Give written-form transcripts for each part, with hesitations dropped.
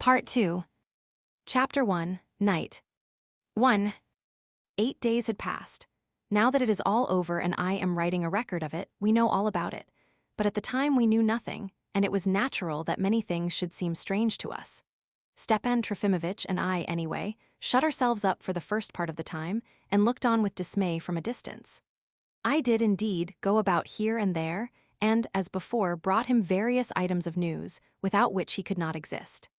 Part 2. Chapter 1. Night. 1. 8 days had passed. Now that it is all over and I am writing a record of it, we know all about it. But at the time we knew nothing, and it was natural that many things should seem strange to us. Stepan Trofimovitch and I, anyway, shut ourselves up for the first part of the time and looked on with dismay from a distance. I did indeed go about here and there, and, as before, brought him various items of news, without which he could not exist.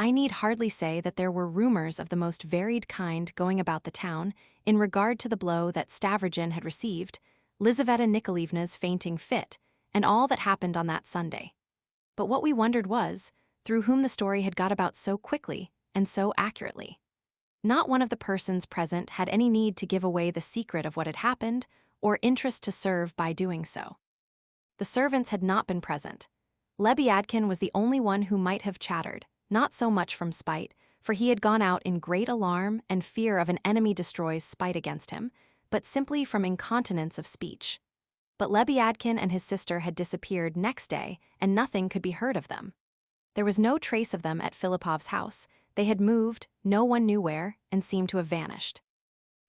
I need hardly say that there were rumors of the most varied kind going about the town in regard to the blow that Stavrogin had received, Lizaveta Nikolaevna's fainting fit, and all that happened on that Sunday. But what we wondered was, through whom the story had got about so quickly and so accurately. Not one of the persons present had any need to give away the secret of what had happened, or interest to serve by doing so. The servants had not been present. Lebyadkin was the only one who might have chattered, not so much from spite, for he had gone out in great alarm and fear of an enemy destroys spite against him, but simply from incontinence of speech. But Lebyadkin and his sister had disappeared next day, and nothing could be heard of them. There was no trace of them at Filipov's house. They had moved, no one knew where, and seemed to have vanished.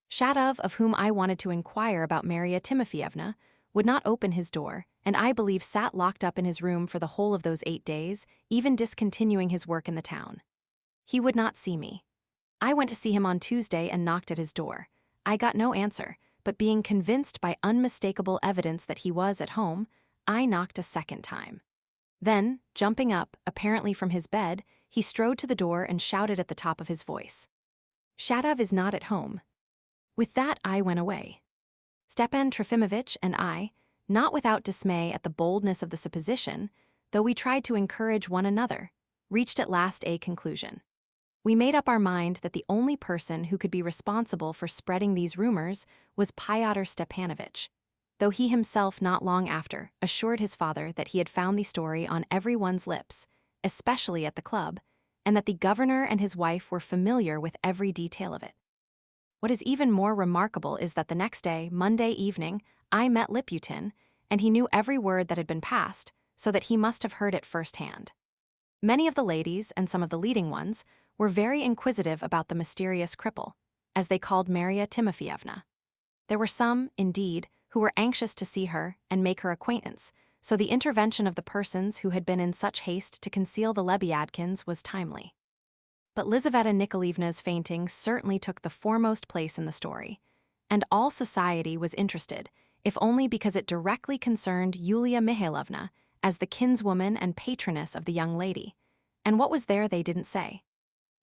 Shatov, of whom I wanted to inquire about Marya Timofyevna, would not open his door, and I believe sat locked up in his room for the whole of those 8 days, even discontinuing his work in the town. He would not see me. I went to see him on Tuesday and knocked at his door. I got no answer, but being convinced by unmistakable evidence that he was at home, I knocked a second time. Then, jumping up, apparently from his bed, he strode to the door and shouted at the top of his voice, "Shatov is not at home." With that I went away. Stepan Trofimovitch and I, not without dismay at the boldness of the supposition, though we tried to encourage one another, reached at last a conclusion. We made up our mind that the only person who could be responsible for spreading these rumors was Fyodor Stepanovitch, though he himself not long after assured his father that he had found the story on everyone's lips, especially at the club, and that the governor and his wife were familiar with every detail of it. What is even more remarkable is that the next day, Monday evening, I met Liputin, and he knew every word that had been passed, so that he must have heard it firsthand. Many of the ladies, and some of the leading ones, were very inquisitive about the mysterious cripple, as they called Marya Timofyevna. There were some, indeed, who were anxious to see her and make her acquaintance, so the intervention of the persons who had been in such haste to conceal the Lebyadkins was timely. But Lizaveta Nikolaevna's fainting certainly took the foremost place in the story, and all society was interested, if only because it directly concerned Yulia Mihailovna as the kinswoman and patroness of the young lady. And what was there they didn't say?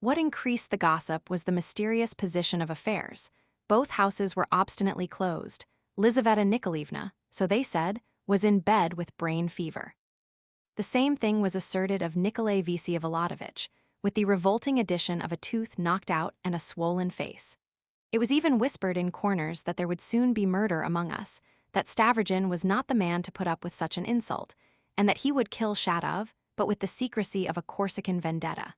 What increased the gossip was the mysterious position of affairs. Both houses were obstinately closed. Lizaveta Nikolaevna, so they said, was in bed with brain fever. The same thing was asserted of Nikolay Vsevolodovitch, with the revolting addition of a tooth knocked out and a swollen face. It was even whispered in corners that there would soon be murder among us, that Stavrogin was not the man to put up with such an insult, and that he would kill Shatov, but with the secrecy of a Corsican vendetta.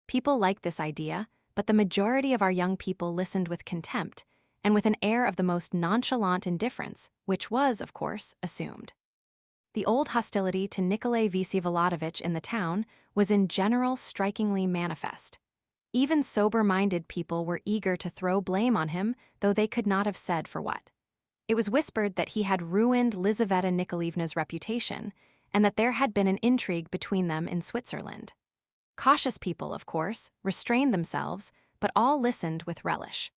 People liked this idea, but the majority of our young people listened with contempt, and with an air of the most nonchalant indifference, which was, of course, assumed. The old hostility to Nikolay Vsevolodovitch in the town was in general strikingly manifest. Even sober-minded people were eager to throw blame on him, though they could not have said for what. It was whispered that he had ruined Lizaveta Nikolaevna's reputation, and that there had been an intrigue between them in Switzerland. Cautious people, of course, restrained themselves, but all listened with relish.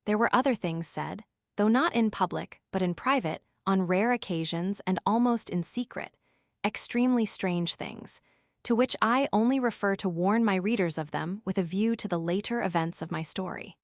There were other things said, though not in public, but in private, on rare occasions and almost in secret, extremely strange things, to which I only refer to warn my readers of them with a view to the later events of my story.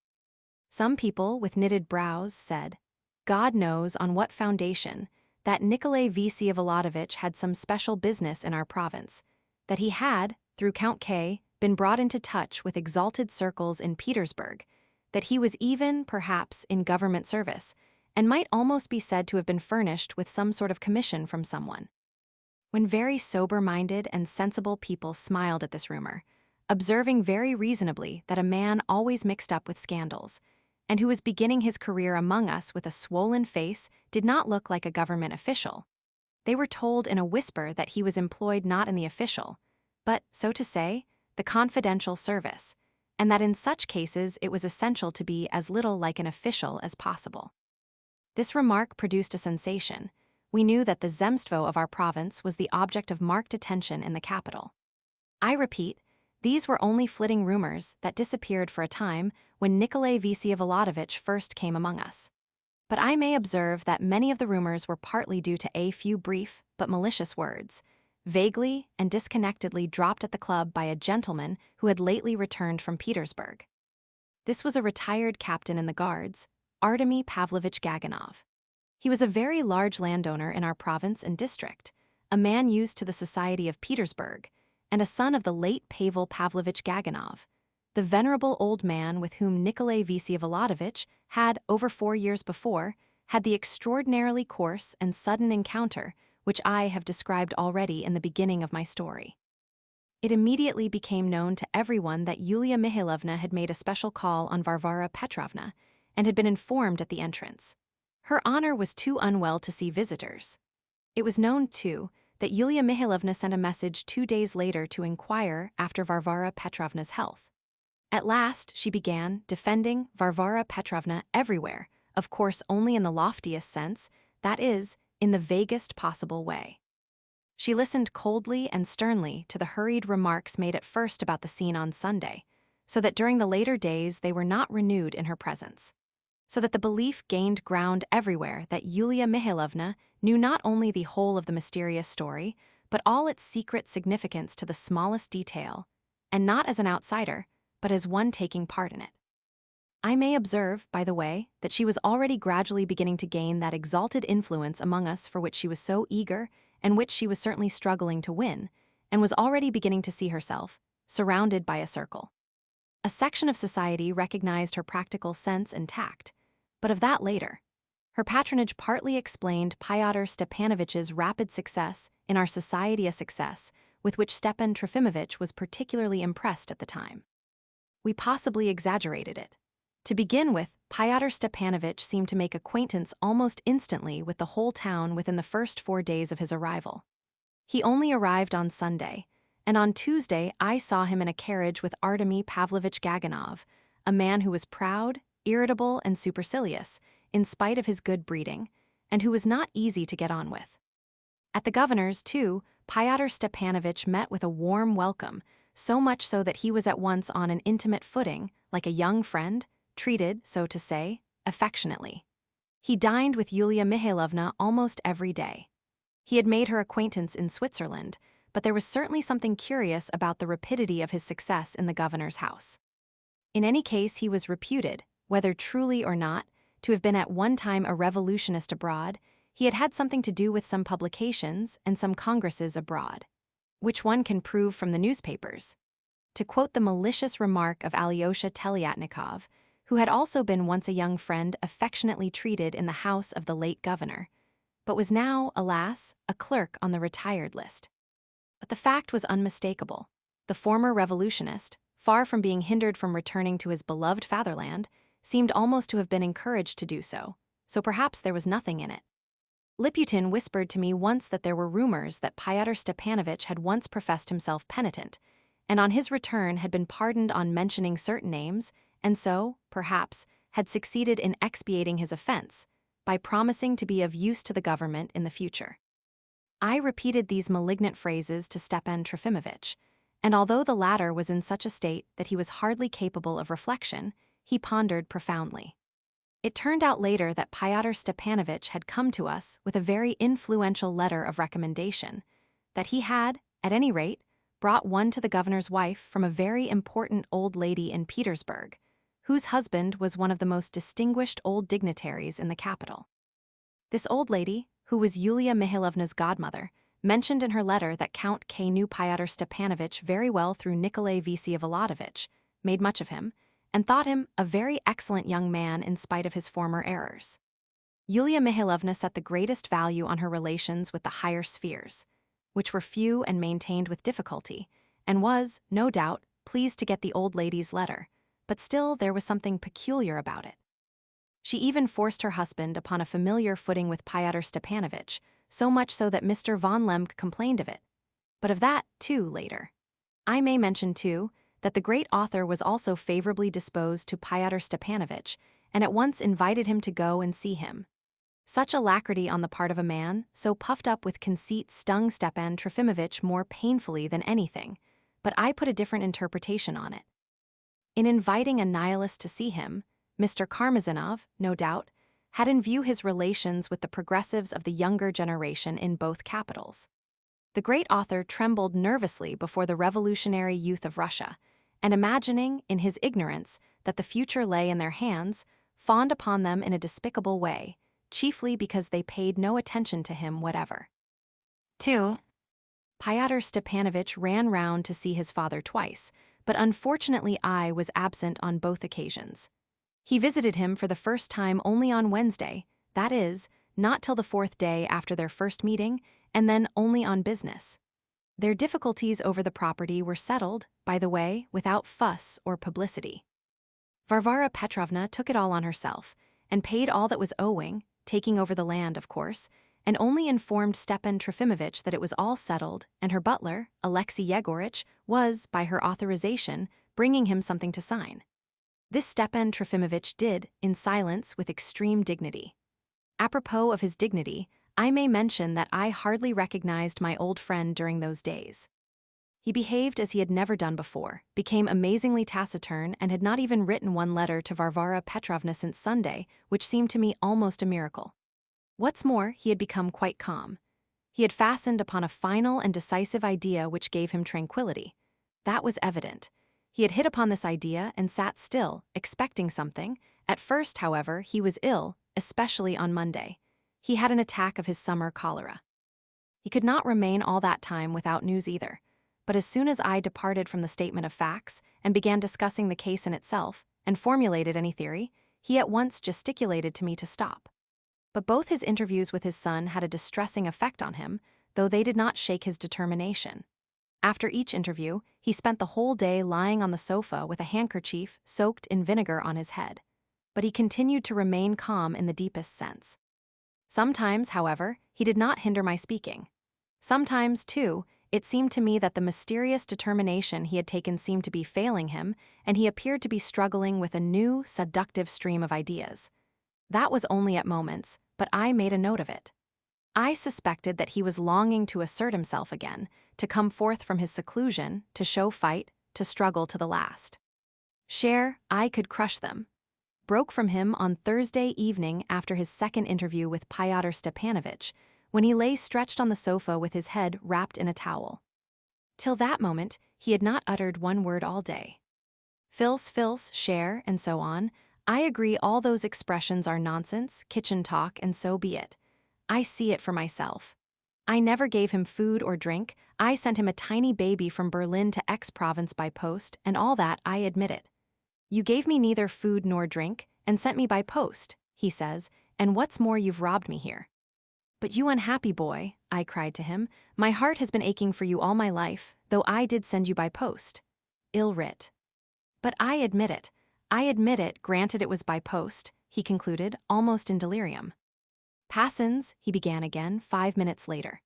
Some people, with knitted brows, said, God knows on what foundation, that Nikolay Vsevolodovitch had some special business in our province, that he had, through Count K., been brought into touch with exalted circles in Petersburg, that he was even, perhaps, in government service, and might almost be said to have been furnished with some sort of commission from someone. When very sober-minded and sensible people smiled at this rumor, observing very reasonably that a man always mixed up with scandals, and who was beginning his career among us with a swollen face did not look like a government official, they were told in a whisper that he was employed not in the official, but, so to say, the confidential service, and that in such cases it was essential to be as little like an official as possible. This remark produced a sensation. We knew that the zemstvo of our province was the object of marked attention in the capital. I repeat, these were only flitting rumors that disappeared for a time when Nikolay Vsevolodovitch first came among us. But I may observe that many of the rumors were partly due to a few brief but malicious words, vaguely and disconnectedly dropped at the club by a gentleman who had lately returned from Petersburg. This was a retired captain in the Guards, Artemy Pavlovich Gaganov. He was a very large landowner in our province and district, a man used to the society of Petersburg, and a son of the late Pavel Pavlovich Gaganov, the venerable old man with whom Nikolay Vsevolodovitch had, over 4 years before, had the extraordinarily coarse and sudden encounter which I have described already in the beginning of my story. It immediately became known to everyone that Yulia Mihailovna had made a special call on Varvara Petrovna and had been informed at the entrance. Her honor was too unwell to see visitors. It was known, too, that Yulia Mihailovna sent a message 2 days later to inquire after Varvara Petrovna's health. At last, she began defending Varvara Petrovna everywhere, of course only in the loftiest sense, that is, in the vaguest possible way. She listened coldly and sternly to the hurried remarks made at first about the scene on Sunday, so that during the later days they were not renewed in her presence. So that the belief gained ground everywhere that Yulia Mihailovna knew not only the whole of the mysterious story, but all its secret significance to the smallest detail, and not as an outsider, but as one taking part in it. I may observe, by the way, that she was already gradually beginning to gain that exalted influence among us for which she was so eager and which she was certainly struggling to win, and was already beginning to see herself surrounded by a circle. A section of society recognized her practical sense and tact, but of that later. Her patronage partly explained Fyodor Stepanovitch's rapid success in our society, a success with which Stepan Trofimovitch was particularly impressed at the time. We possibly exaggerated it. To begin with, Fyodor Stepanovitch seemed to make acquaintance almost instantly with the whole town within the first 4 days of his arrival. He only arrived on Sunday, and on Tuesday I saw him in a carriage with Artemy Pavlovich Gaganov, a man who was proud, irritable, and supercilious, in spite of his good breeding, and who was not easy to get on with. At the governor's, too, Fyodor Stepanovitch met with a warm welcome, so much so that he was at once on an intimate footing, like a young friend, treated, so to say, affectionately. He dined with Yulia Mihailovna almost every day. He had made her acquaintance in Switzerland, but there was certainly something curious about the rapidity of his success in the governor's house. In any case, he was reputed, whether truly or not, to have been at one time a revolutionist abroad. He had had something to do with some publications and some congresses abroad, which one can prove from the newspapers. To quote the malicious remark of Alyosha Telyatnikov, who had also been once a young friend affectionately treated in the house of the late governor, but was now, alas, a clerk on the retired list. But the fact was unmistakable. The former revolutionist, far from being hindered from returning to his beloved fatherland, seemed almost to have been encouraged to do so perhaps there was nothing in it. Liputin whispered to me once that there were rumors that Fyodor Stepanovitch had once professed himself penitent, and on his return had been pardoned on mentioning certain names, and so, perhaps, had succeeded in expiating his offense by promising to be of use to the government in the future. I repeated these malignant phrases to Stepan Trofimovitch, and although the latter was in such a state that he was hardly capable of reflection, he pondered profoundly. It turned out later that Fyodor Stepanovitch had come to us with a very influential letter of recommendation, that he had, at any rate, brought one to the governor's wife from a very important old lady in Petersburg, whose husband was one of the most distinguished old dignitaries in the capital. This old lady, who was Yulia Mihailovna's godmother, mentioned in her letter that Count K knew Fyodor Stepanovitch very well through Nikolay Vsevolodovitch, made much of him, and thought him a very excellent young man in spite of his former errors. Yulia Mihailovna set the greatest value on her relations with the higher spheres, which were few and maintained with difficulty, and was, no doubt, pleased to get the old lady's letter, but still there was something peculiar about it. She even forced her husband upon a familiar footing with Fyodor Stepanovitch, so much so that Mr. von Lemke complained of it. But of that, too, later. I may mention, too, that the great author was also favorably disposed to Pyotr Stepanovitch and at once invited him to go and see him. Such alacrity on the part of a man, so puffed up with conceit, stung Stepan Trofimovitch more painfully than anything, but I put a different interpretation on it. In inviting a nihilist to see him, Mr. Karmazinov, no doubt, had in view his relations with the progressives of the younger generation in both capitals. The great author trembled nervously before the revolutionary youth of Russia, and imagining, in his ignorance, that the future lay in their hands, fawned upon them in a despicable way, chiefly because they paid no attention to him whatever. 2. Pyotr Stepanovitch ran round to see his father twice, but unfortunately I was absent on both occasions. He visited him for the first time only on Wednesday, that is, not till the 4th day after their first meeting, and then only on business. Their difficulties over the property were settled, by the way, without fuss or publicity. Varvara Petrovna took it all on herself, and paid all that was owing, taking over the land, of course, and only informed Stepan Trofimovitch that it was all settled, and her butler, Alexey Yegoritch, was, by her authorization, bringing him something to sign. This Stepan Trofimovitch did, in silence, with extreme dignity. Apropos of his dignity, I may mention that I hardly recognized my old friend during those days. He behaved as he had never done before, became amazingly taciturn, and had not even written one letter to Varvara Petrovna since Sunday, which seemed to me almost a miracle. What's more, he had become quite calm. He had fastened upon a final and decisive idea which gave him tranquility. That was evident. He had hit upon this idea and sat still, expecting something. At first, however, he was ill, especially on Monday. He had an attack of his summer cholera. He could not remain all that time without news either, but as soon as I departed from the statement of facts and began discussing the case in itself, and formulated any theory, he at once gesticulated to me to stop. But both his interviews with his son had a distressing effect on him, though they did not shake his determination. After each interview, he spent the whole day lying on the sofa with a handkerchief soaked in vinegar on his head. But he continued to remain calm in the deepest sense. Sometimes, however, he did not hinder my speaking. Sometimes, too, it seemed to me that the mysterious determination he had taken seemed to be failing him, and he appeared to be struggling with a new, seductive stream of ideas. That was only at moments, but I made a note of it. I suspected that he was longing to assert himself again, to come forth from his seclusion, to show fight, to struggle to the last. I could crush them. Broke from him on Thursday evening after his second interview with Pyotr Stepanovitch, when he lay stretched on the sofa with his head wrapped in a towel. Till that moment, he had not uttered one word all day. Fils, cher, and so on. I agree all those expressions are nonsense, kitchen talk, and so be it. I see it for myself. I never gave him food or drink. I sent him a tiny baby from Berlin to X province by post, and all that, I admit it. You gave me neither food nor drink, and sent me by post, he says, and what's more, you've robbed me here. But you unhappy boy, I cried to him, my heart has been aching for you all my life, though I did send you by post. Ill writ. But I admit it, granted it was by post, he concluded, almost in delirium. Passons, he began again, 5 minutes later.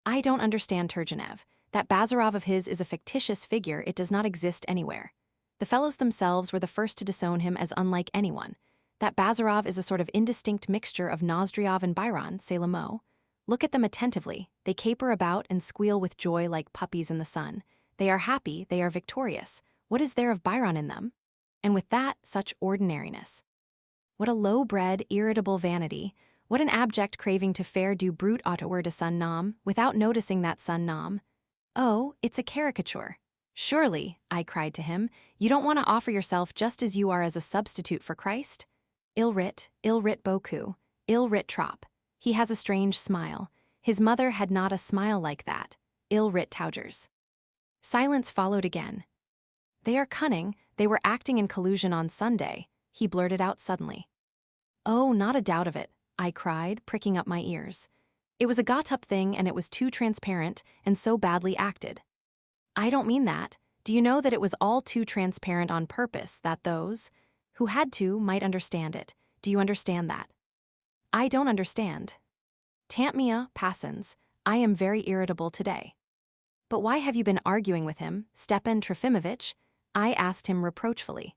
I don't understand Turgenev. That Bazarov of his is a fictitious figure, it does not exist anywhere. The fellows themselves were the first to disown him as unlike anyone. That Bazarov is a sort of indistinct mixture of Nozdryov and Byron, c'est le mot. Look at them attentively. They caper about and squeal with joy like puppies in the sun. They are happy, they are victorious. What is there of Byron in them? And with that, such ordinariness. What a low-bred, irritable vanity. What an abject craving to faire du brute auteur de son nom, without noticing that son nom. Oh, it's a caricature. Surely, I cried to him, you don't want to offer yourself just as you are as a substitute for Christ? Ill writ beaucoup, ill writ trop. He has a strange smile. His mother had not a smile like that. Ill writ Taugers. Silence followed again. They are cunning, they were acting in collusion on Sunday, he blurted out suddenly. Oh, not a doubt of it, I cried, pricking up my ears. It was a got-up thing and it was too transparent and so badly acted. I don't mean that. Do you know that it was all too transparent on purpose that those who had to might understand it? Do you understand that? I don't understand. Tant mia, passons, I am very irritable today. But why have you been arguing with him, Stepan Trofimovitch? I asked him reproachfully.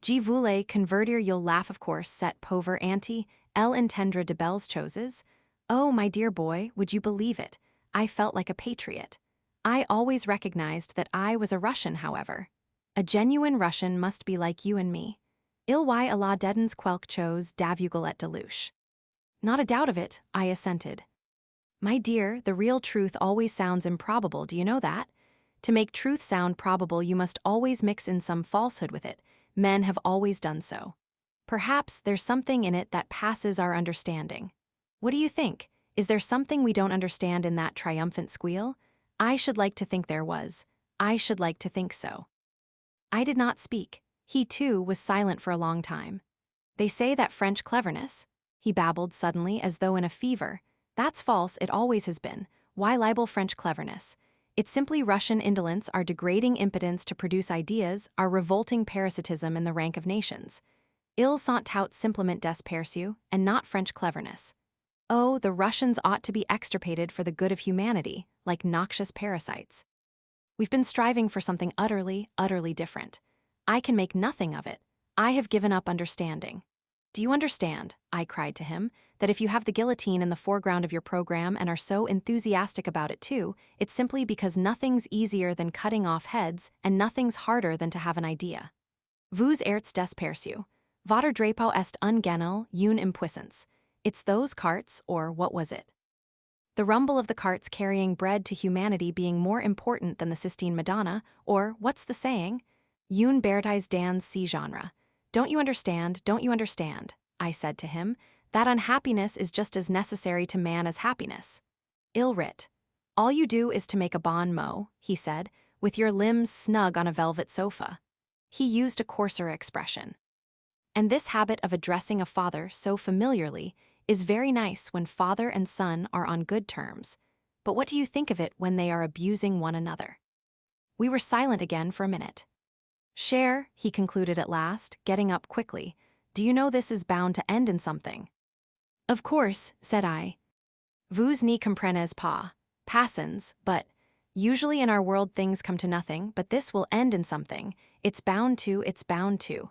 Je voulais convertir, you'll laugh, of course, set pauvre auntie, elle entendre de belles choses. Oh, my dear boy, would you believe it? I felt like a patriot. I always recognized that I was a Russian, however. A genuine Russian must be like you and me. Il y a la dedans quelque chose d'avugal de louche. Not a doubt of it, I assented. My dear, the real truth always sounds improbable, do you know that? To make truth sound probable, you must always mix in some falsehood with it. Men have always done so. Perhaps there's something in it that passes our understanding. What do you think? Is there something we don't understand in that triumphant squeal? I should like to think there was. I should like to think so. I did not speak. He, too, was silent for a long time. They say that French cleverness, he babbled suddenly as though in a fever. That's false, it always has been. Why libel French cleverness? It's simply Russian indolence, our degrading impotence to produce ideas, our revolting parasitism in the rank of nations. Ils sont tout simplement des perçus, and not French cleverness. Oh, the Russians ought to be extirpated for the good of humanity, like noxious parasites. We've been striving for something utterly, utterly different. I can make nothing of it. I have given up understanding. Do you understand, I cried to him, that if you have the guillotine in the foreground of your program and are so enthusiastic about it too, it's simply because nothing's easier than cutting off heads and nothing's harder than to have an idea. Vous êtes des perçus. Votre drapeau est un ganel, une impuissance. It's those carts, or what was it? The rumble of the carts carrying bread to humanity being more important than the Sistine Madonna, or, what's the saying? Une bêtise dans ce genre. Don't you understand, I said to him, that unhappiness is just as necessary to man as happiness. Ill writ. All you do is to make a bon mot, he said, with your limbs snug on a velvet sofa. He used a coarser expression. And this habit of addressing a father so familiarly is very nice when father and son are on good terms. But what do you think of it when they are abusing one another? We were silent again for a minute. Cher, he concluded at last, getting up quickly, do you know this is bound to end in something? Of course, said I. Vous n'y comprenez pas. Passons, but usually in our world things come to nothing, but this will end in something. It's bound to.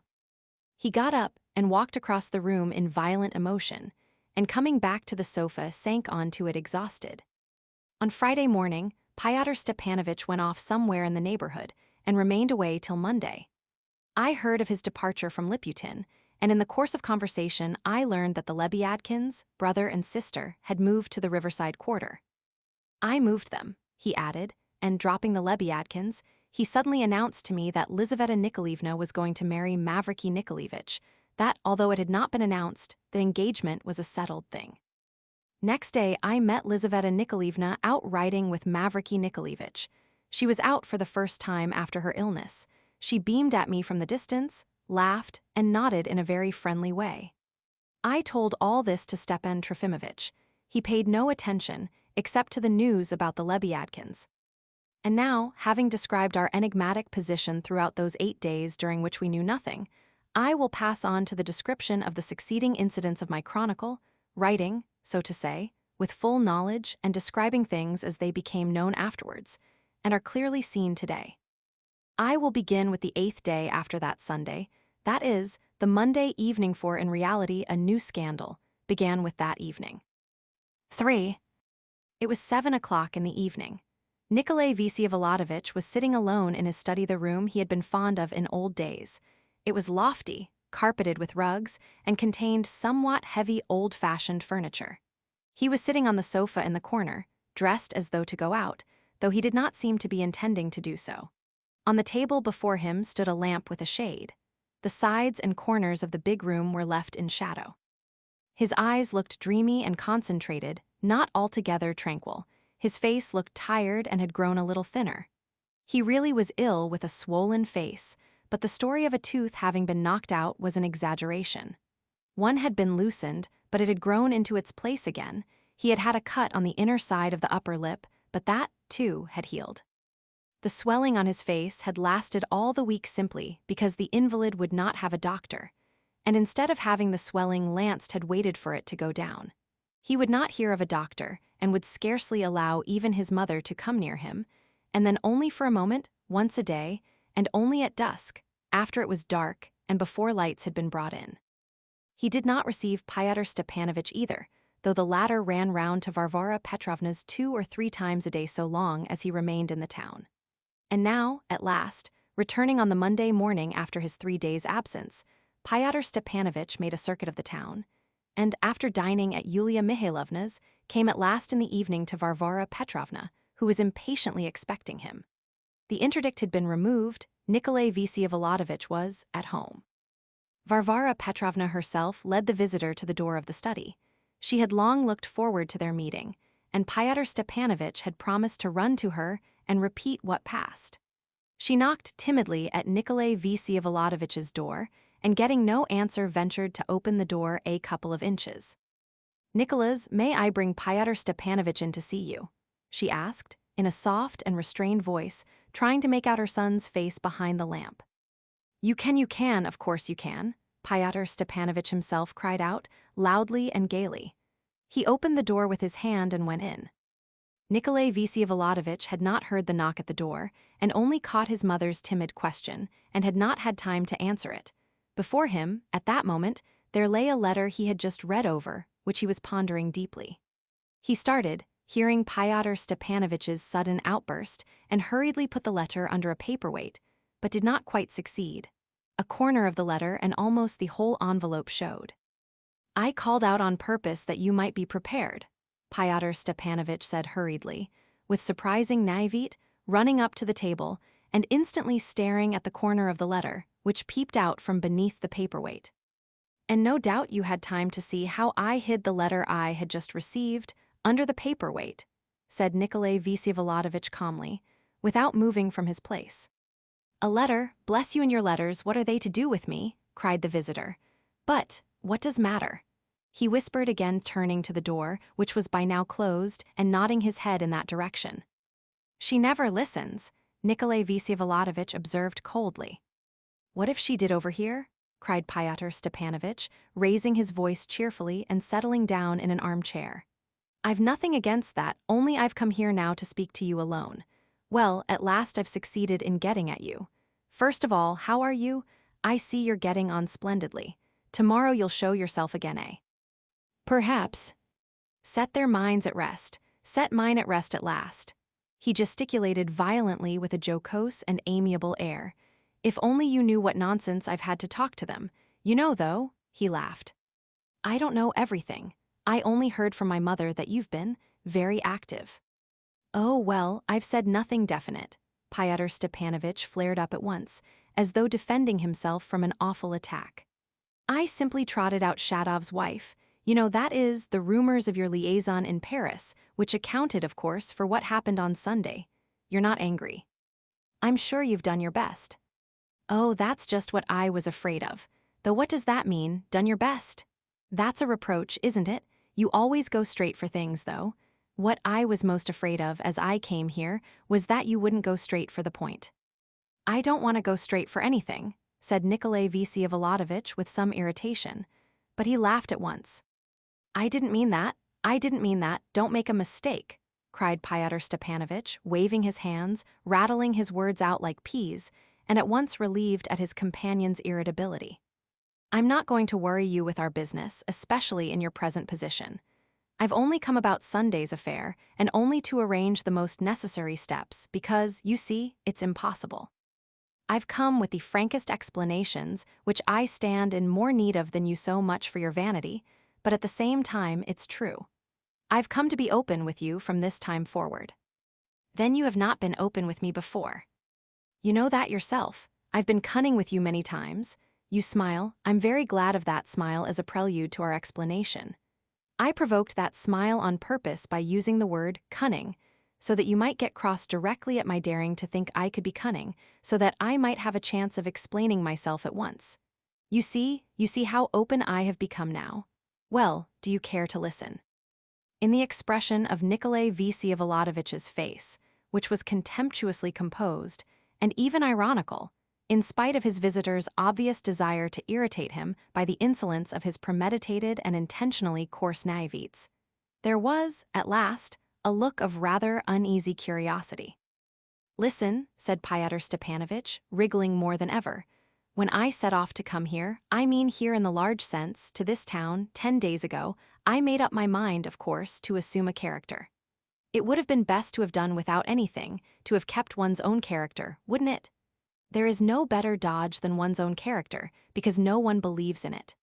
He got up and walked across the room in violent emotion, and coming back to the sofa sank onto it exhausted. On Friday morning, Fyodor Stepanovitch went off somewhere in the neighborhood and remained away till Monday. I heard of his departure from Liputin, and in the course of conversation I learned that the Lebyadkins, brother and sister, had moved to the riverside quarter. I moved them, he added, and dropping the Lebyadkins, he suddenly announced to me that Lizaveta Nikolaevna was going to marry Mavriky Nikolaevich, that, although it had not been announced, the engagement was a settled thing. Next day I met Lizaveta Nikolaevna out riding with Mavriky Nikolaevich. She was out for the first time after her illness. She beamed at me from the distance, laughed, and nodded in a very friendly way. I told all this to Stepan Trofimovitch. He paid no attention, except to the news about the Lebyadkins. And now, having described our enigmatic position throughout those 8 days during which we knew nothing, I will pass on to the description of the succeeding incidents of my chronicle, writing, so to say, with full knowledge and describing things as they became known afterwards, and are clearly seen today. I will begin with the 8th day after that Sunday, that is, the Monday evening, for in reality a new scandal began with that evening. 3. It was 7 o'clock in the evening. Nikolay Vsevolodovitch was sitting alone in his study, the room he had been fond of in old days. It was lofty, carpeted with rugs, and contained somewhat heavy old-fashioned furniture. He was sitting on the sofa in the corner, dressed as though to go out, though he did not seem to be intending to do so. On the table before him stood a lamp with a shade. The sides and corners of the big room were left in shadow. His eyes looked dreamy and concentrated, not altogether tranquil. His face looked tired and had grown a little thinner. He really was ill with a swollen face, but the story of a tooth having been knocked out was an exaggeration. One had been loosened, but it had grown into its place again. He had had a cut on the inner side of the upper lip, but that, too, had healed. The swelling on his face had lasted all the week simply because the invalid would not have a doctor, and instead of having the swelling lanced had waited for it to go down. He would not hear of a doctor, and would scarcely allow even his mother to come near him, and then only for a moment, once a day, and only at dusk, after it was dark and before lights had been brought in. He did not receive Fyodor Stepanovitch either, though the latter ran round to Varvara Petrovna's 2 or 3 times a day so long as he remained in the town. And now, at last, returning on the Monday morning after his 3 days' absence, Fyodor Stepanovitch made a circuit of the town, and after dining at Yulia Mihailovna's, came at last in the evening to Varvara Petrovna, who was impatiently expecting him. The interdict had been removed. Nikolay Vsevolodovitch was at home. Varvara Petrovna herself led the visitor to the door of the study. She had long looked forward to their meeting, and Fyodor Stepanovitch had promised to run to her and repeat what passed. She knocked timidly at Nikolay Vsevolodovitch's door, and getting no answer ventured to open the door a couple of inches. "Nicholas, may I bring Fyodor Stepanovitch in to see you?" she asked, in a soft and restrained voice, trying to make out her son's face behind the lamp. You can, of course you can," Fyodor Stepanovitch himself cried out, loudly and gaily. He opened the door with his hand and went in. Nikolay Vsevolodovitch had not heard the knock at the door, and only caught his mother's timid question, and had not had time to answer it. Before him, at that moment, there lay a letter he had just read over, which he was pondering deeply. He started, hearing Fyodor Stepanovitch's sudden outburst, and hurriedly put the letter under a paperweight, but did not quite succeed. A corner of the letter and almost the whole envelope showed. "I called out on purpose that you might be prepared," Fyodor Stepanovitch said hurriedly, with surprising naivete, running up to the table and instantly staring at the corner of the letter, which peeped out from beneath the paperweight. "And no doubt you had time to see how I hid the letter I had just received under the paperweight," said Nikolay Vsevolodovitch calmly, without moving from his place. "A letter? Bless you and your letters, what are they to do with me?" cried the visitor. "But what does matter?" he whispered again, turning to the door, which was by now closed, and nodding his head in that direction. "She never listens," Nikolay Vsevolodovitch observed coldly. "What if she did overhear?" cried Fyodor Stepanovitch, raising his voice cheerfully and settling down in an armchair. "I've nothing against that, only I've come here now to speak to you alone. Well, at last I've succeeded in getting at you. First of all, how are you? I see you're getting on splendidly. Tomorrow you'll show yourself again, eh? Perhaps. Set their minds at rest. Set mine at rest at last." He gesticulated violently with a jocose and amiable air. "If only you knew what nonsense I've had to talk to them. You know, though," he laughed. "I don't know everything. I only heard from my mother that you've been very active." "Oh, well, I've said nothing definite." Fyodor Stepanovitch flared up at once, as though defending himself from an awful attack. "I simply trotted out Shadov's wife. You know, that is, the rumors of your liaison in Paris, which accounted, of course, for what happened on Sunday. You're not angry. I'm sure you've done your best." "Oh, that's just what I was afraid of. Though what does that mean, done your best? That's a reproach, isn't it? You always go straight for things, though. What I was most afraid of as I came here was that you wouldn't go straight for the point." "I don't want to go straight for anything," said Nikolay Vsevolodovitch with some irritation, but he laughed at once. I didn't mean that, don't make a mistake," cried Fyodor Stepanovitch, waving his hands, rattling his words out like peas, and at once relieved at his companion's irritability. "I'm not going to worry you with our business, especially in your present position. I've only come about Sunday's affair, and only to arrange the most necessary steps, because, you see, it's impossible. I've come with the frankest explanations, which I stand in more need of than you so much for your vanity, but at the same time it's true. I've come to be open with you from this time forward." "Then you have not been open with me before." "You know that yourself. I've been cunning with you many times. You smile. I'm very glad of that smile as a prelude to our explanation. I provoked that smile on purpose by using the word cunning, so that you might get cross directly at my daring to think I could be cunning, so that I might have a chance of explaining myself at once. You see how open I have become now. Well, do you care to listen?" In the expression of Nikolay Vsevolodovitch's face, which was contemptuously composed, and even ironical, in spite of his visitor's obvious desire to irritate him by the insolence of his premeditated and intentionally coarse naivetes, there was, at last, a look of rather uneasy curiosity. Listen, said Pyotr Stepanovitch, wriggling more than ever. When I set off to come here, I mean here in the large sense, to this town, 10 days ago, I made up my mind, of course, to assume a character. It would have been best to have done without anything, to have kept one's own character, wouldn't it? There is no better dodge than one's own character, because no one believes in it.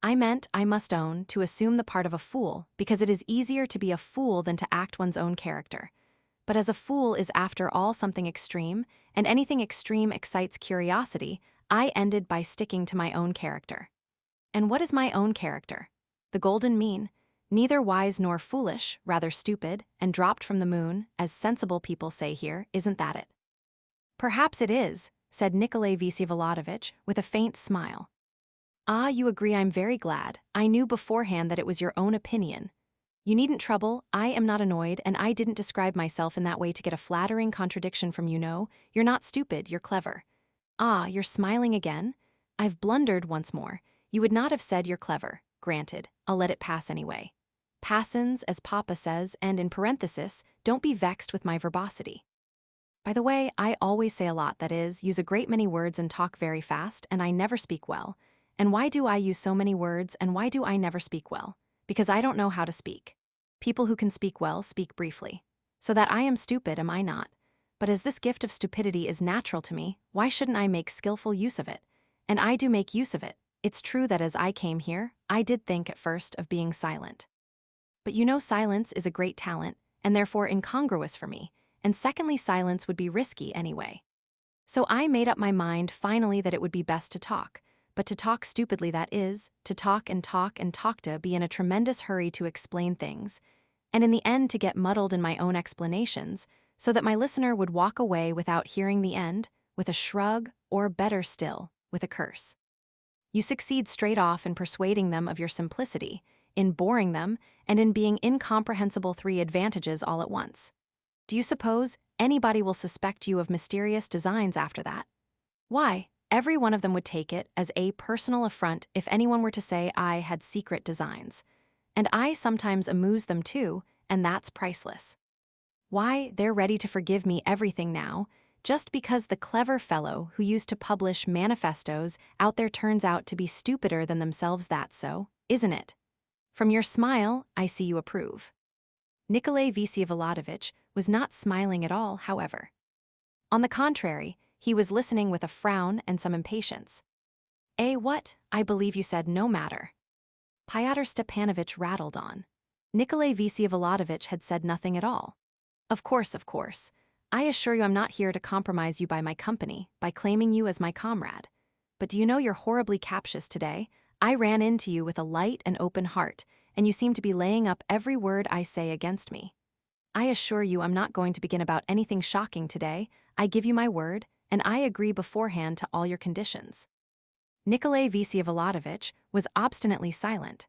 I meant, I must own, to assume the part of a fool, because it is easier to be a fool than to act one's own character. But as a fool is after all something extreme, and anything extreme excites curiosity, I ended by sticking to my own character. And what is my own character? The golden mean, neither wise nor foolish, rather stupid, and dropped from the moon, as sensible people say here, isn't that it? Perhaps it is, said Nikolay Vsevolodovitch, with a faint smile. Ah, you agree, I'm very glad. I knew beforehand that it was your own opinion. You needn't trouble, I am not annoyed, and I didn't describe myself in that way to get a flattering contradiction from you, no. You're not stupid, you're clever. Ah, you're smiling again? I've blundered once more. You would not have said you're clever. Granted, I'll let it pass anyway. Passons, as Papa says, and in parenthesis, don't be vexed with my verbosity. By the way, I always say a lot, that is, use a great many words and talk very fast, and I never speak well. And why do I use so many words, and why do I never speak well? Because I don't know how to speak. People who can speak well speak briefly. So that I am stupid, am I not? But as this gift of stupidity is natural to me, why shouldn't I make skillful use of it? And I do make use of it. It's true that as I came here, I did think at first of being silent. But you know, silence is a great talent, and therefore incongruous for me, and secondly, silence would be risky anyway. So I made up my mind finally that it would be best to talk, but to talk stupidly, that is, to talk and talk and talk, to be in a tremendous hurry to explain things, and in the end to get muddled in my own explanations, so that my listener would walk away without hearing the end, with a shrug, or better still, with a curse. You succeed straight off in persuading them of your simplicity, in boring them, and in being incomprehensible, 3 advantages all at once. Do you suppose anybody will suspect you of mysterious designs after that? Why, every one of them would take it as a personal affront if anyone were to say I had secret designs. And I sometimes amuse them too, and that's priceless. Why, they're ready to forgive me everything now, just because the clever fellow who used to publish manifestos out there turns out to be stupider than themselves. That's so, isn't it? From your smile, I see you approve. Nikolay Vsevolodovitch was not smiling at all, however. On the contrary, he was listening with a frown and some impatience. What? I believe you said no matter. Pyotr Stepanovitch rattled on. Nikolay Vsevolodovitch had said nothing at all. Of course. I assure you I'm not here to compromise you by my company, by claiming you as my comrade. But do you know you're horribly captious today? I ran into you with a light and open heart, and you seem to be laying up every word I say against me. I assure you I'm not going to begin about anything shocking today. I give you my word, and I agree beforehand to all your conditions. Nikolay Vsevolodovitch was obstinately silent.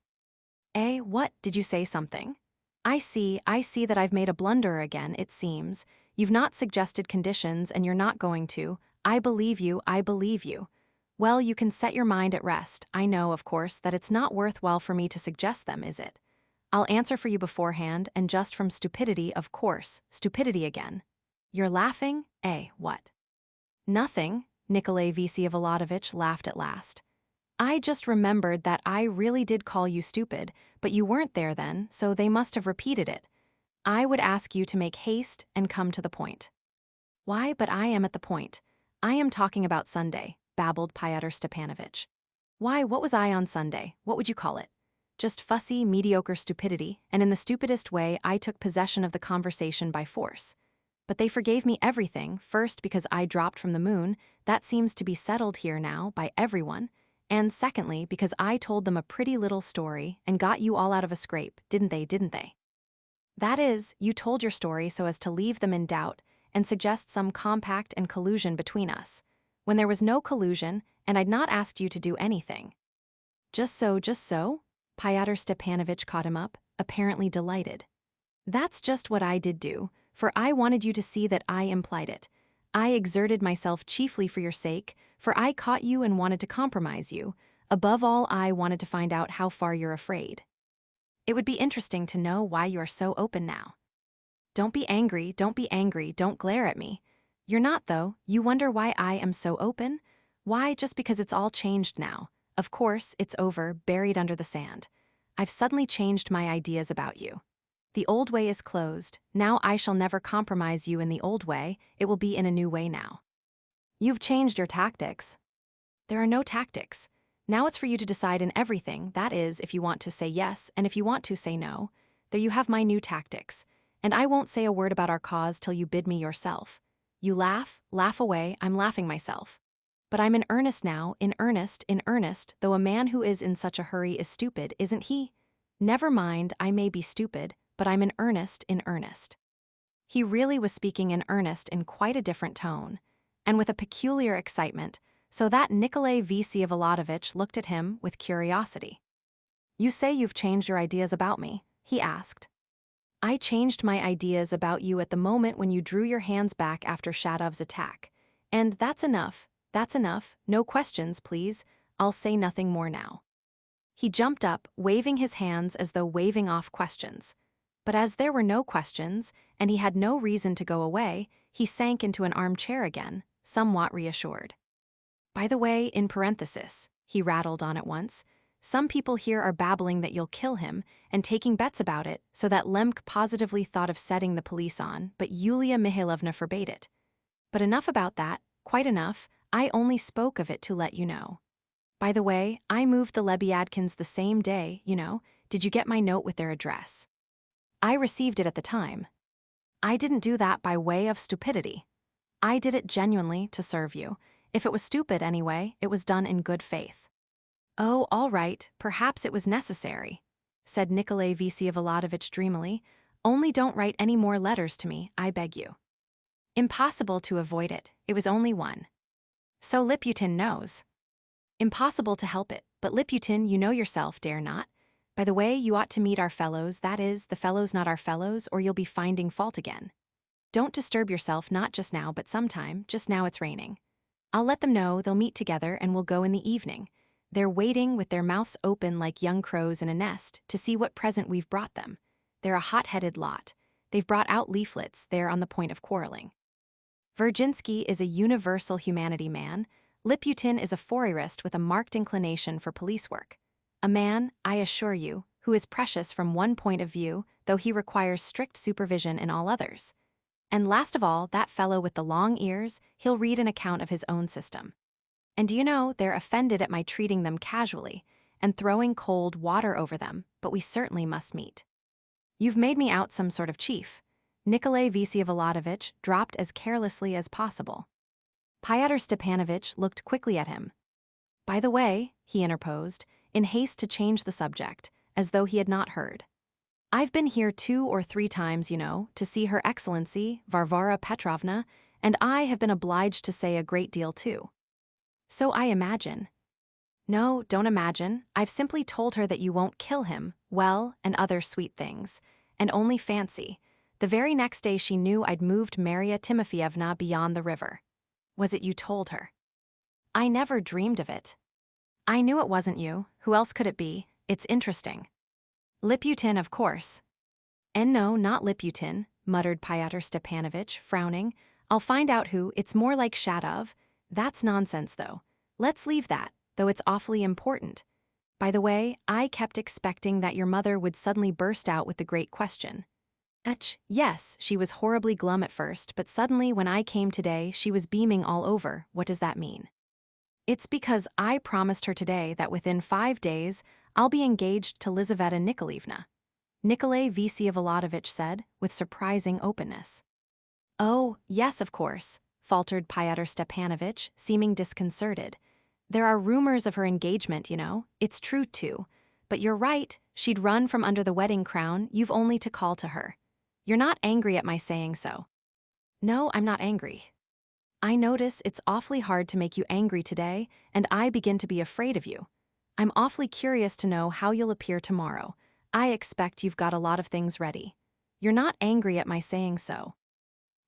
What, did you say something? I see that I've made a blunder again, it seems. You've not suggested conditions and you're not going to. I believe you. Well, you can set your mind at rest. I know, of course, that it's not worthwhile for me to suggest them, is it? I'll answer for you beforehand, and just from stupidity, of course, stupidity again. You're laughing? What? Nothing, Nikolay Vsevolodovitch laughed at last. I just remembered that I really did call you stupid, but you weren't there then, so they must have repeated it. I would ask you to make haste and come to the point. Why, but I am at the point. I am talking about Sunday, babbled Pyotr Stepanovitch. Why, what was I on Sunday? What would you call it? Just fussy, mediocre stupidity, and in the stupidest way I took possession of the conversation by force. But they forgave me everything, first because I dropped from the moon, that seems to be settled here now by everyone, and secondly because I told them a pretty little story and got you all out of a scrape, didn't they? That is, you told your story so as to leave them in doubt and suggest some compact and collusion between us, when there was no collusion and I'd not asked you to do anything. Just so? Pyotr Stepanovitch caught him up, apparently delighted. That's just what I did do, for I wanted you to see that I implied it. I exerted myself chiefly for your sake, for I caught you and wanted to compromise you. Above all, I wanted to find out how far you're afraid. It would be interesting to know why you are so open now. Don't be angry, don't glare at me. You're not, though. You wonder why I am so open? Why, just because it's all changed now. Of course, it's over, buried under the sand. I've suddenly changed my ideas about you. The old way is closed. Now I shall never compromise you in the old way. It will be in a new way now. You've changed your tactics. There are no tactics. Now it's for you to decide in everything, that is, if you want to say yes, and if you want to say no. There you have my new tactics. And I won't say a word about our cause till you bid me yourself. You laugh away, I'm laughing myself. But I'm in earnest now, in earnest, though a man who is in such a hurry is stupid, isn't he? Never mind, I may be stupid, but I'm in earnest, He really was speaking in earnest in quite a different tone, and with a peculiar excitement, so that Nikolay Vsevolodovitch looked at him with curiosity. You say you've changed your ideas about me, he asked. I changed my ideas about you at the moment when you drew your hands back after Shadov's attack. And that's enough, no questions, please, I'll say nothing more now. He jumped up, waving his hands as though waving off questions. But as there were no questions, and he had no reason to go away, he sank into an armchair again, somewhat reassured. By the way, in parenthesis, he rattled on at once, some people here are babbling that you'll kill him and taking bets about it, so that Lemk positively thought of setting the police on, but Yulia Mihailovna forbade it. But enough about that, quite enough, I only spoke of it to let you know. By the way, I moved the Lebyadkins the same day, you know. Did you get my note with their address? I received it at the time. I didn't do that by way of stupidity. I did it genuinely to serve you. If it was stupid anyway, it was done in good faith. Oh, all right, perhaps it was necessary, said Nikolay Vsevolodovitch dreamily. Only don't write any more letters to me, I beg you. Impossible to avoid it, it was only one. So Liputin knows. Impossible to help it, but Liputin, you know yourself, dare not. By the way, you ought to meet our fellows, that is, the fellows not our fellows, or you'll be finding fault again. Don't disturb yourself, not just now, but sometime, just now it's raining. I'll let them know, they'll meet together and we'll go in the evening. They're waiting with their mouths open like young crows in a nest to see what present we've brought them. They're a hot-headed lot. They've brought out leaflets, they're on the point of quarreling. Virginsky is a universal humanity man. Liputin is a Fourierist with a marked inclination for police work. A man, I assure you, who is precious from one point of view, though he requires strict supervision in all others. And last of all, that fellow with the long ears, he'll read an account of his own system. And do you know, they're offended at my treating them casually and throwing cold water over them, but we certainly must meet. You've made me out some sort of chief. Nikolay Vsevolodovitch dropped as carelessly as possible. Fyodor Stepanovitch looked quickly at him. By the way, he interposed, in haste to change the subject, as though he had not heard. I've been here 2 or 3 times, you know, to see Her Excellency, Varvara Petrovna, and I have been obliged to say a great deal too. So I imagine. No, don't imagine. I've simply told her that you won't kill him, well, and other sweet things. And only fancy. The very next day she knew I'd moved Marya Timofyevna beyond the river. Was it you told her? I never dreamed of it. I knew it wasn't you. Who else could it be? It's interesting. Liputin, of course. And no, not Liputin, muttered Pyotr Stepanovitch, frowning. I'll find out who. It's more like Shadov. That's nonsense, though. Let's leave that, though it's awfully important. By the way, I kept expecting that your mother would suddenly burst out with the great question. Yes, she was horribly glum at first, but suddenly when I came today, she was beaming all over. What does that mean? It's because I promised her today that within 5 days, I'll be engaged to Lizaveta Nikolaevna, Nikolay Vsevolodovitch said, with surprising openness. Oh, yes, of course, faltered Pyotr Stepanovitch, seeming disconcerted. There are rumors of her engagement, you know. It's true, too. But you're right, she'd run from under the wedding crown. You've only to call to her. You're not angry at my saying so. No, I'm not angry. I notice it's awfully hard to make you angry today, and I begin to be afraid of you. I'm awfully curious to know how you'll appear tomorrow. I expect you've got a lot of things ready. You're not angry at my saying so.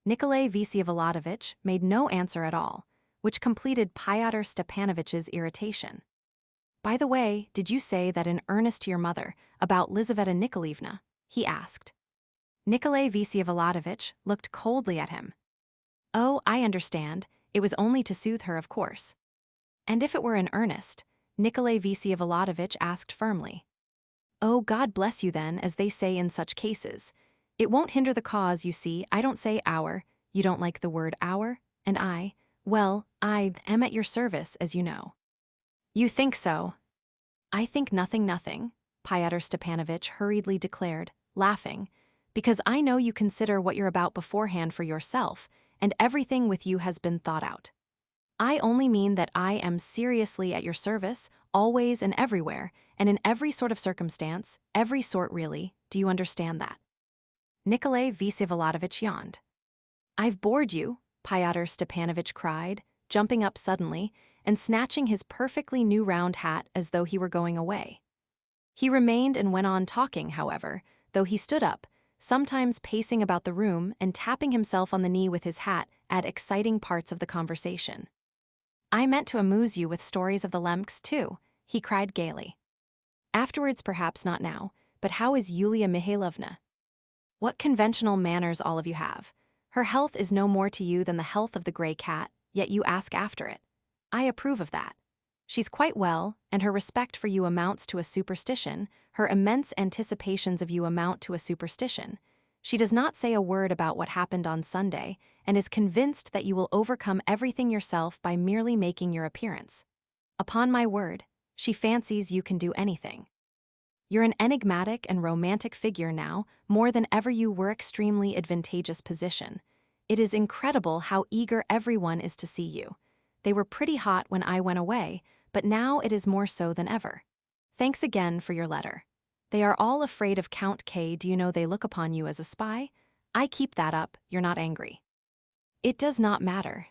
Nikolay Vsevolodovitch made no answer at all, which completed Pyotr Stepanovitch's irritation. By the way, did you say that in earnest to your mother about Lizaveta Nikolaevna? He asked. Nikolay Vsevolodovitch looked coldly at him. Oh, I understand. It was only to soothe her, of course. And if it were in earnest? Nikolay Vsevolodovitch asked firmly. Oh, God bless you then, as they say in such cases. It won't hinder the cause, you see. I don't say our. You don't like the word our? And well, I am at your service, as you know. You think so? I think nothing, Fyodor Stepanovitch hurriedly declared, laughing, because I know you consider what you're about beforehand for yourself, and everything with you has been thought out. I only mean that I am seriously at your service, always and everywhere, and in every sort of circumstance, every sort really. Do you understand that? Nikolay Vsevolodovitch yawned. I've bored you, Fyodor Stepanovitch cried, jumping up suddenly and snatching his perfectly new round hat as though he were going away. He remained and went on talking, however, though he stood up, sometimes pacing about the room and tapping himself on the knee with his hat at exciting parts of the conversation. I meant to amuse you with stories of the Lemks, too, he cried gaily. Afterwards, perhaps not now, but how is Yulia Mihailovna? What conventional manners all of you have. Her health is no more to you than the health of the gray cat, yet you ask after it. I approve of that. She's quite well, and her respect for you amounts to a superstition, her immense anticipations of you amount to a superstition. She does not say a word about what happened on Sunday, and is convinced that you will overcome everything yourself by merely making your appearance. Upon my word, she fancies you can do anything. You're an enigmatic and romantic figure now, more than ever you were extremely advantageous position. It is incredible how eager everyone is to see you. They were pretty hot when I went away, but now it is more so than ever. Thanks again for your letter. They are all afraid of Count K. Do you know they look upon you as a spy? I keep that up, you're not angry. It does not matter.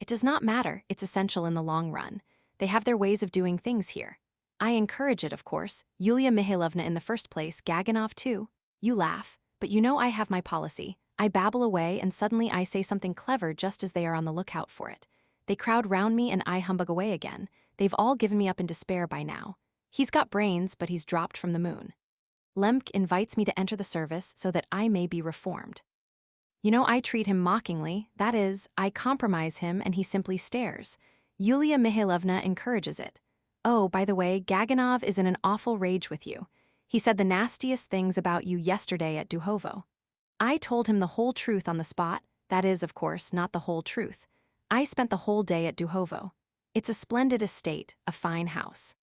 It does not matter, it's essential in the long run. They have their ways of doing things here. I encourage it, of course. Yulia Mihailovna in the first place, Gaganov too. You laugh, but you know I have my policy. I babble away and suddenly I say something clever just as they are on the lookout for it. They crowd round me and I humbug away again. They've all given me up in despair by now. He's got brains, but he's dropped from the moon. Lemk invites me to enter the service so that I may be reformed. You know, I treat him mockingly, that is, I compromise him and he simply stares. Yulia Mihailovna encourages it. Oh, by the way, Gaganov is in an awful rage with you. He said the nastiest things about you yesterday at Duhovo. I told him the whole truth on the spot, that is, of course, not the whole truth. I spent the whole day at Duhovo. It's a splendid estate, a fine house.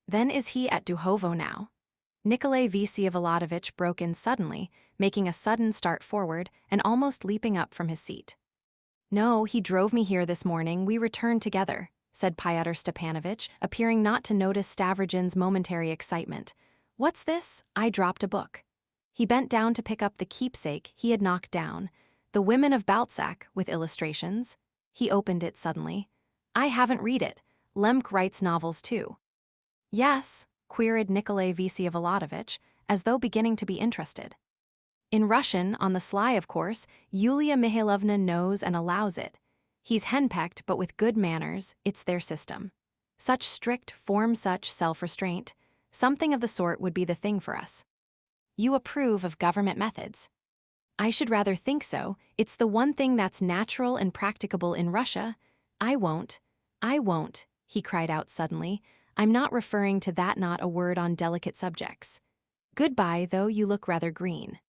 Then is he at Duhovo now? Nikolay Vsevolodovitch broke in suddenly, making a sudden start forward and almost leaping up from his seat. No, he drove me here this morning, we returned together, said Fyodor Stepanovitch, appearing not to notice Stavrogin's momentary excitement. What's this? I dropped a book. He bent down to pick up the keepsake he had knocked down, The Women of Balzac, with illustrations. He opened it suddenly. I haven't read it. Lemk writes novels too. Yes, queried Nikolay Vsevolodovitch, as though beginning to be interested. In Russian, on the sly of course, Yulia Mihailovna knows and allows it. He's henpecked, but with good manners, it's their system. Such strict form, such self-restraint. Something of the sort would be the thing for us. You approve of government methods? I should rather think so. It's the one thing that's natural and practicable in Russia. I won't, he cried out suddenly. I'm not referring to that, not a word on delicate subjects. Goodbye, though you look rather green.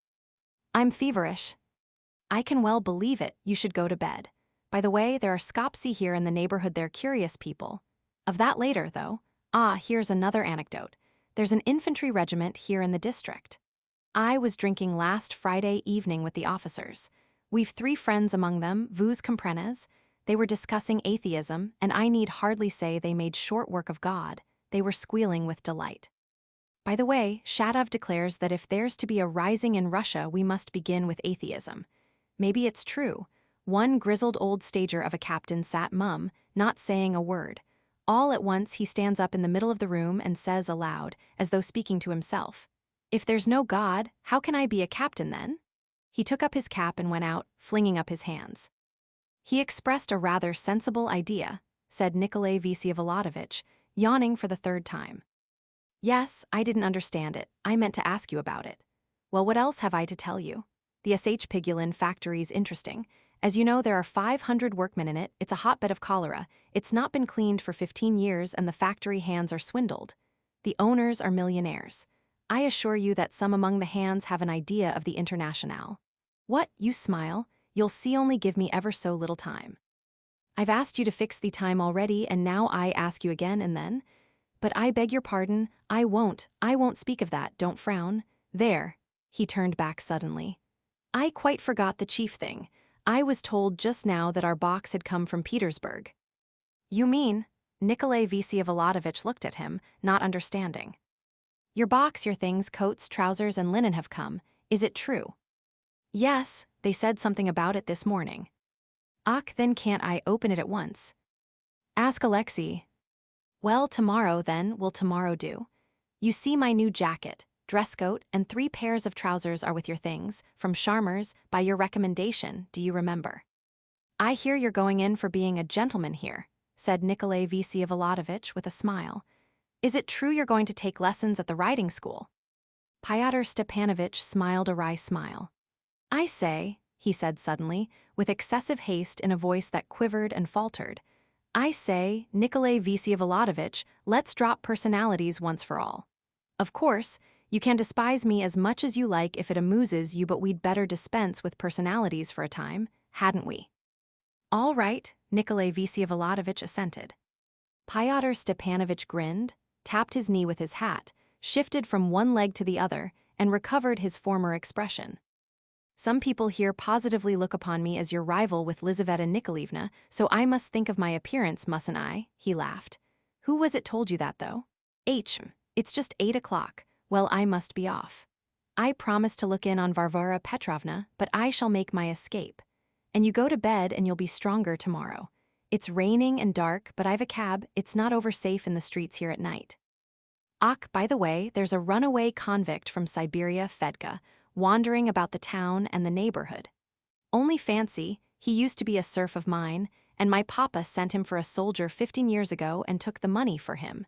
I'm feverish. I can well believe it, you should go to bed. By the way, there are Skopsi here in the neighborhood, they're curious people. Of that later, though. Ah, here's another anecdote. There's an infantry regiment here in the district. I was drinking last Friday evening with the officers. We've 3 friends among them, vous comprenez? They were discussing atheism, and I need hardly say they made short work of God. They were squealing with delight. By the way, Shatov declares that if there's to be a rising in Russia, we must begin with atheism. Maybe it's true. One grizzled old stager of a captain sat mum, not saying a word. All at once he stands up in the middle of the room and says aloud, as though speaking to himself, "If there's no God, how can I be a captain then?" He took up his cap and went out, flinging up his hands. He expressed a rather sensible idea, said Nikolay Vsevolodovitch, yawning for the 3rd time. Yes, I didn't understand it. I meant to ask you about it. Well, what else have I to tell you? The SH Pigulin factory's interesting, As you know, there are 500 workmen in it, it's a hotbed of cholera, it's not been cleaned for 15 years and the factory hands are swindled. The owners are millionaires. I assure you that some among the hands have an idea of the Internationale. What, you smile? You'll see only give me ever so little time. I've asked you to fix the time already and now I ask you again and then? But I beg your pardon, I won't speak of that, don't frown. There. He turned back suddenly. I quite forgot the chief thing. I was told just now that our box had come from Petersburg. You mean? Nikolay Vsevolodovitch looked at him, not understanding. Your box, your things, coats, trousers, and linen have come. Is it true? Yes, they said something about it this morning. Ach, then can't I open it at once? Ask Alexei. Well, tomorrow, then, will tomorrow do? You see my new jacket, dress coat, and 3 pairs of trousers are with your things, from Sharmer's, by your recommendation, do you remember? I hear you're going in for being a gentleman here, said Nikolay Vsevolodovitch with a smile. Is it true you're going to take lessons at the riding school? Fyodor Stepanovitch smiled a wry smile. I say, he said suddenly, with excessive haste in a voice that quivered and faltered, I say, Nikolay Vsevolodovitch, let's drop personalities once for all. Of course, you can despise me as much as you like if it amuses you, but we'd better dispense with personalities for a time, hadn't we? All right, Nikolay Vsevolodovitch assented. Fyodor Stepanovitch grinned, tapped his knee with his hat, shifted from one leg to the other, and recovered his former expression. Some people here positively look upon me as your rival with Lizaveta Nikolaevna, so I must think of my appearance, mustn't I? He laughed. Who was it told you that, though? It's just 8 o'clock. Well, I must be off. I promised to look in on Varvara Petrovna, but I shall make my escape. And you go to bed and you'll be stronger tomorrow. It's raining and dark, but I've a cab, it's not over safe in the streets here at night. Ach, by the way, there's a runaway convict from Siberia, Fedka, wandering about the town and the neighborhood. Only fancy, he used to be a serf of mine, and my papa sent him for a soldier 15 years ago and took the money for him.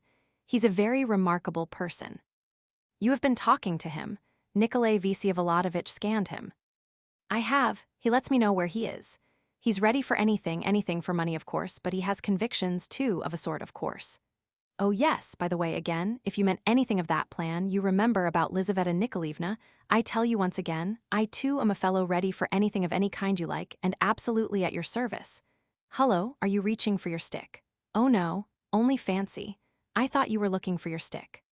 He's a very remarkable person. You have been talking to him. Nikolay Vsevolodovitch scanned him. I have. He lets me know where he is. He's ready for anything for money, of course, but he has convictions, too, of a sort, of course. Oh yes, by the way, again, if you meant anything of that plan, you remember about Lizaveta Nikolaevna, I tell you once again, I too am a fellow ready for anything of any kind you like, and absolutely at your service. Hullo, are you reaching for your stick? Oh no, only fancy. I thought you were looking for your stick.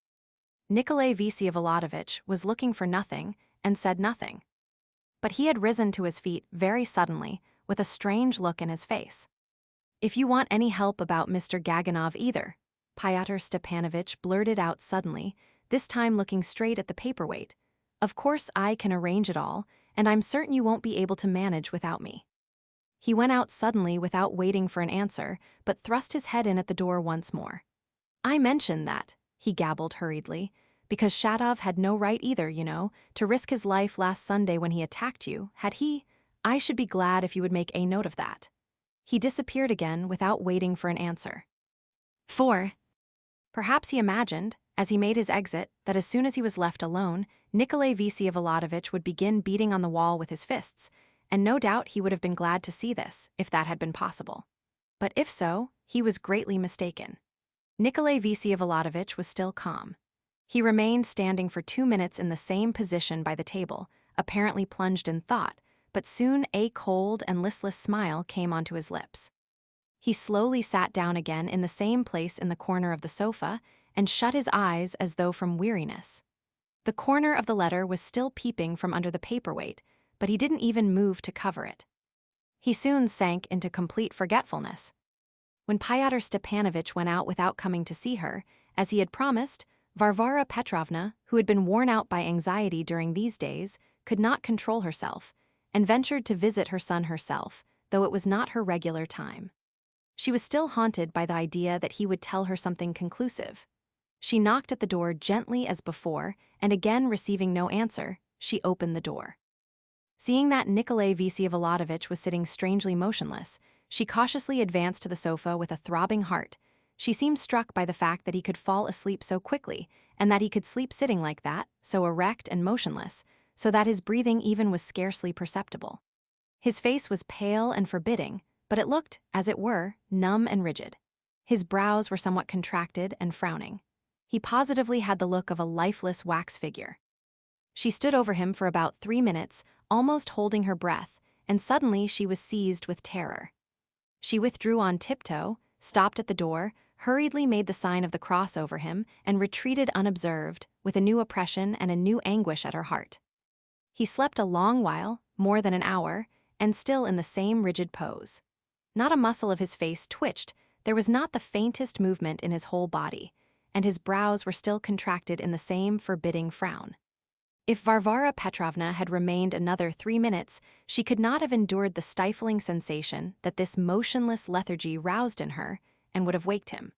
Nikolay Vsevolodovitch was looking for nothing, and said nothing. But he had risen to his feet very suddenly, with a strange look in his face. If you want any help about Mr. Gaganov either, Fyodor Stepanovitch blurted out suddenly, this time looking straight at the paperweight. Of course I can arrange it all, and I'm certain you won't be able to manage without me. He went out suddenly without waiting for an answer, but thrust his head in at the door once more. I mentioned that, he gabbled hurriedly, because Shatov had no right either, you know, to risk his life last Sunday when he attacked you, had he? I should be glad if you would make a note of that. He disappeared again without waiting for an answer. 4. Perhaps he imagined, as he made his exit, that as soon as he was left alone, Nikolay Vsevolodovitch would begin beating on the wall with his fists, and no doubt he would have been glad to see this, if that had been possible. But if so, he was greatly mistaken. Nikolay Vsevolodovitch was still calm. He remained standing for 2 minutes in the same position by the table, apparently plunged in thought, but soon a cold and listless smile came onto his lips. He slowly sat down again in the same place in the corner of the sofa and shut his eyes as though from weariness. The corner of the letter was still peeping from under the paperweight, but he didn't even move to cover it. He soon sank into complete forgetfulness. When Fyodor Stepanovitch went out without coming to see her, as he had promised, Varvara Petrovna, who had been worn out by anxiety during these days, could not control herself, and ventured to visit her son herself, though it was not her regular time. She was still haunted by the idea that he would tell her something conclusive. She knocked at the door gently as before, and again receiving no answer, she opened the door. Seeing that Nikolay Vsevolodovitch was sitting strangely motionless, she cautiously advanced to the sofa with a throbbing heart. She seemed struck by the fact that he could fall asleep so quickly, and that he could sleep sitting like that, so erect and motionless, so that his breathing even was scarcely perceptible. His face was pale and forbidding, but it looked, as it were, numb and rigid. His brows were somewhat contracted and frowning. He positively had the look of a lifeless wax figure. She stood over him for about 3 minutes, almost holding her breath, and suddenly she was seized with terror. She withdrew on tiptoe, stopped at the door, hurriedly made the sign of the cross over him, and retreated unobserved, with a new oppression and a new anguish at her heart. He slept a long while, more than an hour, and still in the same rigid pose. Not a muscle of his face twitched, there was not the faintest movement in his whole body, and his brows were still contracted in the same forbidding frown. If Varvara Petrovna had remained another 3 minutes, she could not have endured the stifling sensation that this motionless lethargy roused in her and would have waked him.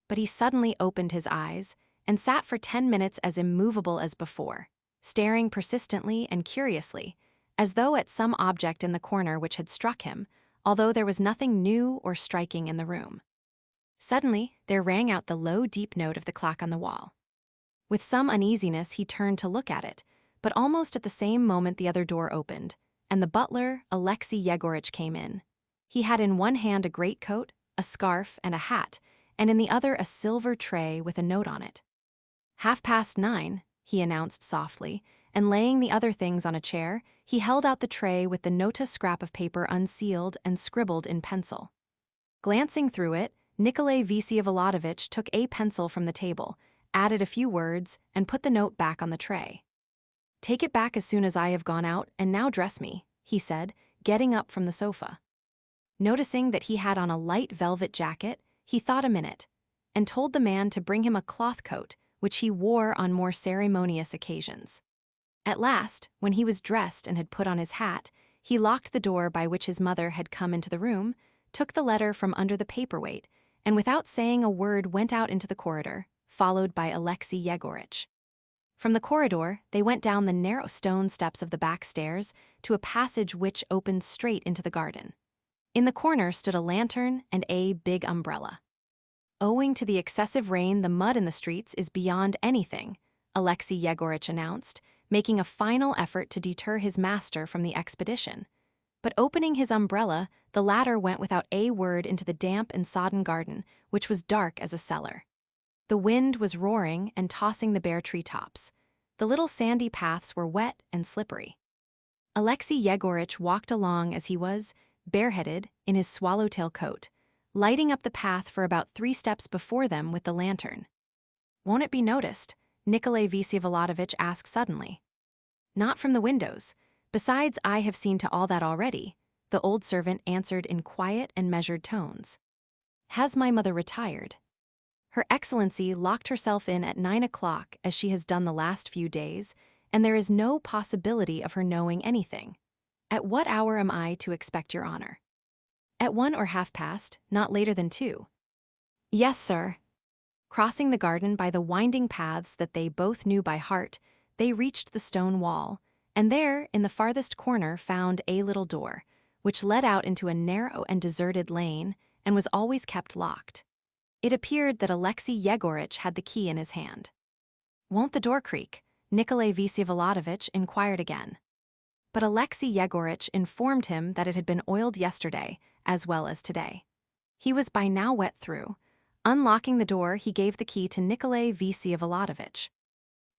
But he suddenly opened his eyes and sat for 10 minutes as immovable as before, staring persistently and curiously, as though at some object in the corner which had struck him, although there was nothing new or striking in the room. Suddenly, there rang out the low, deep note of the clock on the wall. With some uneasiness, he turned to look at it, but almost at the same moment the other door opened, and the butler, Alexei Yegoritch, came in. He had in one hand a greatcoat, a scarf, and a hat, and in the other a silver tray with a note on it. 9:30, he announced softly, and laying the other things on a chair, he held out the tray with the nota scrap of paper unsealed and scribbled in pencil. Glancing through it, Nikolay Stavrogin took a pencil from the table, added a few words, and put the note back on the tray. "Take it back as soon as I have gone out, and now dress me," he said, getting up from the sofa. Noticing that he had on a light velvet jacket, he thought a minute, and told the man to bring him a cloth coat, which he wore on more ceremonious occasions. At last, when he was dressed and had put on his hat, he locked the door by which his mother had come into the room, took the letter from under the paperweight, and without saying a word went out into the corridor, followed by Alexei Yegoritch. From the corridor, they went down the narrow stone steps of the back stairs to a passage which opened straight into the garden. In the corner stood a lantern and a big umbrella. "Owing to the excessive rain, the mud in the streets is beyond anything," Alexei Yegoritch announced, making a final effort to deter his master from the expedition. But opening his umbrella, the latter went without a word into the damp and sodden garden, which was dark as a cellar. The wind was roaring and tossing the bare treetops. The little sandy paths were wet and slippery. Alexei Yegoritch walked along as he was, bareheaded, in his swallowtail coat, lighting up the path for about 3 steps before them with the lantern. "Won't it be noticed?" Nikolay Stavrogin asked suddenly. "Not from the windows. Besides, I have seen to all that already," the old servant answered in quiet and measured tones. "Has my mother retired? Her Excellency locked herself in at 9 o'clock, as she has done the last few days, and there is no possibility of her knowing anything. At what hour am I to expect your honor?" "At 1 or 1:30, not later than 2. "Yes, sir." Crossing the garden by the winding paths that they both knew by heart, they reached the stone wall, and there, in the farthest corner, found a little door, which led out into a narrow and deserted lane, and was always kept locked. It appeared that Alexei Yegoritch had the key in his hand. "Won't the door creak?" Nikolay Stavrogin inquired again. But Alexei Yegoritch informed him that it had been oiled yesterday, as well as today. He was by now wet through. Unlocking the door, he gave the key to Nikolay Stavrogin.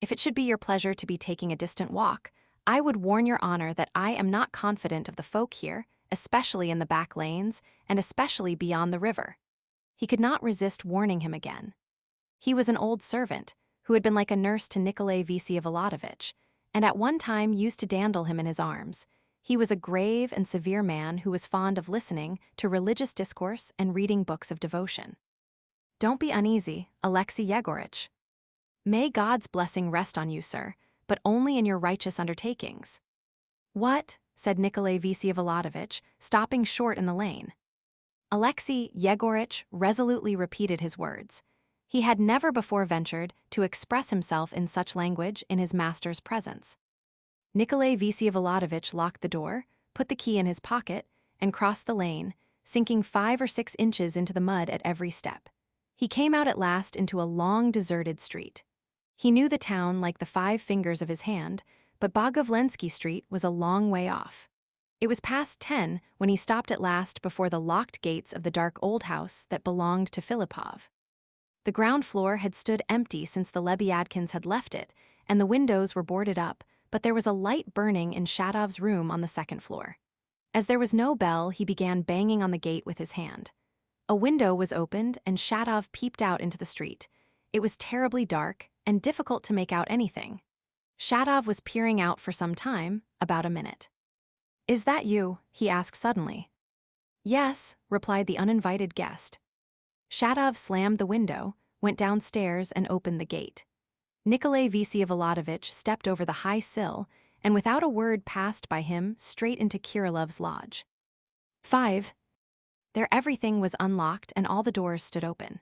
"If it should be your pleasure to be taking a distant walk, I would warn your honor that I am not confident of the folk here, especially in the back lanes, and especially beyond the river." He could not resist warning him again. He was an old servant, who had been like a nurse to Nikolay Stavrogin, and at one time used to dandle him in his arms. He was a grave and severe man who was fond of listening to religious discourse and reading books of devotion. "Don't be uneasy, Alexei Yegoritch. May God's blessing rest on you, sir, but only in your righteous undertakings." "What?" said Nikolay Stavrogin, stopping short in the lane. Alexei Yegoritch resolutely repeated his words. He had never before ventured to express himself in such language in his master's presence. Nikolay Stavrogin locked the door, put the key in his pocket, and crossed the lane, sinking 5 or 6 inches into the mud at every step. He came out at last into a long, deserted street. He knew the town like the 5 fingers of his hand, but Bogovlensky Street was a long way off. It was past 10 when he stopped at last before the locked gates of the dark old house that belonged to Filippov. The ground floor had stood empty since the Lebyadkins had left it, and the windows were boarded up, but there was a light burning in Shadov's room on the second floor. As there was no bell, he began banging on the gate with his hand. A window was opened, and Shadov peeped out into the street. It was terribly dark and difficult to make out anything. Shadov was peering out for some time, about a minute. "Is that you?" he asked suddenly. "Yes," replied the uninvited guest. Shadov slammed the window, went downstairs, and opened the gate. Nikolay Vsyevolodovitch stepped over the high sill, and without a word passed by him straight into Kirilov's lodge. 5. There everything was unlocked and all the doors stood open.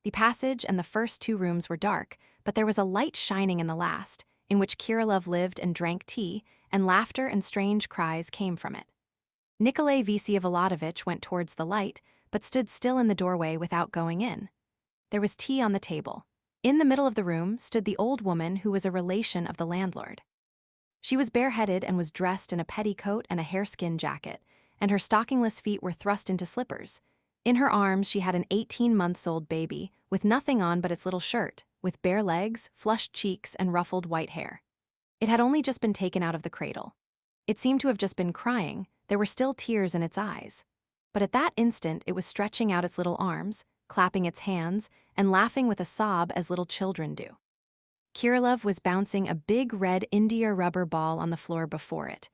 The passage and the first 2 rooms were dark, but there was a light shining in the last, in which Kirilov lived and drank tea, and laughter and strange cries came from it. Nikolay Vsyevolodovitch went towards the light, but stood still in the doorway without going in. There was tea on the table. In the middle of the room stood the old woman who was a relation of the landlord. She was bareheaded and was dressed in a petticoat and a hareskin jacket, and her stockingless feet were thrust into slippers. In her arms she had an 18-month-old baby, with nothing on but its little shirt, with bare legs, flushed cheeks, and ruffled white hair. It had only just been taken out of the cradle. It seemed to have just been crying. There were still tears in its eyes. But at that instant it was stretching out its little arms, clapping its hands, and laughing with a sob as little children do. Kirilov was bouncing a big red India rubber ball on the floor before it.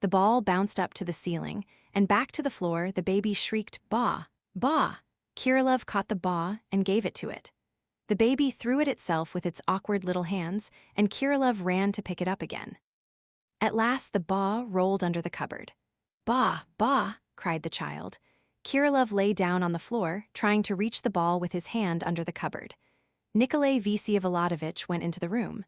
The ball bounced up to the ceiling, and back to the floor the baby shrieked, "Ba! Ba!" Kirilov caught the ba and gave it to it. The baby threw it itself with its awkward little hands, and Kirilov ran to pick it up again. At last the ba rolled under the cupboard. "Ba! Ba!" cried the child. Kirilov lay down on the floor, trying to reach the ball with his hand under the cupboard. Nikolay Vsyevolodovitch went into the room.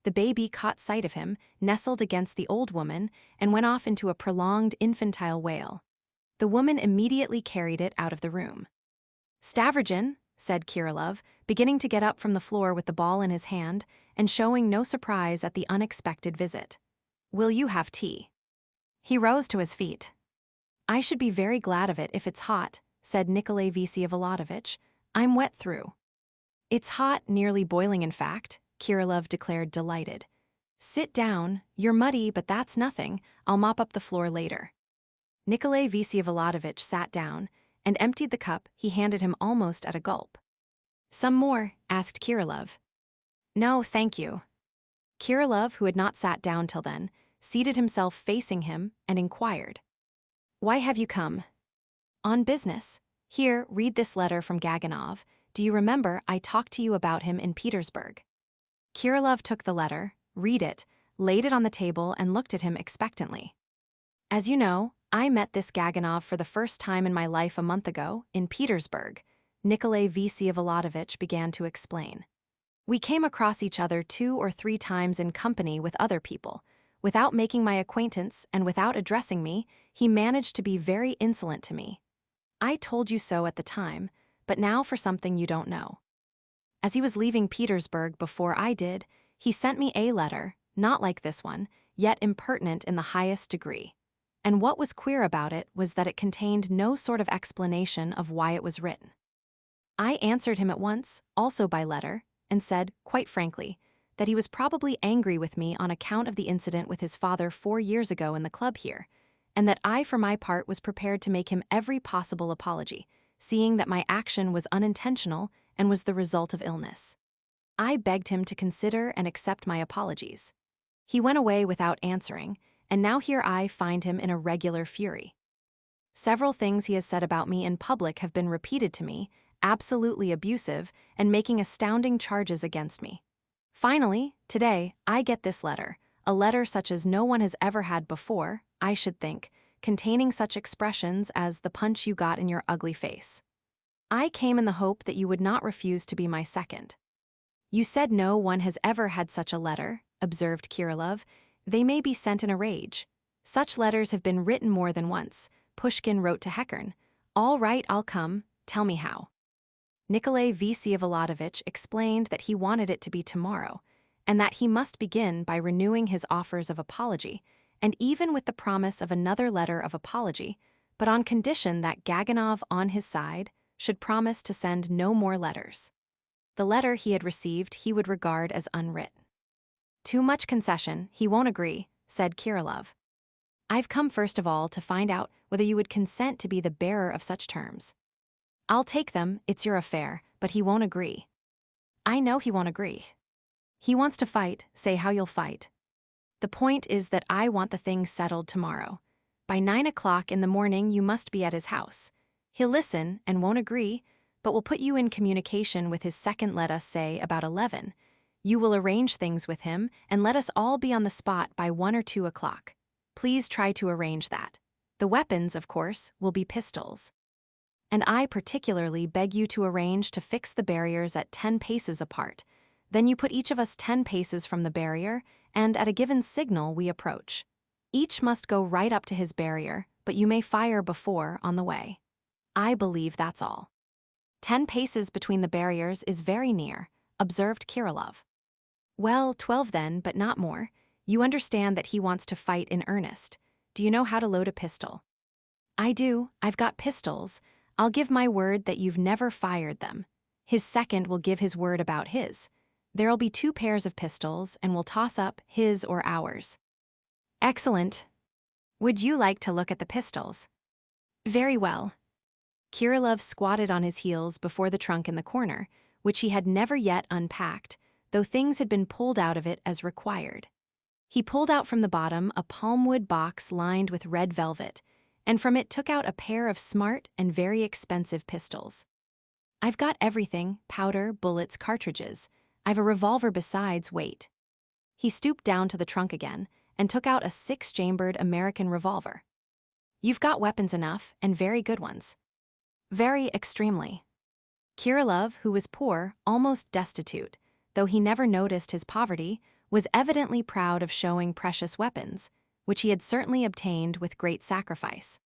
The baby caught sight of him, nestled against the old woman, and went off into a prolonged infantile wail. The woman immediately carried it out of the room. "Stavrogin," said Kirilov, beginning to get up from the floor with the ball in his hand, and showing no surprise at the unexpected visit. "Will you have tea?" He rose to his feet. "I should be very glad of it if it's hot," said Nikolay Vsyevolodovitch. "I'm wet through." "It's hot, nearly boiling in fact," Kirilov declared, delighted. "Sit down. You're muddy, but that's nothing. I'll mop up the floor later." Nikolay Vsyevolodovitch sat down and emptied the cup he handed him almost at a gulp. "Some more?" asked Kirilov. "No, thank you." Kirilov, who had not sat down till then, seated himself facing him and inquired, "Why have you come?" "On business. Here, read this letter from Gaganov. Do you remember I talked to you about him in Petersburg?" Kirilov took the letter, read it, laid it on the table, and looked at him expectantly. "As you know, I met this Gaganov for the first time in my life a month ago, in Petersburg," Nikolay Vsyevolodovitch began to explain. "We came across each other 2 or 3 times in company with other people. Without making my acquaintance and without addressing me, he managed to be very insolent to me. I told you so at the time, but now for something you don't know. As he was leaving Petersburg before I did, he sent me a letter, not like this one, yet impertinent in the highest degree. And what was queer about it was that it contained no sort of explanation of why it was written. I answered him at once, also by letter, and said, quite frankly, that he was probably angry with me on account of the incident with his father 4 years ago in the club here, and that I for my part was prepared to make him every possible apology, seeing that my action was unintentional and was the result of illness. I begged him to consider and accept my apologies. He went away without answering, and now here I find him in a regular fury. Several things he has said about me in public have been repeated to me, absolutely abusive, and making astounding charges against me. Finally, today, I get this letter, a letter such as no one has ever had before, I should think, containing such expressions as the punch you got in your ugly face. I came in the hope that you would not refuse to be my second. You said no one has ever had such a letter, observed Kirilov. They may be sent in a rage. Such letters have been written more than once. Pushkin wrote to Hekern, "All right, I'll come, tell me how." Nikolay Vsyevolodovitch explained that he wanted it to be tomorrow, and that he must begin by renewing his offers of apology, and even with the promise of another letter of apology, but on condition that Gaganov, on his side, should promise to send no more letters. The letter he had received he would regard as unwritten. Too much concession, he won't agree, said Kirillov. I've come first of all to find out whether you would consent to be the bearer of such terms. I'll take them, it's your affair, but he won't agree. I know he won't agree. He wants to fight, say how you'll fight. The point is that I want the thing settled tomorrow. By 9 o'clock in the morning you must be at his house. He'll listen and won't agree, but will put you in communication with his second, let us say, about 11. You will arrange things with him and let us all be on the spot by 1 or 2 o'clock. Please try to arrange that. The weapons, of course, will be pistols. And I particularly beg you to arrange to fix the barriers at 10 paces apart. Then you put each of us 10 paces from the barrier, and at a given signal we approach. Each must go right up to his barrier, but you may fire before on the way. I believe that's all. 10 paces between the barriers is very near, observed Kirillov. Well, 12 then, but not more. You understand that he wants to fight in earnest. Do you know how to load a pistol? I do, I've got pistols. I'll give my word that you've never fired them. His second will give his word about his. There'll be 2 pairs of pistols, and we'll toss up his or ours. Excellent. Would you like to look at the pistols? Very well. Kirillov squatted on his heels before the trunk in the corner, which he had never yet unpacked, though things had been pulled out of it as required. He pulled out from the bottom a palmwood box lined with red velvet, and from it took out a pair of smart and very expensive pistols. I've got everything, powder, bullets, cartridges. I've a revolver besides, wait. He stooped down to the trunk again and took out a 6-chambered American revolver. You've got weapons enough, and very good ones. Very extremely. Kirillov, who was poor, almost destitute, though he never noticed his poverty, was evidently proud of showing precious weapons, which he had certainly obtained with great sacrifice.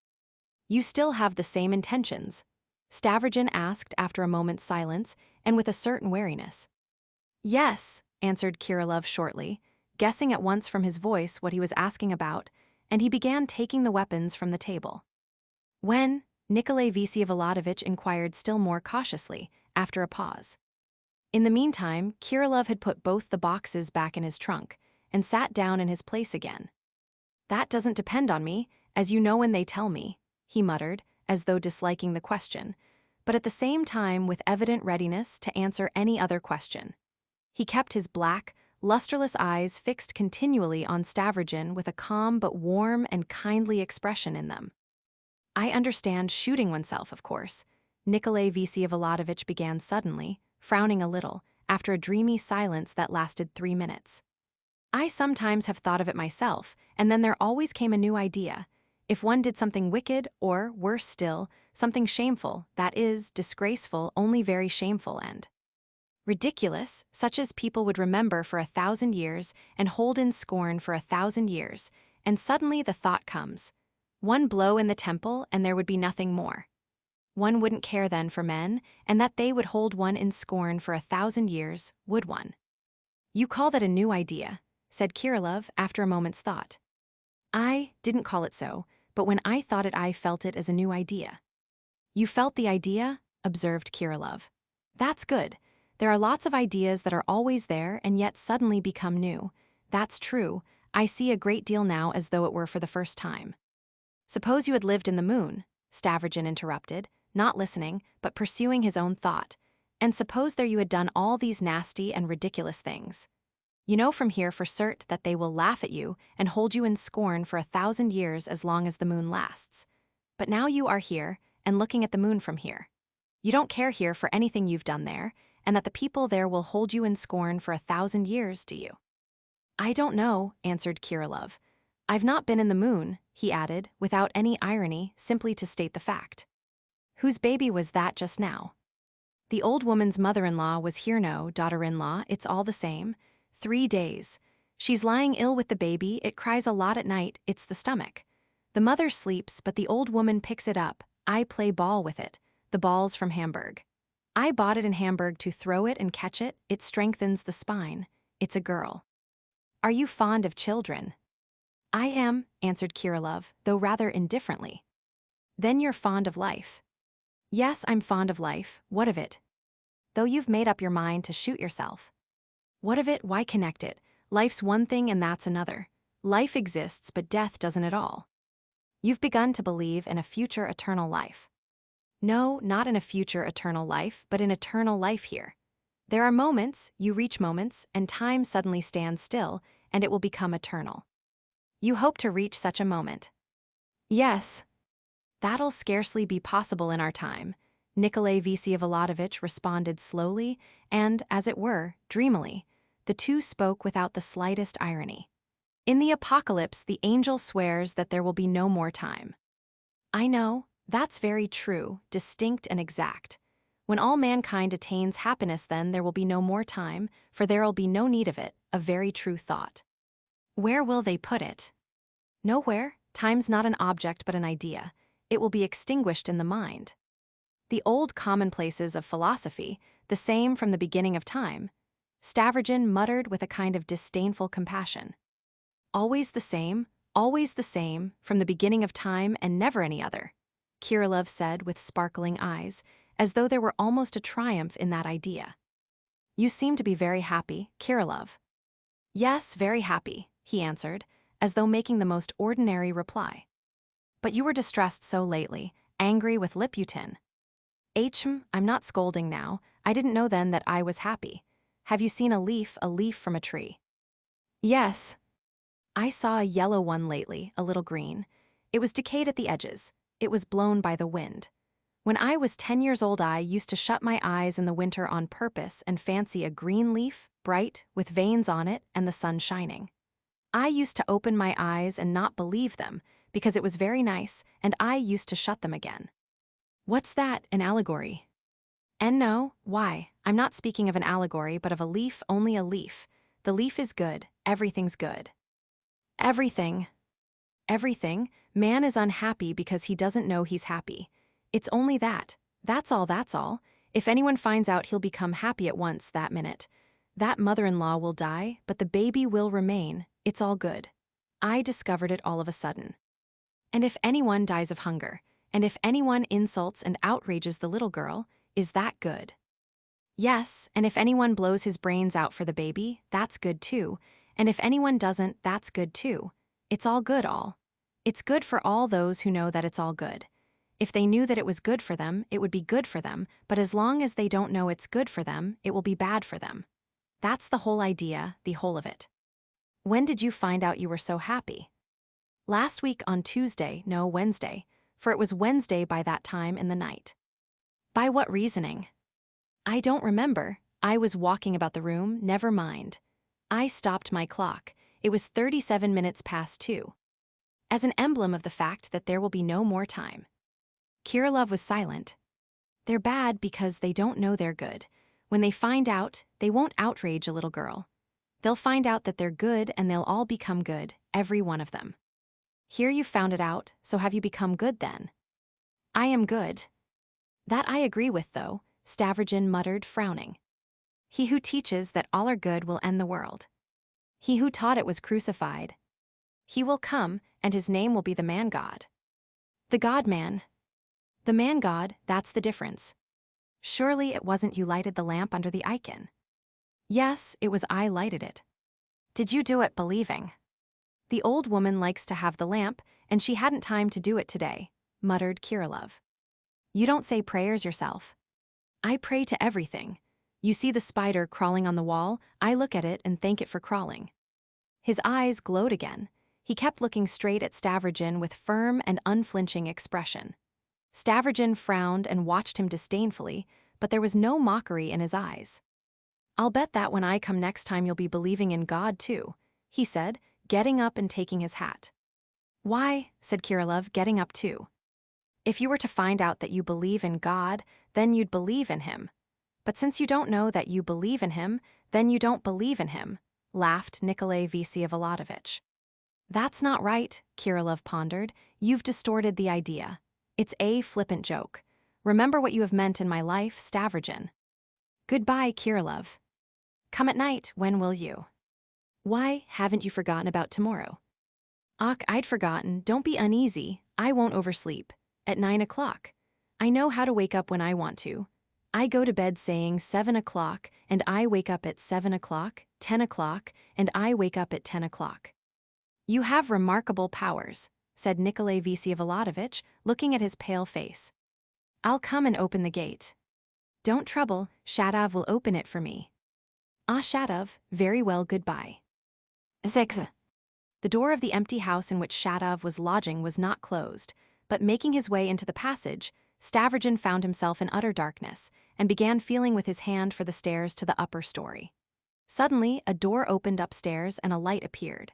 You still have the same intentions? Stavrogin asked after a moment's silence, and with a certain wariness. Yes, answered Kirillov shortly, guessing at once from his voice what he was asking about, and he began taking the weapons from the table. When? Nikolay Vsevolodovitch inquired still more cautiously, after a pause. In the meantime, Kirillov had put both the boxes back in his trunk, and sat down in his place again. That doesn't depend on me, as you know when they tell me, he muttered, as though disliking the question, but at the same time with evident readiness to answer any other question. He kept his black, lusterless eyes fixed continually on Stavrogin with a calm but warm and kindly expression in them. I understand shooting oneself, of course, Nikolay Vsevolodovitch began suddenly, frowning a little, after a dreamy silence that lasted 3 minutes. I sometimes have thought of it myself, and then there always came a new idea. If one did something wicked, or, worse still, something shameful, that is, disgraceful, only very shameful and ridiculous, such as people would remember for 1,000 years and hold in scorn for 1,000 years, and suddenly the thought comes, one blow in the temple and there would be nothing more. One wouldn't care then for men, and that they would hold one in scorn for 1,000 years, would one? You call that a new idea, said Kirillov after a moment's thought. I didn't call it so, but when I thought it I felt it as a new idea. You felt the idea? Observed Kirillov. That's good. There are lots of ideas that are always there and yet suddenly become new. That's true. I see a great deal now as though it were for the first time. Suppose you had lived in the moon, Stavrogin interrupted, not listening, but pursuing his own thought, and suppose there you had done all these nasty and ridiculous things. You know from here for cert that they will laugh at you and hold you in scorn for 1,000 years as long as the moon lasts. But now you are here, and looking at the moon from here. You don't care here for anything you've done there, and that the people there will hold you in scorn for 1,000 years, do you? I don't know, answered Kirillov. I've not been in the moon, he added, without any irony, simply to state the fact. Whose baby was that just now? The old woman's mother-in-law was here, no, daughter-in-law, it's all the same. 3 days. She's lying ill with the baby, it cries a lot at night, it's the stomach. The mother sleeps, but the old woman picks it up. I play ball with it. The ball's from Hamburg. I bought it in Hamburg to throw it and catch it, it strengthens the spine. It's a girl. Are you fond of children? I am, answered Kirillov, though rather indifferently. Then you're fond of life. Yes, I'm fond of life. What of it? Though you've made up your mind to shoot yourself. What of it? Why connect it? Life's one thing and that's another. Life exists, but death doesn't at all. You've begun to believe in a future eternal life. No, not in a future eternal life, but in eternal life here. There are moments, you reach moments, and time suddenly stands still, and it will become eternal. You hope to reach such a moment. Yes. That'll scarcely be possible in our time, Nikolay Vsevolodovitch responded slowly and, as it were, dreamily. The two spoke without the slightest irony. In the apocalypse, the angel swears that there will be no more time. I know, that's very true, distinct and exact. When all mankind attains happiness, then there will be no more time, for there will be no need of it, a very true thought. Where will they put it? Nowhere. Time's not an object but an idea. It will be extinguished in the mind. The old commonplaces of philosophy, the same from the beginning of time, Stavrogin muttered with a kind of disdainful compassion. Always the same, from the beginning of time and never any other, Kirillov said with sparkling eyes, as though there were almost a triumph in that idea. You seem to be very happy, Kirillov. Yes, very happy, he answered, as though making the most ordinary reply. But you were distressed so lately, angry with Liputin. I'm not scolding now. I didn't know then that I was happy. Have you seen a leaf from a tree? Yes. I saw a yellow one lately, a little green. It was decayed at the edges. It was blown by the wind. When I was 10 years old, I used to shut my eyes in the winter on purpose and fancy a green leaf, bright, with veins on it and the sun shining. I used to open my eyes and not believe them, because it was very nice, and I used to shut them again. What's that, an allegory? And no, why, I'm not speaking of an allegory, but of a leaf, only a leaf. The leaf is good, everything's good. Everything. Everything, man is unhappy because he doesn't know he's happy. It's only that. That's all. If anyone finds out, he'll become happy at once that minute. That mother-in-law will die, but the baby will remain. It's all good. I discovered it all of a sudden. And if anyone dies of hunger, and if anyone insults and outrages the little girl, is that good? Yes, and if anyone blows his brains out for the baby, that's good too. And if anyone doesn't, that's good too. It's all good, all. It's good for all those who know that it's all good. If they knew that it was good for them, it would be good for them, but as long as they don't know it's good for them, it will be bad for them. That's the whole idea, the whole of it. When did you find out you were so happy? Last week on Wednesday, for it was Wednesday by that time in the night. By what reasoning? I don't remember. I was walking about the room, never mind. I stopped my clock. It was 37 minutes past 2. As an emblem of the fact that there will be no more time. Kirillov was silent. They're bad because they don't know they're good. When they find out, they won't outrage a little girl. They'll find out that they're good and they'll all become good, every one of them. Here you've found it out, so have you become good then? I am good. That I agree with, though, Stavrogin muttered, frowning. He who teaches that all are good will end the world. He who taught it was crucified. He will come, and his name will be the man-god. The God-man. The man-god, that's the difference. Surely it wasn't you lighted the lamp under the icon. Yes, it was I lighted it. Did you do it believing? The old woman likes to have the lamp, and she hadn't time to do it today, muttered Kirillov. You don't say prayers yourself. I pray to everything. You see the spider crawling on the wall, I look at it and thank it for crawling. His eyes glowed again. He kept looking straight at Stavrogin with firm and unflinching expression. Stavrogin frowned and watched him disdainfully, but there was no mockery in his eyes. I'll bet that when I come next time you'll be believing in God too, he said, getting up and taking his hat. Why, said Kirillov, getting up too. If you were to find out that you believe in God, then you'd believe in him. But since you don't know that you believe in him, then you don't believe in him, laughed Nikolay Vsevolodovitch. That's not right, Kirillov pondered. You've distorted the idea. It's a flippant joke. Remember what you have meant in my life, Stavrogin. Goodbye, Kirillov. Come at night, when will you? Why, haven't you forgotten about tomorrow? "Ach, I'd forgotten. Don't be uneasy. I won't oversleep. At 9 o'clock. I know how to wake up when I want to. I go to bed saying 7 o'clock, and I wake up at 7 o'clock, 10 o'clock, and I wake up at 10 o'clock. You have remarkable powers," said Nikolay Vsevolodovitch, looking at his pale face. "I'll come and open the gate." "Don't trouble, Shadov will open it for me." "Ah, Shadov, very well, goodbye." 6. The door of the empty house in which Shadov was lodging was not closed, but making his way into the passage, Stavrogin found himself in utter darkness and began feeling with his hand for the stairs to the upper story. Suddenly, a door opened upstairs and a light appeared.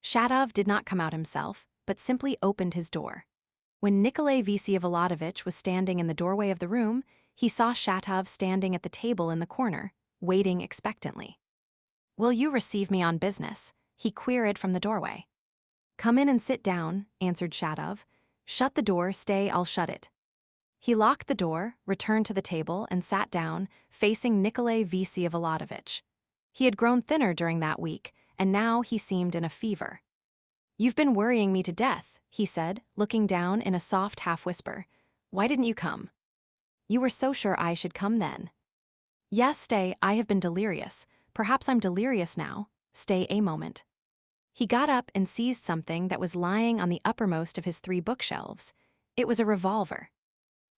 Shadov did not come out himself, but simply opened his door. When Nikolay Vsevolodovitch was standing in the doorway of the room, he saw Shadov standing at the table in the corner, waiting expectantly. "Will you receive me on business?" he queried from the doorway. "Come in and sit down," answered Shadov. "Shut the door, stay, I'll shut it." He locked the door, returned to the table, and sat down, facing Nikolay Vsevolodovitch. He had grown thinner during that week, and now he seemed in a fever. "You've been worrying me to death," he said, looking down in a soft half-whisper. "Why didn't you come?" "You were so sure I should come then." "Yes, stay, I have been delirious. Perhaps I'm delirious now. Stay a moment." He got up and seized something that was lying on the uppermost of his 3 bookshelves. It was a revolver.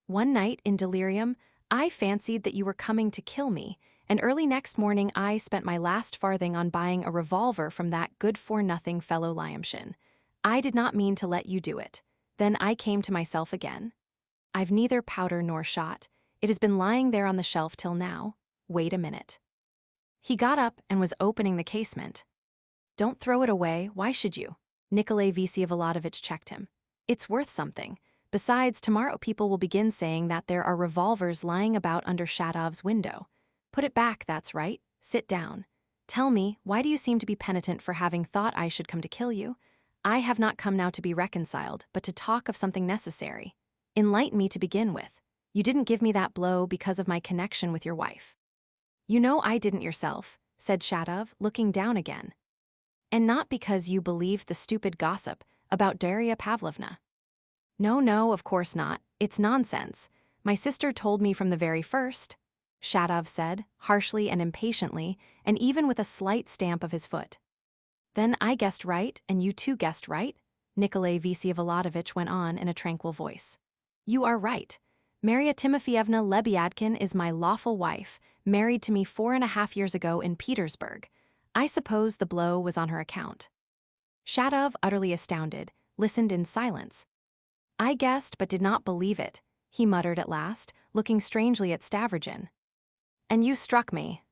"One night, in delirium, I fancied that you were coming to kill me, and early next morning I spent my last farthing on buying a revolver from that good-for-nothing fellow Lyamshin. I did not mean to let you do it. Then I came to myself again. I've neither powder nor shot. It has been lying there on the shelf till now. Wait a minute." He got up and was opening the casement. "Don't throw it away, why should you?" Nikolay Vsevolodovitch checked him. "It's worth something. Besides, tomorrow people will begin saying that there are revolvers lying about under Shadov's window. Put it back, that's right. Sit down. Tell me, why do you seem to be penitent for having thought I should come to kill you? I have not come now to be reconciled, but to talk of something necessary. Enlighten me to begin with. You didn't give me that blow because of my connection with your wife." "You know I didn't yourself," said Shadov, looking down again. "And not because you believed the stupid gossip about Darya Pavlovna." No, of course not. It's nonsense. My sister told me from the very first," Shadov said, harshly and impatiently, and even with a slight stamp of his foot. "Then I guessed right, and you too guessed right," Nikolay Vsevolodovitch went on in a tranquil voice. "You are right. Marya Timofeyevna Lebyadkin is my lawful wife, married to me 4.5 years ago in Petersburg. I suppose the blow was on her account." Shadov, utterly astounded, listened in silence. "I guessed but did not believe it," he muttered at last, looking strangely at Stavrogin. "And you struck me."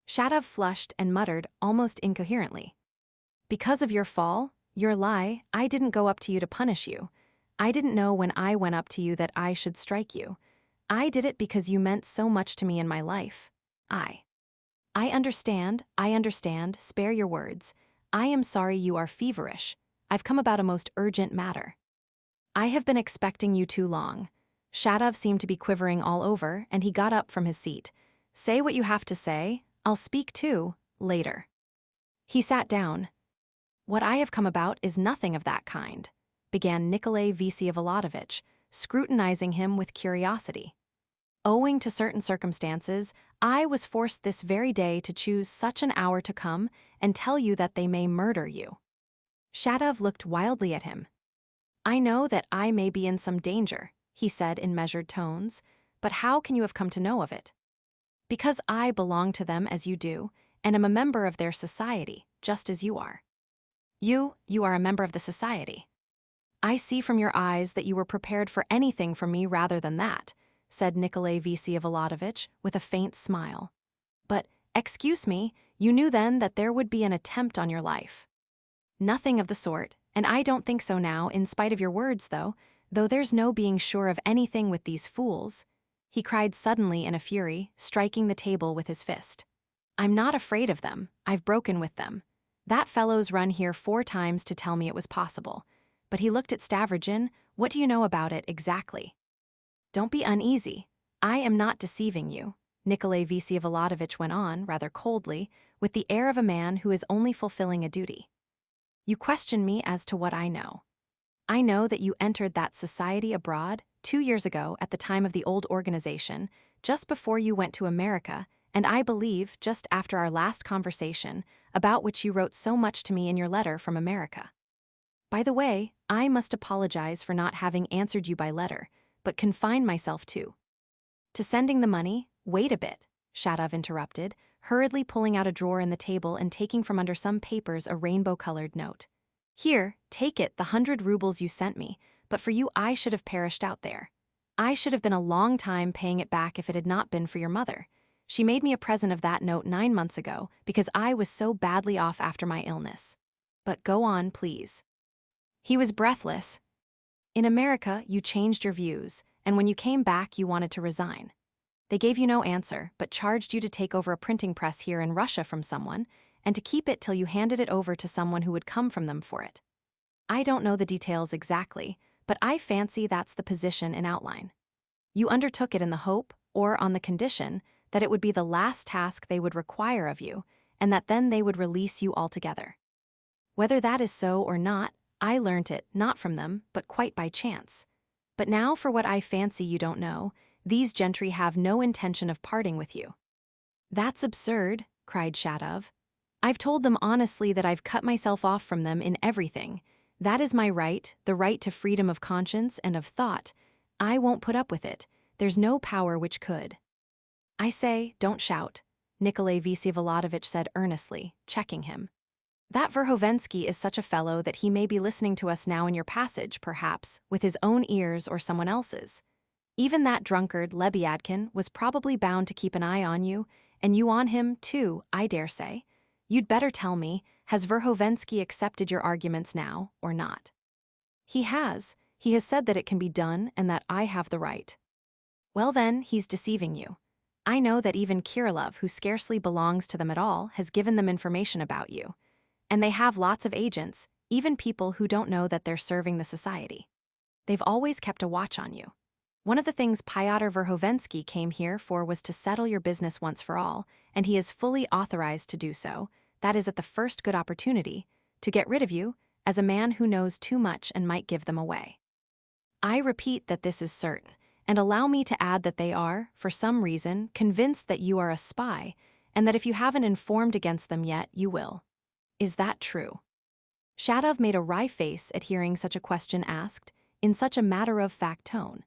Shadov flushed and muttered, almost incoherently. "Because of your fall, your lie, I didn't go up to you to punish you. I didn't know when I went up to you that I should strike you. I did it because you meant so much to me in my life. I understand, spare your words. I am sorry you are feverish. I've come about a most urgent matter." "I have been expecting you too long." Shadov seemed to be quivering all over, and he got up from his seat. "Say what you have to say. I'll speak too, later." He sat down. "What I have come about is nothing of that kind," began Nikolay Vsevolodovitch, scrutinizing him with curiosity. "Owing to certain circumstances, I was forced this very day to choose such an hour to come and tell you that they may murder you." Shadov looked wildly at him. "I know that I may be in some danger," he said in measured tones, "but how can you have come to know of it?" "Because I belong to them as you do, and am a member of their society, just as you are." You are a member of the society." "I see from your eyes that you were prepared for anything from me rather than that," said Nikolay Vsevolodovitch with a faint smile. "But, excuse me, you knew then that there would be an attempt on your life." "Nothing of the sort, and I don't think so now, in spite of your words, though there's no being sure of anything with these fools," he cried suddenly in a fury, striking the table with his fist. "I'm not afraid of them. I've broken with them. That fellow's run here 4 times to tell me it was possible. But he looked at Stavrogin. What do you know about it exactly?" "Don't be uneasy. I am not deceiving you," Nikolay Vsevolodovitch went on, rather coldly, with the air of a man who is only fulfilling a duty. You question me as to what I know. I know that you entered that society abroad 2 years ago at the time of the old organization, just before you went to America, and I believe just after our last conversation, about which you wrote so much to me in your letter from America. By the way, I must apologize for not having answered you by letter, but confine myself to sending the money. Wait a bit, Shatov interrupted, hurriedly pulling out a drawer in the table and taking from under some papers a rainbow-colored note. Here, take it, the 100 rubles you sent me, but for you I should have perished out there. I should have been a long time paying it back if it had not been for your mother. She made me a present of that note 9 months ago because I was so badly off after my illness. But go on, please. He was breathless. In America, you changed your views, and when you came back, you wanted to resign. They gave you no answer, but charged you to take over a printing press here in Russia from someone, and to keep it till you handed it over to someone who would come from them for it. I don't know the details exactly, but I fancy that's the position in outline. You undertook it in the hope, or on the condition, that it would be the last task they would require of you, and that then they would release you altogether. Whether that is so or not, I learnt it, not from them, but quite by chance. But now for what I fancy you don't know, these gentry have no intention of parting with you. That's absurd, cried Shatov. I've told them honestly that I've cut myself off from them in everything. That is my right, the right to freedom of conscience and of thought. I won't put up with it. There's no power which could. I say, don't shout, Nikolay Vsevolodovitch said earnestly, checking him. That Verhovensky is such a fellow that he may be listening to us now in your passage, perhaps, with his own ears or someone else's. Even that drunkard, Lebyadkin, was probably bound to keep an eye on you, and you on him, too, I dare say. You'd better tell me, has Verhovensky accepted your arguments now, or not? He has. He has said that it can be done and that I have the right. Well then, he's deceiving you. I know that even Kirillov, who scarcely belongs to them at all, has given them information about you. And they have lots of agents, even people who don't know that they're serving the society. They've always kept a watch on you. One of the things Fyodor Verhovensky came here for was to settle your business once for all, and he is fully authorized to do so, that is at the first good opportunity, to get rid of you, as a man who knows too much and might give them away. I repeat that this is certain, and allow me to add that they are, for some reason, convinced that you are a spy, and that if you haven't informed against them yet, you will. Is that true? Shatov made a wry face at hearing such a question asked, in such a matter-of-fact tone.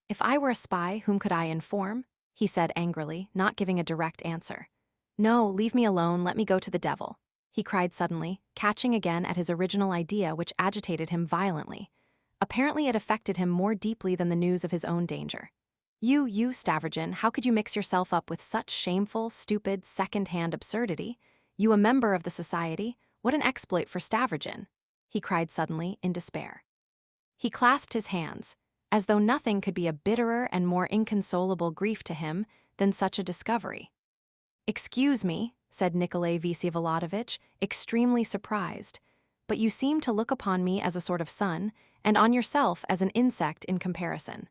If I were a spy, whom could I inform? He said angrily, not giving a direct answer. No, leave me alone, let me go to the devil, he cried suddenly, catching again at his original idea which agitated him violently. Apparently it affected him more deeply than the news of his own danger. You, Stavrogin, how could you mix yourself up with such shameful, stupid, second-hand absurdity? You a member of the society? What an exploit for Stavrogin, he cried suddenly, in despair. He clasped his hands, as though nothing could be a bitterer and more inconsolable grief to him than such a discovery. Excuse me, said Nikolay Vsevolodovitch, extremely surprised, but you seem to look upon me as a sort of son, and on yourself as an insect in comparison.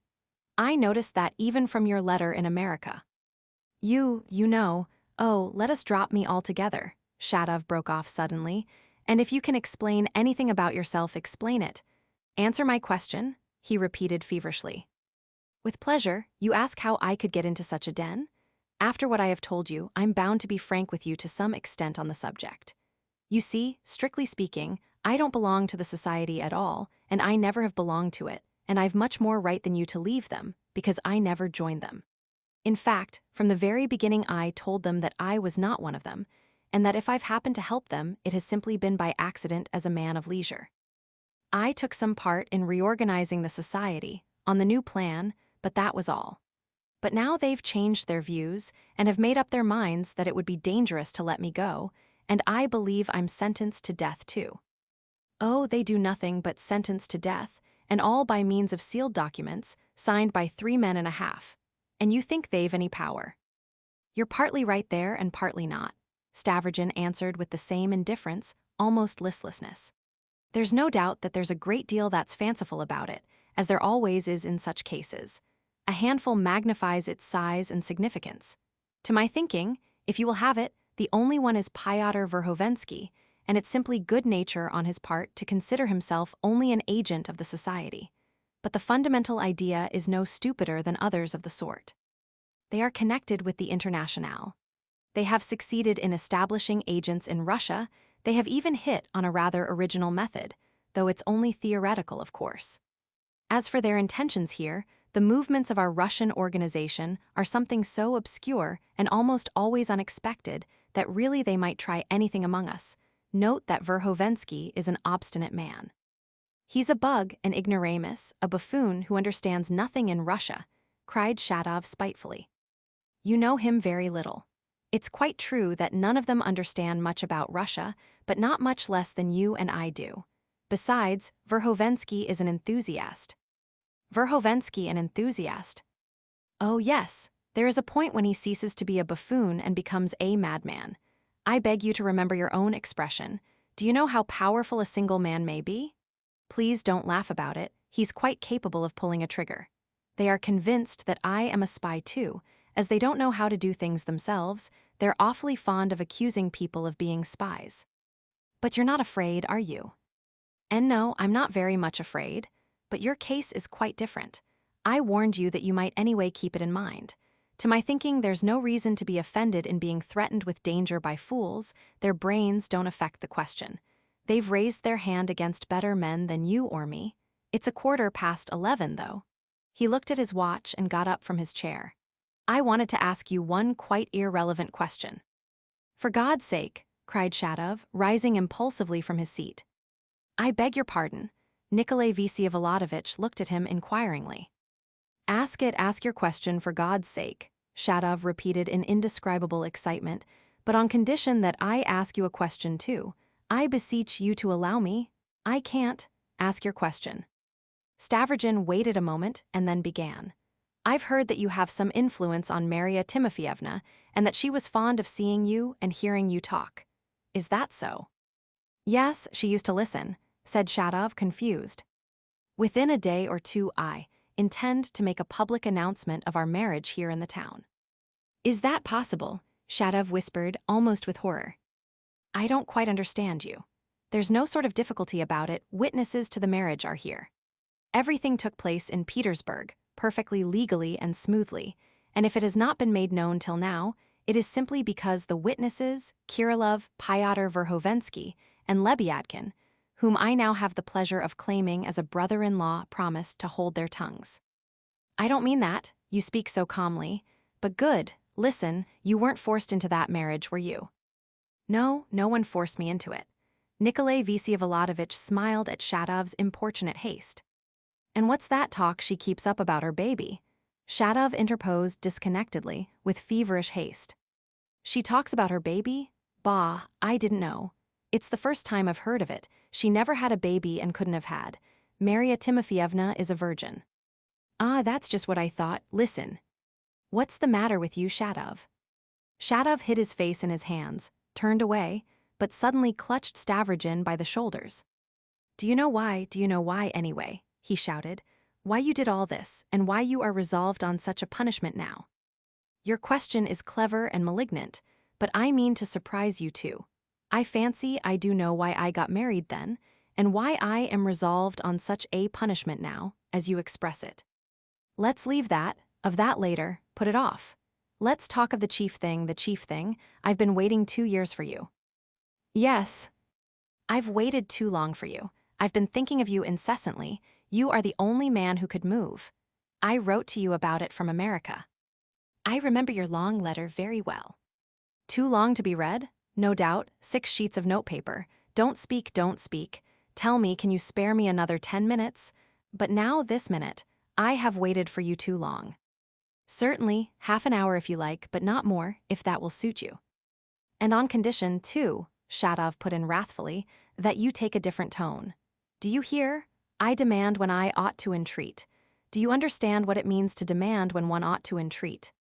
I noticed that even from your letter in America. You know, oh, let us drop me altogether, Shatov broke off suddenly, and if you can explain anything about yourself, explain it. Answer my question, he repeated feverishly. With pleasure. You ask how I could get into such a den? After what I have told you, I'm bound to be frank with you to some extent on the subject. You see, strictly speaking, I don't belong to the society at all, and I never have belonged to it, and I've much more right than you to leave them, because I never joined them. In fact, from the very beginning I told them that I was not one of them, and that if I've happened to help them, it has simply been by accident as a man of leisure. I took some part in reorganizing the society, on the new plan, but that was all. But now they've changed their views and have made up their minds that it would be dangerous to let me go, and I believe I'm sentenced to death too. Oh, they do nothing but sentence to death, and all by means of sealed documents, signed by 3 men and a half. And you think they've any power? You're partly right there and partly not, Stavrogin answered with the same indifference, almost listlessness. There's no doubt that there's a great deal that's fanciful about it, as there always is in such cases. A handful magnifies its size and significance. To my thinking, if you will have it, the only one is Fyodor Verhovensky, and it's simply good nature on his part to consider himself only an agent of the society. But the fundamental idea is no stupider than others of the sort. They are connected with the Internationale. They have succeeded in establishing agents in Russia. They have even hit on a rather original method, though it's only theoretical, of course. As for their intentions here, the movements of our Russian organization are something so obscure and almost always unexpected that really they might try anything among us. Note that Verhovensky is an obstinate man. He's a bug, an ignoramus, a buffoon who understands nothing in Russia, cried Shatov spitefully. You know him very little. It's quite true that none of them understand much about Russia, but not much less than you and I do. Besides, Verhovensky is an enthusiast. Verhovensky an enthusiast? Oh yes, there is a point when he ceases to be a buffoon and becomes a madman. I beg you to remember your own expression. Do you know how powerful a single man may be? Please don't laugh about it, he's quite capable of pulling a trigger. They are convinced that I am a spy too. As they don't know how to do things themselves, they're awfully fond of accusing people of being spies. But you're not afraid, are you? And no, I'm not very much afraid. But your case is quite different. I warned you that you might anyway keep it in mind. To my thinking, there's no reason to be offended in being threatened with danger by fools. Their brains don't affect the question. They've raised their hand against better men than you or me. It's 11:15, though. He looked at his watch and got up from his chair. I wanted to ask you one quite irrelevant question. For God's sake, cried Shatov, rising impulsively from his seat. I beg your pardon. Nikolay Stavrogin looked at him inquiringly. Ask your question for God's sake, Shatov repeated in indescribable excitement, but on condition that I ask you a question too. I beseech you to allow me. I can't. Ask your question. Stavrogin waited a moment and then began. I've heard that you have some influence on Marya Timofeyevna and that she was fond of seeing you and hearing you talk. Is that so? Yes, she used to listen, said Shatov, confused. Within a day or two I intend to make a public announcement of our marriage here in the town. Is that possible? Shatov whispered, almost with horror. I don't quite understand you. There's no sort of difficulty about it. Witnesses to the marriage are here. Everything took place in Petersburg, perfectly legally and smoothly, and if it has not been made known till now, it is simply because the witnesses, Kirillov, Fyodor Verhovensky, and Lebyadkin, whom I now have the pleasure of claiming as a brother-in-law, promised to hold their tongues. I don't mean that, you speak so calmly, but good, listen, you weren't forced into that marriage, were you? No, no one forced me into it. Nikolay Stavrogin smiled at Shatov's importunate haste. And what's that talk she keeps up about her baby? Shatov interposed disconnectedly, with feverish haste. She talks about her baby? Bah, I didn't know. It's the first time I've heard of it. She never had a baby and couldn't have had. Marya Timofeyevna is a virgin. Ah, that's just what I thought. Listen. What's the matter with you, Shatov? Shatov hid his face in his hands, turned away, but suddenly clutched Stavrogin by the shoulders. Do you know why anyway? He shouted. Why you did all this, and why you are resolved on such a punishment now? Your question is clever and malignant, but I mean to surprise you too. I fancy I do know why I got married then, and why I am resolved on such a punishment now, as you express it. Let's leave that, of that later, put it off. Let's talk of the chief thing. I've been waiting 2 years for you. Yes. I've waited too long for you. I've been thinking of you incessantly. You are the only man who could move. I wrote to you about it from America. I remember your long letter very well. Too long to be read? No doubt, 6 sheets of notepaper. Don't speak. Tell me, can you spare me another 10 minutes? But now, this minute, I have waited for you too long. Certainly, half an hour if you like, but not more, if that will suit you. And on condition, too, Shatov put in wrathfully, that you take a different tone. Do you hear? I demand when I ought to entreat. Do you understand what it means to demand when one ought to entreat?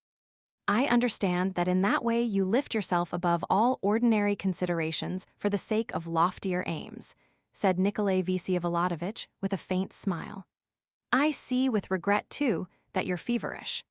I understand that in that way you lift yourself above all ordinary considerations for the sake of loftier aims, said Nikolay Stavrogin with a faint smile. I see with regret, too, that you're feverish.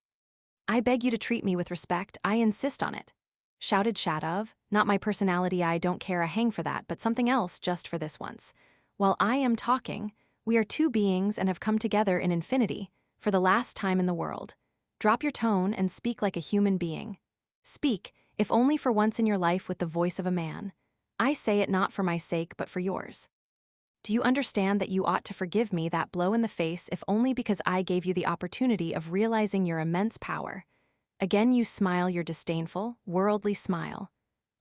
I beg you to treat me with respect, I insist on it. shouted Shadov. "Not my personality, I don't care a hang for that, but something else just for this once. While I am talking, we are two beings and have come together in infinity, for the last time in the world. Drop your tone and speak like a human being. Speak, if only for once in your life, with the voice of a man. I say it not for my sake, but for yours. Do you understand that you ought to forgive me that blow in the face, if only because I gave you the opportunity of realizing your immense power? Again you smile your disdainful, worldly smile.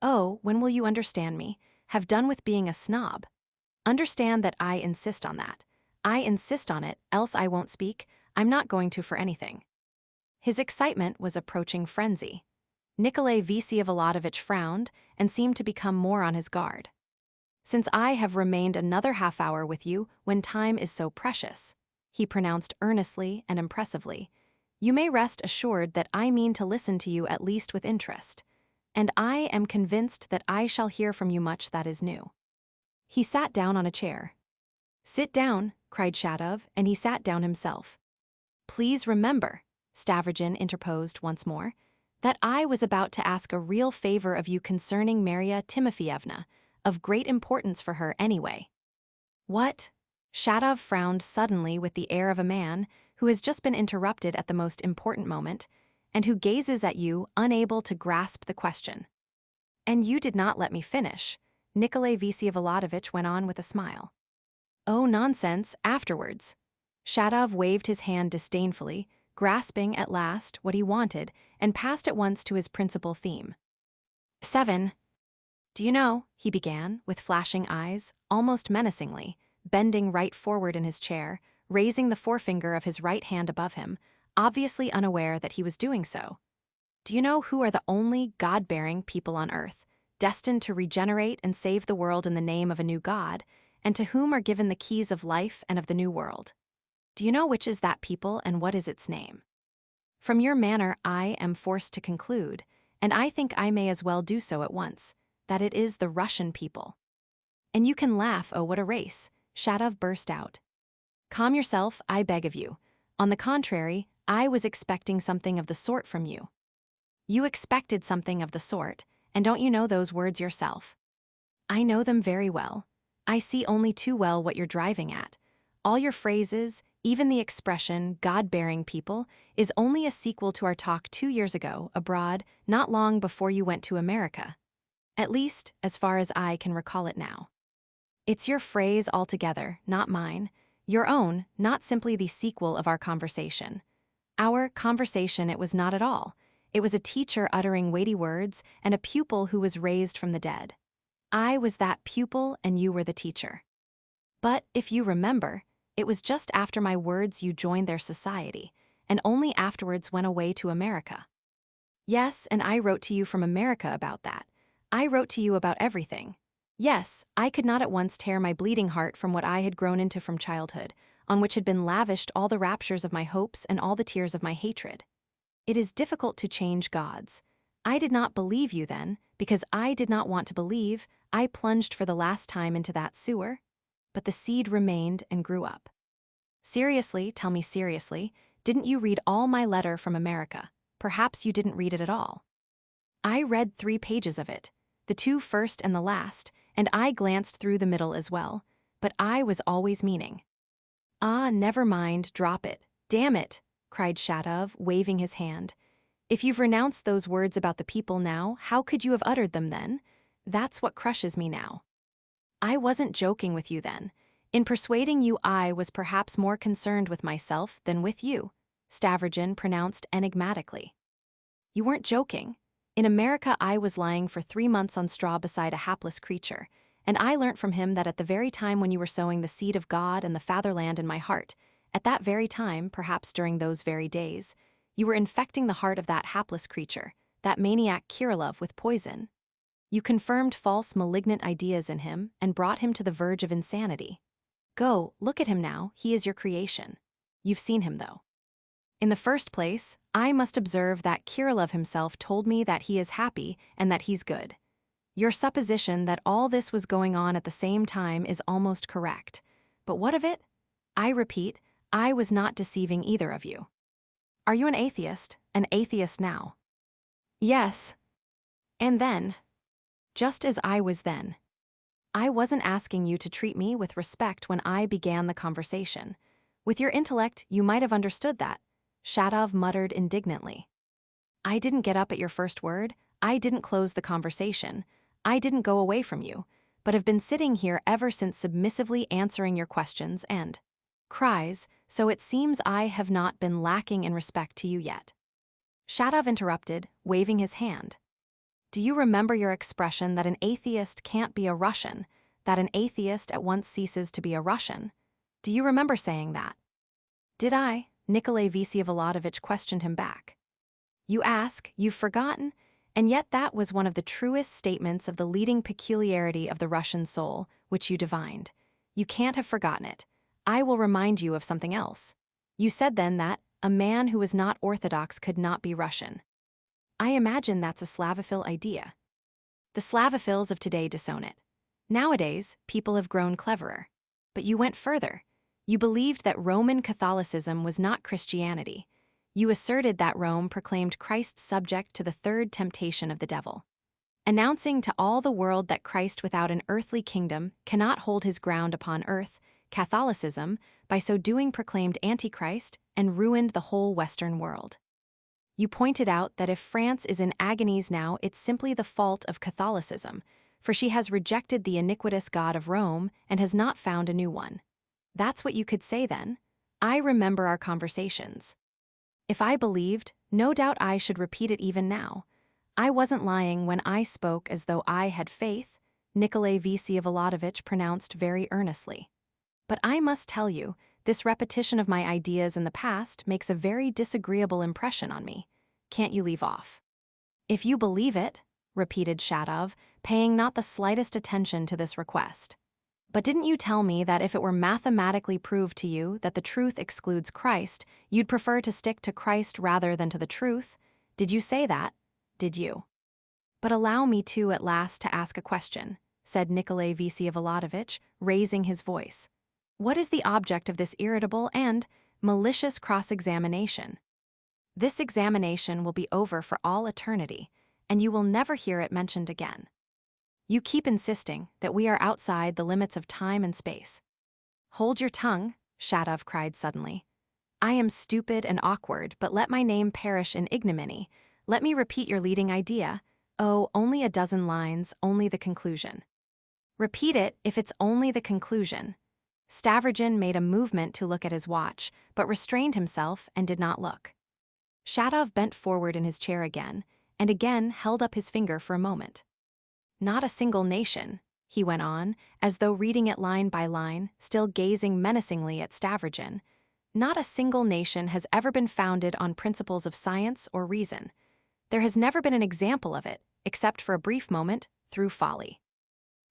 Oh, when will you understand me? Have done with being a snob. Understand that I insist on that. I insist on it, else I won't speak. I'm not going to for anything." His excitement was approaching frenzy. Nikolay Vsevolodovitch frowned and seemed to become more on his guard. "Since I have remained another half-hour with you when time is so precious," he pronounced earnestly and impressively, "you may rest assured that I mean to listen to you at least with interest, and I am convinced that I shall hear from you much that is new." He sat down on a chair. "Sit down," cried Shadov, and he sat down himself. "Please remember," Stavrogin interposed once more, "that I was about to ask a real favor of you concerning Marya Timofeyevna, of great importance for her anyway." "What?" Shadov frowned suddenly with the air of a man who has just been interrupted at the most important moment, and who gazes at you unable to grasp the question. "And you did not let me finish," Nikolay Vsevolodovitch went on with a smile. "Oh, nonsense, afterwards." Shadov waved his hand disdainfully, grasping at last what he wanted, and passed at once to his principal theme. 7. "Do you know," he began, with flashing eyes, almost menacingly, bending right forward in his chair, raising the forefinger of his right hand above him, obviously unaware that he was doing so. "Do you know who are the only God-bearing people on earth, destined to regenerate and save the world in the name of a new God, and to whom are given the keys of life and of the new world? Do you know which is that people and what is its name? From your manner I am forced to conclude, and I think I may as well do so at once, that it is the Russian people." "And you can laugh, oh what a race," Shadov burst out. "Calm yourself, I beg of you. On the contrary, I was expecting something of the sort from you." "You expected something of the sort, and don't you know those words yourself?" "I know them very well. I see only too well what you're driving at. All your phrases, even the expression, God-bearing people, is only a sequel to our talk 2 years ago, abroad, not long before you went to America. At least, as far as I can recall it now. It's your phrase altogether, not mine. Your own, not simply the sequel of our conversation. Our conversation it was not at all. It was a teacher uttering weighty words and a pupil who was raised from the dead. I was that pupil and you were the teacher. But, if you remember, it was just after my words you joined their society, and only afterwards went away to America." "Yes, and I wrote to you from America about that. I wrote to you about everything. Yes, I could not at once tear my bleeding heart from what I had grown into from childhood, on which had been lavished all the raptures of my hopes and all the tears of my hatred. It is difficult to change gods. I did not believe you then, because I did not want to believe. I plunged for the last time into that sewer. But the seed remained and grew up. Seriously, tell me seriously, didn't you read all my letter from America? Perhaps you didn't read it at all." "I read 3 pages of it, the 2 first and the last, and I glanced through the middle as well, but I was always meaning." "Ah, never mind, drop it. Damn it," cried Shadov, waving his hand. "If you've renounced those words about the people now, how could you have uttered them then? That's what crushes me now. I wasn't joking with you then. In persuading you I was perhaps more concerned with myself than with you," Stavrogin pronounced enigmatically. "You weren't joking. In America I was lying for 3 months on straw beside a hapless creature, and I learnt from him that at the very time when you were sowing the seed of God and the fatherland in my heart, at that very time, perhaps during those very days, you were infecting the heart of that hapless creature, that maniac Kirillov, with poison. You confirmed false, malignant ideas in him and brought him to the verge of insanity. Go, look at him now, he is your creation. You've seen him, though. In the first place, I must observe that Kirillov himself told me that he is happy and that he's good. Your supposition that all this was going on at the same time is almost correct. But what of it? I repeat, I was not deceiving either of you. Are you an atheist now?" "Yes." And then, just as I was then, I wasn't asking you to treat me with respect when I began the conversation. With your intellect, you might have understood that, Shatov muttered indignantly. I didn't get up at your first word, I didn't close the conversation, I didn't go away from you, but have been sitting here ever since submissively answering your questions and cries, so it seems I have not been lacking in respect to you yet. Shatov interrupted, waving his hand. Do you remember your expression that an atheist can't be a Russian, that an atheist at once ceases to be a Russian? Do you remember saying that? Did I? Nikolay Vsevolodovitch questioned him back. You ask, you've forgotten, and yet that was one of the truest statements of the leading peculiarity of the Russian soul, which you divined. You can't have forgotten it. I will remind you of something else. You said then that a man who was not Orthodox could not be Russian. I imagine that's a Slavophil idea. The Slavophils of today disown it. Nowadays, people have grown cleverer. But you went further. You believed that Roman Catholicism was not Christianity. You asserted that Rome proclaimed Christ subject to the third temptation of the devil, announcing to all the world that Christ without an earthly kingdom cannot hold his ground upon earth. Catholicism, by so doing, proclaimed Antichrist and ruined the whole Western world. You pointed out that if France is in agonies now, it's simply the fault of Catholicism, for she has rejected the iniquitous God of Rome and has not found a new one. That's what you could say then. I remember our conversations. If I believed, no doubt I should repeat it even now. I wasn't lying when I spoke as though I had faith, Nikolay Vsevolodovitch pronounced very earnestly. But I must tell you, this repetition of my ideas in the past makes a very disagreeable impression on me. Can't you leave off? If you believe it, repeated Shatov, paying not the slightest attention to this request. But didn't you tell me that if it were mathematically proved to you that the truth excludes Christ, you'd prefer to stick to Christ rather than to the truth? Did you say that? Did you? But allow me at last to ask a question, said Nikolay Vsevolodovitch, raising his voice. What is the object of this irritable and malicious cross-examination? This examination will be over for all eternity, and you will never hear it mentioned again. You keep insisting that we are outside the limits of time and space. Hold your tongue, Shatov cried suddenly. I am stupid and awkward, but let my name perish in ignominy. Let me repeat your leading idea. Oh, only a dozen lines, only the conclusion. Repeat it if it's only the conclusion. Stavrogin made a movement to look at his watch, but restrained himself and did not look. Shatov bent forward in his chair again, and again held up his finger for a moment. Not a single nation, he went on, as though reading it line by line, still gazing menacingly at Stavrogin. Not a single nation has ever been founded on principles of science or reason. There has never been an example of it, except for a brief moment, through folly.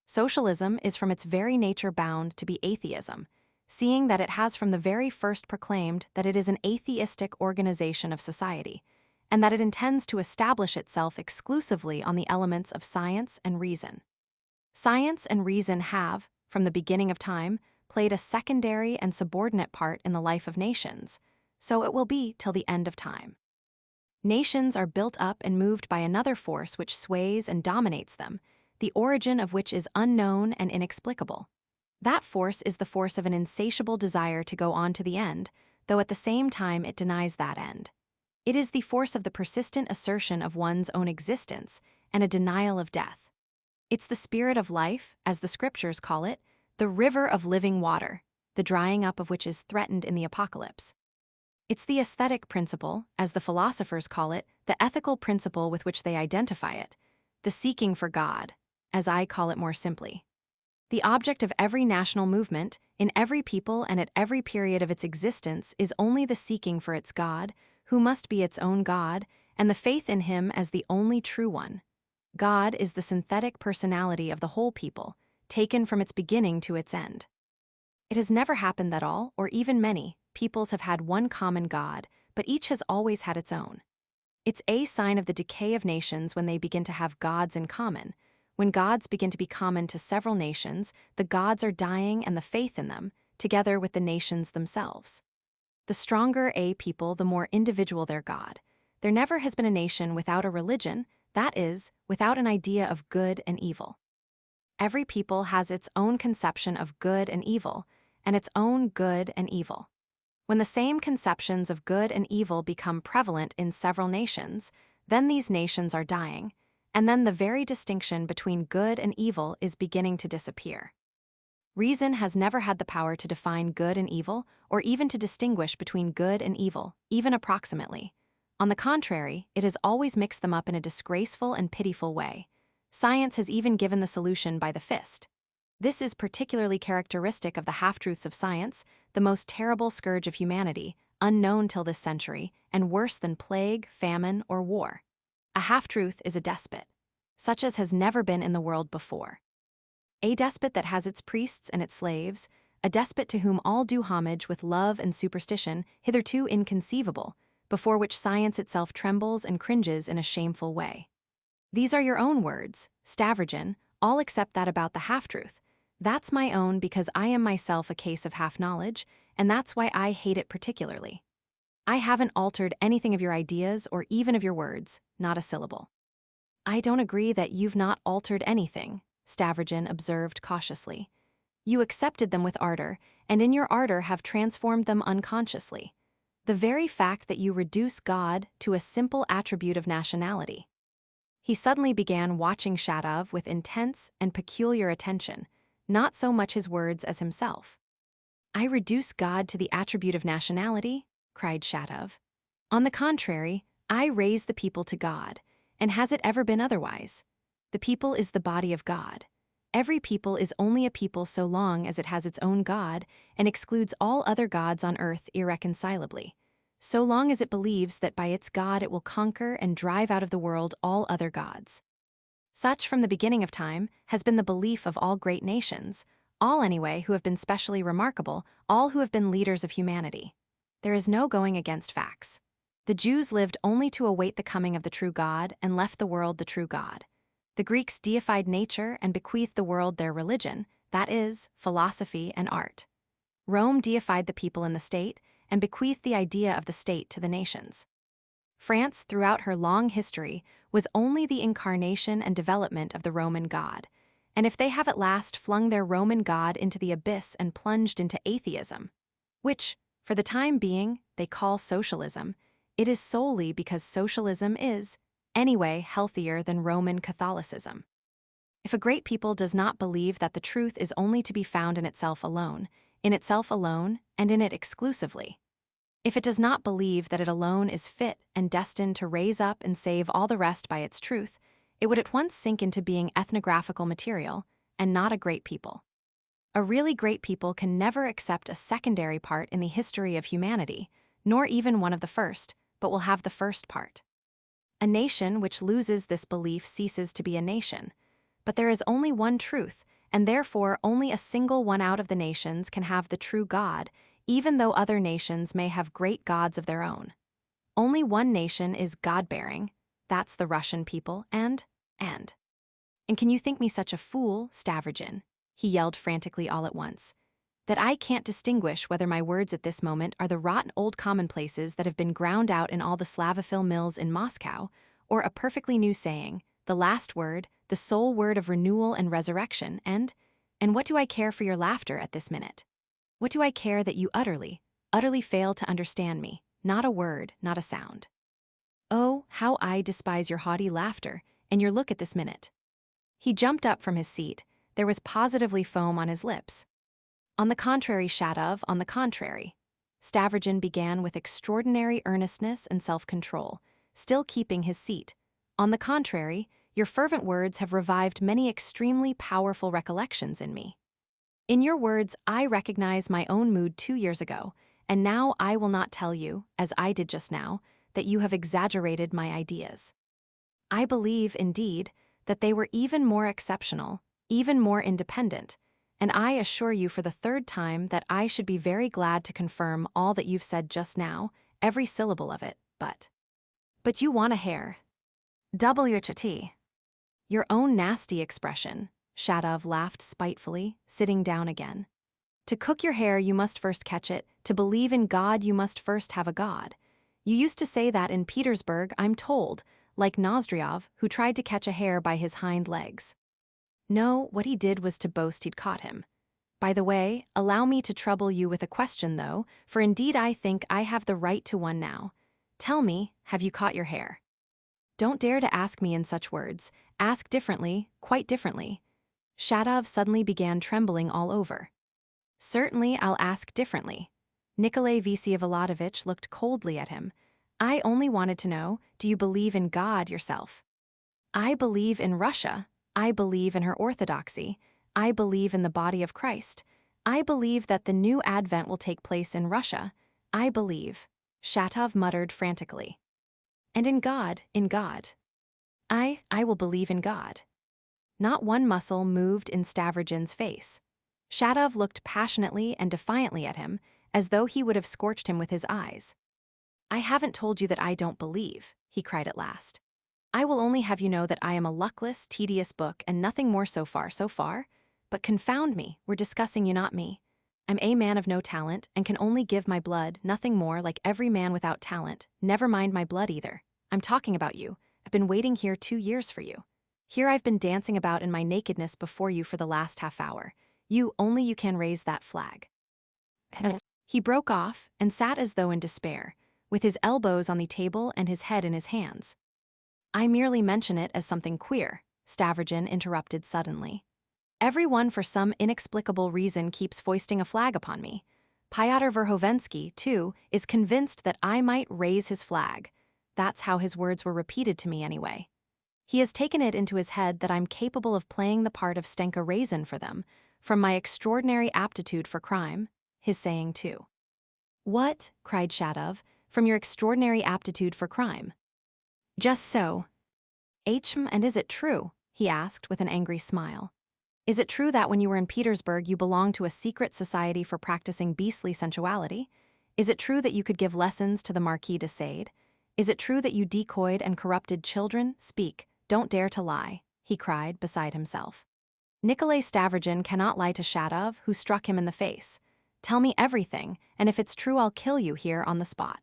Socialism is from its very nature bound to be atheism, seeing that it has from the very first proclaimed that it is an atheistic organization of society, and that it intends to establish itself exclusively on the elements of science and reason. Science and reason have, from the beginning of time, played a secondary and subordinate part in the life of nations, so it will be till the end of time. Nations are built up and moved by another force which sways and dominates them, the origin of which is unknown and inexplicable. That force is the force of an insatiable desire to go on to the end, though at the same time it denies that end. It is the force of the persistent assertion of one's own existence and a denial of death. It's the spirit of life, as the scriptures call it, the river of living water, the drying up of which is threatened in the apocalypse. It's the aesthetic principle, as the philosophers call it, the ethical principle with which they identify it, the seeking for God, as I call it more simply. The object of every national movement, in every people and at every period of its existence, is only the seeking for its God, who must be its own God, and the faith in him as the only true one. God is the synthetic personality of the whole people, taken from its beginning to its end. It has never happened that all, or even many, peoples have had one common God, but each has always had its own. It's a sign of the decay of nations when they begin to have gods in common. When gods begin to be common to several nations, the gods are dying and the faith in them, together with the nations themselves. The stronger a people, the more individual their God. There never has been a nation without a religion, That is, without an idea of good and evil. Every people has its own conception of good and evil, and its own good and evil. When the same conceptions of good and evil become prevalent in several nations, then these nations are dying, and then the very distinction between good and evil is beginning to disappear. Reason has never had the power to define good and evil, or even to distinguish between good and evil, even approximately. On the contrary, it has always mixed them up in a disgraceful and pitiful way. Science has even given the solution by the fist. This is particularly characteristic of the half-truths of science, the most terrible scourge of humanity, unknown till this century, and worse than plague, famine, or war. A half-truth is a despot, such as has never been in the world before. A despot that has its priests and its slaves, a despot to whom all do homage with love and superstition hitherto inconceivable, before which science itself trembles and cringes in a shameful way. These are your own words, Stavrogin, all except that about the half-truth. That's my own because I am myself a case of half-knowledge, and that's why I hate it particularly. I haven't altered anything of your ideas or even of your words, not a syllable. I don't agree that you've not altered anything, Stavrogin observed cautiously. You accepted them with ardor, and in your ardor have transformed them unconsciously. The very fact that you reduce God to a simple attribute of nationality. He suddenly began watching Shatov with intense and peculiar attention, not so much his words as himself. I reduce God to the attribute of nationality, cried Shatov. On the contrary, I raise the people to God, and has it ever been otherwise? The people is the body of God. Every people is only a people so long as it has its own God and excludes all other gods on earth irreconcilably, so long as it believes that by its God it will conquer and drive out of the world all other gods. Such, from the beginning of time, has been the belief of all great nations, all anyway who have been specially remarkable, all who have been leaders of humanity. There is no going against facts. The Jews lived only to await the coming of the true God and left the world the true God. The Greeks deified nature and bequeathed the world their religion, that is, philosophy and art. Rome deified the people and the state, and bequeathed the idea of the state to the nations. France, throughout her long history, was only the incarnation and development of the Roman God, and if they have at last flung their Roman God into the abyss and plunged into atheism, which, for the time being, they call socialism, it is solely because socialism is, anyway, healthier than Roman Catholicism. If a great people does not believe that the truth is only to be found in itself alone, and in it exclusively, if it does not believe that it alone is fit and destined to raise up and save all the rest by its truth, it would at once sink into being ethnographical material, and not a great people. A really great people can never accept a secondary part in the history of humanity, nor even one of the first, but will have the first part. A nation which loses this belief ceases to be a nation, but there is only one truth, and therefore only a single one out of the nations can have the true God, even though other nations may have great gods of their own. Only one nation is God-bearing, that's the Russian people, and can you think me such a fool, Stavrogin, he yelled frantically all at once, that I can't distinguish whether my words at this moment are the rotten old commonplaces that have been ground out in all the Slavophil mills in Moscow, or a perfectly new saying, the last word, the sole word of renewal and resurrection, and what do I care for your laughter at this minute? What do I care that you utterly fail to understand me, not a word, not a sound? Oh, how I despise your haughty laughter, and your look at this minute. He jumped up from his seat, there was positively foam on his lips. On the contrary, Shatov, on the contrary. Stavrogin began with extraordinary earnestness and self-control, still keeping his seat. On the contrary, your fervent words have revived many extremely powerful recollections in me. In your words, I recognize my own mood 2 years ago, and now I will not tell you, as I did just now, that you have exaggerated my ideas. I believe, indeed, that they were even more exceptional, even more independent, and I assure you for the third time that I should be very glad to confirm all that you've said just now, every syllable of it, but you want a hair. WHT. Your own nasty expression, Shatov laughed spitefully, sitting down again. To cook your hair you must first catch it, to believe in God you must first have a God. You used to say that in Petersburg, I'm told, like Nozdryov, who tried to catch a hare by his hind legs. No, what he did was to boast he'd caught him. By the way, allow me to trouble you with a question, though, for indeed I think I have the right to one now. Tell me, have you caught your hare? Don't dare to ask me in such words. Ask differently, quite differently. Shatov suddenly began trembling all over. Certainly, I'll ask differently. Nikolay Vsevolodovitch looked coldly at him. I only wanted to know, do you believe in God yourself? I believe in Russia. I believe in her orthodoxy. I believe in the body of Christ. I believe that the new advent will take place in Russia. I believe, Shatov muttered frantically. And in God, in God. I will believe in God. Not one muscle moved in Stavrogin's face. Shatov looked passionately and defiantly at him, as though he would have scorched him with his eyes. I haven't told you that I don't believe, he cried at last. I will only have you know that I am a luckless, tedious book and nothing more so far. But confound me, we're discussing you, not me. I'm a man of no talent and can only give my blood, nothing more, like every man without talent, never mind my blood either. I'm talking about you. I've been waiting here 2 years for you. Here I've been dancing about in my nakedness before you for the last half hour. Only you can raise that flag. He broke off and sat as though in despair, with his elbows on the table and his head in his hands. I merely mention it as something queer, Stavrogin interrupted suddenly. Everyone for some inexplicable reason keeps foisting a flag upon me. Fyodor Verhovensky, too, is convinced that I might raise his flag. That's how his words were repeated to me anyway. He has taken it into his head that I'm capable of playing the part of Stenka Razin for them, from my extraordinary aptitude for crime, his saying too. What? Cried Shatov, from your extraordinary aptitude for crime? Just so. And is it true? He asked with an angry smile. Is it true that when you were in Petersburg you belonged to a secret society for practicing beastly sensuality? Is it true that you could give lessons to the Marquis de Sade? Is it true that you decoyed and corrupted children? Speak, don't dare to lie, he cried, beside himself. Nikolay Stavrogin cannot lie to Shatov, who struck him in the face. Tell me everything, and if it's true I'll kill you here on the spot.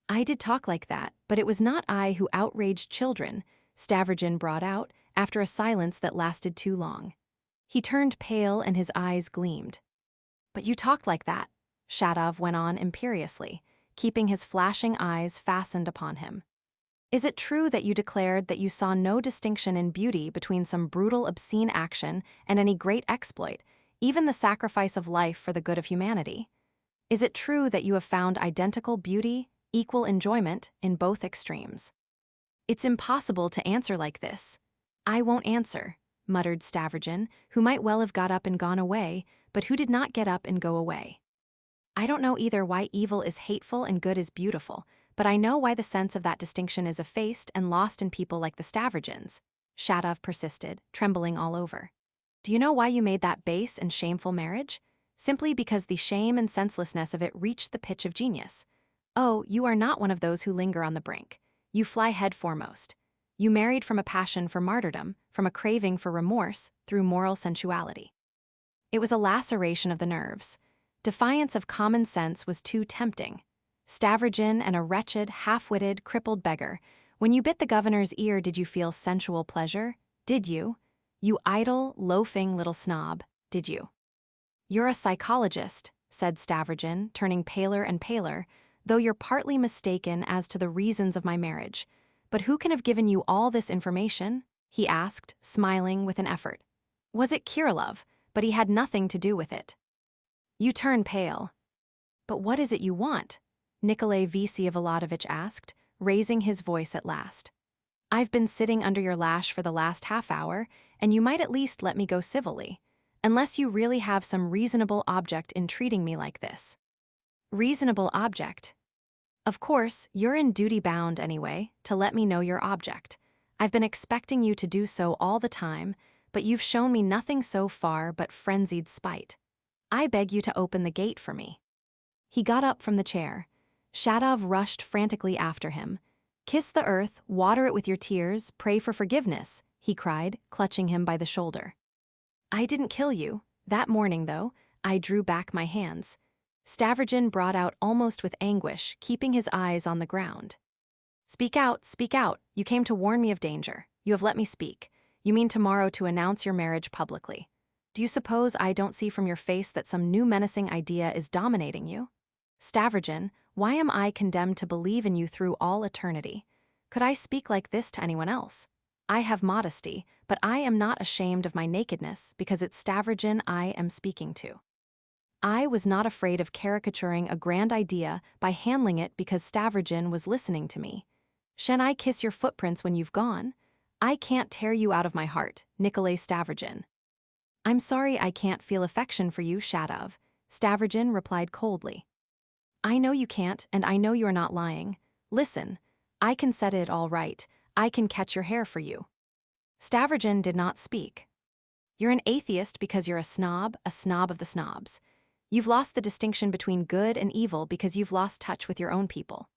I did talk like that, but it was not I who outraged children, Stavrogin brought out, after a silence that lasted too long. He turned pale and his eyes gleamed. But you talked like that, Shatov went on imperiously, keeping his flashing eyes fastened upon him. Is it true that you declared that you saw no distinction in beauty between some brutal, obscene action and any great exploit, even the sacrifice of life for the good of humanity? Is it true that you have found identical beauty, equal enjoyment, in both extremes? It's impossible to answer like this. I won't answer, muttered Stavrogin, who might well have got up and gone away, but who did not get up and go away. I don't know either why evil is hateful and good is beautiful, but I know why the sense of that distinction is effaced and lost in people like the Stavrogins, Shatov persisted, trembling all over. Do you know why you made that base and shameful marriage? Simply because the shame and senselessness of it reached the pitch of genius. Oh, you are not one of those who linger on the brink. You fly head foremost. You married from a passion for martyrdom, from a craving for remorse, through moral sensuality. It was a laceration of the nerves. Defiance of common sense was too tempting. Stavrogin and a wretched, half-witted, crippled beggar. When you bit the governor's ear, did you feel sensual pleasure? Did you? You idle, loafing little snob, did you? You're a psychologist, said Stavrogin, turning paler and paler, though you're partly mistaken as to the reasons of my marriage. But who can have given you all this information? He asked, smiling with an effort. Was it Kirillov? But he had nothing to do with it. You turn pale. But what is it you want? Nikolay Vsevolodovitch asked, raising his voice at last. I've been sitting under your lash for the last half hour, and you might at least let me go civilly, unless you really have some reasonable object in treating me like this. Reasonable object? Of course, you're in duty bound anyway, to let me know your object. I've been expecting you to do so all the time, but you've shown me nothing so far but frenzied spite. I beg you to open the gate for me. He got up from the chair. Shatov rushed frantically after him. Kiss the earth, water it with your tears, pray for forgiveness, he cried, clutching him by the shoulder. I didn't kill you. That morning, though, I drew back my hands. Stavrogin brought out almost with anguish, keeping his eyes on the ground. Speak out, speak out. You came to warn me of danger. You have let me speak. You mean tomorrow to announce your marriage publicly. Do you suppose I don't see from your face that some new menacing idea is dominating you? Stavrogin, why am I condemned to believe in you through all eternity? Could I speak like this to anyone else? I have modesty, but I am not ashamed of my nakedness because it's Stavrogin I am speaking to. I was not afraid of caricaturing a grand idea by handling it because Stavrogin was listening to me. Shan't I kiss your footprints when you've gone? I can't tear you out of my heart, Nikolay Stavrogin. I'm sorry I can't feel affection for you, Shadov, Stavrogin replied coldly. I know you can't, and I know you're not lying. Listen, I can set it all right. I can catch your hair for you. Stavrogin did not speak. You're an atheist because you're a snob of the snobs. You've lost the distinction between good and evil because you've lost touch with your own people.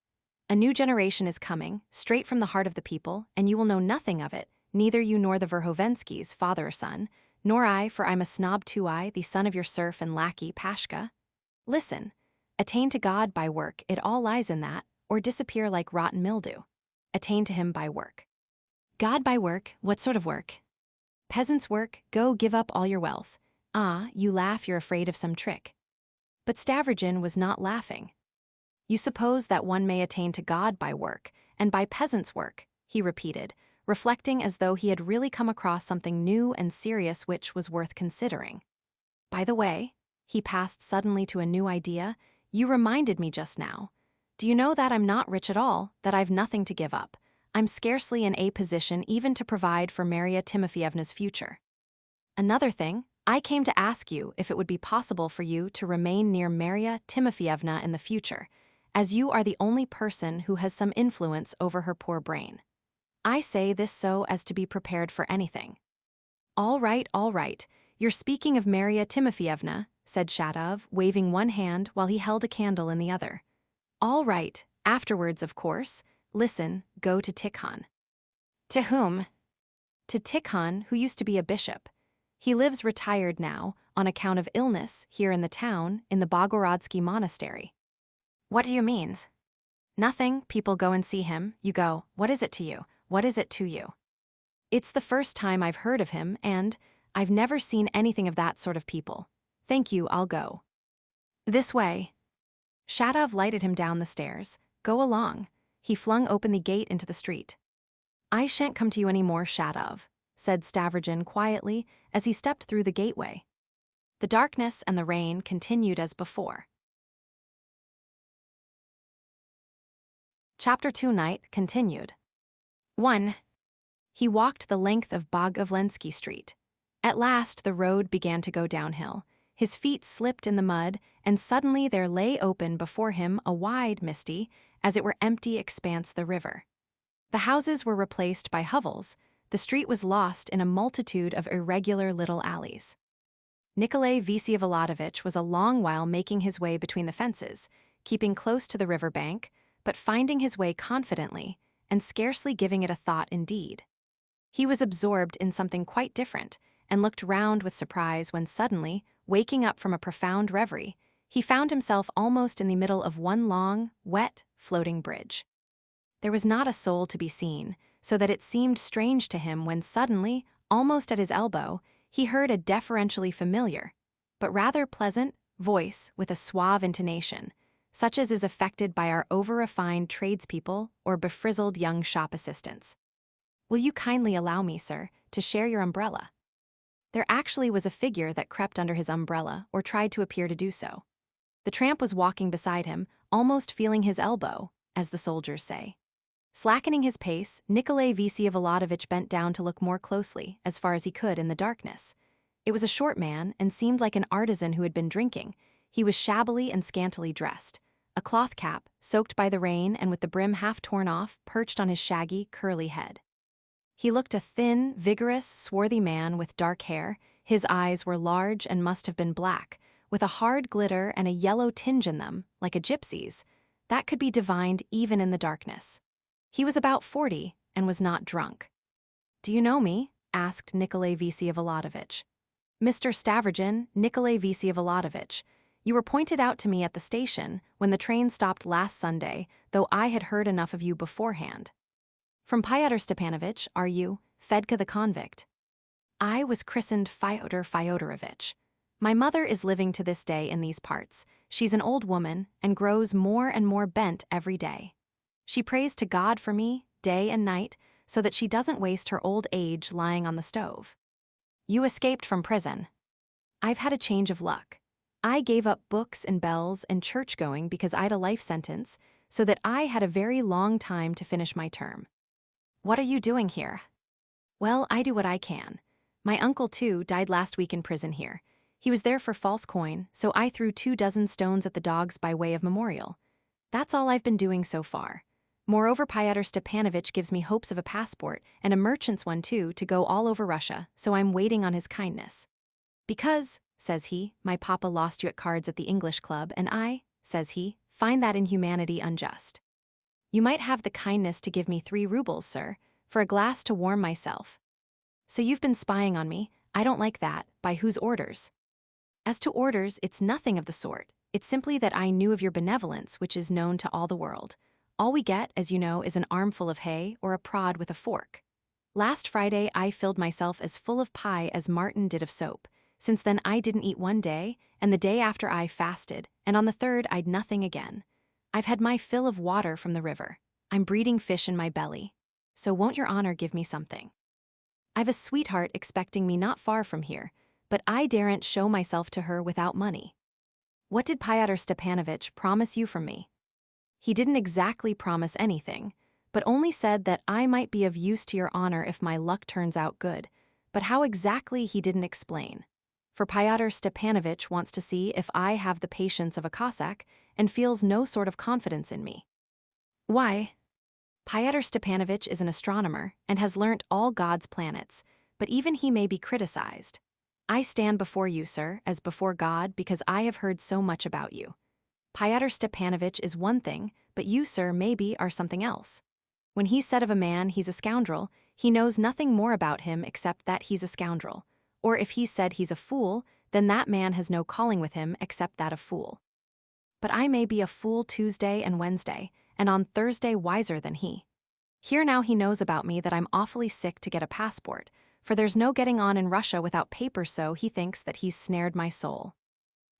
A new generation is coming, straight from the heart of the people, and you will know nothing of it, neither you nor the Verhovenskys, father or son, nor I, for I'm a snob too I, the son of your serf and lackey, Pashka. Listen, attain to God by work, it all lies in that, or disappear like rotten mildew. Attain to him by work. God by work, what sort of work? Peasants' work, go give up all your wealth. Ah, you laugh, you're afraid of some trick. But Stavrogin was not laughing. You suppose that one may attain to God by work, and by peasants' work, he repeated, reflecting as though he had really come across something new and serious which was worth considering. By the way, he passed suddenly to a new idea, you reminded me just now. Do you know that I'm not rich at all, that I've nothing to give up? I'm scarcely in a position even to provide for Marya Timofeyevna's future. Another thing, I came to ask you if it would be possible for you to remain near Marya Timofeyevna in the future, as you are the only person who has some influence over her poor brain. I say this so as to be prepared for anything. All right, you're speaking of Marya Timofeyevna, said Shadov, waving one hand while he held a candle in the other. All right, afterwards, of course. Listen, go to Tikhon. To whom? To Tikhon, who used to be a bishop. He lives retired now, on account of illness, here in the town, in the Bogorodsky monastery. What do you mean? Nothing, people go and see him, you go, what is it to you, what is it to you? It's the first time I've heard of him, and I've never seen anything of that sort of people. Thank you, I'll go. This way. Shadov lighted him down the stairs. Go along. He flung open the gate into the street. I shan't come to you any more, Shadov, said Stavrogin quietly as he stepped through the gateway. The darkness and the rain continued as before. Chapter 2 Night continued. 1. He walked the length of Bogovlensky Street. At last the road began to go downhill. His feet slipped in the mud, and suddenly there lay open before him a wide, misty, as it were empty expanse the river. The houses were replaced by hovels. The street was lost in a multitude of irregular little alleys. Nikolay Vsevolodovitch was a long while making his way between the fences, keeping close to the river bank, but finding his way confidently, and scarcely giving it a thought indeed. He was absorbed in something quite different, and looked round with surprise when suddenly, waking up from a profound reverie, he found himself almost in the middle of one long, wet, floating bridge. There was not a soul to be seen, so that it seemed strange to him when suddenly, almost at his elbow, he heard a deferentially familiar, but rather pleasant, voice with a suave intonation, such as is affected by our over-refined tradespeople or befrizzled young shop assistants. Will you kindly allow me, sir, to share your umbrella? There actually was a figure that crept under his umbrella or tried to appear to do so. The tramp was walking beside him, almost feeling his elbow, as the soldiers say. Slackening his pace, Nikolay Vsevolodovitch bent down to look more closely, as far as he could in the darkness. It was a short man and seemed like an artisan who had been drinking. He was shabbily and scantily dressed. A cloth cap, soaked by the rain and with the brim half torn off, perched on his shaggy, curly head. He looked a thin, vigorous, swarthy man with dark hair. His eyes were large and must have been black, with a hard glitter and a yellow tinge in them, like a gypsy's, that could be divined even in the darkness. He was about 40 and was not drunk. Do you know me? Asked Nikolay Vsevolodovitch. Mr. Stavrogin, Nikolay Vsevolodovitch. You were pointed out to me at the station when the train stopped last Sunday, though I had heard enough of you beforehand. From Pyotr Stepanovitch, are you, Fedka the convict? I was christened Fyodor Fyodorovitch. My mother is living to this day in these parts. She's an old woman and grows more and more bent every day. She prays to God for me, day and night, so that she doesn't waste her old age lying on the stove. You escaped from prison. I've had a change of luck. I gave up books and bells and church-going because I'd a life sentence, so that I had a very long time to finish my term. What are you doing here? Well, I do what I can. My uncle, too, died last week in prison here. He was there for false coin, so I threw 24 stones at the dogs by way of memorial. That's all I've been doing so far. Moreover, Pyotr Stepanovitch gives me hopes of a passport, and a merchant's one too, to go all over Russia, so I'm waiting on his kindness. Because, says he, my papa lost you at cards at the English club, and I, says he, find that inhumanity unjust. You might have the kindness to give me 3 rubles, sir, for a glass to warm myself. So you've been spying on me. I don't like that. By whose orders? As to orders, it's nothing of the sort. It's simply that I knew of your benevolence, which is known to all the world. All we get, as you know, is an armful of hay or a prod with a fork. Last Friday, I filled myself as full of pie as Martin did of soap. Since then, I didn't eat one day, and the day after I fasted, and on the third, I'd nothing again. I've had my fill of water from the river. I'm breeding fish in my belly. So won't your honor give me something? I've a sweetheart expecting me not far from here, but I daren't show myself to her without money. What did Pyotr Stepanovitch promise you from me? He didn't exactly promise anything, but only said that I might be of use to your honor if my luck turns out good, but how exactly he didn't explain. For Pyotr Stepanovitch wants to see if I have the patience of a Cossack and feels no sort of confidence in me. Why? Pyotr Stepanovitch is an astronomer and has learnt all God's planets, but even he may be criticized. I stand before you, sir, as before God, because I have heard so much about you. Pyotr Stepanovitch is one thing, but you, sir, maybe are something else. When he said of a man he's a scoundrel, he knows nothing more about him except that he's a scoundrel. Or if he said he's a fool, then that man has no calling with him except that of fool. But I may be a fool Tuesday and Wednesday, and on Thursday wiser than he. Here now he knows about me that I'm awfully sick to get a passport, for there's no getting on in Russia without papers, so he thinks that he's snared my soul.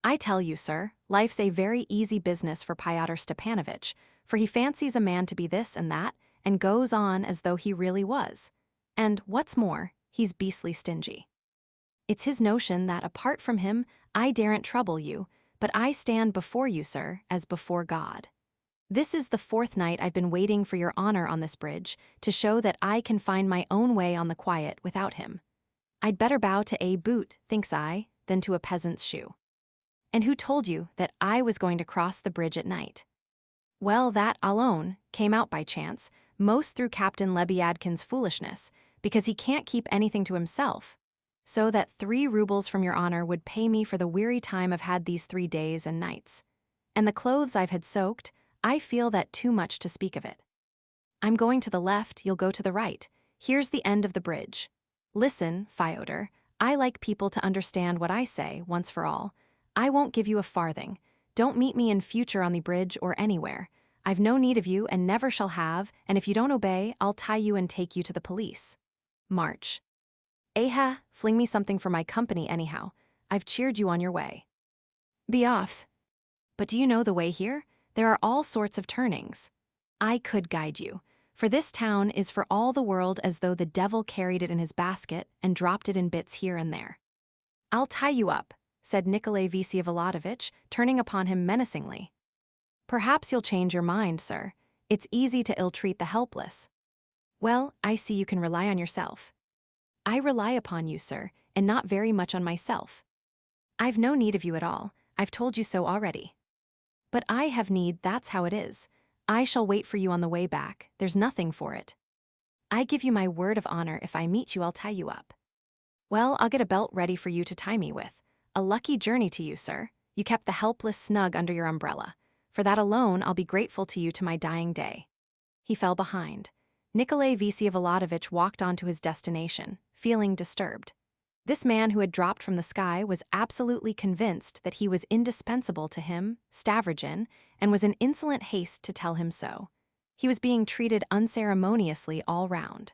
I tell you, sir, life's a very easy business for Pyotr Stepanovitch, for he fancies a man to be this and that, and goes on as though he really was. And, what's more, he's beastly stingy. It's his notion that, apart from him, I daren't trouble you, but I stand before you, sir, as before God. This is the 4th night I've been waiting for your honor on this bridge, to show that I can find my own way on the quiet without him. I'd better bow to a boot, thinks I, than to a peasant's shoe. And who told you that I was going to cross the bridge at night? Well, that, I'll own, came out by chance, most through Captain Lebyadkin's foolishness, because he can't keep anything to himself. So that 3 rubles from your honor would pay me for the weary time I've had these 3 days and nights. And the clothes I've had soaked, I feel that too much to speak of it. I'm going to the left, you'll go to the right. Here's the end of the bridge. Listen, Fyodor, I like people to understand what I say, once for all. I won't give you a farthing. Don't meet me in future on the bridge or anywhere. I've no need of you and never shall have, and if you don't obey, I'll tie you and take you to the police. March. Aha, fling me something for my company anyhow. I've cheered you on your way. Be off. But do you know the way here? There are all sorts of turnings. I could guide you, for this town is for all the world as though the devil carried it in his basket and dropped it in bits here and there. I'll tie you up, said Nikolay Vsyevolodovitch, turning upon him menacingly. Perhaps you'll change your mind, sir. It's easy to ill-treat the helpless. Well, I see you can rely on yourself. I rely upon you, sir, and not very much on myself. I've no need of you at all. I've told you so already. But I have need, that's how it is. I shall wait for you on the way back, there's nothing for it. I give you my word of honor, if I meet you I'll tie you up. Well, I'll get a belt ready for you to tie me with. A lucky journey to you, sir. You kept the helpless snug under your umbrella. For that alone I'll be grateful to you to my dying day. He fell behind. Nikolay Vsyevolodovitch walked on to his destination, feeling disturbed. This man who had dropped from the sky was absolutely convinced that he was indispensable to him, Stavrogin, and was in insolent haste to tell him so. He was being treated unceremoniously all round.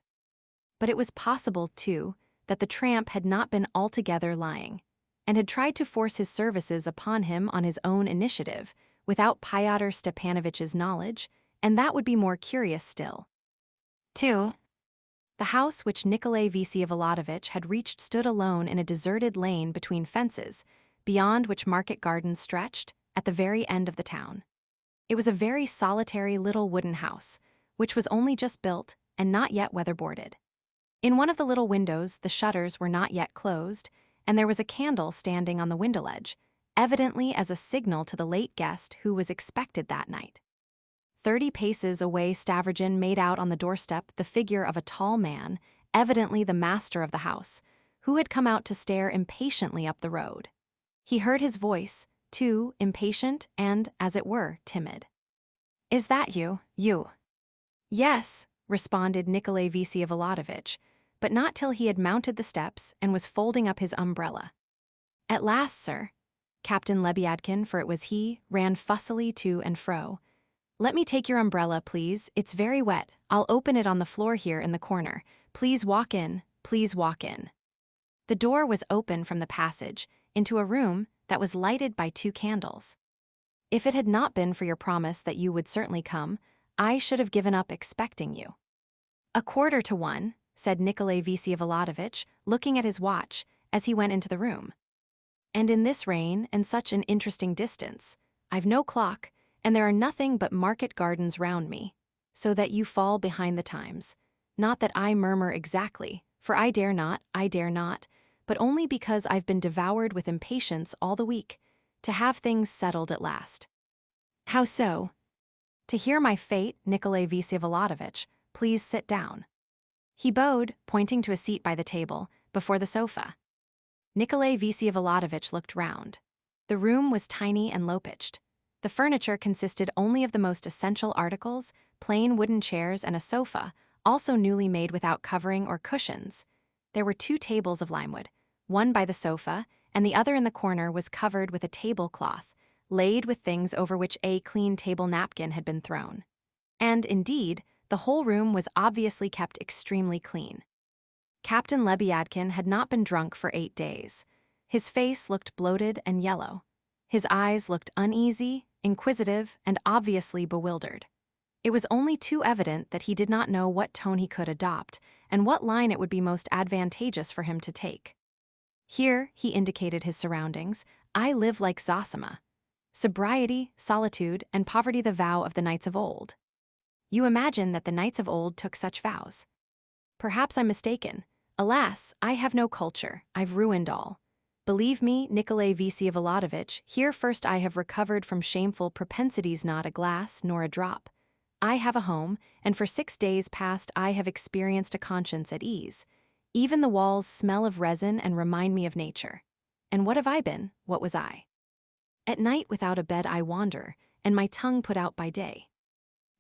But it was possible, too, that the tramp had not been altogether lying, and had tried to force his services upon him on his own initiative, without Fyodor Stepanovitch's knowledge, and that would be more curious still. 2. The house which Nikolay Vsevolodovitch had reached stood alone in a deserted lane between fences, beyond which market gardens stretched, at the very end of the town. It was a very solitary little wooden house, which was only just built and not yet weatherboarded. In one of the little windows the shutters were not yet closed, and there was a candle standing on the window ledge, evidently as a signal to the late guest who was expected that night. 30 paces away Stavrogin made out on the doorstep the figure of a tall man, evidently the master of the house, who had come out to stare impatiently up the road. He heard his voice, too, impatient and, as it were, timid. "Is that you? You?" "Yes," responded Nikolay Vsevolodovitch, but not till he had mounted the steps and was folding up his umbrella. "At last, sir." Captain Lebyadkin, for it was he, ran fussily to and fro. "Let me take your umbrella, please. It's very wet. I'll open it on the floor here in the corner. Please walk in. Please walk in." The door was open from the passage into a room that was lighted by 2 candles. "If it had not been for your promise that you would certainly come, I should have given up expecting you." "1:15, said Nikolay Vsevolodovitch, looking at his watch as he went into the room. "And in this rain and such an interesting distance. I've no clock, and there are nothing but market gardens round me, so that you fall behind the times. Not that I murmur exactly, for I dare not, but only because I've been devoured with impatience all the week, to have things settled at last." "How so?" "To hear my fate, Nikolay Vsevolodovitch, please sit down." He bowed, pointing to a seat by the table, before the sofa. Nikolay Vsevolodovitch looked round. The room was tiny and low-pitched. The furniture consisted only of the most essential articles, plain wooden chairs and a sofa, also newly made without covering or cushions. There were 2 tables of limewood, one by the sofa, and the other in the corner was covered with a tablecloth, laid with things over which a clean table napkin had been thrown. And, indeed, the whole room was obviously kept extremely clean. Captain Lebyadkin had not been drunk for 8 days. His face looked bloated and yellow. His eyes looked uneasy, inquisitive, and obviously bewildered. It was only too evident that he did not know what tone he could adopt, and what line it would be most advantageous for him to take. "Here," he indicated his surroundings, "I live like Zosima. Sobriety, solitude, and poverty the vow of the knights of old." You imagine that the knights of old took such vows. Perhaps I'm mistaken. Alas, I have no culture, I've ruined all. Believe me, Nikolay Vsevolodovitch, here first I have recovered from shameful propensities, not a glass nor a drop. I have a home, and for 6 days past I have experienced a conscience at ease. Even the walls smell of resin and remind me of nature. And what have I been? What was I? At night without a bed I wander, and my tongue put out by day.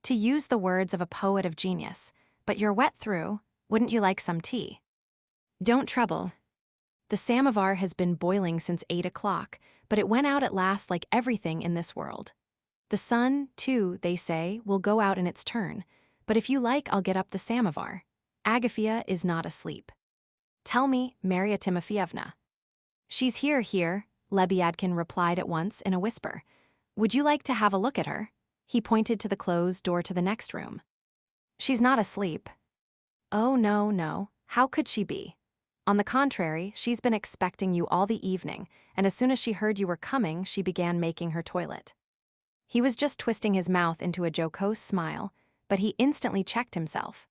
To use the words of a poet of genius, but you're wet through, wouldn't you like some tea? Don't trouble. The samovar has been boiling since 8 o'clock, but it went out at last like everything in this world. The sun, too, they say, will go out in its turn, but if you like I'll get up the samovar. Agafea is not asleep. Tell me, Marya Timofyevna. She's here, Lebyadkin replied at once in a whisper. Would you like to have a look at her? He pointed to the closed door to the next room. She's not asleep. Oh, no, how could she be? On the contrary, she's been expecting you all the evening, and as soon as she heard you were coming, she began making her toilet. He was just twisting his mouth into a jocose smile, but he instantly checked himself.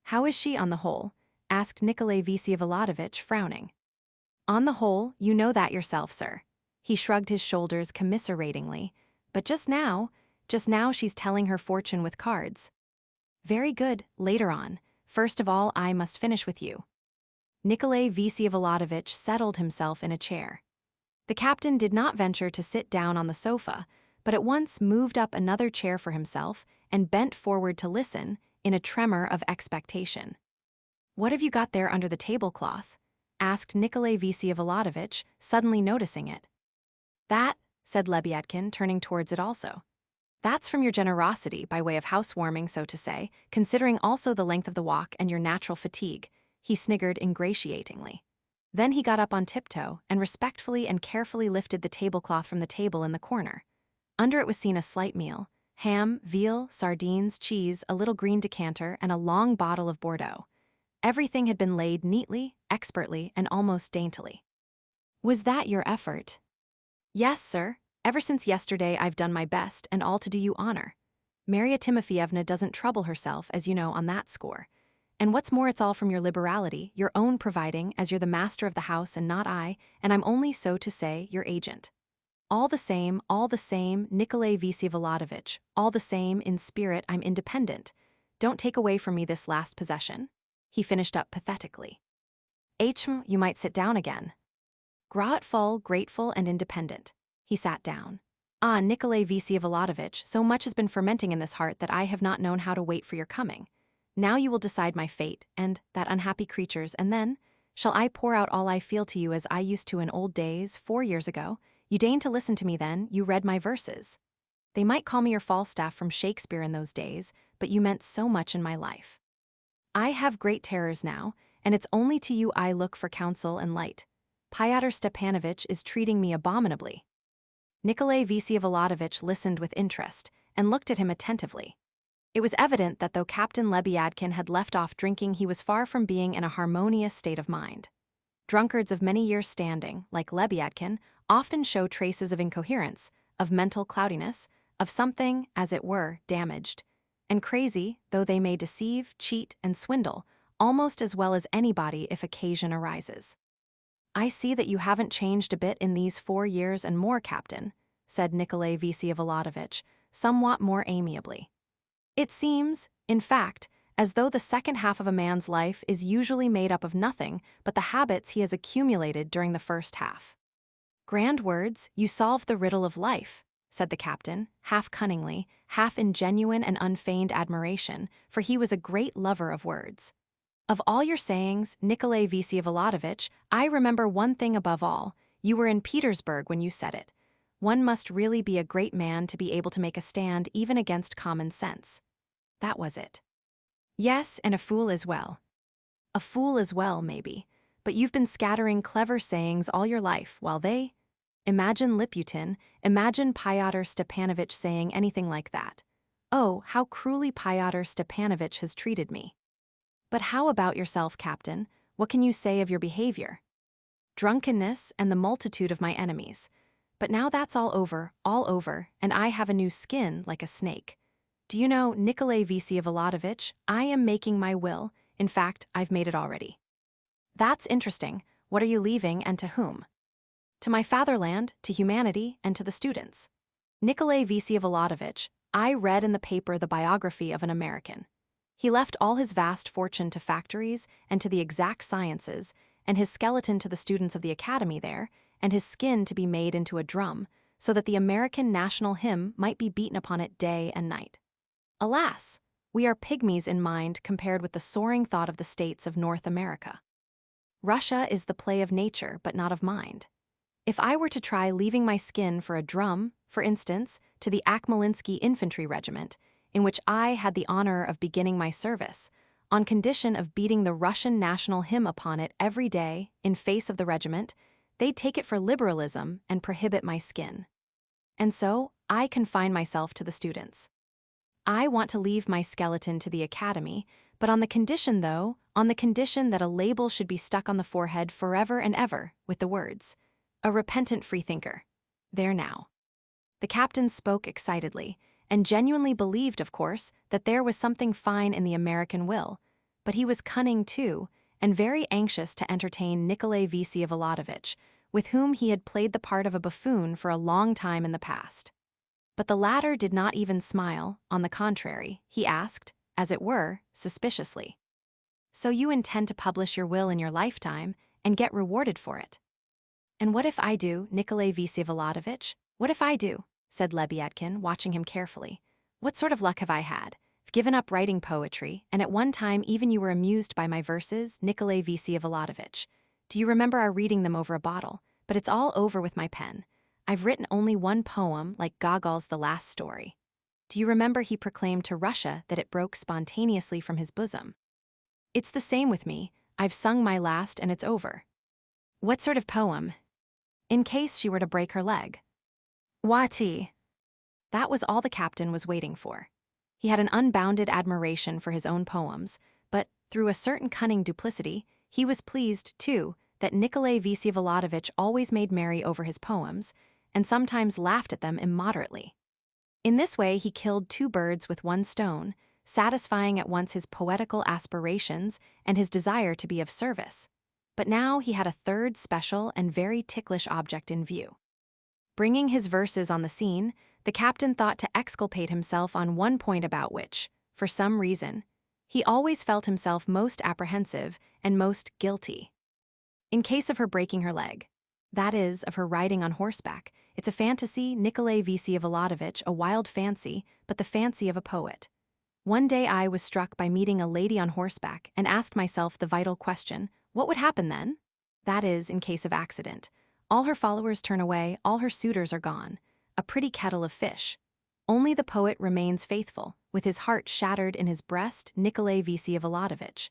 How is she on the whole? Asked Nikolay Vsevolodovitch, frowning. On the whole, you know that yourself, sir. He shrugged his shoulders commiseratingly, but just now she's telling her fortune with cards. Very good, later on. First of all, I must finish with you. Nikolay Vsevolodovitch settled himself in a chair. The captain did not venture to sit down on the sofa, but at once moved up another chair for himself and bent forward to listen, in a tremor of expectation. What have you got there under the tablecloth? asked Nikolay Vsevolodovitch, suddenly noticing it. That, said Lebyadkin, turning towards it also. That's from your generosity, by way of housewarming, so to say, considering also the length of the walk and your natural fatigue, he sniggered ingratiatingly. Then he got up on tiptoe and respectfully and carefully lifted the tablecloth from the table in the corner. Under it was seen a slight meal: ham, veal, sardines, cheese, a little green decanter, and a long bottle of Bordeaux. Everything had been laid neatly, expertly, and almost daintily. Was that your effort? Yes, sir. Ever since yesterday I've done my best, and all to do you honor. Marya Timofeyevna doesn't trouble herself, as you know, on that score. And what's more, it's all from your liberality, your own providing, as you're the master of the house and not I, and I'm only, so to say, your agent. All the same, Nikolay Vsevolodovitch, all the same, in spirit I'm independent. Don't take away from me this last possession. He finished up pathetically. You might sit down again. Grateful, grateful, and independent. He sat down. Ah, Nikolay Vsevolodovitch, so much has been fermenting in this heart that I have not known how to wait for your coming. Now you will decide my fate, and that unhappy creature's, and then, shall I pour out all I feel to you as I used to in old days, 4 years ago? You deigned to listen to me then, you read my verses. They might call me your Falstaff from Shakespeare in those days, but you meant so much in my life. I have great terrors now, and it's only to you I look for counsel and light. Fyodor Stepanovitch is treating me abominably. Nikolay Vsevolodovitch listened with interest and looked at him attentively. It was evident that though Captain Lebyadkin had left off drinking, he was far from being in a harmonious state of mind. Drunkards of many years' standing, like Lebyadkin, often show traces of incoherence, of mental cloudiness, of something, as it were, damaged. And crazy, though they may deceive, cheat, and swindle, almost as well as anybody if occasion arises. I see that you haven't changed a bit in these 4 years and more, Captain, said Nikolay Vsevolodovitch, somewhat more amiably. It seems, in fact, as though the second half of a man's life is usually made up of nothing but the habits he has accumulated during the first half. Grand words, you solve the riddle of life, said the captain, half cunningly, half in genuine and unfeigned admiration, for he was a great lover of words. Of all your sayings, Nikolay Vsevolodovitch, I remember one thing above all. You were in Petersburg when you said it. One must really be a great man to be able to make a stand even against common sense. That was it. Yes, and a fool as well. A fool as well, maybe. But you've been scattering clever sayings all your life, while they... Imagine Liputin, imagine Fyodor Stepanovitch saying anything like that. Oh, how cruelly Fyodor Stepanovitch has treated me. But how about yourself, Captain? What can you say of your behavior? Drunkenness and the multitude of my enemies. But now that's all over, and I have a new skin like a snake. Do you know, Nikolay Vsevolodovitch, I am making my will. In fact, I've made it already. That's interesting. What are you leaving, and to whom? To my fatherland, to humanity, and to the students. Nikolay Vsevolodovitch, I read in the paper the biography of an American. He left all his vast fortune to factories and to the exact sciences, and his skeleton to the students of the academy there, and his skin to be made into a drum, so that the American national hymn might be beaten upon it day and night. Alas, we are pygmies in mind compared with the soaring thought of the states of North America. Russia is the play of nature, but not of mind. If I were to try leaving my skin for a drum, for instance, to the Akhmelinsky Infantry Regiment, in which I had the honor of beginning my service, on condition of beating the Russian national hymn upon it every day in face of the regiment, they'd take it for liberalism and prohibit my skin. And so, I confine myself to the students. I want to leave my skeleton to the academy, but on the condition that a label should be stuck on the forehead forever and ever, with the words, "A repentant freethinker." There now. The captain spoke excitedly, and genuinely believed, of course, that there was something fine in the American will, but he was cunning too, and very anxious to entertain Nikolay Vsevolodovitch, with whom he had played the part of a buffoon for a long time in the past. But the latter did not even smile. On the contrary, he asked, as it were, suspiciously, "So you intend to publish your will in your lifetime, and get rewarded for it?" "And what if I do, Nikolay Vsevolodovitch? What if I do?" said Lebyadkin, watching him carefully. "What sort of luck have I had? I've given up writing poetry, and at one time even you were amused by my verses, Nikolay Vsevolodovitch. Do you remember our reading them over a bottle? But it's all over with my pen. I've written only one poem, like Gogol's The Last Story. Do you remember he proclaimed to Russia that it broke spontaneously from his bosom? It's the same with me. I've sung my last and it's over. What sort of poem? In case she were to break her leg. Wati. That was all the captain was waiting for. He had an unbounded admiration for his own poems, but, through a certain cunning duplicity, he was pleased, too, that Nikolay Vsevolodovitch always made merry over his poems, and sometimes laughed at them immoderately. In this way he killed two birds with one stone, satisfying at once his poetical aspirations and his desire to be of service. But now he had a third special and very ticklish object in view. Bringing his verses on the scene, the captain thought to exculpate himself on one point about which, for some reason, he always felt himself most apprehensive and most guilty. In case of her breaking her leg, that is, of her riding on horseback, it's a fantasy, Nikolay Vsevolodovitch, a wild fancy, but the fancy of a poet. One day I was struck by meeting a lady on horseback and asked myself the vital question, what would happen then? That is, in case of accident. All her followers turn away, all her suitors are gone. A pretty kettle of fish. Only the poet remains faithful, with his heart shattered in his breast, Nikolay Vsevolodovitch.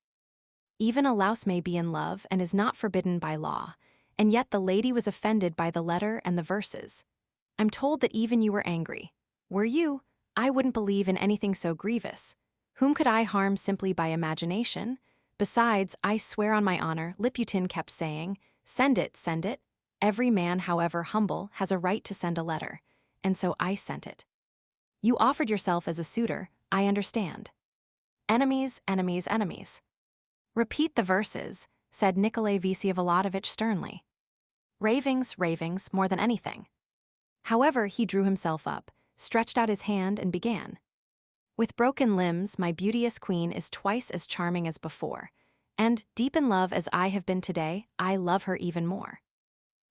Even a louse may be in love and is not forbidden by law, and yet the lady was offended by the letter and the verses. I'm told that even you were angry. Were you? I wouldn't believe in anything so grievous. Whom could I harm simply by imagination? Besides, I swear on my honor, Liputin kept saying, send it, send it. Every man, however humble, has a right to send a letter, and so I sent it. You offered yourself as a suitor, I understand. Enemies, enemies, enemies. Repeat the verses, said Nikolay Vsevolodovitch sternly. Ravings, ravings, more than anything. However, he drew himself up, stretched out his hand and began. With broken limbs, my beauteous queen is twice as charming as before, and, deep in love as I have been today, I love her even more.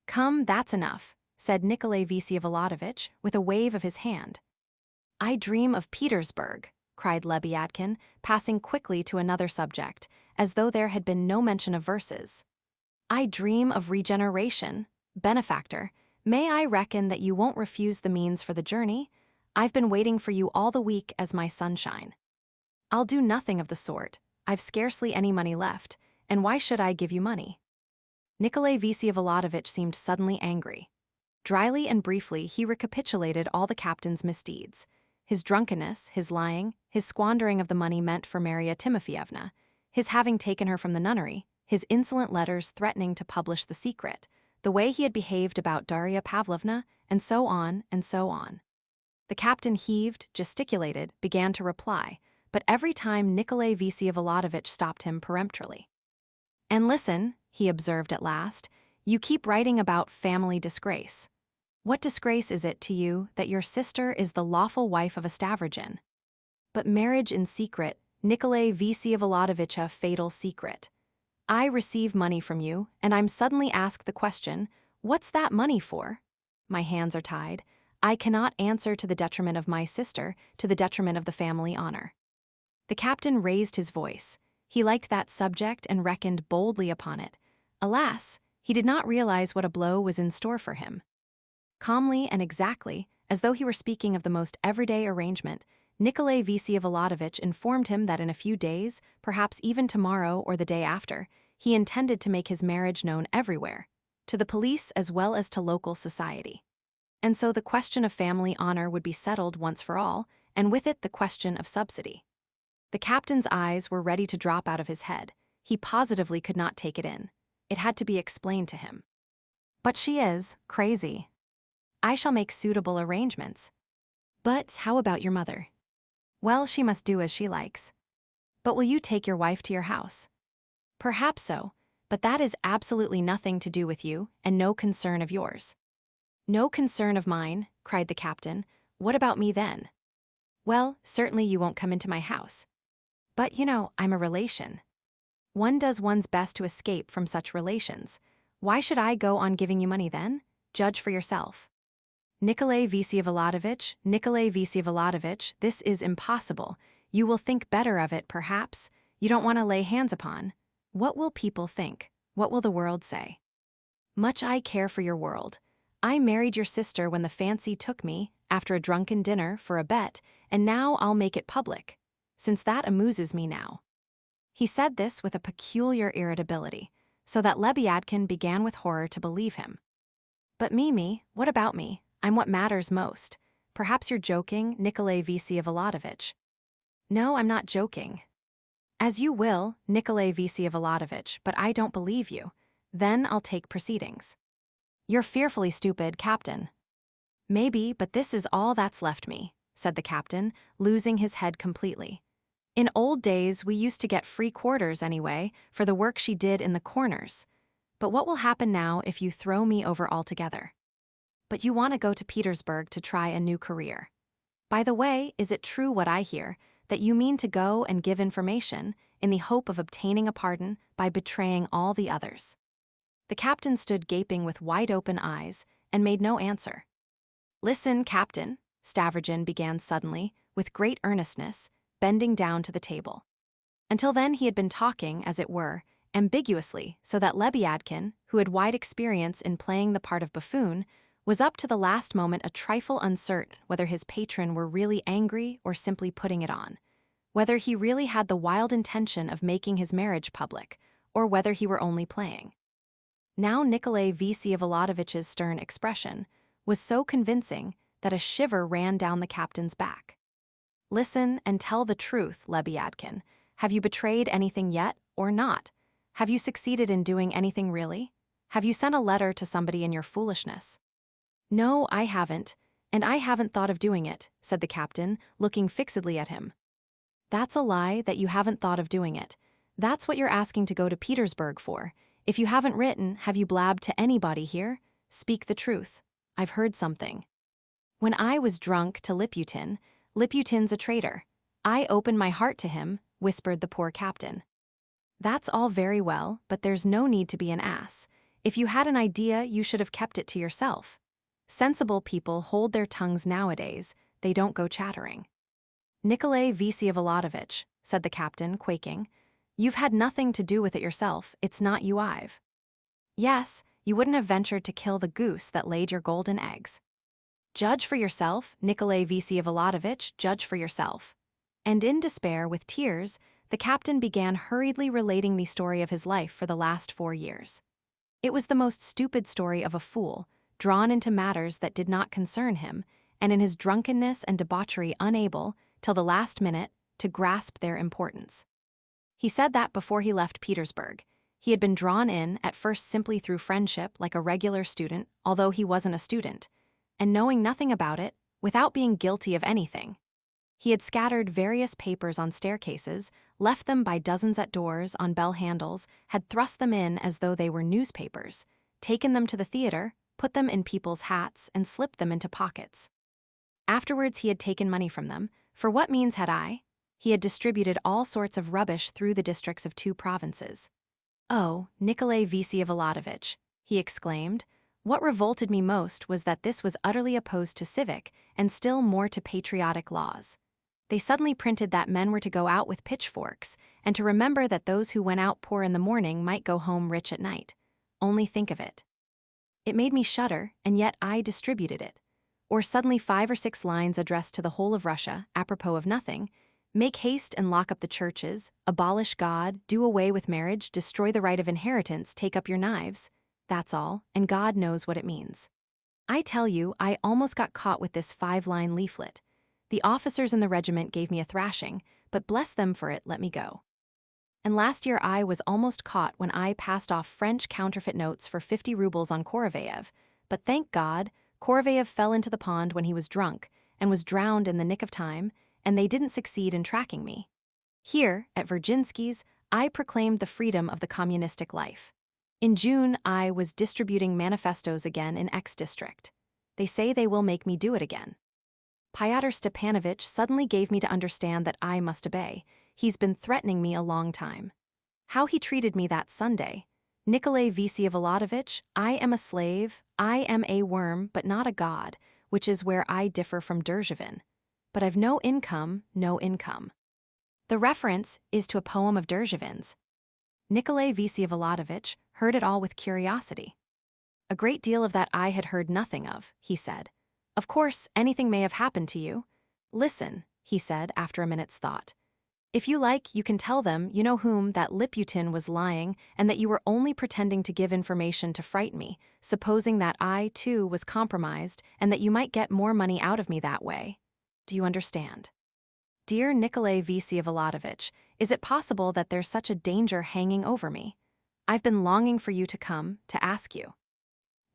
Come, that's enough, said Nikolay Vsevolodovitch, with a wave of his hand. I dream of Petersburg, cried Lebyadkin, passing quickly to another subject, as though there had been no mention of verses. I dream of regeneration. Benefactor, may I reckon that you won't refuse the means for the journey? I've been waiting for you all the week as my sunshine. I'll do nothing of the sort. I've scarcely any money left, and why should I give you money? Nikolay Vsevolodovitch seemed suddenly angry. Dryly and briefly he recapitulated all the captain's misdeeds. His drunkenness, his lying, his squandering of the money meant for Marya Timofyevna, his having taken her from the nunnery, his insolent letters threatening to publish the secret, the way he had behaved about Darya Pavlovna, and so on and so on. The captain heaved, gesticulated, began to reply, but every time Nikolay Vsevolodovitch stopped him peremptorily. And listen, he observed at last, you keep writing about family disgrace. What disgrace is it to you that your sister is the lawful wife of a Stavrogin? But marriage in secret, Nikolay Vsevolodovitch, a fatal secret. I receive money from you, and I'm suddenly asked the question, what's that money for? My hands are tied. I cannot answer to the detriment of my sister, to the detriment of the family honor. The captain raised his voice. He liked that subject and reckoned boldly upon it. Alas, he did not realize what a blow was in store for him. Calmly and exactly, as though he were speaking of the most everyday arrangement, Nikolay Vsevolodovitch informed him that in a few days, perhaps even tomorrow or the day after, he intended to make his marriage known everywhere, to the police as well as to local society. And so the question of family honor would be settled once for all, and with it the question of subsidy. The captain's eyes were ready to drop out of his head. He positively could not take it in. It had to be explained to him. But she is crazy. I shall make suitable arrangements. But how about your mother? Well, she must do as she likes. But will you take your wife to your house? Perhaps so, but that is absolutely nothing to do with you and no concern of yours. No concern of mine, cried the captain. What about me then? Well, certainly you won't come into my house. But you know, I'm a relation. One does one's best to escape from such relations. Why should I go on giving you money then? Judge for yourself. Nikolay Vsevolodovitch, Nikolay Vsevolodovitch, this is impossible. You will think better of it, perhaps. You don't want to lay hands upon. What will people think? What will the world say? Much I care for your world. I married your sister when the fancy took me, after a drunken dinner, for a bet, and now I'll make it public, since that amuses me now. He said this with a peculiar irritability, so that Lebyadkin began with horror to believe him. But Mimi, what about me? I'm what matters most. Perhaps you're joking, Nikolay Vsevolodovitch. No, I'm not joking. As you will, Nikolay Vsevolodovitch, but I don't believe you. Then I'll take proceedings. You're fearfully stupid, Captain. Maybe, but this is all that's left me, said the captain, losing his head completely. In old days, we used to get free quarters anyway, for the work she did in the corners. But what will happen now if you throw me over altogether? But you want to go to Petersburg to try a new career. By the way, is it true what I hear, that you mean to go and give information in the hope of obtaining a pardon by betraying all the others? The captain stood gaping with wide-open eyes and made no answer. Listen, Captain, Stavrogin began suddenly, with great earnestness, bending down to the table. Until then he had been talking, as it were, ambiguously, so that Lebyadkin, who had wide experience in playing the part of buffoon, was up to the last moment a trifle uncertain whether his patron were really angry or simply putting it on, whether he really had the wild intention of making his marriage public, or whether he were only playing. Now Nikolay Vsevolodovitch's stern expression was so convincing that a shiver ran down the captain's back. Listen and tell the truth, Lebyadkin. Have you betrayed anything yet, or not? Have you succeeded in doing anything really? Have you sent a letter to somebody in your foolishness? No, I haven't, and I haven't thought of doing it, said the captain, looking fixedly at him. That's a lie that you haven't thought of doing it. That's what you're asking to go to Petersburg for. If you haven't written, have you blabbed to anybody here? Speak the truth. I've heard something. When I was drunk to Liputin, Liputin's a traitor. I opened my heart to him, whispered the poor captain. That's all very well, but there's no need to be an ass. If you had an idea, you should have kept it to yourself. Sensible people hold their tongues nowadays, they don't go chattering. Nikolay Vsevolodovitch, said the captain, quaking, you've had nothing to do with it yourself, it's not you I've. Yes, you wouldn't have ventured to kill the goose that laid your golden eggs. Judge for yourself, Nikolay Vsevolodovitch, judge for yourself. And in despair, with tears, the captain began hurriedly relating the story of his life for the last 4 years. It was the most stupid story of a fool, drawn into matters that did not concern him, and in his drunkenness and debauchery unable, till the last minute, to grasp their importance. He said that before he left Petersburg, he had been drawn in, at first simply through friendship, like a regular student, although he wasn't a student, and knowing nothing about it, without being guilty of anything. He had scattered various papers on staircases, left them by dozens at doors, on bell handles, had thrust them in as though they were newspapers, taken them to the theater, put them in people's hats, and slipped them into pockets. Afterwards he had taken money from them. For what means had I? He had distributed all sorts of rubbish through the districts of 2 provinces. Oh, Nikolay Vsevolodovitch, he exclaimed, what revolted me most was that this was utterly opposed to civic, and still more to patriotic laws. They suddenly printed that men were to go out with pitchforks, and to remember that those who went out poor in the morning might go home rich at night. Only think of it. It made me shudder, and yet I distributed it. Or suddenly 5 or 6 lines addressed to the whole of Russia, apropos of nothing. Make haste and lock up the churches, abolish God, do away with marriage, destroy the right of inheritance, take up your knives. That's all, and God knows what it means. I tell you, I almost got caught with this 5-line leaflet. The officers in the regiment gave me a thrashing, but bless them for it, let me go. And last year I was almost caught when I passed off French counterfeit notes for 50 rubles on Korovayev, but thank God, Korovayev fell into the pond when he was drunk, and was drowned in the nick of time, and they didn't succeed in tracking me. Here, at Virginsky's, I proclaimed the freedom of the communistic life. In June, I was distributing manifestos again in X district. They say they will make me do it again. Fyodor Stepanovitch suddenly gave me to understand that I must obey. He's been threatening me a long time. How he treated me that Sunday. Nikolay Vsevolodovitch, I am a slave, I am a worm, but not a god, which is where I differ from Derzhavin. But I've no income, no income. The reference is to a poem of Derzhavin's. Nikolay Vsevolodovitch, heard it all with curiosity. A great deal of that I had heard nothing of, he said. Of course, anything may have happened to you. Listen, he said after a minute's thought. If you like, you can tell them, you know whom, that Liputin was lying and that you were only pretending to give information to frighten me, supposing that I, too, was compromised and that you might get more money out of me that way. Do you understand? Dear Nikolay Vsevolodovitch, is it possible that there's such a danger hanging over me? I've been longing for you to come, to ask you.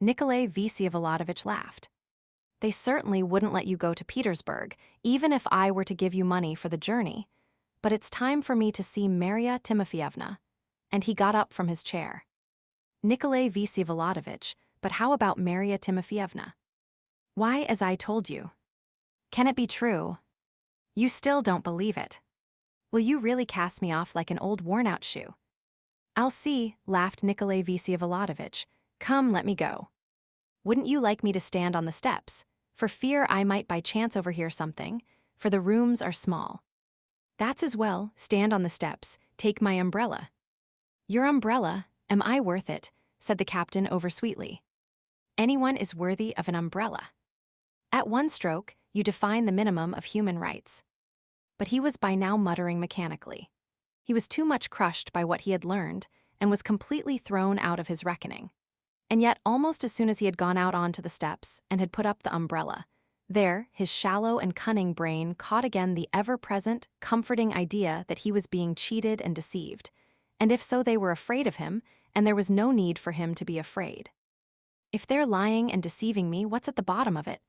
Nikolay Vsevolodovitch laughed. They certainly wouldn't let you go to Petersburg, even if I were to give you money for the journey. But it's time for me to see Marya Timofyevna. And he got up from his chair. Nikolay Vsevolodovitch, but how about Marya Timofyevna? Why, as I told you. Can it be true? You still don't believe it. Will you really cast me off like an old worn-out shoe? I'll see, laughed Nikolay Vsevolodovitch. Come, let me go. Wouldn't you like me to stand on the steps, for fear I might by chance overhear something, for the rooms are small. That's as well, stand on the steps, take my umbrella. Your umbrella, am I worth it? Said the captain oversweetly. Anyone is worthy of an umbrella. At one stroke, you define the minimum of human rights. But he was by now muttering mechanically. He was too much crushed by what he had learned, and was completely thrown out of his reckoning. And yet, almost as soon as he had gone out onto the steps and had put up the umbrella, there, his shallow and cunning brain caught again the ever-present, comforting idea that he was being cheated and deceived, and if so they were afraid of him, and there was no need for him to be afraid. If they're lying and deceiving me, what's at the bottom of it?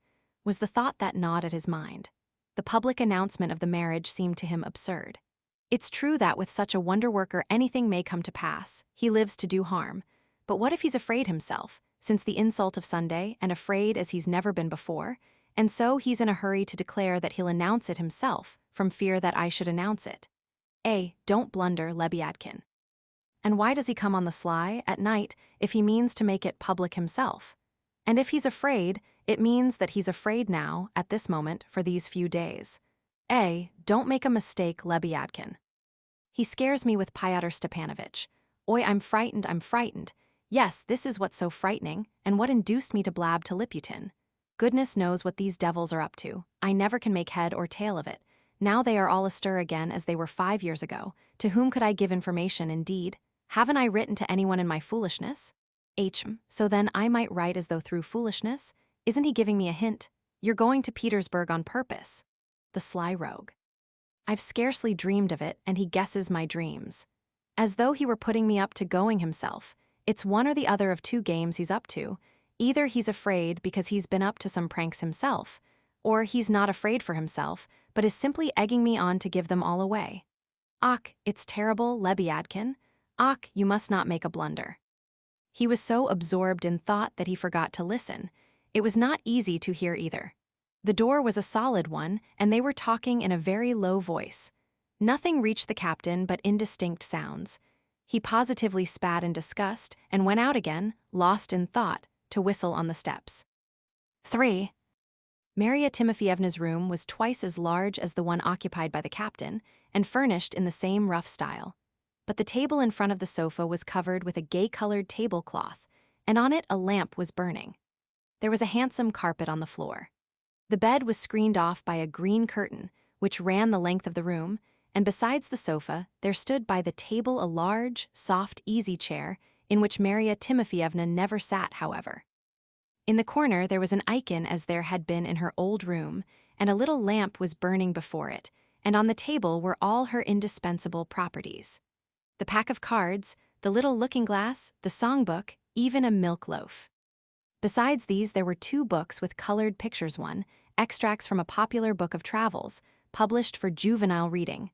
Was the thought that gnawed at his mind. The public announcement of the marriage seemed to him absurd. It's true that with such a wonder-worker anything may come to pass, he lives to do harm, but what if he's afraid himself, since the insult of Sunday, and afraid as he's never been before, and so he's in a hurry to declare that he'll announce it himself, from fear that I should announce it. Don't blunder, Lebyadkin. And why does he come on the sly, at night, if he means to make it public himself? And if he's afraid, it means that he's afraid now, at this moment, for these few days. Don't make a mistake, Lebyadkin. He scares me with Pyotr Stepanovitch. Oi, I'm frightened. Yes, this is what's so frightening, and what induced me to blab to Liputin. Goodness knows what these devils are up to. I never can make head or tail of it. Now they are all astir again as they were 5 years ago. To whom could I give information, indeed? Haven't I written to anyone in my foolishness? So then I might write as though through foolishness? Isn't he giving me a hint? You're going to Petersburg on purpose. The sly rogue. I've scarcely dreamed of it, and he guesses my dreams. As though he were putting me up to going himself. It's one or the other of two games he's up to. Either he's afraid because he's been up to some pranks himself, or he's not afraid for himself, but is simply egging me on to give them all away. Ach, it's terrible, Lebyadkin. Ach, you must not make a blunder. He was so absorbed in thought that he forgot to listen. It was not easy to hear either. The door was a solid one, and they were talking in a very low voice. Nothing reached the captain but indistinct sounds. He positively spat in disgust and went out again, lost in thought, to whistle on the steps. 3. Marya Timofyevna's room was twice as large as the one occupied by the captain, and furnished in the same rough style. But the table in front of the sofa was covered with a gay-colored tablecloth, and on it a lamp was burning. There was a handsome carpet on the floor. The bed was screened off by a green curtain, which ran the length of the room, and besides the sofa, there stood by the table a large, soft, easy chair, in which Marya Timofyevna never sat, however. In the corner there was an icon as there had been in her old room, and a little lamp was burning before it, and on the table were all her indispensable properties. The pack of cards, the little looking-glass, the songbook, even a milk loaf. Besides these there were 2 books with colored pictures, one, extracts from a popular book of travels, published for juvenile reading.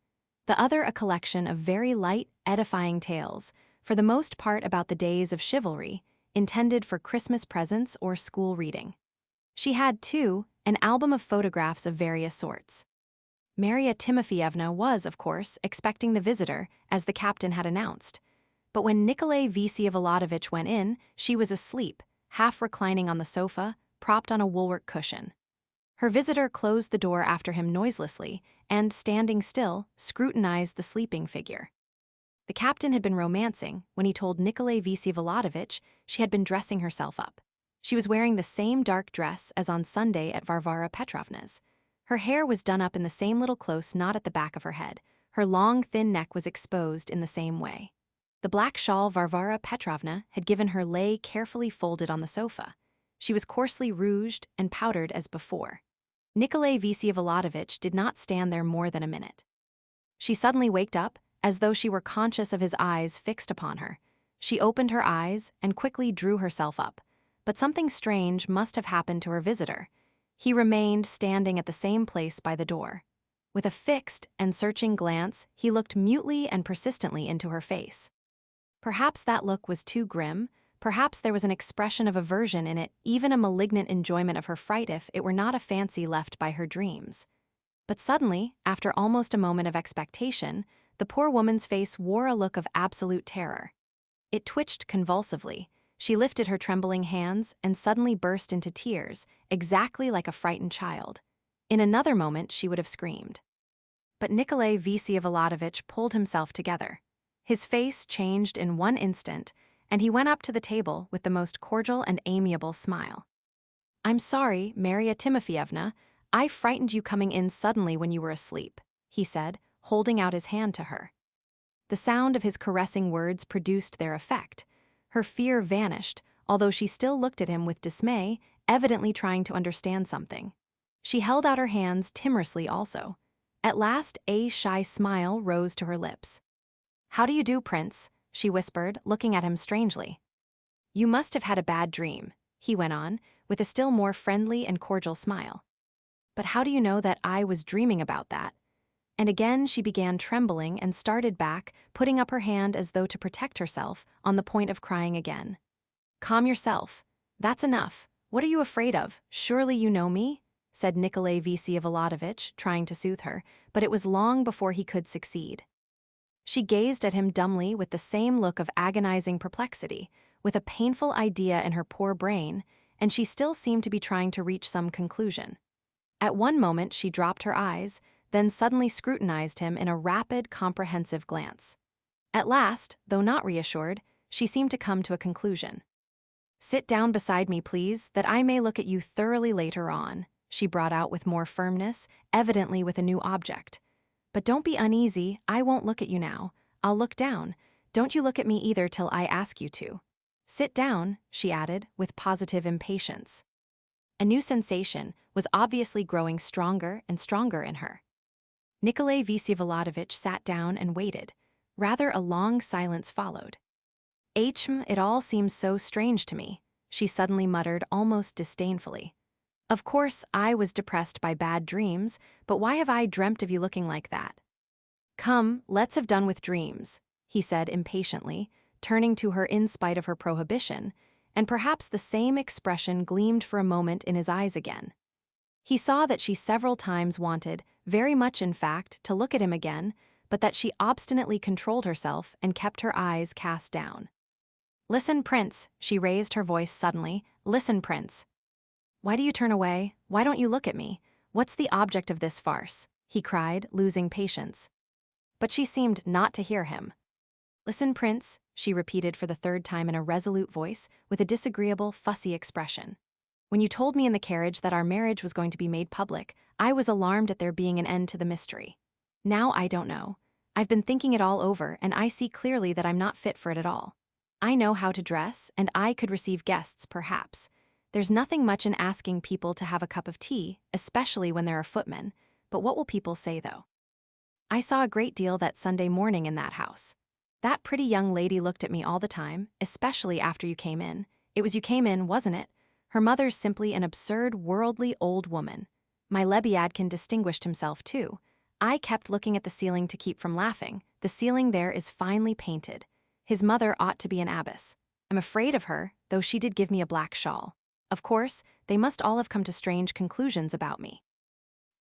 The other a collection of very light, edifying tales, for the most part about the days of chivalry, intended for Christmas presents or school reading. She had, too, an album of photographs of various sorts. Marya Timofyevna was, of course, expecting the visitor, as the captain had announced. But when Nikolay Vsevolodovitch went in, she was asleep, half reclining on the sofa, propped on a woolwork cushion. Her visitor closed the door after him noiselessly and, standing still, scrutinized the sleeping figure. The captain had been romancing when he told Nikolay Vsevolodovitch she had been dressing herself up. She was wearing the same dark dress as on Sunday at Varvara Petrovna's. Her hair was done up in the same little close knot at the back of her head. Her long, thin neck was exposed in the same way. The black shawl Varvara Petrovna had given her lay carefully folded on the sofa. She was coarsely rouged and powdered as before. Nikolay Vsevolodovitch did not stand there more than a minute. She suddenly waked up, as though she were conscious of his eyes fixed upon her. She opened her eyes and quickly drew herself up. But something strange must have happened to her visitor. He remained standing at the same place by the door. With a fixed and searching glance, he looked mutely and persistently into her face. Perhaps that look was too grim, perhaps there was an expression of aversion in it, even a malignant enjoyment of her fright if it were not a fancy left by her dreams. But suddenly, after almost a moment of expectation, the poor woman's face wore a look of absolute terror. It twitched convulsively. She lifted her trembling hands and suddenly burst into tears, exactly like a frightened child. In another moment, she would have screamed. But Nikolay Vsevolodovitch pulled himself together. His face changed in one instant, and he went up to the table with the most cordial and amiable smile. "I'm sorry, Marya Timofyevna, I frightened you coming in suddenly when you were asleep," he said, holding out his hand to her. The sound of his caressing words produced their effect. Her fear vanished, although she still looked at him with dismay, evidently trying to understand something. She held out her hands timorously also. At last, a shy smile rose to her lips. "How do you do, Prince?" she whispered, looking at him strangely. "You must have had a bad dream," he went on, with a still more friendly and cordial smile. "But how do you know that I was dreaming about that?" And again she began trembling and started back, putting up her hand as though to protect herself, on the point of crying again. "Calm yourself. That's enough. What are you afraid of? Surely you know me?" said Nikolay Vsevolodovitch, trying to soothe her, but it was long before he could succeed. She gazed at him dumbly with the same look of agonizing perplexity, with a painful idea in her poor brain, and she still seemed to be trying to reach some conclusion. At one moment she dropped her eyes, then suddenly scrutinized him in a rapid, comprehensive glance. At last, though not reassured, she seemed to come to a conclusion. "Sit down beside me, please, that I may look at you thoroughly later on," she brought out with more firmness, evidently with a new object. "But don't be uneasy, I won't look at you now. I'll look down. Don't you look at me either till I ask you to. Sit down," she added, with positive impatience. A new sensation was obviously growing stronger and stronger in her. Nikolay Vsevolodovitch sat down and waited. Rather a long silence followed. It all seems so strange to me," she suddenly muttered almost disdainfully. "Of course, I was depressed by bad dreams, but why have I dreamt of you looking like that?" "Come, let's have done with dreams," he said impatiently, turning to her in spite of her prohibition, and perhaps the same expression gleamed for a moment in his eyes again. He saw that she several times wanted, very much in fact, to look at him again, but that she obstinately controlled herself and kept her eyes cast down. "Listen, Prince," she raised her voice suddenly. "Listen, Prince. Why do you turn away? Why don't you look at me? What's the object of this farce?" he cried, losing patience. But she seemed not to hear him. "Listen, Prince," she repeated for the third time in a resolute voice, with a disagreeable, fussy expression. "When you told me in the carriage that our marriage was going to be made public, I was alarmed at there being an end to the mystery. Now I don't know. I've been thinking it all over, and I see clearly that I'm not fit for it at all. I know how to dress, and I could receive guests, perhaps. There's nothing much in asking people to have a cup of tea, especially when there are footmen, but what will people say, though? I saw a great deal that Sunday morning in that house. That pretty young lady looked at me all the time, especially after you came in. It was you came in, wasn't it? Her mother's simply an absurd, worldly old woman. My Lebyadkin distinguished himself, too. I kept looking at the ceiling to keep from laughing. The ceiling there is finely painted. His mother ought to be an abbess. I'm afraid of her, though she did give me a black shawl. Of course, they must all have come to strange conclusions about me.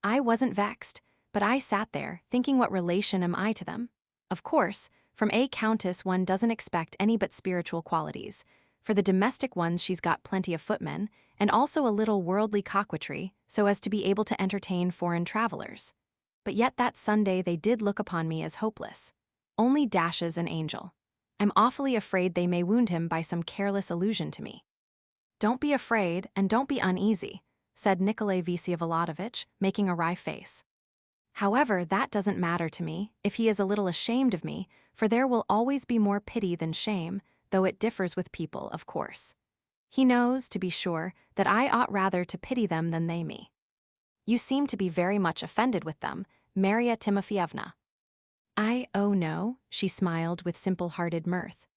I wasn't vexed, but I sat there, thinking what relation am I to them? Of course, from a countess one doesn't expect any but spiritual qualities. For the domestic ones she's got plenty of footmen, and also a little worldly coquetry, so as to be able to entertain foreign travelers. But yet that Sunday they did look upon me as hopeless. Only dashes an angel. I'm awfully afraid they may wound him by some careless allusion to me. Don't be afraid and don't be uneasy, said Nikolay Vsevolodovitch, making a wry face. However, that doesn't matter to me, if he is a little ashamed of me, for there will always be more pity than shame, though it differs with people, of course. He knows, to be sure, that I ought rather to pity them than they me. You seem to be very much offended with them, Marya Timofyevna. Oh no, she smiled with simple-hearted mirth.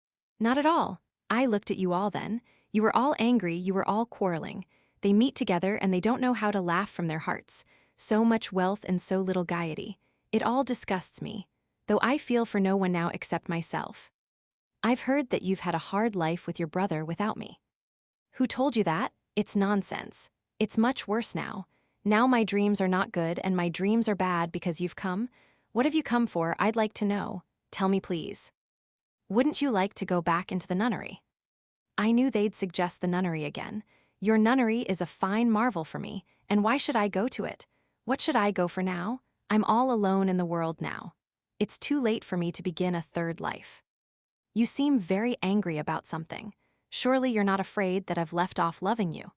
Not at all. I looked at you all then. You were all angry, you were all quarreling. They meet together and they don't know how to laugh from their hearts. So much wealth and so little gaiety. It all disgusts me, though I feel for no one now except myself. I've heard that you've had a hard life with your brother without me. Who told you that? It's nonsense. It's much worse now. Now my dreams are not good and my dreams are bad because you've come. What have you come for, I'd like to know. Tell me please. Wouldn't you like to go back into the nunnery? I knew they'd suggest the nunnery again. Your nunnery is a fine marvel for me, and why should I go to it? What should I go for now? I'm all alone in the world now. It's too late for me to begin a third life. You seem very angry about something. Surely you're not afraid that I've left off loving you.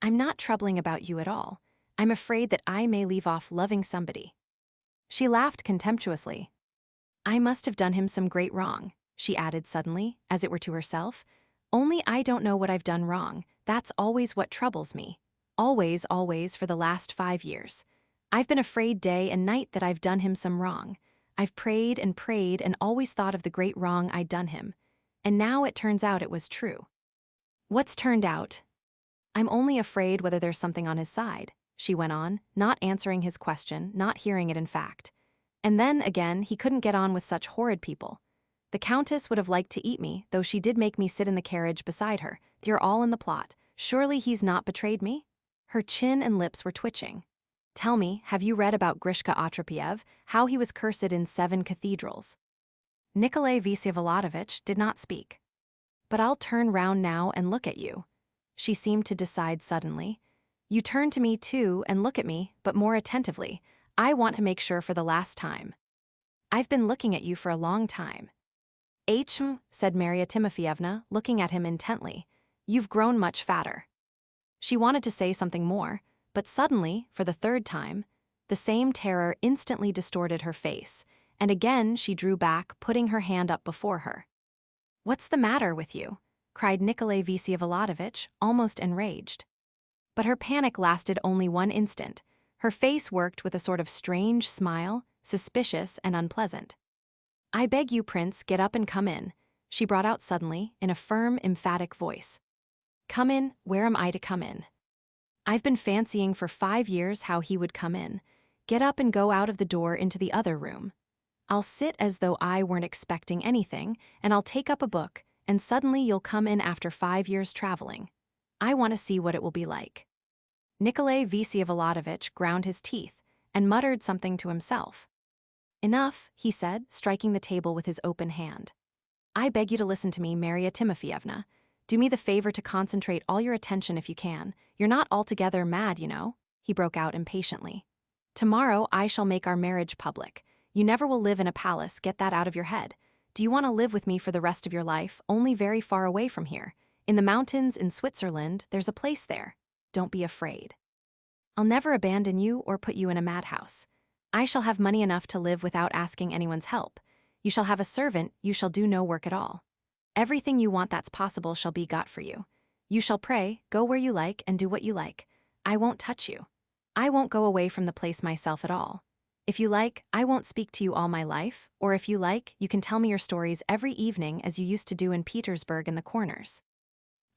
I'm not troubling about you at all. I'm afraid that I may leave off loving somebody. She laughed contemptuously. I must have done him some great wrong, she added suddenly, as it were to herself. Only I don't know what I've done wrong. That's always what troubles me. Always, always for the last 5 years. I've been afraid day and night that I've done him some wrong. I've prayed and always thought of the great wrong I'd done him. And now it turns out it was true. What's turned out? I'm only afraid whether there's something on his side, she went on, not answering his question, not hearing it in fact. And then, again, he couldn't get on with such horrid people. The Countess would have liked to eat me, though she did make me sit in the carriage beside her. You're all in the plot. Surely he's not betrayed me? Her chin and lips were twitching. Tell me, have you read about Grishka Otrepyev, how he was cursed in 7 cathedrals? Nikolay Vsevolodovitch did not speak. But I'll turn round now and look at you. She seemed to decide suddenly. You turn to me too and look at me, but more attentively. I want to make sure for the last time. I've been looking at you for a long time. Said Marya Timofyevna, looking at him intently. You've grown much fatter. She wanted to say something more, but suddenly, for the 3rd time, the same terror instantly distorted her face, and again she drew back, putting her hand up before her. What's the matter with you? Cried Nikolay Vsevolodovitch, almost enraged. But her panic lasted only 1 instant. Her face worked with a sort of strange smile, suspicious and unpleasant. I beg you, Prince, get up and come in, she brought out suddenly, in a firm, emphatic voice. Come in, where am I to come in? I've been fancying for 5 years how he would come in. Get up and go out of the door into the other room. I'll sit as though I weren't expecting anything, and I'll take up a book, and suddenly you'll come in after 5 years traveling. I want to see what it will be like. Nikolay Vsevolodovitch ground his teeth and muttered something to himself. Enough, he said, striking the table with his open hand. I beg you to listen to me, Marya Timofyevna. Do me the favor to concentrate all your attention if you can. You're not altogether mad, you know, he broke out impatiently. Tomorrow I shall make our marriage public. You never will live in a palace, get that out of your head. Do you want to live with me for the rest of your life, only very far away from here? In the mountains in Switzerland, there's a place there. Don't be afraid. I'll never abandon you or put you in a madhouse. I shall have money enough to live without asking anyone's help. You shall have a servant, you shall do no work at all. Everything you want that's possible shall be got for you. You shall pray, go where you like, and do what you like. I won't touch you. I won't go away from the place myself at all. If you like, I won't speak to you all my life, or if you like, you can tell me your stories every evening as you used to do in Petersburg in the corners.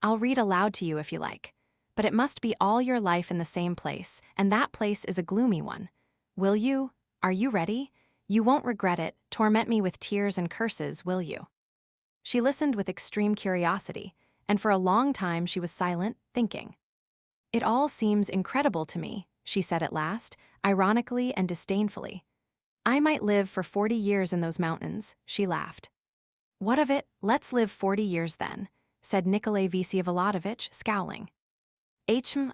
I'll read aloud to you if you like. But it must be all your life in the same place, and that place is a gloomy one. Will you? Are you ready? You won't regret it, torment me with tears and curses, will you? She listened with extreme curiosity, and for a long time she was silent, thinking. It all seems incredible to me, she said at last, ironically and disdainfully. I might live for 40 years in those mountains, she laughed. What of it? Let's live 40 years then, said Nikolay Vsevolodovitch, scowling.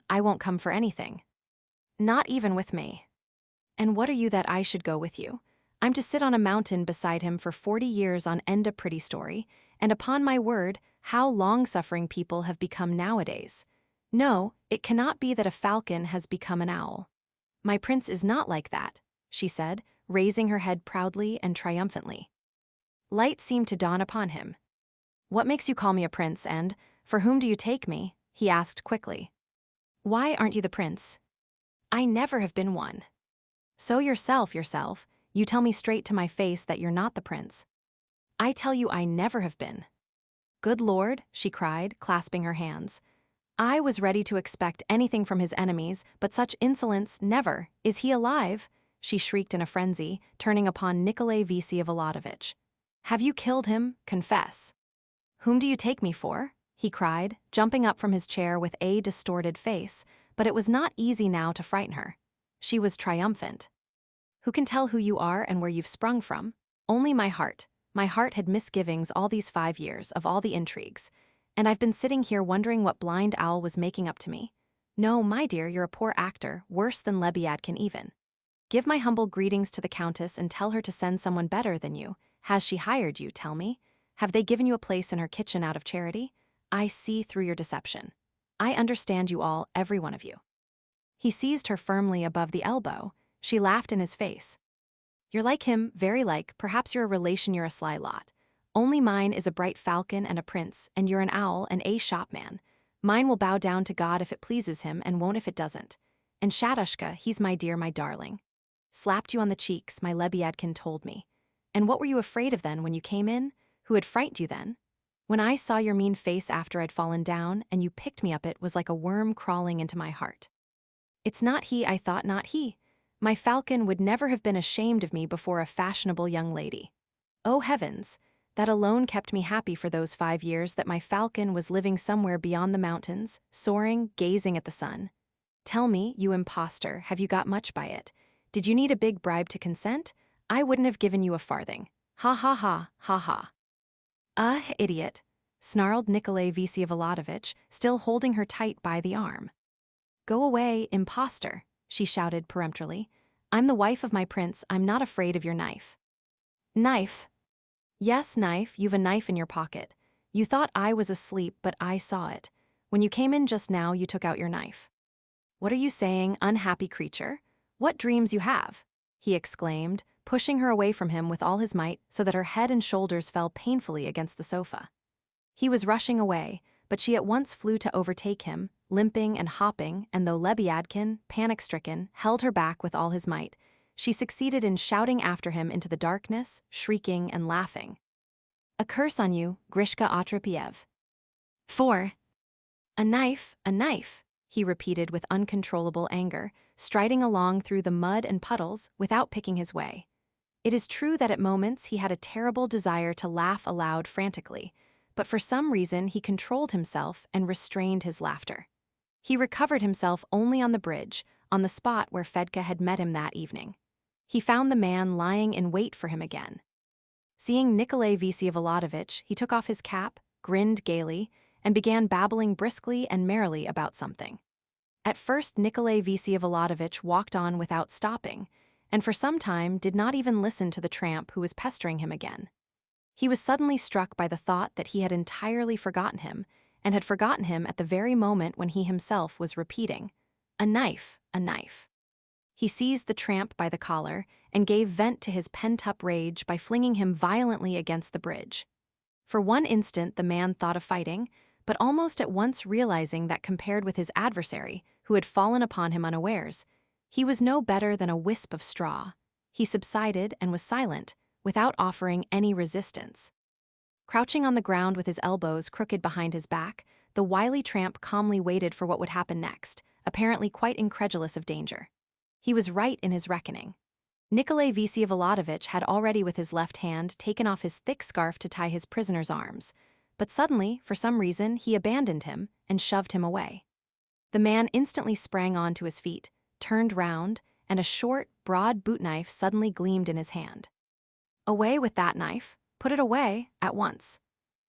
I won't come for anything. Not even with me. And what are you that I should go with you? I'm to sit on a mountain beside him for 40 years on end a pretty story, and upon my word, how long-suffering people have become nowadays. No, it cannot be that a falcon has become an owl. My prince is not like that, she said, raising her head proudly and triumphantly. Light seemed to dawn upon him. What makes you call me a prince, and for whom do you take me? He asked quickly. Why aren't you the prince? I never have been one. So yourself, you tell me straight to my face that you're not the prince. I tell you I never have been. Good Lord, she cried, clasping her hands. I was ready to expect anything from his enemies, but such insolence, never. Is he alive? She shrieked in a frenzy, turning upon Nikolay Stavrogin. Have you killed him? Confess. Whom do you take me for? He cried, jumping up from his chair with a distorted face, but it was not easy now to frighten her. She was triumphant. Who can tell who you are and where you've sprung from? Only my heart. My heart had misgivings all these 5 years of all the intrigues, and I've been sitting here wondering what blind owl was making up to me. No, my dear, you're a poor actor, worse than Lebyadkin even. Give my humble greetings to the Countess and tell her to send someone better than you. Has she hired you, tell me? Have they given you a place in her kitchen out of charity? I see through your deception. I understand you all, every one of you. He seized her firmly above the elbow. She laughed in his face. You're like him, very like, perhaps you're a relation, you're a sly lot. Only mine is a bright falcon and a prince, and you're an owl and a shopman. Mine will bow down to God if it pleases him and won't if it doesn't. And Shadushka, he's my dear, my darling. Slapped you on the cheeks, my Lebyadkin told me. And what were you afraid of then when you came in? Who had frightened you then? When I saw your mean face after I'd fallen down and you picked me up, it was like a worm crawling into my heart. It's not he, I thought, not he. My falcon would never have been ashamed of me before a fashionable young lady. Oh heavens, that alone kept me happy for those 5 years, that my falcon was living somewhere beyond the mountains, soaring, gazing at the sun. Tell me, you impostor, have you got much by it? Did you need a big bribe to consent? I wouldn't have given you a farthing. Ha ha ha, ha ha. Idiot, snarled Nikolay Stavrogin, still holding her tight by the arm. Go away, impostor, she shouted peremptorily. I'm the wife of my prince, I'm not afraid of your knife. Knife? Yes, knife, you've a knife in your pocket. You thought I was asleep, but I saw it. When you came in just now, you took out your knife. What are you saying, unhappy creature? What dreams you have? He exclaimed, pushing her away from him with all his might so that her head and shoulders fell painfully against the sofa. He was rushing away, but she at once flew to overtake him, limping and hopping, and though Lebyadkin, panic-stricken, held her back with all his might, she succeeded in shouting after him into the darkness, shrieking and laughing. A curse on you, Grishka Otrepyev. 4. A knife, he repeated with uncontrollable anger, striding along through the mud and puddles without picking his way. It is true that at moments he had a terrible desire to laugh aloud frantically, but for some reason he controlled himself and restrained his laughter. He recovered himself only on the bridge, on the spot where Fedka had met him that evening. He found the man lying in wait for him again. Seeing Nikolay Stavrogin, he took off his cap, grinned gaily, and began babbling briskly and merrily about something. At first Nikolay Stavrogin walked on without stopping, and for some time did not even listen to the tramp who was pestering him again. He was suddenly struck by the thought that he had entirely forgotten him, and had forgotten him at the very moment when he himself was repeating, "A knife, a knife." He seized the tramp by the collar and gave vent to his pent-up rage by flinging him violently against the bridge. For one instant the man thought of fighting, but almost at once realizing that compared with his adversary, who had fallen upon him unawares, he was no better than a wisp of straw, he subsided and was silent, without offering any resistance. Crouching on the ground with his elbows crooked behind his back, the wily tramp calmly waited for what would happen next, apparently quite incredulous of danger. He was right in his reckoning. Nikolay Stavrogin had already with his left hand taken off his thick scarf to tie his prisoner's arms, but suddenly, for some reason, he abandoned him and shoved him away. The man instantly sprang on to his feet, turned round, and a short, broad boot knife suddenly gleamed in his hand. Away with that knife, put it away, at once.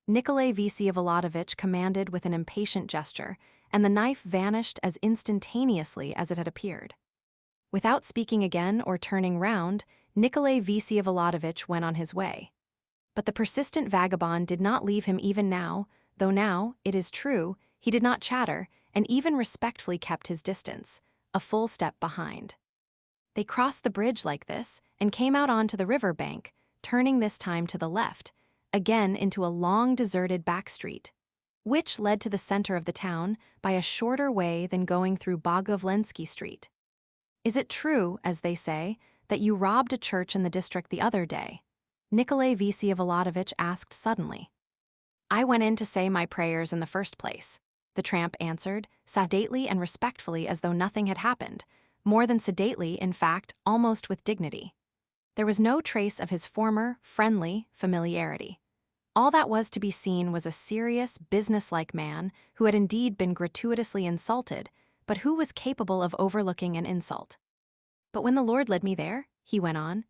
Nikolay Stavrogin commanded with an impatient gesture, and the knife vanished as instantaneously as it had appeared. Without speaking again or turning round, Nikolay Vsevolodovitch went on his way. But the persistent vagabond did not leave him even now, though now, it is true, he did not chatter and even respectfully kept his distance, a full step behind. They crossed the bridge like this and came out onto the river bank, turning this time to the left, again into a long deserted back street, which led to the center of the town by a shorter way than going through Bogovlensky Street. "Is it true, as they say, that you robbed a church in the district the other day?" Nikolay Vsevolodovitch asked suddenly. "I went in to say my prayers in the first place," the tramp answered, sedately and respectfully as though nothing had happened, more than sedately, in fact, almost with dignity. There was no trace of his former, friendly familiarity. All that was to be seen was a serious, businesslike man who had indeed been gratuitously insulted, but who was capable of overlooking an insult. "But when the Lord led me there," he went on,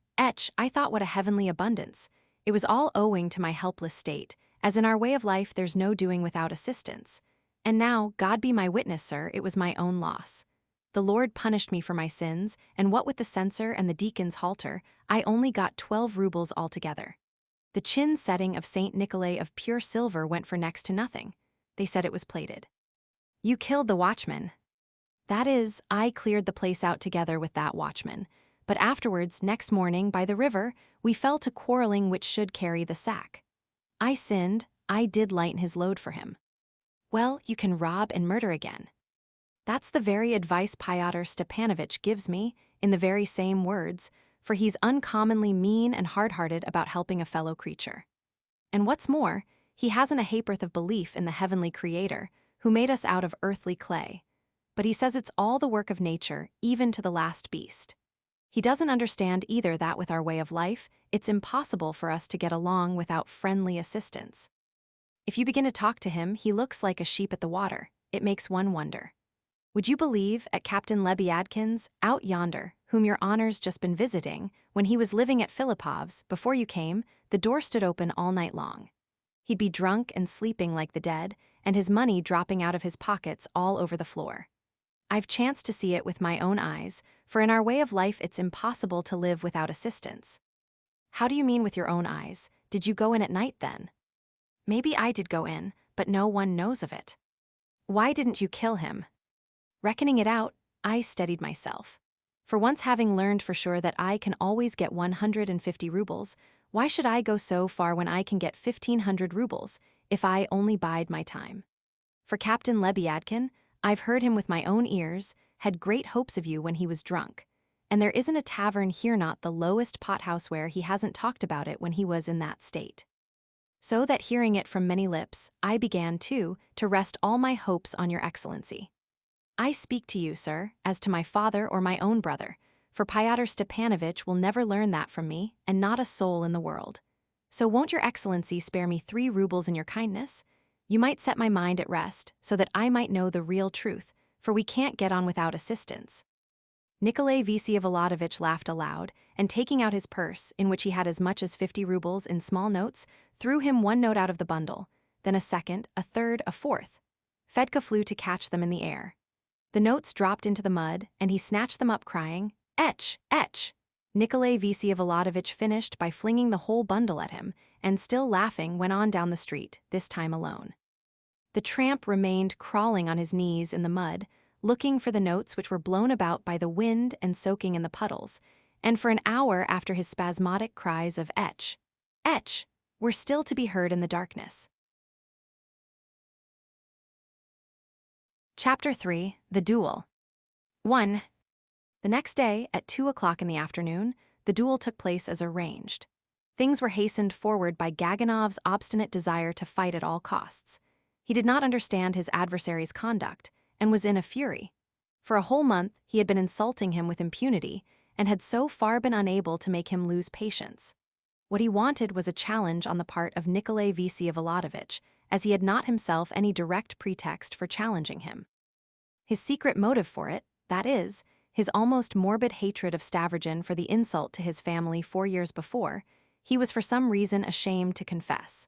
I thought what a heavenly abundance. It was all owing to my helpless state, as in our way of life there's no doing without assistance. And now, God be my witness, sir, it was my own loss. The Lord punished me for my sins, and what with the censer and the deacon's halter, I only got 12 rubles altogether. The chin setting of St. Nikolay of pure silver went for next to nothing. They said it was plated. You killed the watchman. That is, I cleared the place out together with that watchman. But afterwards, next morning, by the river, we fell to quarreling which should carry the sack. I sinned, I did lighten his load for him. Well, you can rob and murder again. That's the very advice Fyodor Stepanovitch gives me, in the very same words, for he's uncommonly mean and hard-hearted about helping a fellow creature. And what's more, he hasn't a ha'porth of belief in the heavenly Creator, who made us out of earthly clay. But he says it's all the work of nature, even to the last beast. He doesn't understand either that with our way of life, it's impossible for us to get along without friendly assistance. If you begin to talk to him, he looks like a sheep at the water. It makes one wonder. Would you believe, at Captain Lebyadkin's, out yonder, whom your honor's just been visiting, when he was living at Filipov's, before you came, the door stood open all night long. He'd be drunk and sleeping like the dead, and his money dropping out of his pockets all over the floor. I've chanced to see it with my own eyes, for in our way of life it's impossible to live without assistance. How do you mean with your own eyes? Did you go in at night then? Maybe I did go in, but no one knows of it. Why didn't you kill him? Reckoning it out, I steadied myself. For once having learned for sure that I can always get 150 rubles, why should I go so far when I can get 1,500 rubles, if I only bide my time? For Captain Lebyadkin, I've heard him with my own ears, had great hopes of you when he was drunk. And there isn't a tavern here, not the lowest pothouse, where he hasn't talked about it when he was in that state. So that hearing it from many lips, I began, too, to rest all my hopes on your excellency. I speak to you, sir, as to my father or my own brother, for Fyodor Stepanovitch will never learn that from me, and not a soul in the world. So won't your excellency spare me 3 rubles in your kindness? You might set my mind at rest, so that I might know the real truth, for we can't get on without assistance. Nikolay Vsevolodovitch laughed aloud, and taking out his purse, in which he had as much as 50 rubles in small notes, threw him one note out of the bundle, then a second, a third, a fourth. Fedka flew to catch them in the air. The notes dropped into the mud, and he snatched them up, crying, "Etch, etch!" Nikolay Vsevolodovitch finished by flinging the whole bundle at him, and still laughing went on down the street, this time alone. The tramp remained crawling on his knees in the mud, looking for the notes which were blown about by the wind and soaking in the puddles, and for an hour after his spasmodic cries of "Etch, etch!" were still to be heard in the darkness. Chapter 3. The Duel. 1. The next day, at 2 o'clock in the afternoon, the duel took place as arranged. Things were hastened forward by Gaganov's obstinate desire to fight at all costs. He did not understand his adversary's conduct, and was in a fury. For a whole month, he had been insulting him with impunity, and had so far been unable to make him lose patience. What he wanted was a challenge on the part of Nikolay Vsevolodovitch, as he had not himself any direct pretext for challenging him. His secret motive for it, that is, his almost morbid hatred of Stavrogin for the insult to his family 4 years before, he was for some reason ashamed to confess.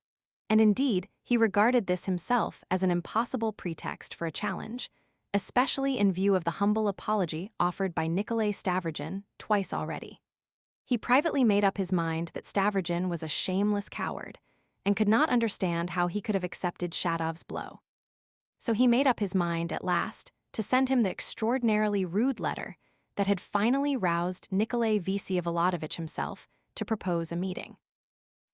And indeed, he regarded this himself as an impossible pretext for a challenge, especially in view of the humble apology offered by Nikolay Stavrogin twice already. He privately made up his mind that Stavrogin was a shameless coward and could not understand how he could have accepted Shadov's blow. So he made up his mind at last to send him the extraordinarily rude letter that had finally roused Nikolay Vsevolodovitch himself to propose a meeting.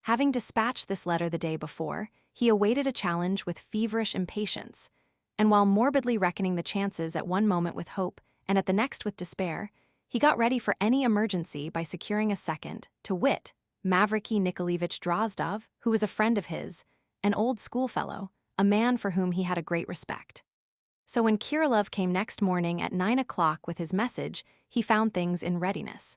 Having dispatched this letter the day before, he awaited a challenge with feverish impatience, and while morbidly reckoning the chances at one moment with hope and at the next with despair, he got ready for any emergency by securing a second, to wit, Mavriky Nikolaevich Drozdov, who was a friend of his, an old schoolfellow, a man for whom he had a great respect. So when Kirillov came next morning at 9 o'clock with his message, he found things in readiness.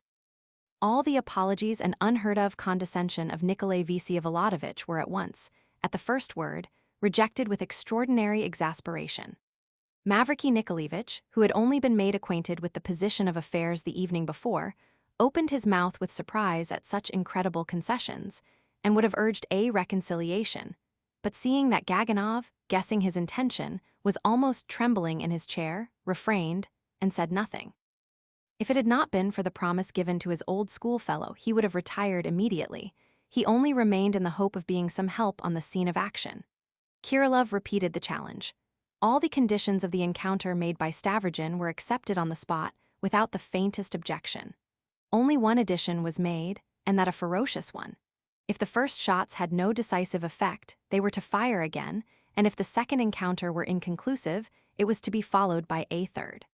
All the apologies and unheard-of condescension of Nikolay Vsevolodovitch were at once, at the first word, rejected with extraordinary exasperation. Mavriky Nikolaevich, who had only been made acquainted with the position of affairs the evening before, opened his mouth with surprise at such incredible concessions, and would have urged a reconciliation. But seeing that Gaganov, guessing his intention, was almost trembling in his chair, refrained, and said nothing. If it had not been for the promise given to his old schoolfellow, he would have retired immediately. He only remained in the hope of being some help on the scene of action. Kirillov repeated the challenge. All the conditions of the encounter made by Stavrogin were accepted on the spot, without the faintest objection. Only one addition was made, and that a ferocious one. If the first shots had no decisive effect, they were to fire again, and if the second encounter were inconclusive, it was to be followed by a third.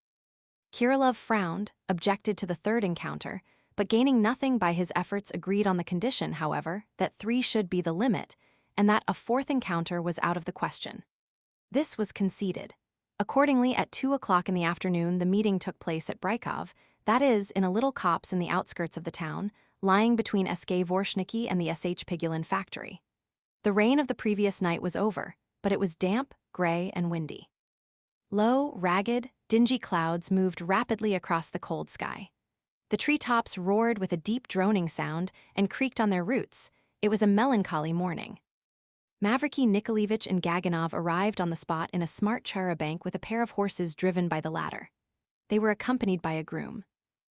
Kirillov frowned, objected to the third encounter, but gaining nothing by his efforts agreed on the condition, however, that 3 should be the limit, and that a fourth encounter was out of the question. This was conceded. Accordingly, at 2 o'clock in the afternoon, the meeting took place at Brykov, that is, in a little copse in the outskirts of the town, lying between SK Vorshniki and the SH Pigulin factory. The rain of the previous night was over, but it was damp, gray, and windy. Low, ragged, dingy clouds moved rapidly across the cold sky. The treetops roared with a deep droning sound and creaked on their roots. It was a melancholy morning. Mavriky Nikolaevich and Gaganov arrived on the spot in a smart charabanc with a pair of horses driven by the latter. They were accompanied by a groom.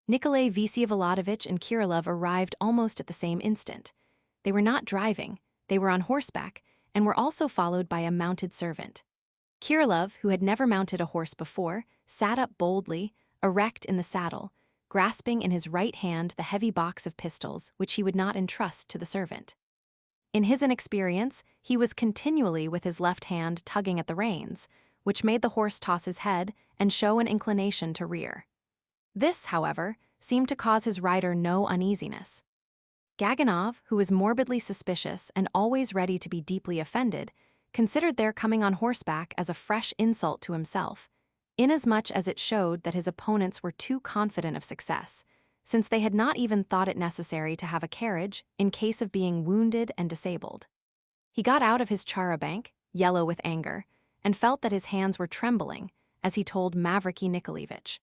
Nikolay Vsevolodovitch and Kirillov arrived almost at the same instant. They were not driving, they were on horseback, and were also followed by a mounted servant. Kirillov, who had never mounted a horse before, sat up boldly, erect in the saddle, grasping in his right hand the heavy box of pistols which he would not entrust to the servant. In his inexperience, he was continually with his left hand tugging at the reins, which made the horse toss his head and show an inclination to rear. This, however, seemed to cause his rider no uneasiness. Gaganov, who was morbidly suspicious and always ready to be deeply offended, considered their coming on horseback as a fresh insult to himself, inasmuch as it showed that his opponents were too confident of success, since they had not even thought it necessary to have a carriage in case of being wounded and disabled. He got out of his charabanc, yellow with anger, and felt that his hands were trembling as he told Mavriky Nikolaevich.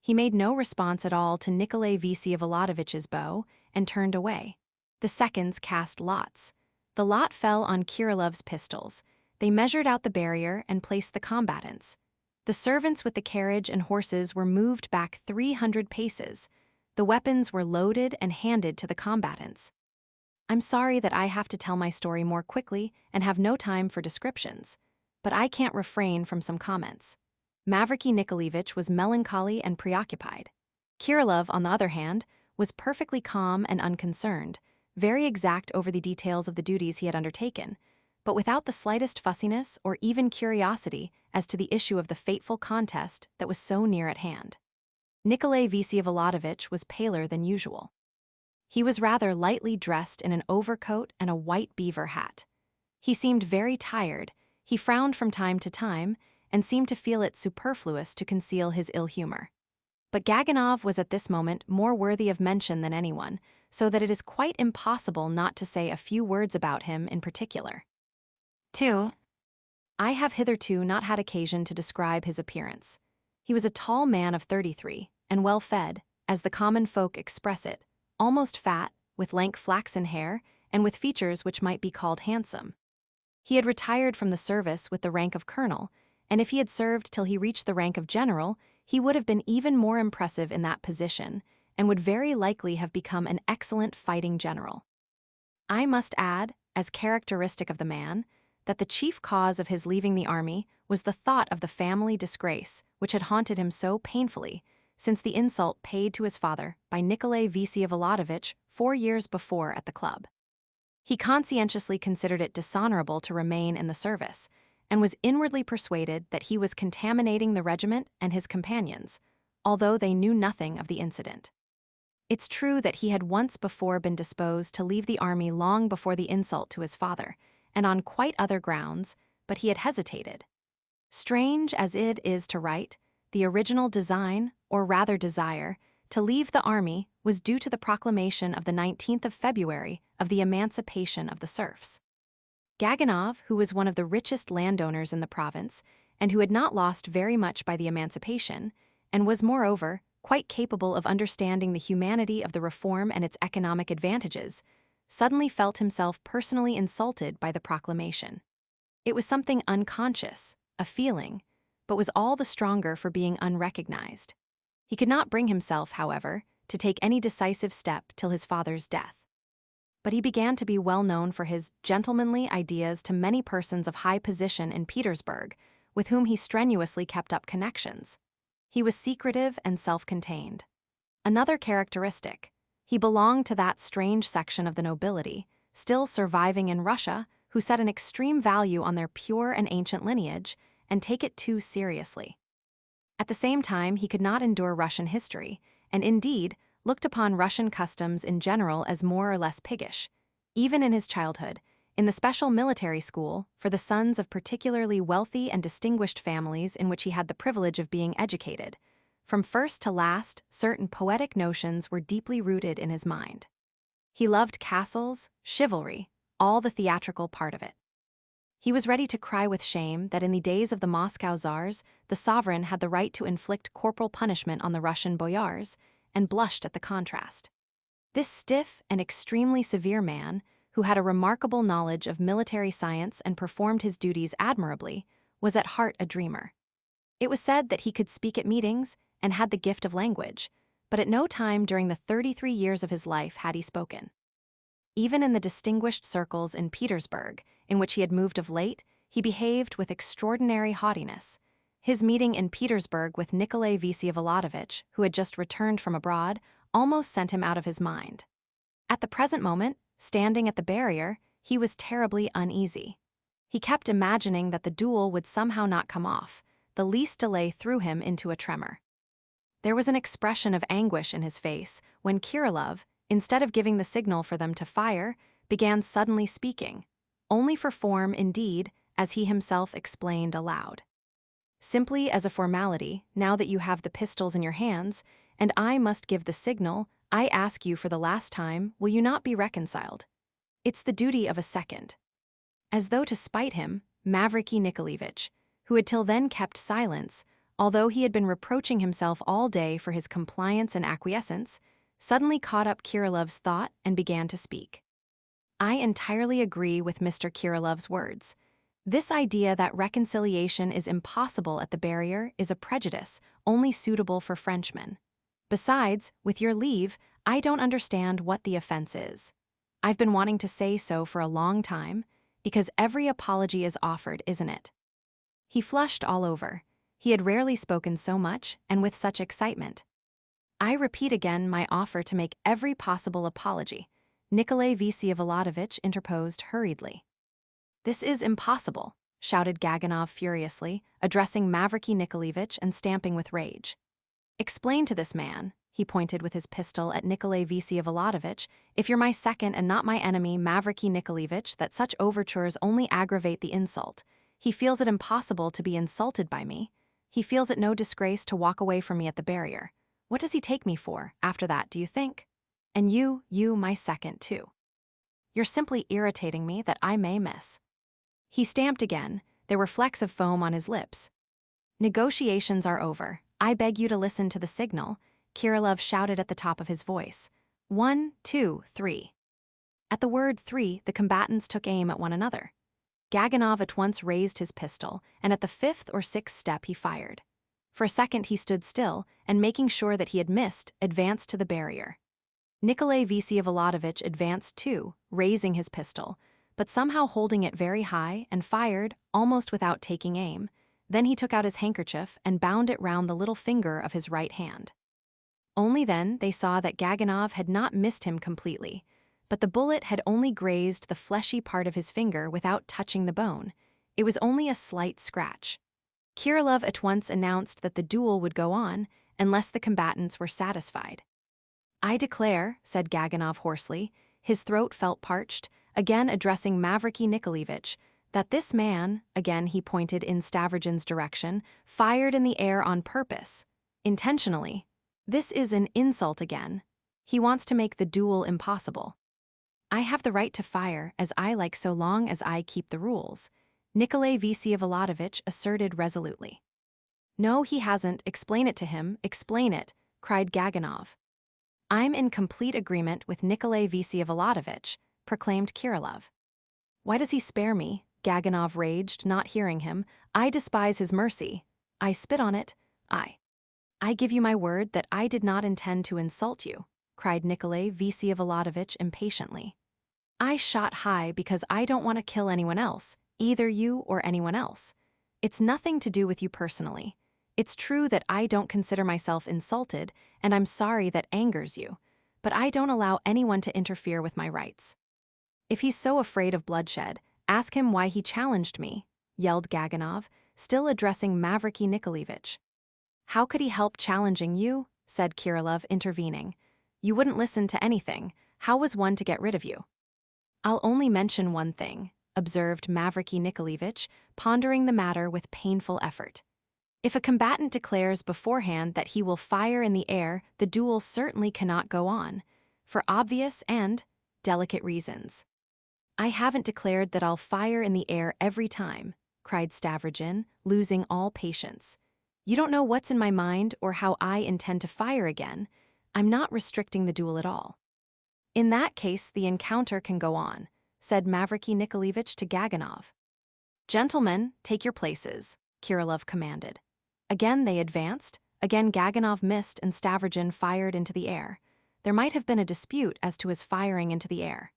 He made no response at all to Nikolay Vsevolodovitch's bow and turned away. The seconds cast lots. The lot fell on Kirillov's pistols. They measured out the barrier and placed the combatants. The servants with the carriage and horses were moved back 300 paces. The weapons were loaded and handed to the combatants. I'm sorry that I have to tell my story more quickly and have no time for descriptions, but I can't refrain from some comments. Mavriky Nikolaevich was melancholy and preoccupied. Kirillov, on the other hand, was perfectly calm and unconcerned, very exact over the details of the duties he had undertaken, but without the slightest fussiness or even curiosity as to the issue of the fateful contest that was so near at hand. Nikolay Vsevolodovitch was paler than usual. He was rather lightly dressed in an overcoat and a white beaver hat. He seemed very tired, he frowned from time to time, and seemed to feel it superfluous to conceal his ill humor. But Gaganov was at this moment more worthy of mention than anyone, so that it is quite impossible not to say a few words about him in particular. 2. I have hitherto not had occasion to describe his appearance. He was a tall man of 33, and well-fed, as the common folk express it, almost fat, with lank flaxen hair, and with features which might be called handsome. He had retired from the service with the rank of colonel, and if he had served till he reached the rank of general, he would have been even more impressive in that position, and would very likely have become an excellent fighting general. I must add, as characteristic of the man, that the chief cause of his leaving the army was the thought of the family disgrace which had haunted him so painfully since the insult paid to his father by Nikolay Vsevolodovitch 4 years before at the club. He conscientiously considered it dishonorable to remain in the service, and was inwardly persuaded that he was contaminating the regiment and his companions, although they knew nothing of the incident. It's true that he had once before been disposed to leave the army long before the insult to his father, and on quite other grounds, but he had hesitated. Strange as it is to write, the original design, or rather desire, to leave the army was due to the proclamation of the 19th of February of the emancipation of the serfs. Gaganov, who was one of the richest landowners in the province, and who had not lost very much by the emancipation, and was moreover quite capable of understanding the humanity of the reform and its economic advantages, suddenly felt himself personally insulted by the proclamation. It was something unconscious, a feeling, but was all the stronger for being unrecognized. He could not bring himself, however, to take any decisive step till his father's death. But he began to be well known for his gentlemanly ideas to many persons of high position in Petersburg, with whom he strenuously kept up connections. He was secretive and self-contained. Another characteristic, he belonged to that strange section of the nobility, still surviving in Russia, who set an extreme value on their pure and ancient lineage and take it too seriously. At the same time, he could not endure Russian history, and indeed looked upon Russian customs in general as more or less piggish. Even in his childhood, in the special military school for the sons of particularly wealthy and distinguished families in which he had the privilege of being educated, from first to last, certain poetic notions were deeply rooted in his mind. He loved castles, chivalry, all the theatrical part of it. He was ready to cry with shame that in the days of the Moscow Tsars, the sovereign had the right to inflict corporal punishment on the Russian boyars, and blushed at the contrast. This stiff and extremely severe man, who had a remarkable knowledge of military science and performed his duties admirably, was at heart a dreamer. It was said that he could speak at meetings and had the gift of language, but at no time during the 33 years of his life had he spoken. Even in the distinguished circles in Petersburg, in which he had moved of late, he behaved with extraordinary haughtiness. His meeting in Petersburg with Nikolay Vsevolodovitch, who had just returned from abroad, almost sent him out of his mind. At the present moment, standing at the barrier, he was terribly uneasy. He kept imagining that the duel would somehow not come off. The least delay threw him into a tremor. There was an expression of anguish in his face when Kirillov, instead of giving the signal for them to fire, began suddenly speaking, only for form indeed, as he himself explained aloud. Simply as a formality, now that you have the pistols in your hands, and I must give the signal, I ask you for the last time, will you not be reconciled? It's the duty of a second. As though to spite him, Mavriky Nikolaevich, who had till then kept silence, although he had been reproaching himself all day for his compliance and acquiescence, suddenly caught up Kirillov's thought and began to speak. I entirely agree with Mr. Kirillov's words. This idea that reconciliation is impossible at the barrier is a prejudice only suitable for Frenchmen. Besides, with your leave, I don't understand what the offense is. I've been wanting to say so for a long time, because every apology is offered, isn't it? He flushed all over. He had rarely spoken so much and with such excitement. I repeat again my offer to make every possible apology, Nikolay Vsevolodovitch interposed hurriedly. This is impossible, shouted Gaganov furiously, addressing Mavriky Nikolaevich and stamping with rage. Explain to this man, he pointed with his pistol at Nikolay Vsevolodovitch, if you're my second and not my enemy Mavriky Nikolaevich, that such overtures only aggravate the insult. He feels it impossible to be insulted by me. He feels it no disgrace to walk away from me at the barrier. What does he take me for, after that, do you think? And you, my second, too. You're simply irritating me that I may miss. He stamped again. There were flecks of foam on his lips. Negotiations are over. I beg you to listen to the signal, Kirillov shouted at the top of his voice. 1, 2, 3. At the word 3, the combatants took aim at one another. Gaganov at once raised his pistol, and at the fifth or sixth step he fired. For a second he stood still, and making sure that he had missed, advanced to the barrier. Nikolay Vsevolodovitch advanced too, raising his pistol, but somehow holding it very high, and fired, almost without taking aim. Then he took out his handkerchief and bound it round the little finger of his right hand. Only then they saw that Gaganov had not missed him completely, but the bullet had only grazed the fleshy part of his finger without touching the bone. It was only a slight scratch. Kirillov at once announced that the duel would go on, unless the combatants were satisfied. "I declare," said Gaganov hoarsely, his throat felt parched, again addressing Mavriky Nikolaevich, "that this man," again he pointed in Stavrogin's direction, "fired in the air on purpose, intentionally. This is an insult again. He wants to make the duel impossible." "I have the right to fire as I like so long as I keep the rules," Nikolay Vsevolodovitch asserted resolutely. "No, he hasn't. Explain it to him, explain it," cried Gaganov. "I'm in complete agreement with Nikolay Vsevolodovitch," proclaimed Kirillov. "Why does he spare me?" Gaganov raged, not hearing him. "I despise his mercy. I spit on it. I give you my word that I did not intend to insult you," cried Nikolay Vsevolodovitch impatiently. "I shot high because I don't want to kill anyone else, either you or anyone else. It's nothing to do with you personally. It's true that I don't consider myself insulted, and I'm sorry that angers you, but I don't allow anyone to interfere with my rights." "If he's so afraid of bloodshed, ask him why he challenged me," yelled Gaganov, still addressing Mavriky Nikolaevich. "How could he help challenging you?" said Kirillov, intervening. "You wouldn't listen to anything. How was one to get rid of you?" "I'll only mention one thing," observed Mavriky Nikolaevich, pondering the matter with painful effort. "If a combatant declares beforehand that he will fire in the air, the duel certainly cannot go on, for obvious and delicate reasons." "I haven't declared that I'll fire in the air every time," cried Stavrogin, losing all patience. "You don't know what's in my mind or how I intend to fire again. I'm not restricting the duel at all." "In that case, the encounter can go on," said Mavriky Nikolaevich to Gaganov. "Gentlemen, take your places," Kirillov commanded. Again they advanced, again Gaganov missed and Stavrogin fired into the air. There might have been a dispute as to his firing into the air.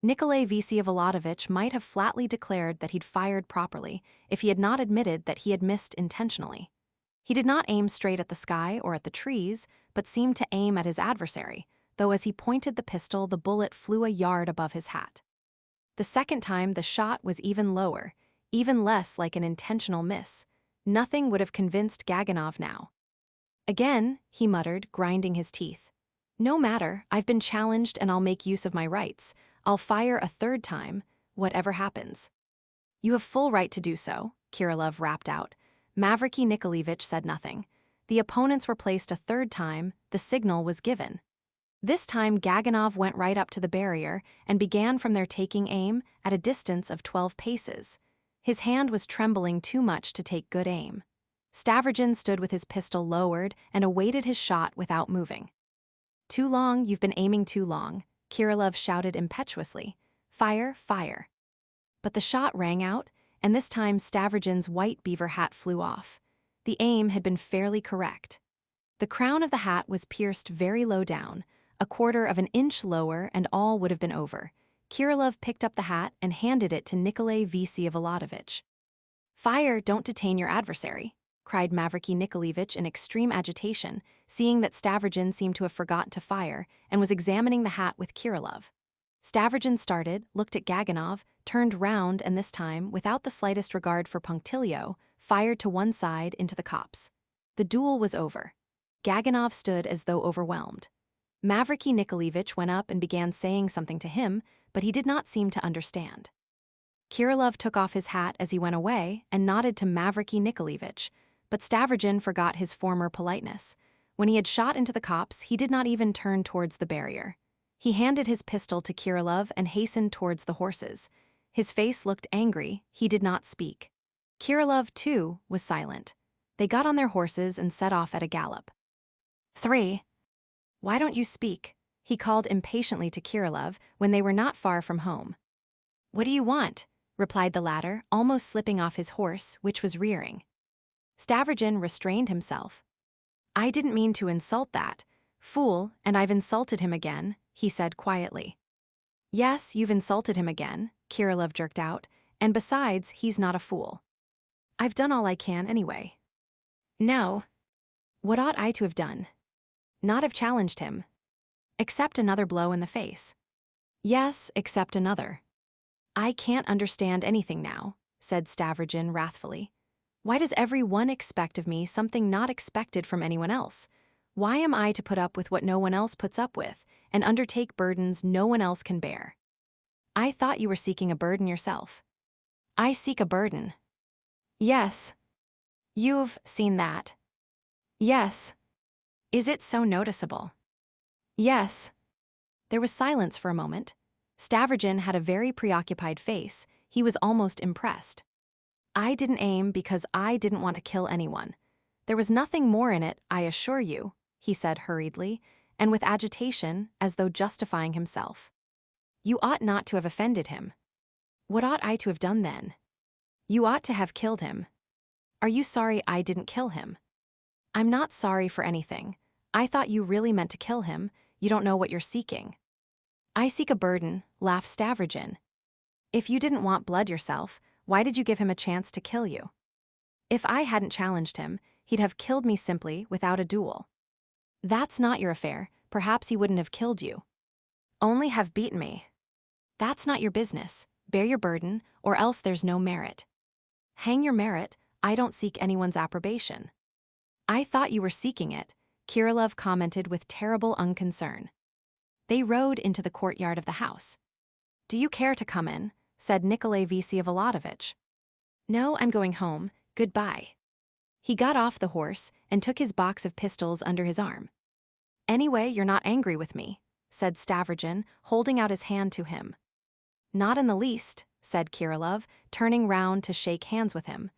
Nikolay Vsevolodovitch might have flatly declared that he'd fired properly if he had not admitted that he had missed intentionally. He did not aim straight at the sky or at the trees, but seemed to aim at his adversary, though as he pointed the pistol the bullet flew a yard above his hat. The second time the shot was even lower, even less like an intentional miss. Nothing would have convinced Gaganov now. "Again," he muttered, grinding his teeth. "No matter, I've been challenged and I'll make use of my rights. I'll fire a third time, whatever happens." "You have full right to do so," Kirillov rapped out. Mavriky Nikolaevich said nothing. The opponents were placed a third time, the signal was given. This time Gaganov went right up to the barrier and began from there taking aim at a distance of 12 paces. His hand was trembling too much to take good aim. Stavrogin stood with his pistol lowered and awaited his shot without moving. "Too long, you've been aiming too long," Kirillov shouted impetuously. "Fire, fire." But the shot rang out, and this time Stavrogin's white beaver hat flew off. The aim had been fairly correct. The crown of the hat was pierced very low down, a quarter of an inch lower, and all would have been over. Kirillov picked up the hat and handed it to Nikolay Vsevolodovitch. "Fire, don't detain your adversary," cried Mavriky Nikolaevich in extreme agitation, seeing that Stavrogin seemed to have forgotten to fire and was examining the hat with Kirillov. Stavrogin started, looked at Gaganov, turned round and this time, without the slightest regard for punctilio, fired to one side into the copse. The duel was over. Gaganov stood as though overwhelmed. Mavriky Nikolaevich went up and began saying something to him, but he did not seem to understand. Kirillov took off his hat as he went away and nodded to Mavriky Nikolaevich, but Stavrogin forgot his former politeness. When he had shot into the copse, he did not even turn towards the barrier. He handed his pistol to Kirillov and hastened towards the horses. His face looked angry, he did not speak. Kirillov, too, was silent. They got on their horses and set off at a gallop. 3. "Why don't you speak?" he called impatiently to Kirillov when they were not far from home. "What do you want?" replied the latter, almost slipping off his horse, which was rearing. Stavrogin restrained himself. I didn't mean to insult that fool, and I've insulted him again, he said quietly. Yes, you've insulted him again, Kirilov jerked out, and besides, he's not a fool. I've done all I can anyway. No. What ought I to have done? Not have challenged him. Except another blow in the face. Yes, except another. I can't understand anything now, said Stavrogin wrathfully. Why does everyone expect of me something not expected from anyone else? Why am I to put up with what no one else puts up with, and undertake burdens no one else can bear? I thought you were seeking a burden yourself. I seek a burden. Yes. You've seen that. Yes. Is it so noticeable? Yes. There was silence for a moment. Stavrogin had a very preoccupied face. He was almost impressed. I didn't aim because I didn't want to kill anyone. There was nothing more in it, I assure you, he said hurriedly, and with agitation, as though justifying himself. You ought not to have offended him. What ought I to have done then? You ought to have killed him. Are you sorry I didn't kill him? I'm not sorry for anything. I thought you really meant to kill him. You don't know what you're seeking. I seek a burden, laughed Stavrogin. If you didn't want blood yourself, why did you give him a chance to kill you? If I hadn't challenged him, he'd have killed me simply, without a duel. That's not your affair. Perhaps he wouldn't have killed you. Only have beaten me. That's not your business. Bear your burden, or else there's no merit. Hang your merit, I don't seek anyone's approbation. I thought you were seeking it, Kirilov commented with terrible unconcern. They rode into the courtyard of the house. Do you care to come in? Said Nikolay Vsevolodovitch. No, I'm going home. Goodbye. He got off the horse and took his box of pistols under his arm. Anyway, you're not angry with me, said Stavrogin, holding out his hand to him. Not in the least, said Kirilov, turning round to shake hands with him.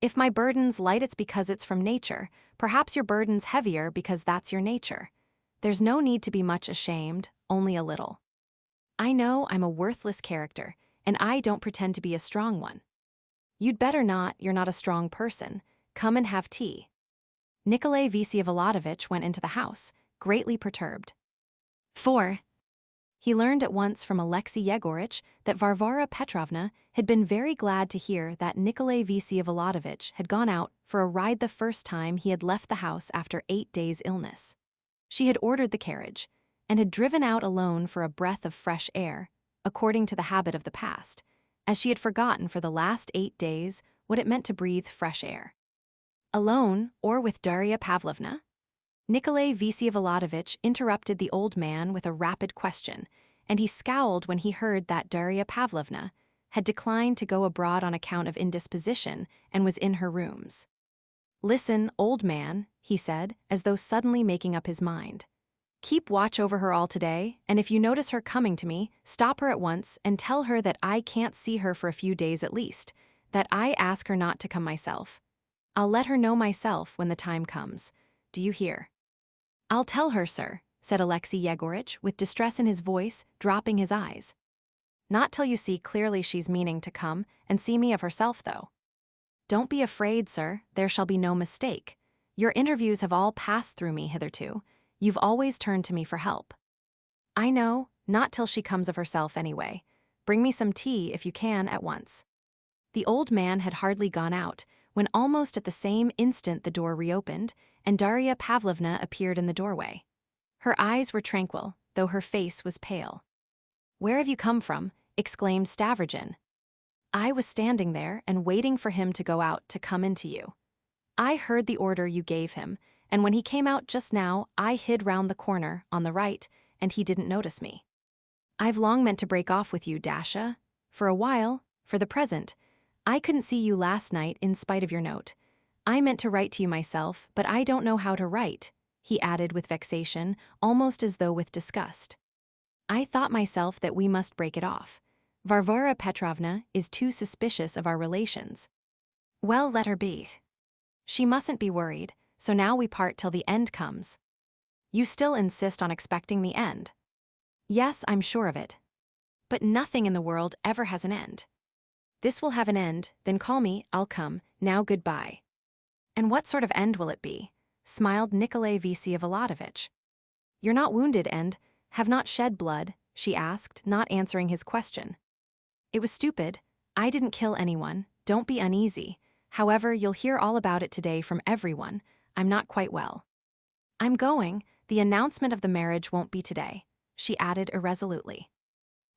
If my burden's light, it's because it's from nature. Perhaps your burden's heavier because that's your nature. There's no need to be much ashamed, only a little. I know I'm a worthless character, and I don't pretend to be a strong one. You'd better not, you're not a strong person. Come and have tea. Nikolay Vsevolodovitch went into the house, greatly perturbed. 4. He learned at once from Alexei Yegoritch that Varvara Petrovna had been very glad to hear that Nikolay Vsevolodovitch had gone out for a ride the first time he had left the house after 8 days' illness. She had ordered the carriage, and had driven out alone for a breath of fresh air, according to the habit of the past, as she had forgotten for the last 8 days what it meant to breathe fresh air. Alone, or with Darya Pavlovna? Nikolay Vsevolodovitch interrupted the old man with a rapid question, and he scowled when he heard that Darya Pavlovna had declined to go abroad on account of indisposition and was in her rooms. Listen, old man, he said, as though suddenly making up his mind. Keep watch over her all today, and if you notice her coming to me, stop her at once and tell her that I can't see her for a few days at least, that I ask her not to come myself. I'll let her know myself when the time comes. Do you hear? I'll tell her, sir, said Alexei Yegoritch, with distress in his voice, dropping his eyes. Not till you see clearly she's meaning to come and see me of herself, though. Don't be afraid, sir, there shall be no mistake. Your interviews have all passed through me hitherto. You've always turned to me for help. I know, not till she comes of herself anyway. Bring me some tea if you can at once. The old man had hardly gone out, when almost at the same instant the door reopened, and Darya Pavlovna appeared in the doorway. Her eyes were tranquil, though her face was pale. Where have you come from? Exclaimed Stavrogin. I was standing there and waiting for him to go out to come into you. I heard the order you gave him, and when he came out just now, I hid round the corner, on the right, and he didn't notice me. I've long meant to break off with you, Dasha. For a while, for the present. I couldn't see you last night in spite of your note. I meant to write to you myself, but I don't know how to write, he added with vexation, almost as though with disgust. I thought myself that we must break it off. Varvara Petrovna is too suspicious of our relations. Well, let her be. She mustn't be worried, so now we part till the end comes. You still insist on expecting the end. Yes, I'm sure of it. But nothing in the world ever has an end. This will have an end, then call me, I'll come, now goodbye. And what sort of end will it be? Smiled Nikolay Vsevolodovitch. You're not wounded and have not shed blood, she asked, not answering his question. It was stupid. I didn't kill anyone, don't be uneasy. However, you'll hear all about it today from everyone. I'm not quite well. I'm going. The announcement of the marriage won't be today, she added irresolutely.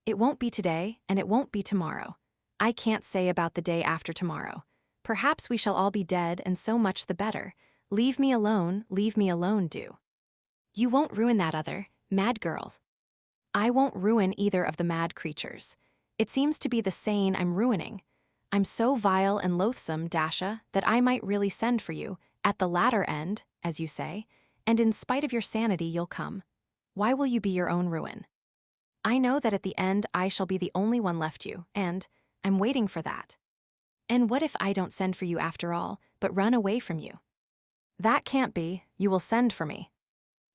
It won't be today, and it won't be tomorrow. I can't say about the day after tomorrow. Perhaps we shall all be dead, and so much the better. Leave me alone, do. You won't ruin that other, mad girls. I won't ruin either of the mad creatures. It seems to be the sane I'm ruining. I'm so vile and loathsome, Dasha, that I might really send for you, at the latter end, as you say, and in spite of your sanity you'll come. Why will you be your own ruin? I know that at the end I shall be the only one left you, and I'm waiting for that. And what if I don't send for you after all, but run away from you? That can't be, you will send for me.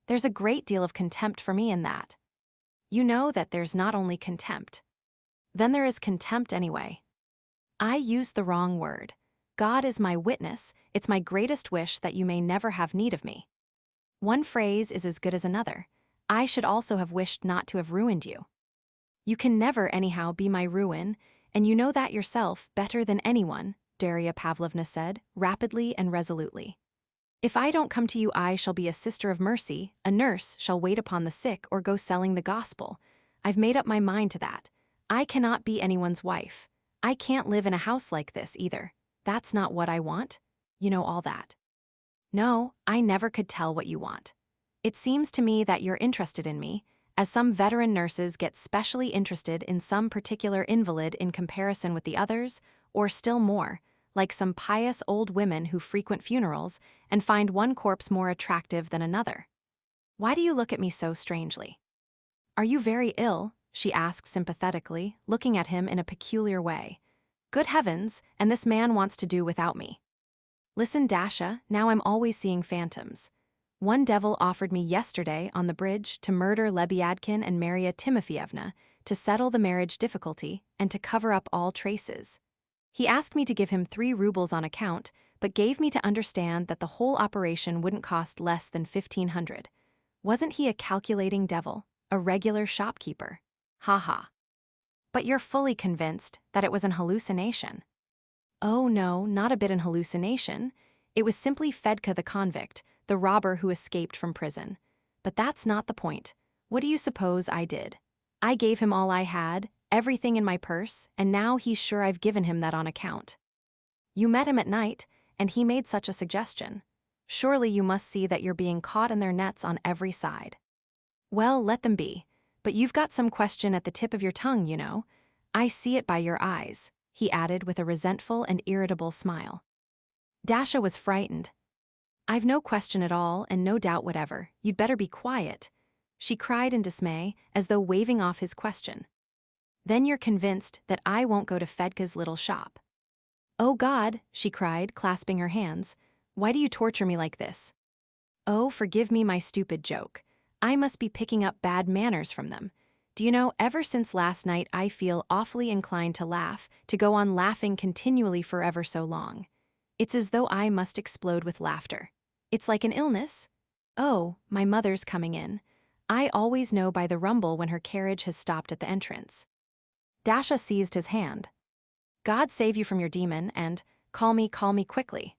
There's a great deal of contempt for me in that. You know that there's not only contempt. Then there is contempt anyway. I used the wrong word. God is my witness, it's my greatest wish that you may never have need of me. One phrase is as good as another. I should also have wished not to have ruined you. You can never anyhow be my ruin, and you know that yourself better than anyone, Darya Pavlovna said, rapidly and resolutely. If I don't come to you, I shall be a sister of mercy, a nurse shall wait upon the sick or go selling the gospel. I've made up my mind to that. I cannot be anyone's wife. I can't live in a house like this either. That's not what I want. You know all that. No, I never could tell what you want. It seems to me that you're interested in me, as some veteran nurses get specially interested in some particular invalid in comparison with the others, or still more, like some pious old women who frequent funerals and find one corpse more attractive than another. Why do you look at me so strangely? Are you very ill? She asked sympathetically, looking at him in a peculiar way. Good heavens, and this man wants to do without me. Listen, Dasha, now I'm always seeing phantoms. One devil offered me yesterday on the bridge to murder Lebyadkin and Marya Timofeyevna, to settle the marriage difficulty, and to cover up all traces. He asked me to give him 3 rubles on account, but gave me to understand that the whole operation wouldn't cost less than 1,500. Wasn't he a calculating devil, a regular shopkeeper? Ha ha. But you're fully convinced that it was an hallucination. Oh no, not a bit an hallucination. It was simply Fedka the convict, the robber who escaped from prison. But that's not the point. What do you suppose I did? I gave him all I had, everything in my purse, and now he's sure I've given him that on account. You met him at night, and he made such a suggestion. Surely you must see that you're being caught in their nets on every side. Well, let them be. But you've got some question at the tip of your tongue, you know. I see it by your eyes, he added with a resentful and irritable smile. Dasha was frightened. I've no question at all and no doubt whatever. You'd better be quiet, she cried in dismay, as though waving off his question. Then you're convinced that I won't go to Fedka's little shop. Oh God, she cried, clasping her hands. Why do you torture me like this? Oh, forgive me my stupid joke. I must be picking up bad manners from them. Do you know, ever since last night I feel awfully inclined to laugh, to go on laughing continually for ever so long. It's as though I must explode with laughter. It's like an illness. Oh, my mother's coming in. I always know by the rumble when her carriage has stopped at the entrance. Dasha seized his hand. God save you from your demon, and call me quickly.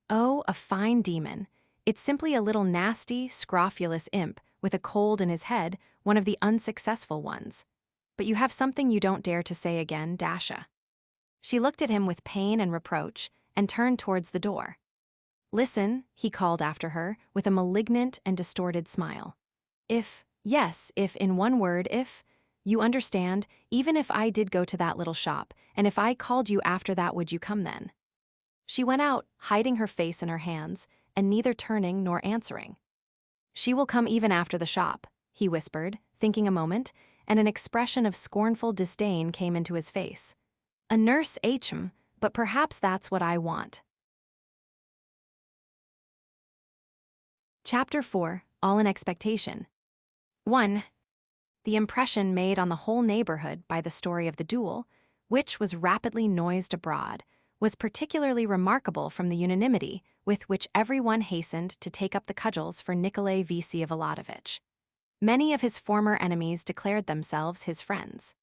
Oh, a fine demon. It's simply a little nasty, scrofulous imp with a cold in his head, one of the unsuccessful ones. But you have something you don't dare to say again, Dasha. She looked at him with pain and reproach, and turned towards the door. Listen, he called after her, with a malignant and distorted smile. If in one word, if, you understand, even if I did go to that little shop, and if I called you after that, would you come then? She went out, hiding her face in her hands, and neither turning nor answering. She will come even after the shop, he whispered, thinking a moment, and an expression of scornful disdain came into his face. A nurse, but perhaps that's what I want. Chapter 4, All in Expectation. 1. The impression made on the whole neighborhood by the story of the duel which was rapidly noised abroad, was particularly remarkable from the unanimity with which everyone hastened to take up the cudgels for Nikolay Vsevolodovitch. Many of his former enemies declared themselves his friends.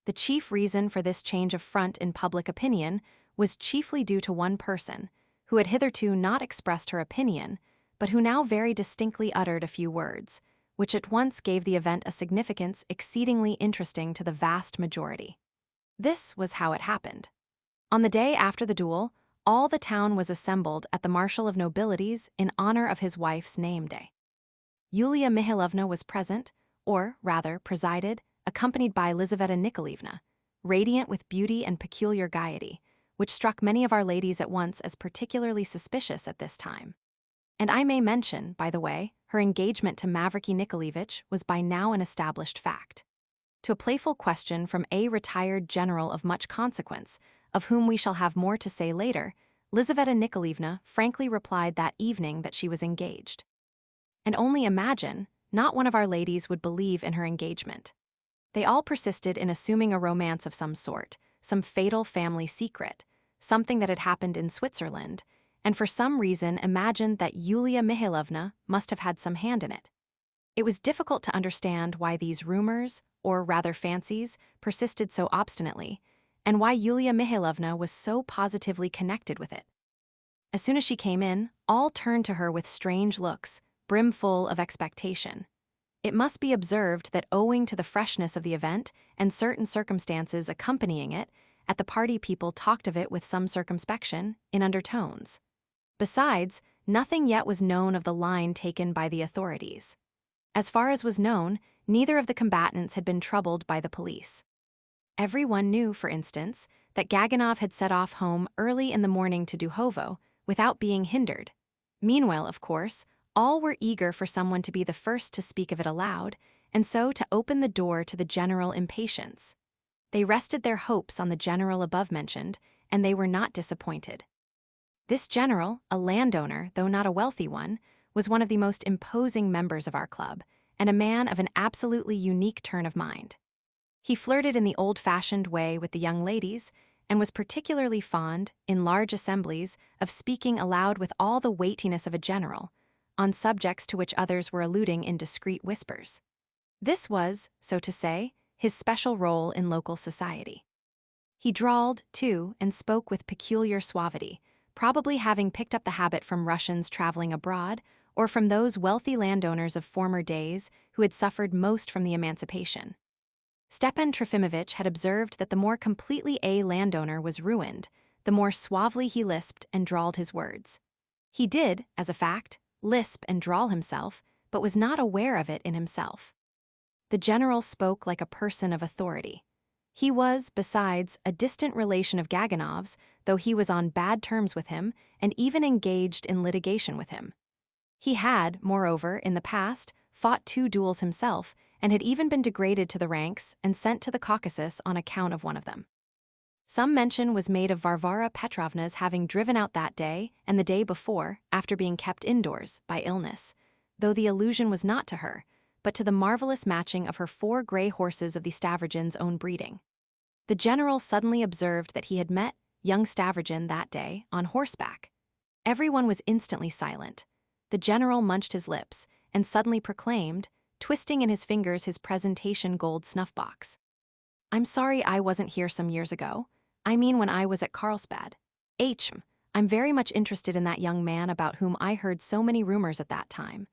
The chief reason for this change of front in public opinion was chiefly due to one person, who had hitherto not expressed her opinion, but who now very distinctly uttered a few words, which at once gave the event a significance exceedingly interesting to the vast majority. This was how it happened. On the day after the duel, all the town was assembled at the Marshal of Nobilities in honor of his wife's name day. Yulia Mihailovna was present, or rather presided, accompanied by Lizaveta Nikolaevna, radiant with beauty and peculiar gaiety, which struck many of our ladies at once as particularly suspicious at this time. And I may mention, by the way, her engagement to Mavriky Nikolaevich was by now an established fact. To a playful question from a retired general of much consequence, of whom we shall have more to say later, Lizaveta Nikolaevna frankly replied that evening that she was engaged. And only imagine, not one of our ladies would believe in her engagement. They all persisted in assuming a romance of some sort, some fatal family secret, something that had happened in Switzerland, and for some reason imagined that Yulia Mihailovna must have had some hand in it. It was difficult to understand why these rumors, or rather fancies, persisted so obstinately, and why Yulia Mihailovna was so positively connected with it. As soon as she came in, all turned to her with strange looks, brimful of expectation. It must be observed that owing to the freshness of the event and certain circumstances accompanying it, at the party people talked of it with some circumspection, in undertones. Besides, nothing yet was known of the line taken by the authorities. As far as was known, neither of the combatants had been troubled by the police. Everyone knew, for instance, that Gaganov had set off home early in the morning to Duhovo without being hindered. Meanwhile, of course, all were eager for someone to be the first to speak of it aloud, and so to open the door to the general impatience. They rested their hopes on the general above mentioned, and they were not disappointed. This general, a landowner, though not a wealthy one, was one of the most imposing members of our club, and a man of an absolutely unique turn of mind. He flirted in the old-fashioned way with the young ladies, and was particularly fond, in large assemblies, of speaking aloud with all the weightiness of a general, on subjects to which others were alluding in discreet whispers. This was, so to say, his special role in local society. He drawled, too, and spoke with peculiar suavity, probably having picked up the habit from Russians traveling abroad, or from those wealthy landowners of former days who had suffered most from the emancipation. Stepan Trofimovitch had observed that the more completely a landowner was ruined, the more suavely he lisped and drawled his words. He did, as a fact, lisp and drawl himself, but was not aware of it in himself. The general spoke like a person of authority. He was, besides, a distant relation of Gaganov's, though he was on bad terms with him and even engaged in litigation with him. He had, moreover, in the past, fought 2 duels himself, and had even been degraded to the ranks and sent to the Caucasus on account of one of them. Some mention was made of Varvara Petrovna's having driven out that day and the day before, after being kept indoors, by illness, though the allusion was not to her, but to the marvelous matching of her 4 gray horses of the Stavrogins' own breeding. The general suddenly observed that he had met young Stavrogin that day on horseback. Everyone was instantly silent. The general munched his lips and suddenly proclaimed, twisting in his fingers his presentation gold snuff-box. "I'm sorry I wasn't here some years ago. I mean when I was at Carlsbad. I'm very much interested in that young man about whom I heard so many rumors at that time.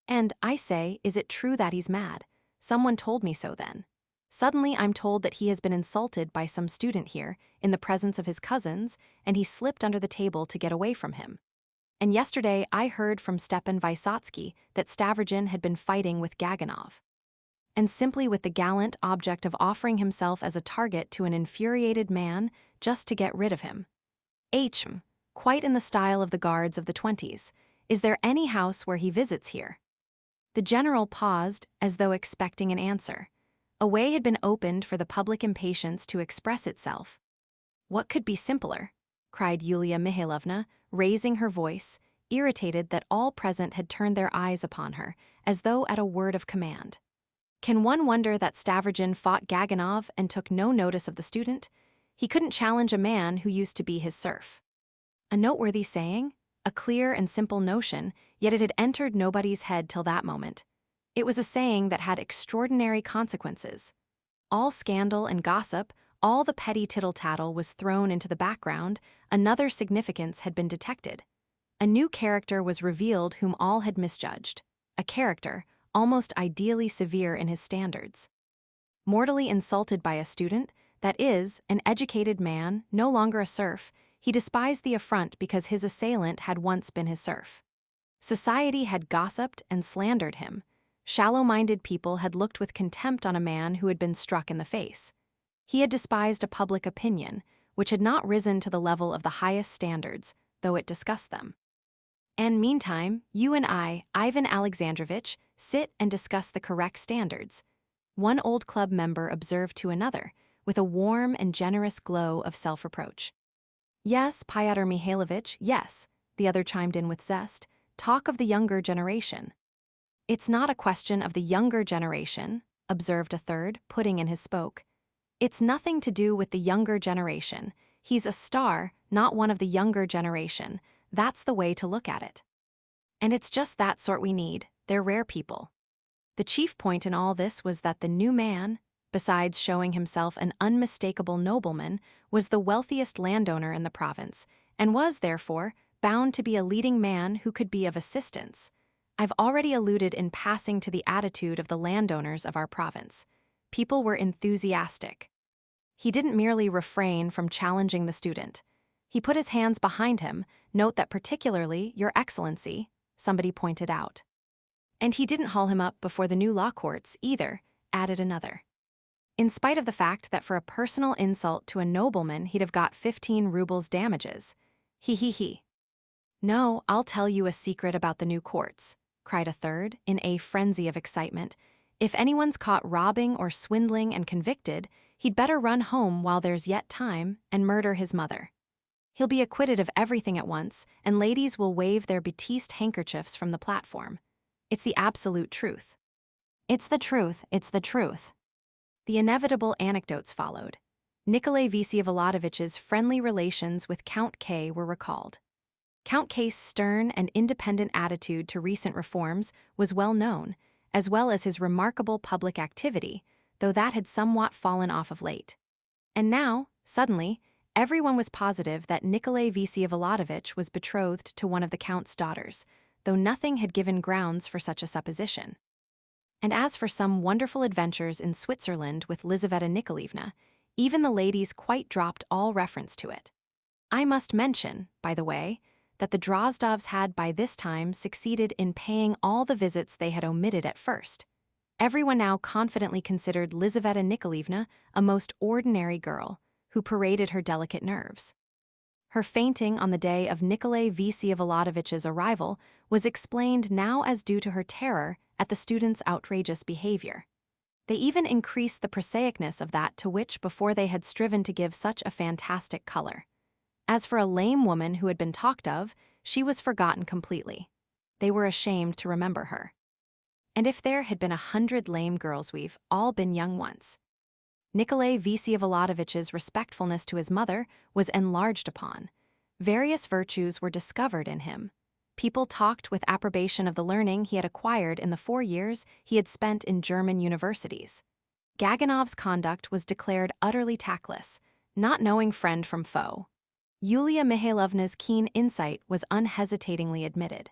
And, I say, is it true that he's mad? Someone told me so then. Suddenly I'm told that he has been insulted by some student here, in the presence of his cousins, and he slipped under the table to get away from him. And yesterday I heard from Stepan Vysotsky that Stavrogin had been fighting with Gaganov. And simply with the gallant object of offering himself as a target to an infuriated man just to get rid of him. Quite in the style of the guards of the 20s. Is there any house where he visits here?" The general paused, as though expecting an answer. A way had been opened for the public impatience to express itself. "What could be simpler?" cried Yulia Mihailovna, raising her voice, irritated that all present had turned their eyes upon her, as though at a word of command. "Can one wonder that Stavrogin fought Gaganov and took no notice of the student? He couldn't challenge a man who used to be his serf. A noteworthy saying, a clear and simple notion, yet it had entered nobody's head till that moment. It was a saying that had extraordinary consequences. All scandal and gossip, all the petty tittle-tattle was thrown into the background. Another significance had been detected. A new character was revealed whom all had misjudged. A character, almost ideally severe in his standards. Mortally insulted by a student, that is, an educated man, no longer a serf, he despised the affront because his assailant had once been his serf. Society had gossiped and slandered him. Shallow-minded people had looked with contempt on a man who had been struck in the face. He had despised a public opinion, which had not risen to the level of the highest standards, though it discussed them. And meantime, you and I, Ivan Alexandrovitch, sit and discuss the correct standards. One old club member observed to another, with a warm and generous glow of self-reproach. Yes, Fyodor Mikhailovich, yes, the other chimed in with zest, talk of the younger generation. It's not a question of the younger generation, observed a third, putting in his spoke. It's nothing to do with the younger generation. He's a star, not one of the younger generation. That's the way to look at it. And it's just that sort we need. They're rare people. The chief point in all this was that the new man, besides showing himself an unmistakable nobleman, was the wealthiest landowner in the province, and was, therefore, bound to be a leading man who could be of assistance. I've already alluded in passing to the attitude of the landowners of our province. People were enthusiastic. He didn't merely refrain from challenging the student. He put his hands behind him, note that particularly, Your Excellency, somebody pointed out. And he didn't haul him up before the new law courts, either, added another. In spite of the fact that for a personal insult to a nobleman he'd have got 15 rubles damages. He. No, I'll tell you a secret about the new courts, cried a third, in a frenzy of excitement. If anyone's caught robbing or swindling and convicted, he'd better run home while there's yet time and murder his mother. He'll be acquitted of everything at once, and ladies will wave their batiste handkerchiefs from the platform. It's the absolute truth. It's the truth, it's the truth. The inevitable anecdotes followed. Nikolay Vsevolodovitch's friendly relations with Count K were recalled. Count K's stern and independent attitude to recent reforms was well known, as well as his remarkable public activity, though that had somewhat fallen off of late. And now, suddenly, everyone was positive that Nikolay Vsevolodovitch was betrothed to one of the Count's daughters, though nothing had given grounds for such a supposition. And as for some wonderful adventures in Switzerland with Lizaveta Nikolaevna, even the ladies quite dropped all reference to it. I must mention, by the way, that the Drozdovs had by this time succeeded in paying all the visits they had omitted at first. Everyone now confidently considered Lizaveta Nikolaevna a most ordinary girl, who paraded her delicate nerves. Her fainting on the day of Nikolay Vsevolodovitch's arrival was explained now as due to her terror at the students' outrageous behavior. They even increased the prosaicness of that to which before they had striven to give such a fantastic color. As for a lame woman who had been talked of, she was forgotten completely. They were ashamed to remember her. And if there had been 100 lame girls, we've all been young once. Nikolay Vsevolodovitch's respectfulness to his mother was enlarged upon. Various virtues were discovered in him. People talked with approbation of the learning he had acquired in the 4 years he had spent in German universities. Gaganov's conduct was declared utterly tactless, not knowing friend from foe. Yulia Mihailovna's keen insight was unhesitatingly admitted.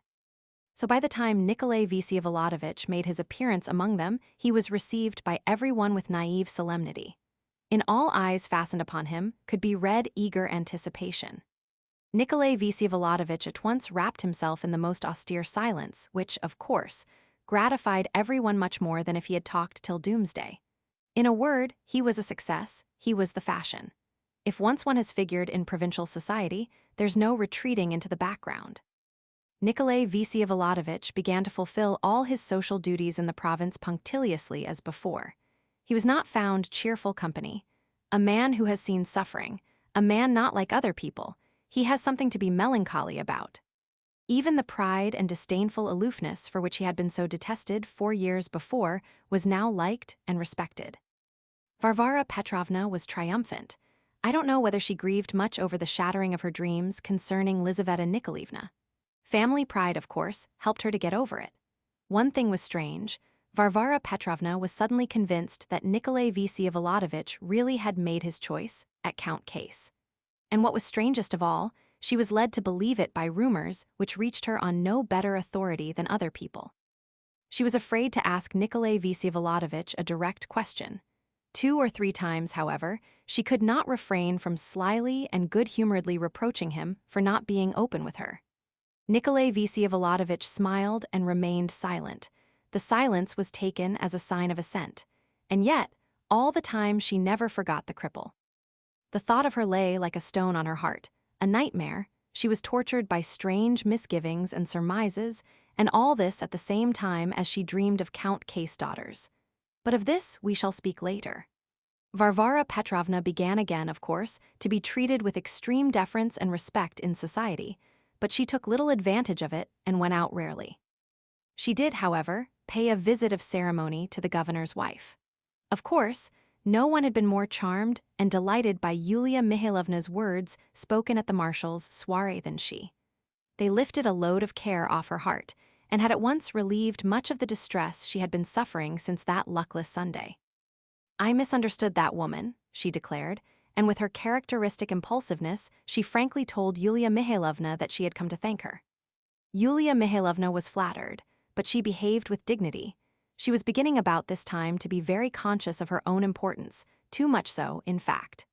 So by the time Nikolay Vsevolodovitch made his appearance among them, he was received by everyone with naive solemnity. In all eyes fastened upon him could be read eager anticipation. Nikolay Vsevolodovitch at once wrapped himself in the most austere silence, which, of course, gratified everyone much more than if he had talked till doomsday. In a word, he was a success, he was the fashion. If once one has figured in provincial society, there's no retreating into the background. Nikolay Vsevolodovitch began to fulfill all his social duties in the province punctiliously as before. He was not found cheerful company. A man who has seen suffering, a man not like other people, he has something to be melancholy about. Even the pride and disdainful aloofness for which he had been so detested 4 years before was now liked and respected. Varvara Petrovna was triumphant. I don't know whether she grieved much over the shattering of her dreams concerning Lizaveta Nikolaevna. Family pride, of course, helped her to get over it. One thing was strange. Varvara Petrovna was suddenly convinced that Nikolay Vsevolodovitch really had made his choice at Count Case. And what was strangest of all, she was led to believe it by rumors which reached her on no better authority than other people. She was afraid to ask Nikolay Vsevolodovitch a direct question. 2 or 3 times, however, she could not refrain from slyly and good-humoredly reproaching him for not being open with her. Nikolay Vsevolodovitch smiled and remained silent. The silence was taken as a sign of assent, and yet, all the time she never forgot the cripple. The thought of her lay like a stone on her heart, a nightmare. She was tortured by strange misgivings and surmises, and all this at the same time as she dreamed of Count Case daughters. But of this we shall speak later. Varvara Petrovna began again, of course, to be treated with extreme deference and respect in society, but she took little advantage of it and went out rarely. She did, however, pay a visit of ceremony to the governor's wife. Of course, no one had been more charmed and delighted by Yulia Mihailovna's words spoken at the marshal's soirée than she. They lifted a load of care off her heart, and had at once relieved much of the distress she had been suffering since that luckless Sunday. "I misunderstood that woman," she declared, and with her characteristic impulsiveness, she frankly told Yulia Mihailovna that she had come to thank her. Yulia Mihailovna was flattered, but she behaved with dignity. She was beginning about this time to be very conscious of her own importance, too much so, in fact.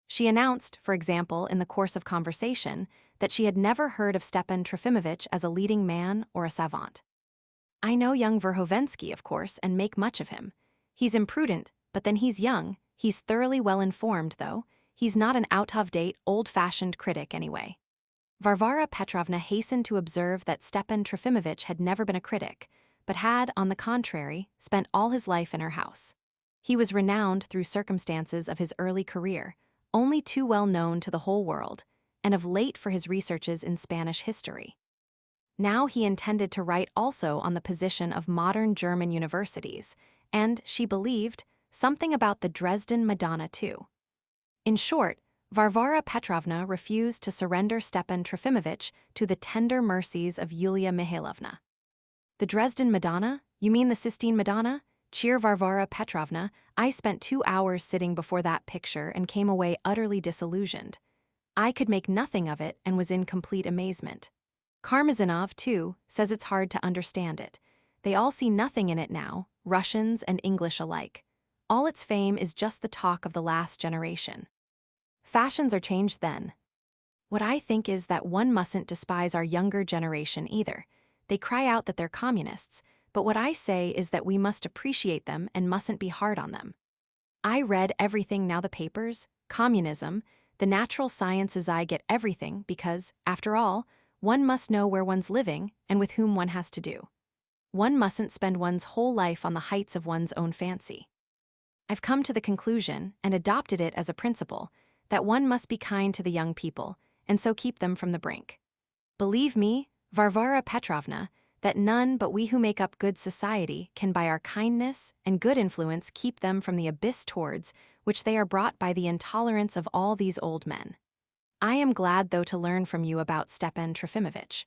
She announced, for example, in the course of conversation, that she had never heard of Stepan Trofimovitch as a leading man or a savant. "I know young Verhovensky, of course, and make much of him. He's imprudent, but then he's young. He's thoroughly well informed, though. He's not an out-of-date, old-fashioned critic, anyway." Varvara Petrovna hastened to observe that Stepan Trofimovitch had never been a critic, but had, on the contrary, spent all his life in her house. He was renowned through circumstances of his early career, only too well known to the whole world, and of late for his researches in Spanish history. Now he intended to write also on the position of modern German universities, and, she believed, something about the Dresden Madonna too. In short, Varvara Petrovna refused to surrender Stepan Trofimovitch to the tender mercies of Yulia Mihailovna. "The Dresden Madonna? You mean the Sistine Madonna? Cheer, Varvara Petrovna, I spent 2 hours sitting before that picture and came away utterly disillusioned. I could make nothing of it and was in complete amazement. Karmazinov, too, says it's hard to understand it. They all see nothing in it now, Russians and English alike. All its fame is just the talk of the last generation. Fashions are changed then. What I think is that one mustn't despise our younger generation either. They cry out that they're communists, but what I say is that we must appreciate them and mustn't be hard on them. I read everything now, the papers, communism, the natural sciences. I get everything because, after all, one must know where one's living and with whom one has to do. One mustn't spend one's whole life on the heights of one's own fancy. I've come to the conclusion, and adopted it as a principle, that one must be kind to the young people, and so keep them from the brink. Believe me, Varvara Petrovna, that none but we who make up good society can by our kindness and good influence keep them from the abyss towards which they are brought by the intolerance of all these old men. I am glad, though, to learn from you about Stepan Trofimovitch.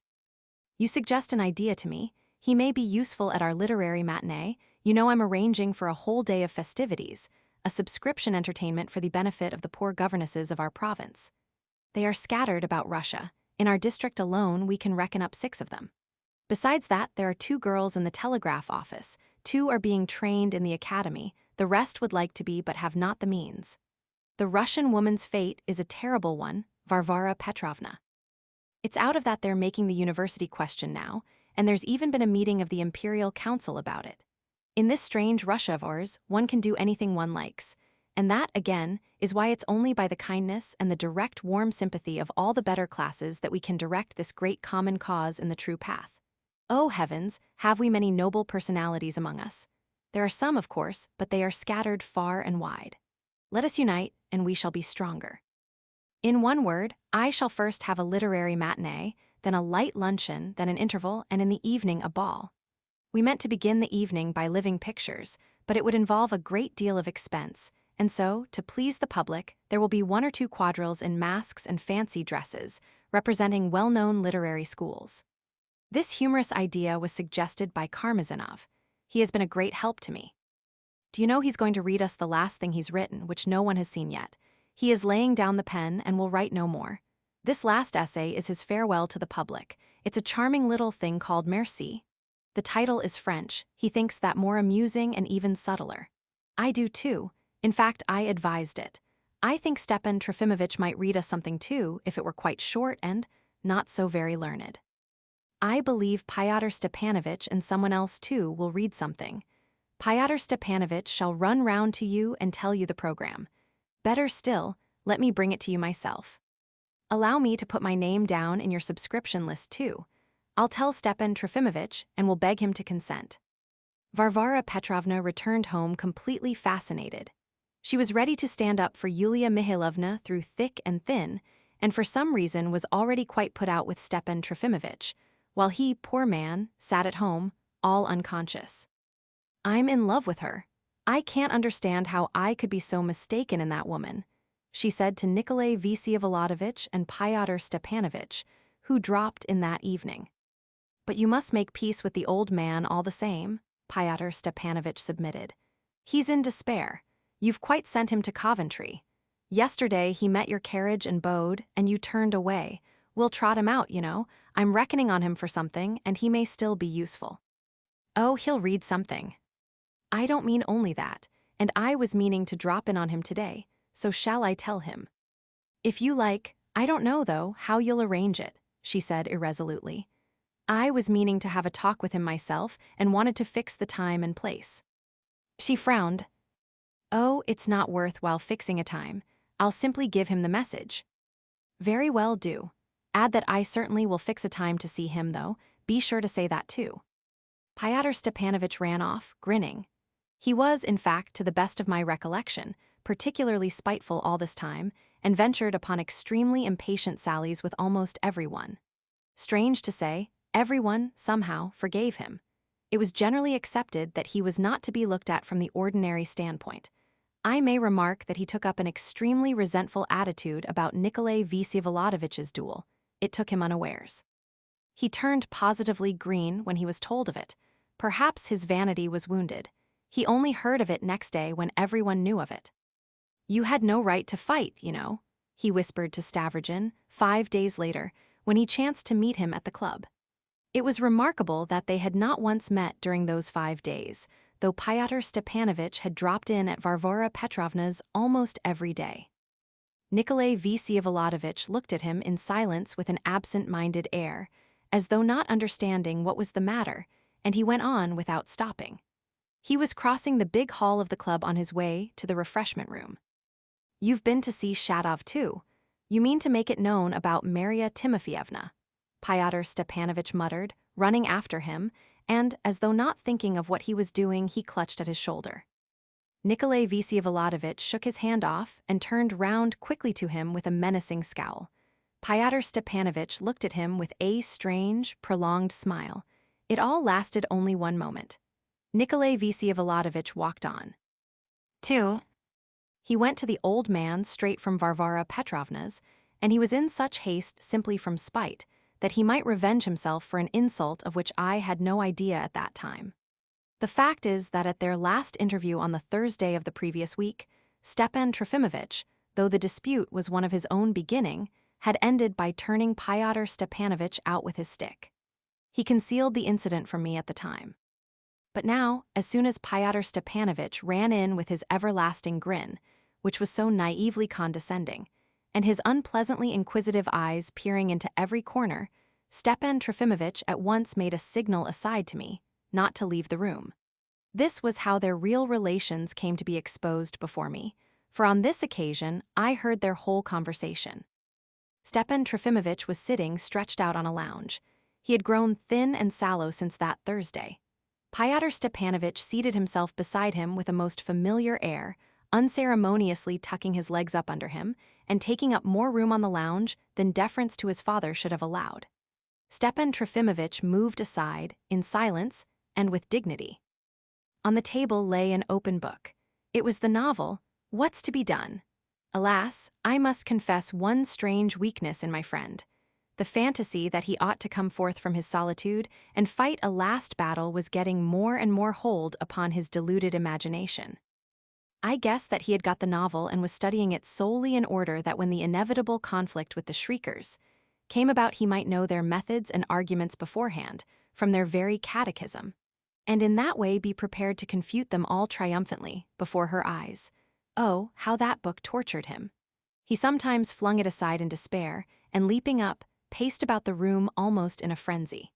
You suggest an idea to me. He may be useful at our literary matinee. You know I'm arranging for a whole day of festivities, a subscription entertainment for the benefit of the poor governesses of our province. They are scattered about Russia. In our district alone, we can reckon up 6 of them. Besides that, there are 2 girls in the telegraph office, 2 are being trained in the academy, the rest would like to be but have not the means. The Russian woman's fate is a terrible one, Varvara Petrovna. It's out of that they're making the university question now, and there's even been a meeting of the Imperial Council about it. In this strange Russia of ours, one can do anything one likes, and that, again, is why it's only by the kindness and the direct warm sympathy of all the better classes that we can direct this great common cause in the true path. Oh heavens, have we many noble personalities among us? There are some, of course, but they are scattered far and wide. Let us unite, and we shall be stronger. In one word, I shall first have a literary matinee, then a light luncheon, then an interval, and in the evening a ball. We meant to begin the evening by living pictures, but it would involve a great deal of expense, and so, to please the public, there will be 1 or 2 quadrilles in masks and fancy dresses, representing well-known literary schools. This humorous idea was suggested by Karmazinov. He has been a great help to me. Do you know he's going to read us the last thing he's written, which no one has seen yet? He is laying down the pen and will write no more. This last essay is his farewell to the public. It's a charming little thing called Merci. The title is French. He thinks that more amusing and even subtler. I do too. In fact, I advised it. I think Stepan Trofimovitch might read us something too if it were quite short and not so very learned. I believe Fyodor Stepanovitch and someone else too will read something. Fyodor Stepanovitch shall run round to you and tell you the program. Better still, let me bring it to you myself. Allow me to put my name down in your subscription list too. I'll tell Stepan Trofimovitch and will beg him to consent. Varvara Petrovna returned home completely fascinated. She was ready to stand up for Yulia Mihailovna through thick and thin, and for some reason was already quite put out with Stepan Trofimovitch, while he, poor man, sat at home, all unconscious. I'm in love with her. I can't understand how I could be so mistaken in that woman, she said to Nikolay Vsevolodovitch and Fyodor Stepanovitch, who dropped in that evening. But you must make peace with the old man all the same, Fyodor Stepanovitch submitted. He's in despair. You've quite sent him to Coventry. Yesterday he met your carriage and bowed, and you turned away. We'll trot him out, you know. I'm reckoning on him for something, and he may still be useful. Oh, he'll read something. I don't mean only that, and I was meaning to drop in on him today, so shall I tell him? If you like. I don't know, though, how you'll arrange it, she said irresolutely. I was meaning to have a talk with him myself and wanted to fix the time and place. She frowned. Oh, it's not worth while fixing a time. I'll simply give him the message. Very well, do. Add that I certainly will fix a time to see him, though. Be sure to say that too. Fyodor Stepanovitch ran off, grinning. He was, in fact, to the best of my recollection, particularly spiteful all this time, and ventured upon extremely impatient sallies with almost everyone. Strange to say, everyone, somehow, forgave him. It was generally accepted that he was not to be looked at from the ordinary standpoint. I may remark that he took up an extremely resentful attitude about Nikolay Vsevolodovitch's duel. It took him unawares. He turned positively green when he was told of it. Perhaps his vanity was wounded. He only heard of it next day when everyone knew of it. You had no right to fight, you know, he whispered to Stavrogin 5 days later when he chanced to meet him at the club. It was remarkable that they had not once met during those 5 days, though Fyodor Stepanovitch had dropped in at Varvara Petrovna's almost every day. Nikolay Vsevolodovitch looked at him in silence with an absent-minded air, as though not understanding what was the matter, and he went on without stopping. He was crossing the big hall of the club on his way to the refreshment room. You've been to see Shadov too. You mean to make it known about Marya Timofyevna, Fyodor Stepanovitch muttered, running after him, and, as though not thinking of what he was doing, he clutched at his shoulder. Nikolay Vsevolodovitch shook his hand off and turned round quickly to him with a menacing scowl. Fyodor Stepanovitch looked at him with a strange, prolonged smile. It all lasted only 1 moment. Nikolay Vsevolodovitch walked on. 2. He went to the old man straight from Varvara Petrovna's, and he was in such haste simply from spite that he might revenge himself for an insult of which I had no idea at that time. The fact is that at their last interview on the Thursday of the previous week, Stepan Trofimovitch, though the dispute was one of his own beginning, had ended by turning Fyodor Stepanovitch out with his stick. He concealed the incident from me at the time. But now, as soon as Fyodor Stepanovitch ran in with his everlasting grin, which was so naively condescending, and his unpleasantly inquisitive eyes peering into every corner, Stepan Trofimovitch at once made a signal aside to me, not to leave the room. This was how their real relations came to be exposed before me, for on this occasion I heard their whole conversation. Stepan Trofimovitch was sitting stretched out on a lounge. He had grown thin and sallow since that Thursday. Fyodor Stepanovitch seated himself beside him with a most familiar air, unceremoniously tucking his legs up under him and taking up more room on the lounge than deference to his father should have allowed. Stepan Trofimovitch moved aside, in silence and with dignity. On the table lay an open book. It was the novel, What's to be done? Alas, I must confess one strange weakness in my friend. The fantasy that he ought to come forth from his solitude and fight a last battle was getting more and more hold upon his deluded imagination. I guessed that he had got the novel and was studying it solely in order that when the inevitable conflict with the Shriekers came about he might know their methods and arguments beforehand, from their very catechism, and in that way be prepared to confute them all triumphantly before her eyes. Oh, how that book tortured him! He sometimes flung it aside in despair, and leaping up, paced about the room almost in a frenzy.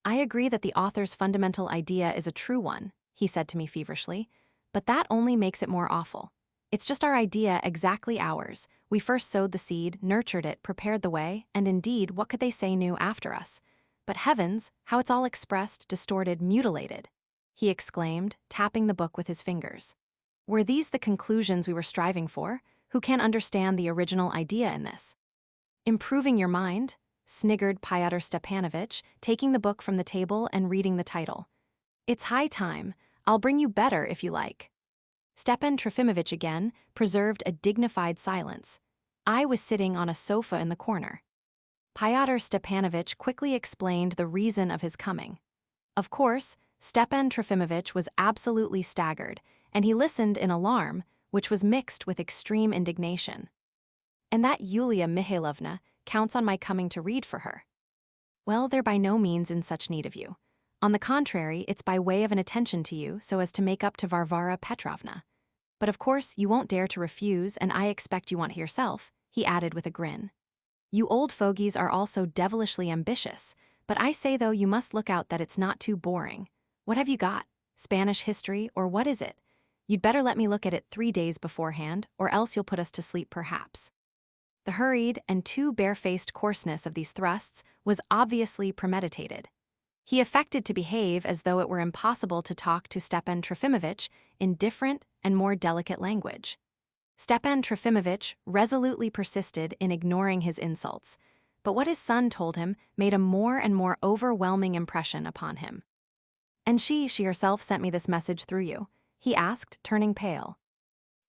I agree that the author's fundamental idea is a true one, he said to me feverishly, but that only makes it more awful. It's just our idea, exactly ours. We first sowed the seed, nurtured it, prepared the way, and indeed, what could they say new after us? But heavens, how it's all expressed, distorted, mutilated, he exclaimed, tapping the book with his fingers. Were these the conclusions we were striving for? Who can understand the original idea in this? Improving your mind, sniggered Fyodor Stepanovitch, taking the book from the table and reading the title. It's high time. I'll bring you better if you like. Stepan Trofimovitch again preserved a dignified silence. I was sitting on a sofa in the corner. Fyodor Stepanovitch quickly explained the reason of his coming. Of course, Stepan Trofimovitch was absolutely staggered, and he listened in alarm, which was mixed with extreme indignation. And that Yulia Mihailovna counts on my coming to read for her. Well, they're by no means in such need of you. On the contrary, it's by way of an attention to you so as to make up to Varvara Petrovna. But of course, you won't dare to refuse, and I expect you want it yourself, he added with a grin. You old fogies are all so devilishly ambitious, but I say though you must look out that it's not too boring. What have you got? Spanish history, or what is it? You'd better let me look at it 3 days beforehand, or else you'll put us to sleep perhaps. The hurried and too barefaced coarseness of these thrusts was obviously premeditated. He affected to behave as though it were impossible to talk to Stepan Trofimovitch in different and more delicate language. Stepan Trofimovitch resolutely persisted in ignoring his insults, but what his son told him made a more and more overwhelming impression upon him. And she herself sent me this message through you, he asked, turning pale.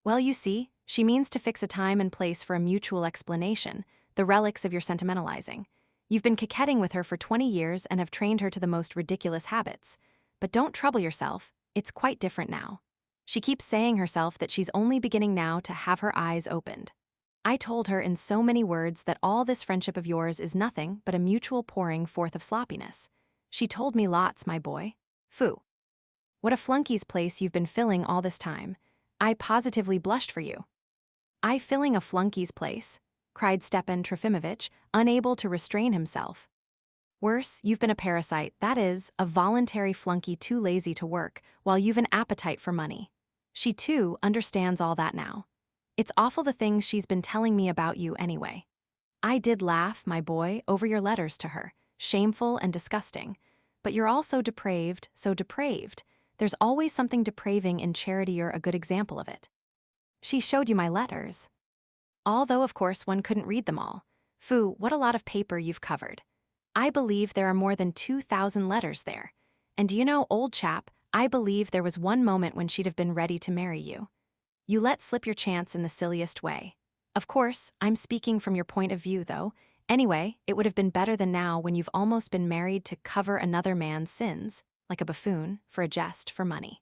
Well, you see, she means to fix a time and place for a mutual explanation, the relics of your sentimentalizing. You've been coquetting with her for 20 years and have trained her to the most ridiculous habits. But don't trouble yourself, it's quite different now. She keeps saying herself that she's only beginning now to have her eyes opened. I told her in so many words that all this friendship of yours is nothing but a mutual pouring forth of sloppiness. She told me lots, my boy. Phoo. What a flunkey's place you've been filling all this time. I positively blushed for you. I filling a flunkey's place? Cried Stepan Trofimovitch, unable to restrain himself. Worse, you've been a parasite, that is, a voluntary flunkey too lazy to work, while you've an appetite for money. She, too, understands all that now. It's awful the things she's been telling me about you anyway. I did laugh, my boy, over your letters to her, shameful and disgusting. But you're all so depraved, so depraved. There's always something depraving in charity, you're a good example of it. She showed you my letters. Although, of course, one couldn't read them all. Phoo, what a lot of paper you've covered. I believe there are more than 2,000 letters there. And do you know, old chap, I believe there was one moment when she'd have been ready to marry you. You let slip your chance in the silliest way. Of course, I'm speaking from your point of view, though. Anyway, it would have been better than now when you've almost been married to cover another man's sins, like a buffoon, for a jest, for money.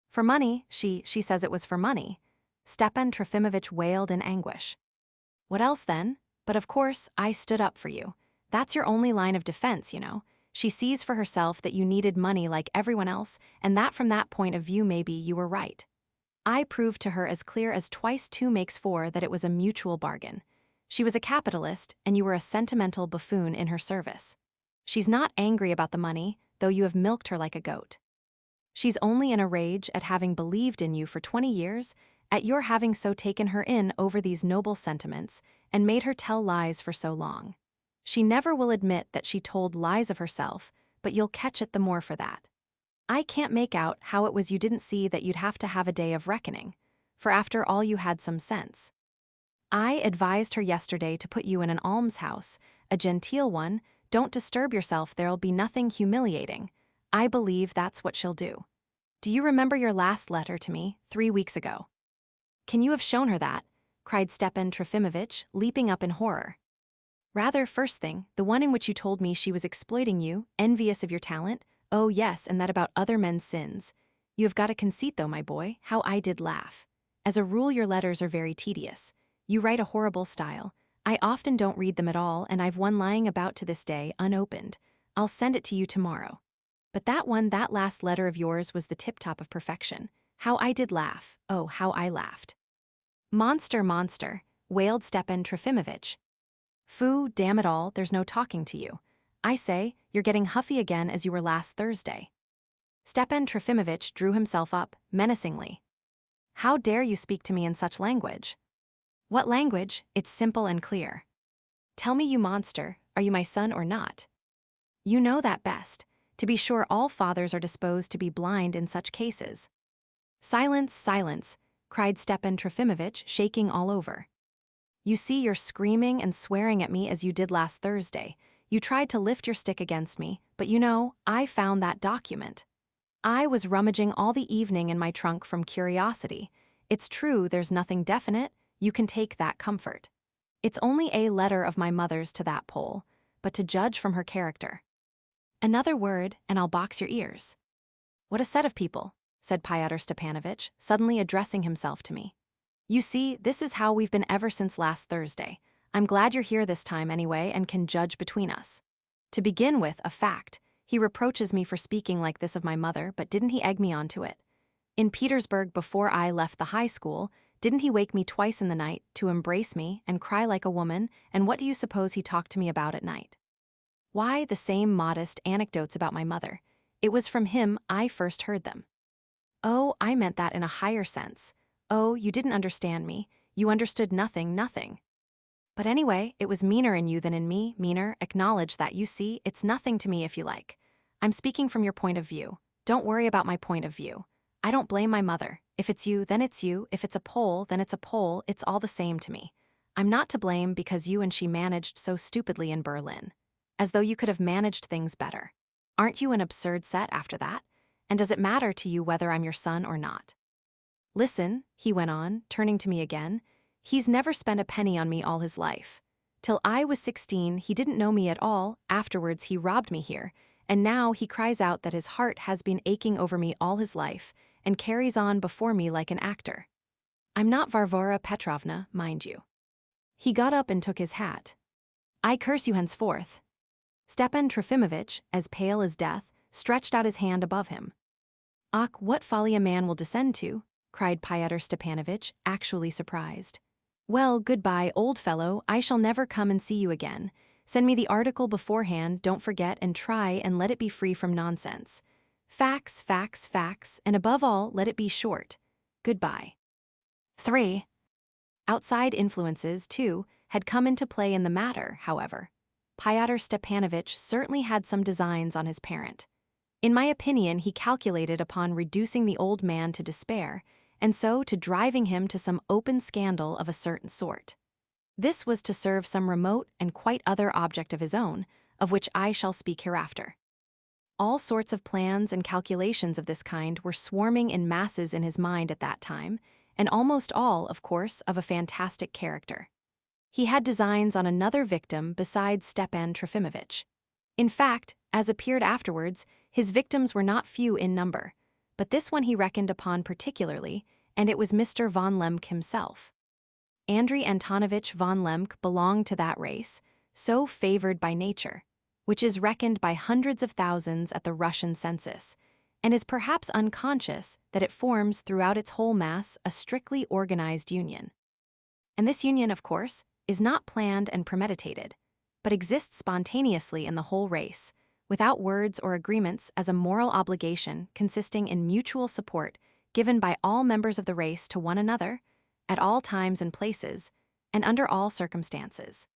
For money, she says it was for money. Stepan Trofimovitch wailed in anguish. What else then? But of course, I stood up for you. That's your only line of defense, you know. She sees for herself that you needed money like everyone else, and that from that point of view maybe you were right. I proved to her as clear as 2 × 2 makes 4 that it was a mutual bargain. She was a capitalist, and you were a sentimental buffoon in her service. She's not angry about the money, though you have milked her like a goat. She's only in a rage at having believed in you for 20 years, at your having so taken her in over these noble sentiments and made her tell lies for so long. She never will admit that she told lies of herself, but you'll catch it the more for that. I can't make out how it was you didn't see that you'd have to have a day of reckoning, for after all you had some sense. I advised her yesterday to put you in an almshouse, a genteel one. Don't disturb yourself, there'll be nothing humiliating. I believe that's what she'll do. Do you remember your last letter to me, 3 weeks ago? Can you have shown her that?" cried Stepan Trofimovitch, leaping up in horror. "Rather, first thing, the one in which you told me she was exploiting you, envious of your talent? Oh yes, and that about other men's sins. You have got a conceit though, my boy, how I did laugh. As a rule your letters are very tedious. You write a horrible style. I often don't read them at all, and I've one lying about to this day, unopened. I'll send it to you tomorrow. But that last letter of yours was the tip-top of perfection. How I did laugh, oh, how I laughed." "Monster, monster," wailed Stepan Trofimovitch. "Phoo, damn it all, there's no talking to you. I say, you're getting huffy again as you were last Thursday." Stepan Trofimovitch drew himself up, menacingly. "How dare you speak to me in such language?" "What language? It's simple and clear. Tell me, you monster, are you my son or not? You know that best. To be sure, all fathers are disposed to be blind in such cases." "Silence, silence," cried Stepan Trofimovitch, shaking all over. "You see, you're screaming and swearing at me as you did last Thursday. You tried to lift your stick against me, but you know, I found that document. I was rummaging all the evening in my trunk from curiosity. It's true there's nothing definite, you can take that comfort. It's only a letter of my mother's to that Pole, but to judge from her character. Another word, and I'll box your ears." "What a set of people," said Fyodor Stepanovitch, suddenly addressing himself to me. "You see, this is how we've been ever since last Thursday. I'm glad you're here this time anyway and can judge between us. To begin with, a fact. He reproaches me for speaking like this of my mother, but didn't he egg me on to it? In Petersburg, before I left the high school, didn't he wake me twice in the night to embrace me and cry like a woman, and what do you suppose he talked to me about at night? Why, the same modest anecdotes about my mother. It was from him I first heard them." "Oh, I meant that in a higher sense. Oh, you didn't understand me. You understood nothing, nothing. But anyway, it was meaner in you than in me, meaner, acknowledge that, you see, it's nothing to me if you like. I'm speaking from your point of view. Don't worry about my point of view. I don't blame my mother. If it's you, then it's you. If it's a Pole, then it's a Pole. It's all the same to me. I'm not to blame because you and she managed so stupidly in Berlin. As though you could have managed things better. Aren't you an absurd set after that? And does it matter to you whether I'm your son or not? Listen," he went on, turning to me again, "he's never spent a penny on me all his life. Till I was 16, he didn't know me at all, afterwards he robbed me here, and now he cries out that his heart has been aching over me all his life, and carries on before me like an actor. I'm not Varvara Petrovna, mind you." He got up and took his hat. "I curse you henceforth." Stepan Trofimovitch, as pale as death, stretched out his hand above him. "Ach, what folly a man will descend to," cried Fyodor Stepanovitch, actually surprised. "Well, goodbye, old fellow, I shall never come and see you again. Send me the article beforehand, don't forget, and try and let it be free from nonsense. Facts, facts, facts, and above all, let it be short. Goodbye." 3. Outside influences, too, had come into play in the matter, however. Fyodor Stepanovitch certainly had some designs on his parent. In my opinion, he calculated upon reducing the old man to despair, and so to driving him to some open scandal of a certain sort. This was to serve some remote and quite other object of his own, of which I shall speak hereafter. All sorts of plans and calculations of this kind were swarming in masses in his mind at that time, and almost all, of course, of a fantastic character. He had designs on another victim besides Stepan Trofimovitch. In fact, as appeared afterwards, his victims were not few in number, but this one he reckoned upon particularly, and it was Mr. von Lemke himself. Andrei Antonovitch von Lemke belonged to that race, so favored by nature, which is reckoned by hundreds of thousands at the Russian census, and is perhaps unconscious that it forms throughout its whole mass a strictly organized union. And this union, of course, is not planned and premeditated, but exists spontaneously in the whole race, without words or agreements, as a moral obligation consisting in mutual support given by all members of the race to one another, at all times and places, and under all circumstances.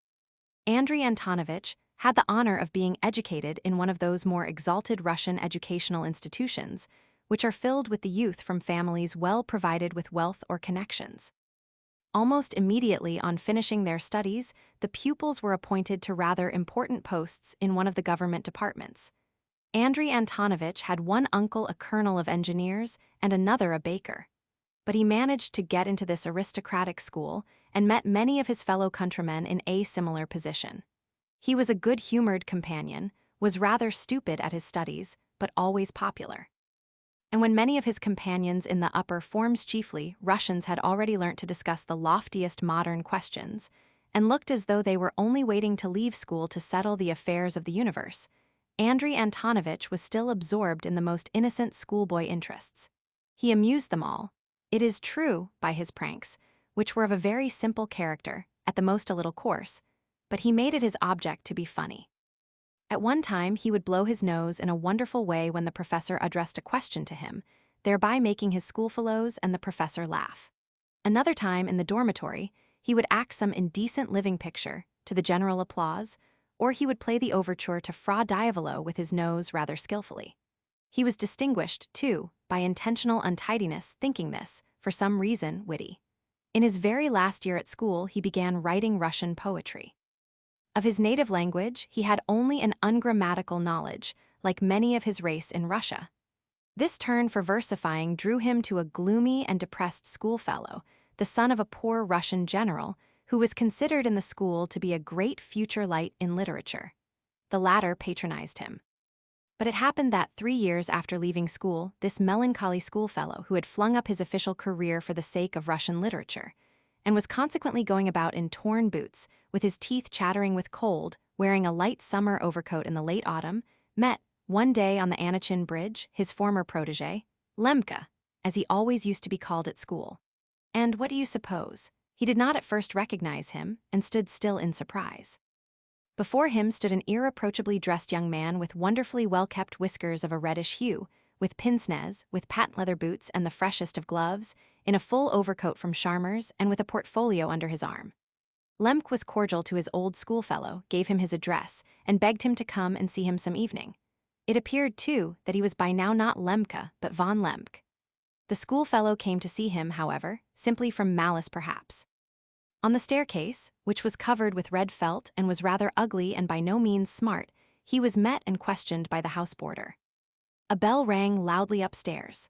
Andrei Antonovitch had the honor of being educated in one of those more exalted Russian educational institutions, which are filled with the youth from families well provided with wealth or connections. Almost immediately on finishing their studies, the pupils were appointed to rather important posts in one of the government departments. Andrei Antonovitch had one uncle a colonel of engineers and another a baker. But he managed to get into this aristocratic school and met many of his fellow countrymen in a similar position. He was a good-humored companion, was rather stupid at his studies, but always popular. And when many of his companions in the upper forms, chiefly Russians, had already learnt to discuss the loftiest modern questions, and looked as though they were only waiting to leave school to settle the affairs of the universe, Andrei Antonovitch was still absorbed in the most innocent schoolboy interests. He amused them all, it is true, by his pranks, which were of a very simple character, at the most a little coarse, but he made it his object to be funny. At one time he would blow his nose in a wonderful way when the professor addressed a question to him, thereby making his schoolfellows and the professor laugh. Another time, in the dormitory, he would act some indecent living picture, to the general applause, or he would play the overture to Fra Diavolo with his nose rather skillfully. He was distinguished, too, by intentional untidiness, thinking this, for some reason, witty. In his very last year at school he began writing Russian poetry. Of his native language he had only an ungrammatical knowledge, like many of his race in Russia. This turn for versifying drew him to a gloomy and depressed schoolfellow, the son of a poor Russian general, who was considered in the school to be a great future light in literature. The latter patronized him. But it happened that 3 years after leaving school, this melancholy schoolfellow, who had flung up his official career for the sake of Russian literature, and was consequently going about in torn boots, with his teeth chattering with cold, wearing a light summer overcoat in the late autumn, met, one day on the Anachin Bridge, his former protégé, Lemka, as he always used to be called at school. And what do you suppose? He did not at first recognize him, and stood still in surprise. Before him stood an irreproachably dressed young man with wonderfully well-kept whiskers of a reddish hue, with pince-nez, with patent leather boots and the freshest of gloves, in a full overcoat from Charmer's, and with a portfolio under his arm. Lemk was cordial to his old schoolfellow, gave him his address, and begged him to come and see him some evening. It appeared, too, that he was by now not Lemke, but von Lemk. The schoolfellow came to see him, however, simply from malice perhaps. On the staircase, which was covered with red felt and was rather ugly and by no means smart, he was met and questioned by the house-boarder. A bell rang loudly upstairs.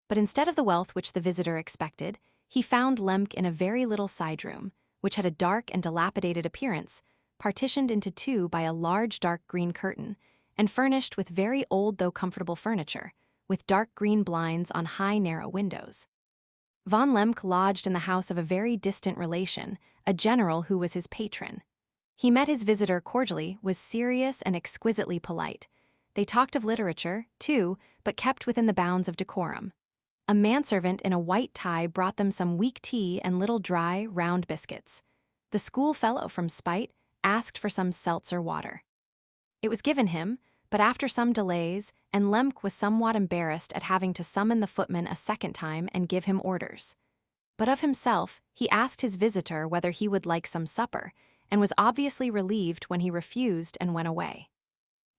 But instead of the wealth which the visitor expected, he found Lemk in a very little side-room, which had a dark and dilapidated appearance, partitioned into two by a large dark green curtain, and furnished with very old though comfortable furniture, with dark green blinds on high narrow windows. Von Lemk lodged in the house of a very distant relation, a general who was his patron. He met his visitor cordially, was serious and exquisitely polite. They talked of literature, too, but kept within the bounds of decorum. A manservant in a white tie brought them some weak tea and little dry, round biscuits. The schoolfellow, from spite, asked for some seltzer water. It was given him, but after some delays, and Lemk was somewhat embarrassed at having to summon the footman a second time and give him orders. But of himself, he asked his visitor whether he would like some supper, and was obviously relieved when he refused and went away.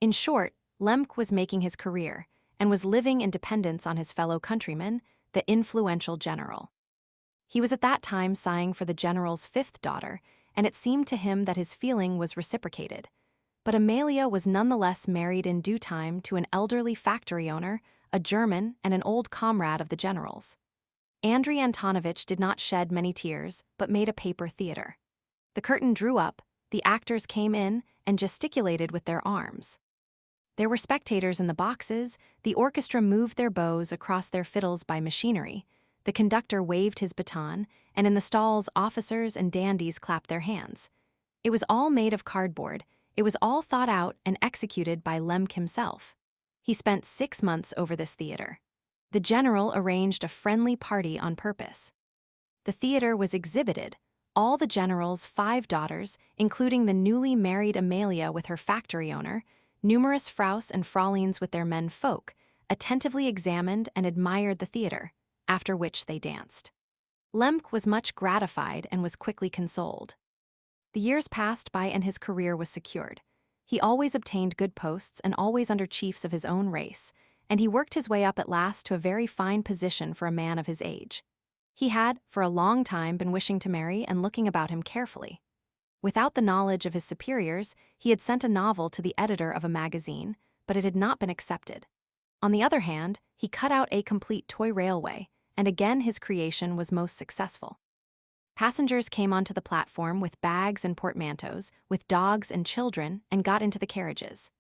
In short, Lemk was making his career, and was living in dependence on his fellow countryman, the influential general. He was at that time sighing for the general's fifth daughter, and it seemed to him that his feeling was reciprocated. But Amalia was nonetheless married in due time to an elderly factory owner, a German, and an old comrade of the general's. Andrei Antonovitch did not shed many tears, but made a paper theater. The curtain drew up, the actors came in, and gesticulated with their arms. There were spectators in the boxes, the orchestra moved their bows across their fiddles by machinery, the conductor waved his baton, and in the stalls officers and dandies clapped their hands. It was all made of cardboard, it was all thought out and executed by Lemk himself. He spent 6 months over this theater. The general arranged a friendly party on purpose. The theater was exhibited, all the general's 5 daughters, including the newly married Amalia with her factory owner, numerous fraus and frauleins with their men folk, attentively examined and admired the theater, after which they danced. Lemk was much gratified and was quickly consoled. The years passed by and his career was secured. He always obtained good posts and always under chiefs of his own race, and he worked his way up at last to a very fine position for a man of his age. He had, for a long time, been wishing to marry and looking about him carefully. Without the knowledge of his superiors, he had sent a novel to the editor of a magazine, but it had not been accepted. On the other hand, he cut out a complete toy railway, and again his creation was most successful. Passengers came onto the platform with bags and portmanteaus, with dogs and children, and got into the carriages.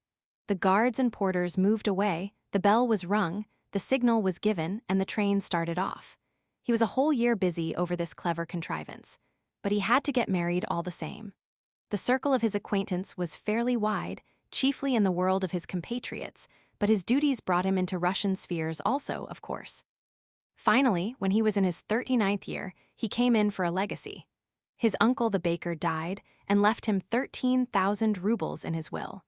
The guards and porters moved away, the bell was rung, the signal was given, and the train started off. He was a whole year busy over this clever contrivance, but he had to get married all the same. The circle of his acquaintance was fairly wide, chiefly in the world of his compatriots, but his duties brought him into Russian spheres also, of course. Finally, when he was in his 39th year, he came in for a legacy. His uncle the baker died and left him 13,000 rubles in his will.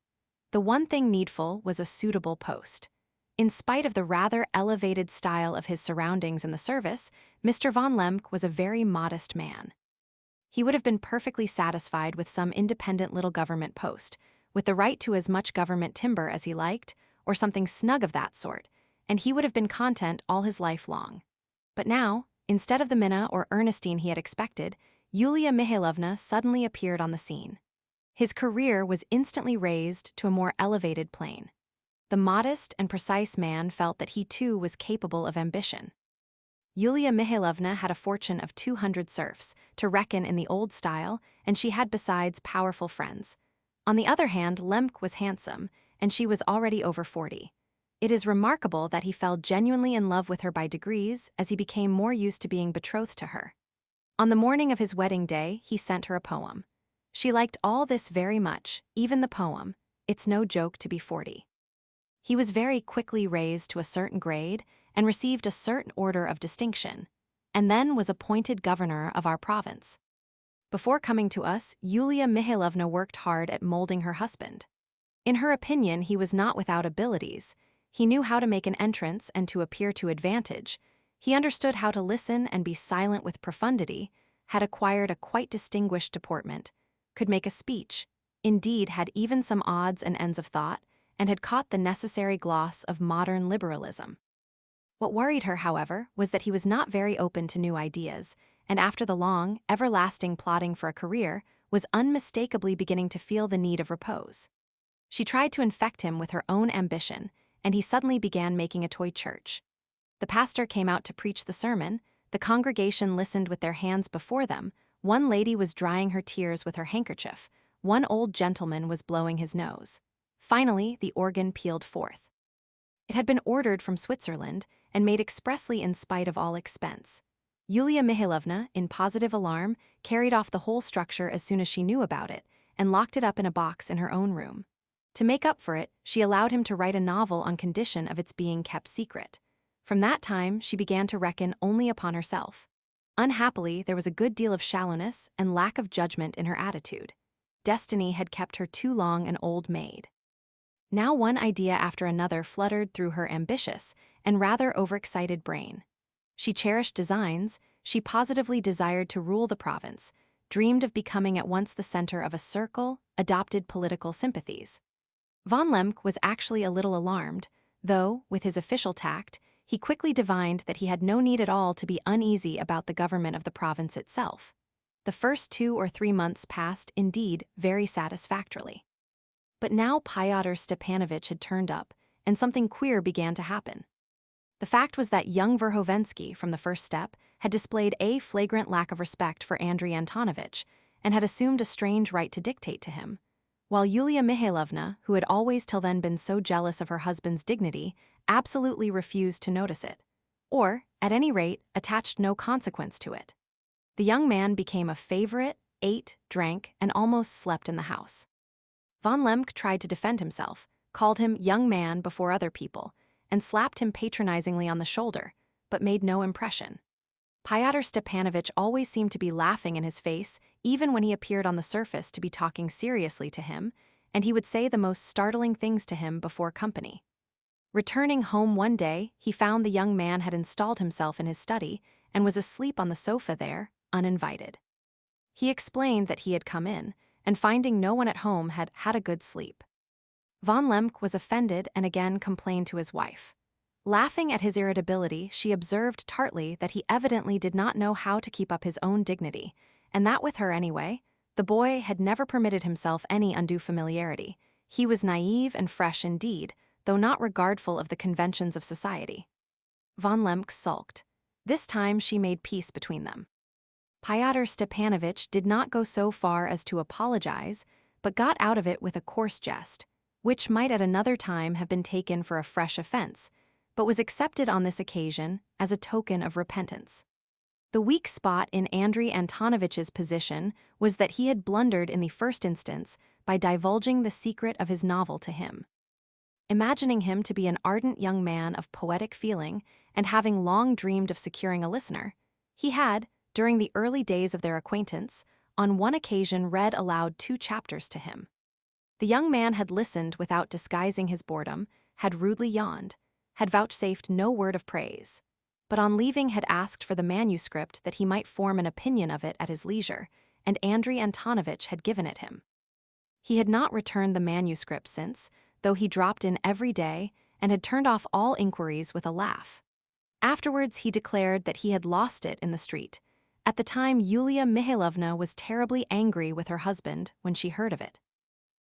The one thing needful was a suitable post. In spite of the rather elevated style of his surroundings in the service, Mr. von Lemke was a very modest man. He would have been perfectly satisfied with some independent little government post, with the right to as much government timber as he liked, or something snug of that sort, and he would have been content all his life long. But now, instead of the Minna or Ernestine he had expected, Yulia Mihailovna suddenly appeared on the scene. His career was instantly raised to a more elevated plane. The modest and precise man felt that he too was capable of ambition. Yulia Mihailovna had a fortune of 200 serfs, to reckon in the old style, and she had besides powerful friends. On the other hand, Lemke was handsome, and she was already over 40. It is remarkable that he fell genuinely in love with her by degrees as he became more used to being betrothed to her. On the morning of his wedding day, he sent her a poem. She liked all this very much, even the poem. It's no joke to be 40. He was very quickly raised to a certain grade and received a certain order of distinction, and then was appointed governor of our province. Before coming to us, Yulia Mihailovna worked hard at molding her husband. In her opinion, he was not without abilities. He knew how to make an entrance and to appear to advantage. He understood how to listen and be silent with profundity, had acquired a quite distinguished deportment, could make a speech, indeed had even some odds and ends of thought, and had caught the necessary gloss of modern liberalism. What worried her, however, was that he was not very open to new ideas, and after the long, everlasting plodding for a career, was unmistakably beginning to feel the need of repose. She tried to infect him with her own ambition, and he suddenly began making a toy church. The pastor came out to preach the sermon, the congregation listened with their hands before them, one lady was drying her tears with her handkerchief, one old gentleman was blowing his nose. Finally, the organ pealed forth. It had been ordered from Switzerland and made expressly in spite of all expense. Yulia Mihailovna, in positive alarm, carried off the whole structure as soon as she knew about it, and locked it up in a box in her own room. To make up for it, she allowed him to write a novel on condition of its being kept secret. From that time, she began to reckon only upon herself. Unhappily, there was a good deal of shallowness and lack of judgment in her attitude. Destiny had kept her too long an old maid. Now one idea after another fluttered through her ambitious and rather overexcited brain. She cherished designs, she positively desired to rule the province, dreamed of becoming at once the center of a circle, adopted political sympathies. Von Lemke was actually a little alarmed, though, with his official tact, he quickly divined that he had no need at all to be uneasy about the government of the province itself. The first 2 or 3 months passed, indeed, very satisfactorily. But now Fyodor Stepanovitch had turned up, and something queer began to happen. The fact was that young Verhovensky, from the first step, had displayed a flagrant lack of respect for Andrei Antonovitch, and had assumed a strange right to dictate to him, while Yulia Mihailovna, who had always till then been so jealous of her husband's dignity, absolutely refused to notice it, or, at any rate, attached no consequence to it. The young man became a favorite, ate, drank, and almost slept in the house. Von Lemke tried to defend himself, called him young man before other people, and slapped him patronizingly on the shoulder, but made no impression. Fyodor Stepanovitch always seemed to be laughing in his face, even when he appeared on the surface to be talking seriously to him, and he would say the most startling things to him before company. Returning home one day, he found the young man had installed himself in his study and was asleep on the sofa there, uninvited. He explained that he had come in, and finding no one at home had had a good sleep. Von Lemke was offended and again complained to his wife. Laughing at his irritability, she observed tartly that he evidently did not know how to keep up his own dignity, and that with her anyway, the boy had never permitted himself any undue familiarity. He was naive and fresh indeed, though not regardful of the conventions of society. Von Lemke sulked. This time she made peace between them. Fyodor Stepanovitch did not go so far as to apologize, but got out of it with a coarse jest, which might at another time have been taken for a fresh offense, but was accepted on this occasion as a token of repentance. The weak spot in Andrei Antonovitch's position was that he had blundered in the first instance by divulging the secret of his novel to him. Imagining him to be an ardent young man of poetic feeling and having long dreamed of securing a listener, he had, during the early days of their acquaintance, on one occasion read aloud 2 chapters to him. The young man had listened without disguising his boredom, had rudely yawned, had vouchsafed no word of praise, but on leaving had asked for the manuscript that he might form an opinion of it at his leisure, and Andrei Antonovitch had given it him. He had not returned the manuscript since, though he dropped in every day and had turned off all inquiries with a laugh. Afterwards he declared that he had lost it in the street. At the time, Yulia Mihailovna was terribly angry with her husband when she heard of it.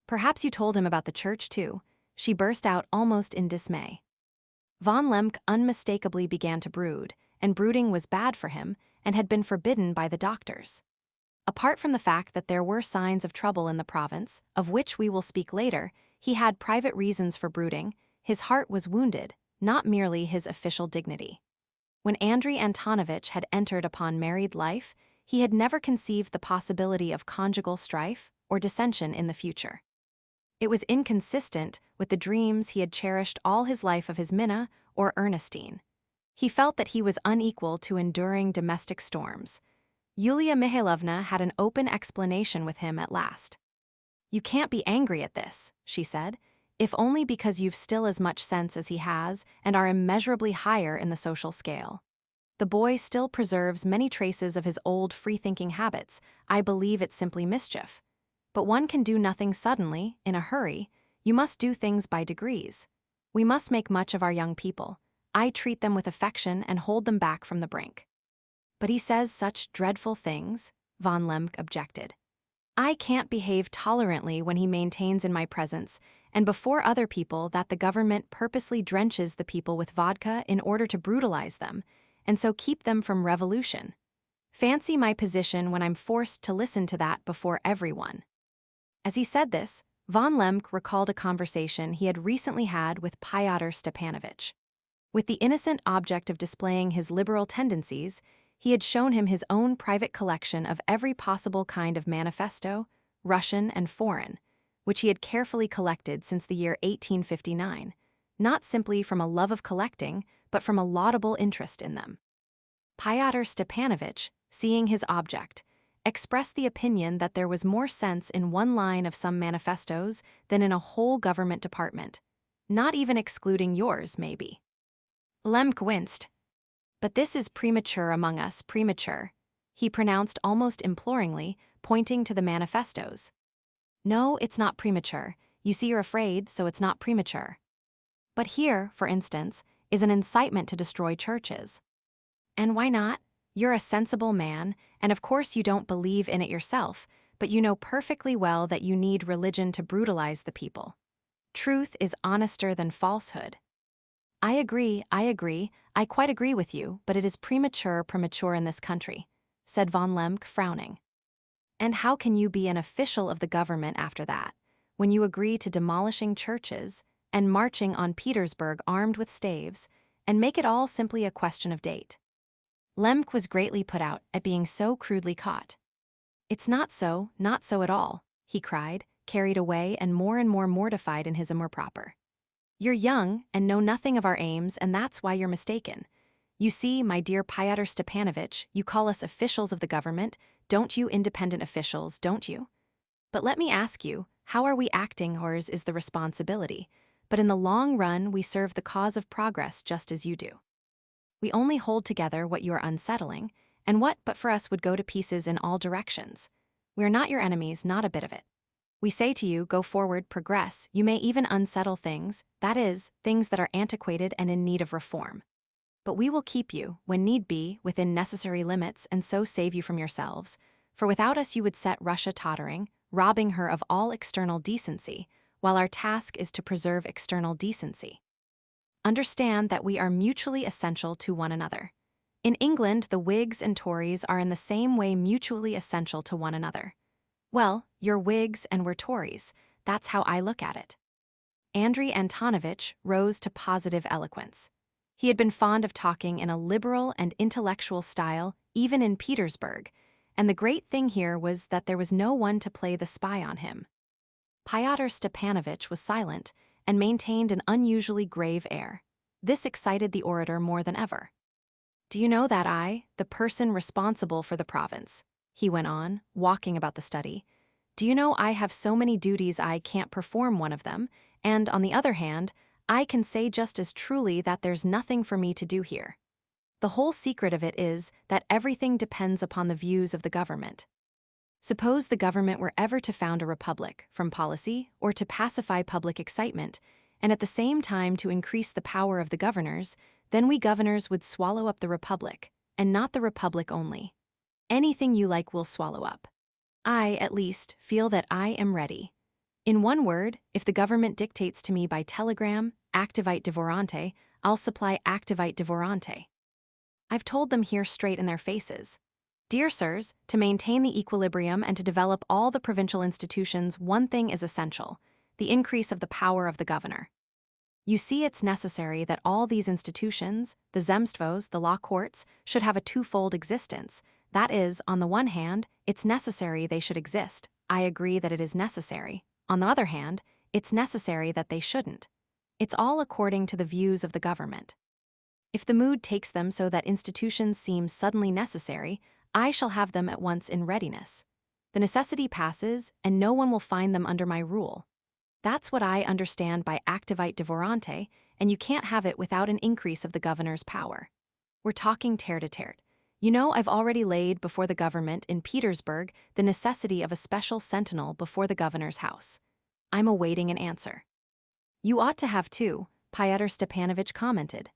"Perhaps you told him about the church, too," she burst out almost in dismay. Von Lemke unmistakably began to brood, and brooding was bad for him and had been forbidden by the doctors. Apart from the fact that there were signs of trouble in the province, of which we will speak later, he had private reasons for brooding. His heart was wounded, not merely his official dignity. When Andrei Antonovitch had entered upon married life, he had never conceived the possibility of conjugal strife or dissension in the future. It was inconsistent with the dreams he had cherished all his life of his Minna or Ernestine. He felt that he was unequal to enduring domestic storms. Yulia Mihailovna had an open explanation with him at last. "You can't be angry at this," she said, "if only because you've still as much sense as he has and are immeasurably higher in the social scale. The boy still preserves many traces of his old free-thinking habits. I believe it's simply mischief. But one can do nothing suddenly, in a hurry. You must do things by degrees. We must make much of our young people. I treat them with affection and hold them back from the brink." "But he says such dreadful things," von Lemke objected. "I can't behave tolerantly when he maintains in my presence and before other people that the government purposely drenches the people with vodka in order to brutalize them, and so keep them from revolution. Fancy my position when I'm forced to listen to that before everyone." As he said this, von Lemke recalled a conversation he had recently had with Fyodor Stepanovitch. With the innocent object of displaying his liberal tendencies, he had shown him his own private collection of every possible kind of manifesto, Russian and foreign, which he had carefully collected since the year 1859, not simply from a love of collecting, but from a laudable interest in them. Fyodor Stepanovitch, seeing his object, expressed the opinion that there was more sense in one line of some manifestos than in a whole government department, not even excluding yours, maybe. Lemke winced. "But this is premature among us, premature," he pronounced almost imploringly, pointing to the manifestos. "No, it's not premature. You see, you're afraid, so it's not premature. But here, for instance, is an incitement to destroy churches. And why not? You're a sensible man, and of course you don't believe in it yourself, but you know perfectly well that you need religion to brutalize the people. Truth is honester than falsehood." I agree, I quite agree with you, but it is premature in this country," said von Lemke, frowning. "And how can you be an official of the government after that, when you agree to demolishing churches and marching on Petersburg armed with staves, and make it all simply a question of date?" Lemke was greatly put out at being so crudely caught. Not so at all," he cried, carried away and more mortified in his amour propre. "You're young and know nothing of our aims, and that's why you're mistaken. You see, my dear Fyodor Stepanovitch, you call us officials of the government, don't you, independent officials, don't you? But let me ask you, how are we acting? Ours is the responsibility, but in the long run we serve the cause of progress just as you do. We only hold together what you are unsettling, and what but for us would go to pieces in all directions. We are not your enemies, not a bit of it. We say to you, go forward, progress. You may even unsettle things, that is, things that are antiquated and in need of reform. But we will keep you, when need be, within necessary limits and so save you from yourselves, for without us you would set Russia tottering, robbing her of all external decency, while our task is to preserve external decency. Understand that we are mutually essential to one another. In England, the Whigs and Tories are in the same way mutually essential to one another. Well, you're Whigs and we're Tories. That's how I look at it. Andrei Antonovitch rose to positive eloquence. He had been fond of talking in a liberal and intellectual style, even in Petersburg, and the great thing here was that there was no one to play the spy on him. Fyodor Stepanovitch was silent and maintained an unusually grave air. This excited the orator more than ever. "Do you know that I, the person responsible for the province," he went on, walking about the study, "do you know I have so many duties I can't perform one of them, and on the other hand, I can say just as truly that there's nothing for me to do here. The whole secret of it is that everything depends upon the views of the government. Suppose the government were ever to found a republic, from policy, or to pacify public excitement, and at the same time to increase the power of the governors, then we governors would swallow up the republic, and not the republic only. Anything you like we'll swallow up. I, at least, feel that I am ready. In one word, if the government dictates to me by telegram, activite divorante, I'll supply activite divorante. I've told them here straight in their faces. Dear sirs, to maintain the equilibrium and to develop all the provincial institutions, one thing is essential: the increase of the power of the governor. You see, it's necessary that all these institutions, the zemstvos, the law courts, should have a twofold existence. That is, on the one hand, it's necessary they should exist. I agree that it is necessary. On the other hand, it's necessary that they shouldn't. It's all according to the views of the government. If the mood takes them so that institutions seem suddenly necessary, I shall have them at once in readiness. The necessity passes, and no one will find them under my rule. That's what I understand by activite divorante, and you can't have it without an increase of the governor's power. We're talking terre-à-terre. You know, I've already laid before the government in Petersburg the necessity of a special sentinel before the governor's house. I'm awaiting an answer." "You ought to have two," Pyotr Stepanovitch commented.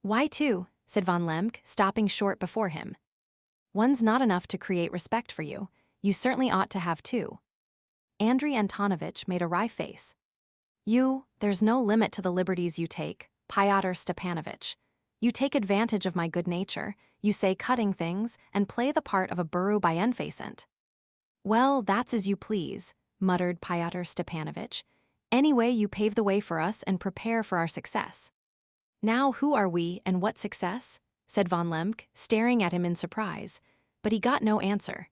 "Why two?" said von Lemke, stopping short before him. "One's not enough to create respect for you. You certainly ought to have two." Andrei Antonovitch made a wry face. "There's no limit to the liberties you take, Pyotr Stepanovitch. You take advantage of my good nature, you say cutting things, and play the part of a buru bienfaisant." "Well, that's as you please," muttered Pyotr Stepanovitch. "Anyway, you pave the way for us and prepare for our success." "Now who are we and what success?" said von Lemke, staring at him in surprise, but he got no answer.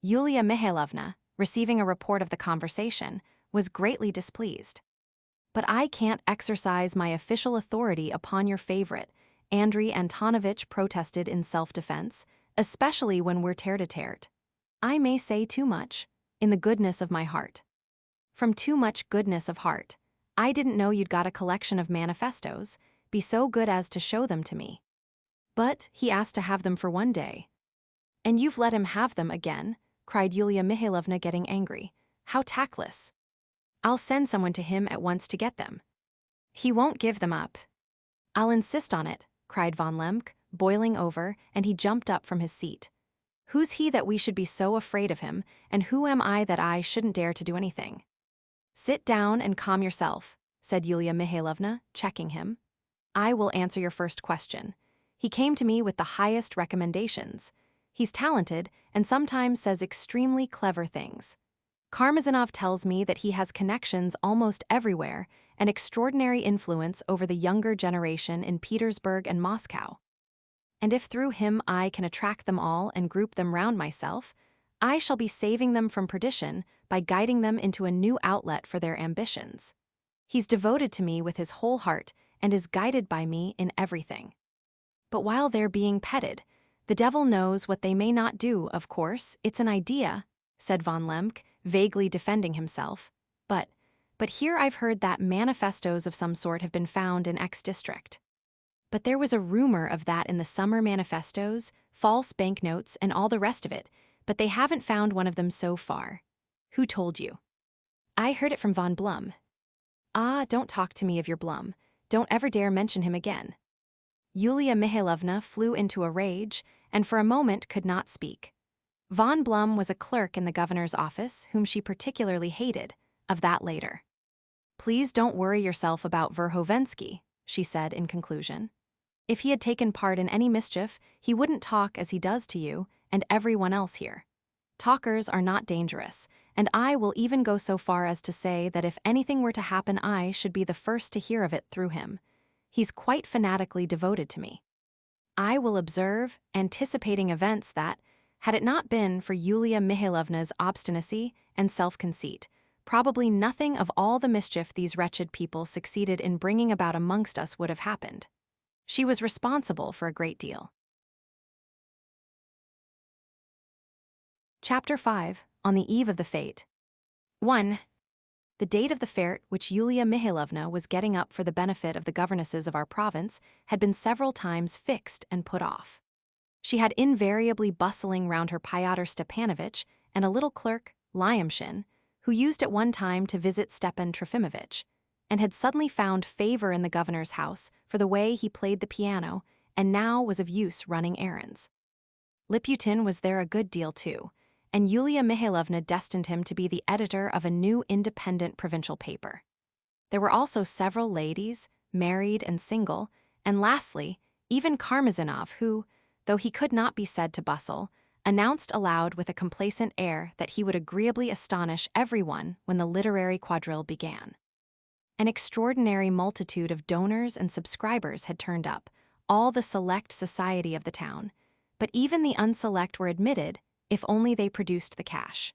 Yulia Mihailovna, receiving a report of the conversation, was greatly displeased. "But I can't exercise my official authority upon your favorite," Andrei Antonovitch protested in self-defense, "especially when we're terre-à-terre. I may say too much, in the goodness of my heart." "From too much goodness of heart. I didn't know you'd got a collection of manifestos. Be so good as to show them to me." "But he asked to have them for one day." "And you've let him have them again?" cried Yulia Mihailovna, getting angry. "How tactless." "I'll send someone to him at once to get them." "He won't give them up." "I'll insist on it," cried von Lemke, boiling over, and he jumped up from his seat. "Who's he that we should be so afraid of him, and who am I that I shouldn't dare to do anything?" "Sit down and calm yourself," said Yulia Mihailovna, checking him. "I will answer your first question. He came to me with the highest recommendations. He's talented and sometimes says extremely clever things. Karmazinov tells me that he has connections almost everywhere and extraordinary influence over the younger generation in Petersburg and Moscow. And if through him I can attract them all and group them round myself, I shall be saving them from perdition by guiding them into a new outlet for their ambitions. He's devoted to me with his whole heart and is guided by me in everything. But while they're being petted, the devil knows what they may not do, of course. It's an idea," said von Lemke, vaguely defending himself. But here I've heard that manifestos of some sort have been found in X district." "But there was a rumor of that in the summer manifestos, false banknotes, and all the rest of it, but they haven't found one of them so far." "Who told you?" "I heard it from von Blum." "Ah, don't talk to me of your Blum. Don't ever dare mention him again." Yulia Mihailovna flew into a rage, and for a moment could not speak. Von Blum was a clerk in the governor's office whom she particularly hated. Of that later. "Please don't worry yourself about Verhovensky," she said in conclusion. If he had taken part in any mischief, he wouldn't talk as he does to you and everyone else here. Talkers are not dangerous, and I will even go so far as to say that if anything were to happen, I should be the first to hear of it through him. He's quite fanatically devoted to me. I will observe, anticipating events that, had it not been for Yulia Mihailovna's obstinacy and self-conceit, probably nothing of all the mischief these wretched people succeeded in bringing about amongst us would have happened. She was responsible for a great deal. Chapter 5. On the Eve of the Fete. 1. The date of the fete which Yulia Mihailovna was getting up for the benefit of the governesses of our province had been several times fixed and put off. She had invariably bustling round her Fyodor Stepanovitch and a little clerk, Lyamshin, who used at one time to visit Stepan Trofimovitch, and had suddenly found favor in the governor's house for the way he played the piano and now was of use running errands. Liputin was there a good deal too, and Yulia Mihailovna destined him to be the editor of a new independent provincial paper. There were also several ladies, married and single, and lastly, even Karmazinov, who, though he could not be said to bustle, announced aloud with a complacent air that he would agreeably astonish everyone when the literary quadrille began. An extraordinary multitude of donors and subscribers had turned up, all the select society of the town, but even the unselect were admitted, if only they produced the cash.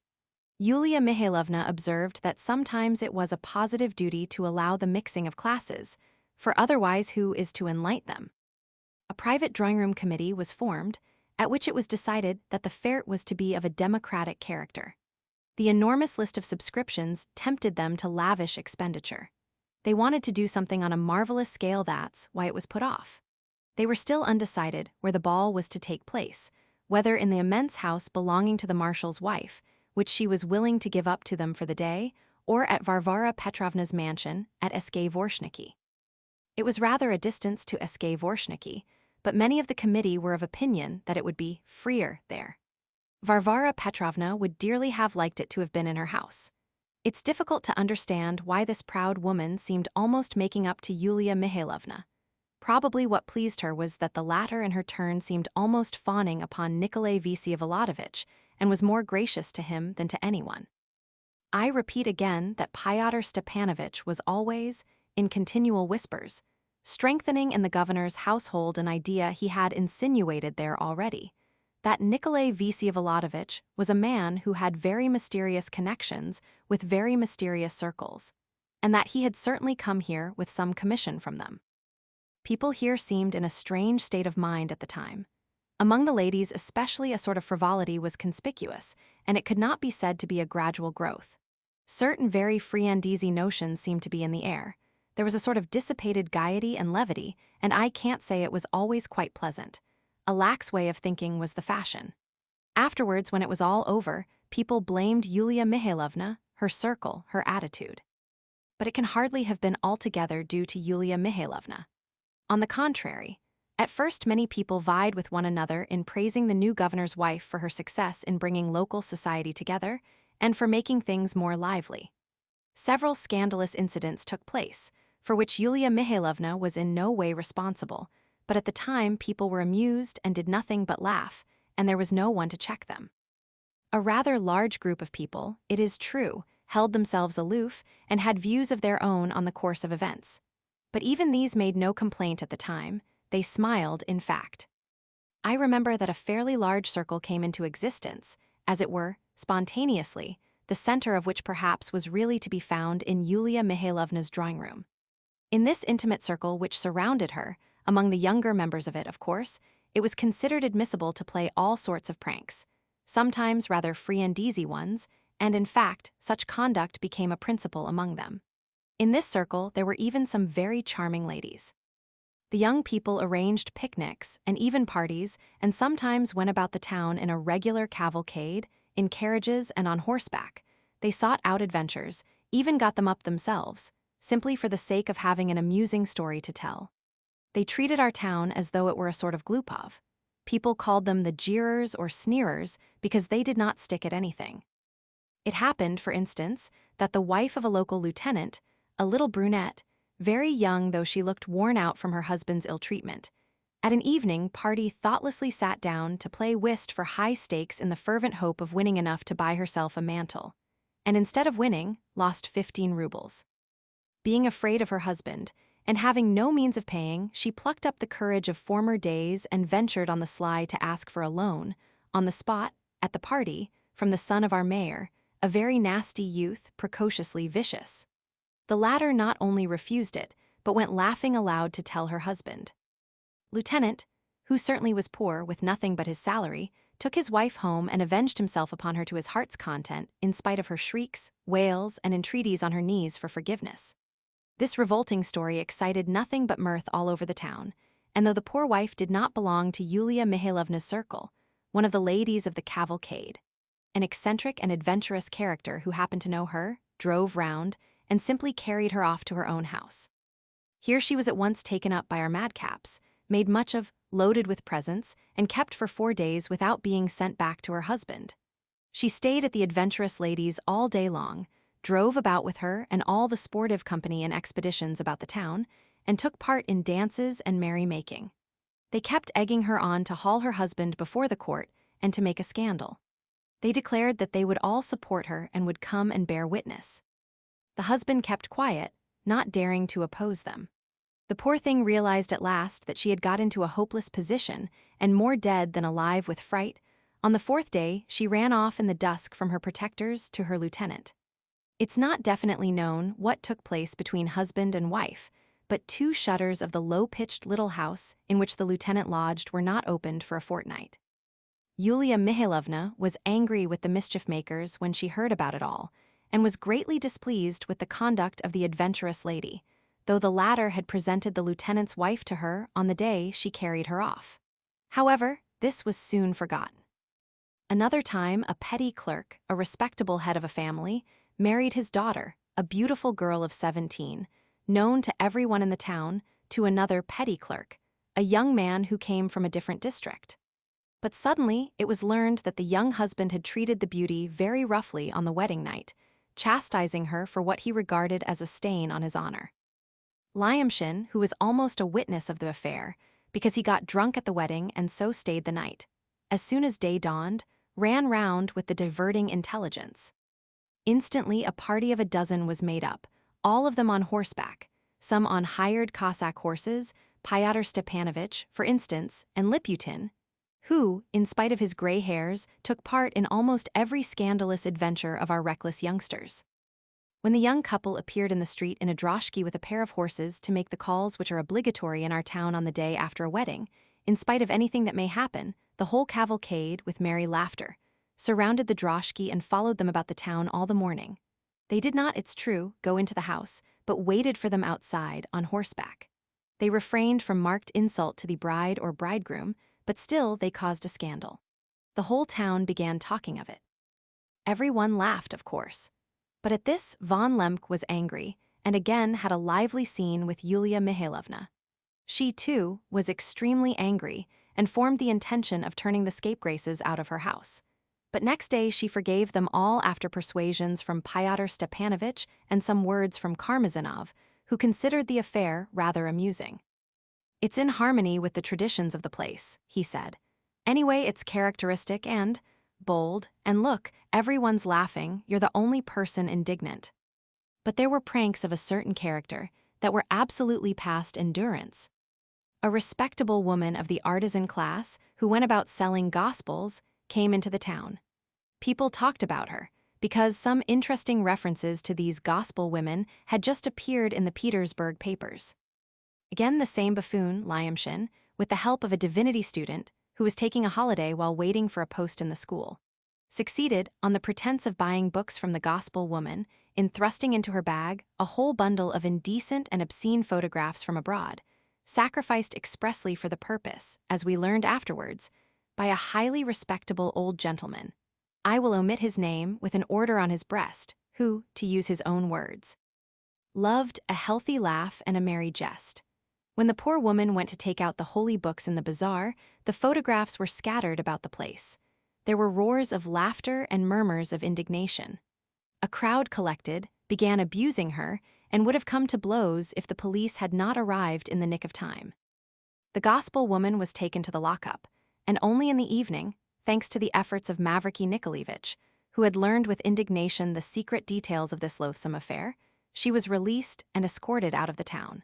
Yulia Mihailovna observed that sometimes it was a positive duty to allow the mixing of classes, for otherwise who is to enlighten them? A private drawing-room committee was formed, at which it was decided that the fete was to be of a democratic character. The enormous list of subscriptions tempted them to lavish expenditure. They wanted to do something on a marvelous scale, that's why it was put off. They were still undecided where the ball was to take place, whether in the immense house belonging to the marshal's wife, which she was willing to give up to them for the day, or at Varvara Petrovna's mansion at Vorshniki. It was rather a distance to Vorshniki, but many of the committee were of opinion that it would be freer there. Varvara Petrovna would dearly have liked it to have been in her house. It's difficult to understand why this proud woman seemed almost making up to Yulia Mihailovna. Probably what pleased her was that the latter in her turn seemed almost fawning upon Nikolay Stavrogin and was more gracious to him than to anyone. I repeat again that Fyodor Stepanovitch was always, in continual whispers, strengthening in the governor's household an idea he had insinuated there already, that Nikolay Stavrogin was a man who had very mysterious connections with very mysterious circles, and that he had certainly come here with some commission from them. People here seemed in a strange state of mind at the time. Among the ladies especially a sort of frivolity was conspicuous, and it could not be said to be a gradual growth. Certain very friandizi notions seemed to be in the air. There was a sort of dissipated gaiety and levity, and I can't say it was always quite pleasant. A lax way of thinking was the fashion. Afterwards, when it was all over, people blamed Yulia Mihailovna, her circle, her attitude. But it can hardly have been altogether due to Yulia Mihailovna. On the contrary, at first many people vied with one another in praising the new governor's wife for her success in bringing local society together and for making things more lively. Several scandalous incidents took place, for which Yulia Mihailovna was in no way responsible, but at the time people were amused and did nothing but laugh, and there was no one to check them. A rather large group of people, it is true, held themselves aloof and had views of their own on the course of events. But even these made no complaint at the time, they smiled in fact. I remember that a fairly large circle came into existence, as it were, spontaneously, the center of which perhaps was really to be found in Yulia Mihailovna's drawing-room. In this intimate circle which surrounded her, among the younger members of it, of course, it was considered admissible to play all sorts of pranks, sometimes rather friandizi ones, and in fact, such conduct became a principle among them. In this circle, there were even some very charming ladies. The young people arranged picnics and even parties and sometimes went about the town in a regular cavalcade, in carriages and on horseback. They sought out adventures, even got them up themselves, simply for the sake of having an amusing story to tell. They treated our town as though it were a sort of Glupov. People called them the jeerers or sneerers because they did not stick at anything. It happened, for instance, that the wife of a local lieutenant, a little brunette, very young though she looked worn out from her husband's ill treatment, At an evening party thoughtlessly sat down to play whist for high stakes in the fervent hope of winning enough to buy herself a mantle. And instead of winning, lost 15 rubles. Being afraid of her husband, and having no means of paying, she plucked up the courage of former days and ventured on the sly to ask for a loan, on the spot, at the party, from the son of our mayor, a very nasty youth, precociously vicious. The latter not only refused it, but went laughing aloud to tell her husband. Lieutenant, who certainly was poor with nothing but his salary, took his wife home and avenged himself upon her to his heart's content, in spite of her shrieks, wails, and entreaties on her knees for forgiveness. This revolting story excited nothing but mirth all over the town, and though the poor wife did not belong to Yulia Mihailovna's circle, one of the ladies of the cavalcade, an eccentric and adventurous character who happened to know her, drove round, and simply carried her off to her own house. Here she was at once taken up by our madcaps, made much of, loaded with presents, and kept for 4 days without being sent back to her husband. She stayed at the adventurous lady's all day long, drove about with her and all the sportive company in expeditions about the town, and took part in dances and merry-making. They kept egging her on to haul her husband before the court and to make a scandal. They declared that they would all support her and would come and bear witness. The husband kept quiet, not daring to oppose them. The poor thing realized at last that she had got into a hopeless position, and more dead than alive with fright. On the 4th day, she ran off in the dusk from her protectors to her lieutenant. It's not definitely known what took place between husband and wife, but 2 shutters of the low-pitched little house in which the lieutenant lodged were not opened for a fortnight. Yulia Mihailovna was angry with the mischief-makers when she heard about it all, and was greatly displeased with the conduct of the adventurous lady, though the latter had presented the lieutenant's wife to her on the day she carried her off. However, this was soon forgotten. Another time, a petty clerk, a respectable head of a family, married his daughter, a beautiful girl of 17, known to everyone in the town, to another petty clerk, a young man who came from a different district. But suddenly, it was learned that the young husband had treated the beauty very roughly on the wedding night, chastising her for what he regarded as a stain on his honor. Lyamshin, who was almost a witness of the affair, because he got drunk at the wedding and so stayed the night, as soon as day dawned, ran round with the diverting intelligence. Instantly, a party of a dozen was made up, all of them on horseback, some on hired Cossack horses, Fyodor Stepanovitch, for instance, and Liputin, who, in spite of his gray hairs, took part in almost every scandalous adventure of our reckless youngsters. When the young couple appeared in the street in a droshky with a pair of horses to make the calls which are obligatory in our town on the day after a wedding, in spite of anything that may happen, the whole cavalcade, with merry laughter, surrounded the droshky and followed them about the town all the morning. They did not, it's true, go into the house, but waited for them outside, on horseback. They refrained from marked insult to the bride or bridegroom, but still they caused a scandal. The whole town began talking of it. Everyone laughed, of course. But at this, von Lemke was angry, and again had a lively scene with Yulia Mihailovna. She, too, was extremely angry, and formed the intention of turning the scapegraces out of her house. But next day she forgave them all after persuasions from Fyodor Stepanovitch and some words from Karmazinov, who considered the affair rather amusing. "It's in harmony with the traditions of the place," he said. "Anyway, it's characteristic and bold, and look, everyone's laughing, you're the only person indignant." But there were pranks of a certain character that were absolutely past endurance. A respectable woman of the artisan class, who went about selling gospels, came into the town. People talked about her, because some interesting references to these gospel women had just appeared in the Petersburg papers. Again the same buffoon, Lyamshin, with the help of a divinity student, who was taking a holiday while waiting for a post in the school, succeeded, on the pretense of buying books from the gospel woman, in thrusting into her bag a whole bundle of indecent and obscene photographs from abroad, sacrificed expressly for the purpose, as we learned afterwards, by a highly respectable old gentleman. I will omit his name, with an order on his breast, who, to use his own words, loved a healthy laugh and a merry jest. When the poor woman went to take out the holy books in the bazaar, the photographs were scattered about the place. There were roars of laughter and murmurs of indignation. A crowd collected, began abusing her, and would have come to blows if the police had not arrived in the nick of time. The gospel woman was taken to the lockup, and only in the evening, thanks to the efforts of Mavriky Nikolaevich, who had learned with indignation the secret details of this loathsome affair, she was released and escorted out of the town.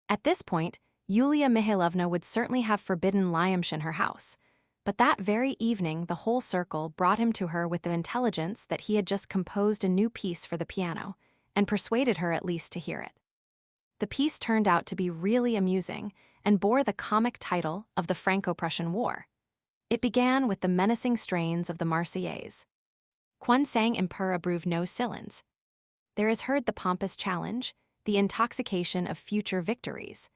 At this point, Yulia Mihailovna would certainly have forbidden Lyamshin her house, but that very evening the whole circle brought him to her with the intelligence that he had just composed a new piece for the piano, and persuaded her at least to hear it. The piece turned out to be really amusing and bore the comic title of the Franco-Prussian War. It began with the menacing strains of the Marseillaise. Quan sang impur abruve nos silens. There is heard the pompous challenge, the intoxication of future victories,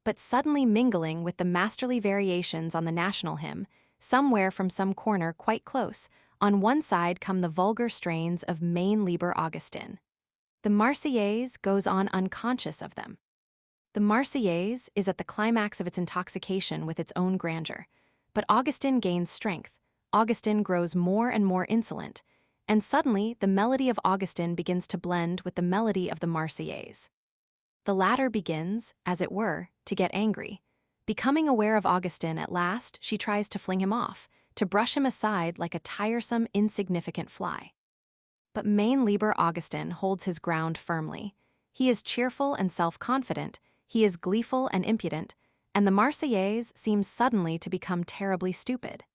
but suddenly mingling with the masterly variations on the national hymn, somewhere from some corner quite close, on one side come the vulgar strains of Mein lieber Augustin. The Marseillaise goes on unconscious of them. The Marseillaise is at the climax of its intoxication with its own grandeur, but Augustin gains strength, Augustin grows more and more insolent, and suddenly the melody of Augustin begins to blend with the melody of the Marseillaise. The latter begins, as it were, to get angry. Becoming aware of Augustin at last, she tries to fling him off, to brush him aside like a tiresome, insignificant fly. But Mein lieber Augustin holds his ground firmly. He is cheerful and self-confident, he is gleeful and impudent, and the Marseillaise seems suddenly to become terribly stupid.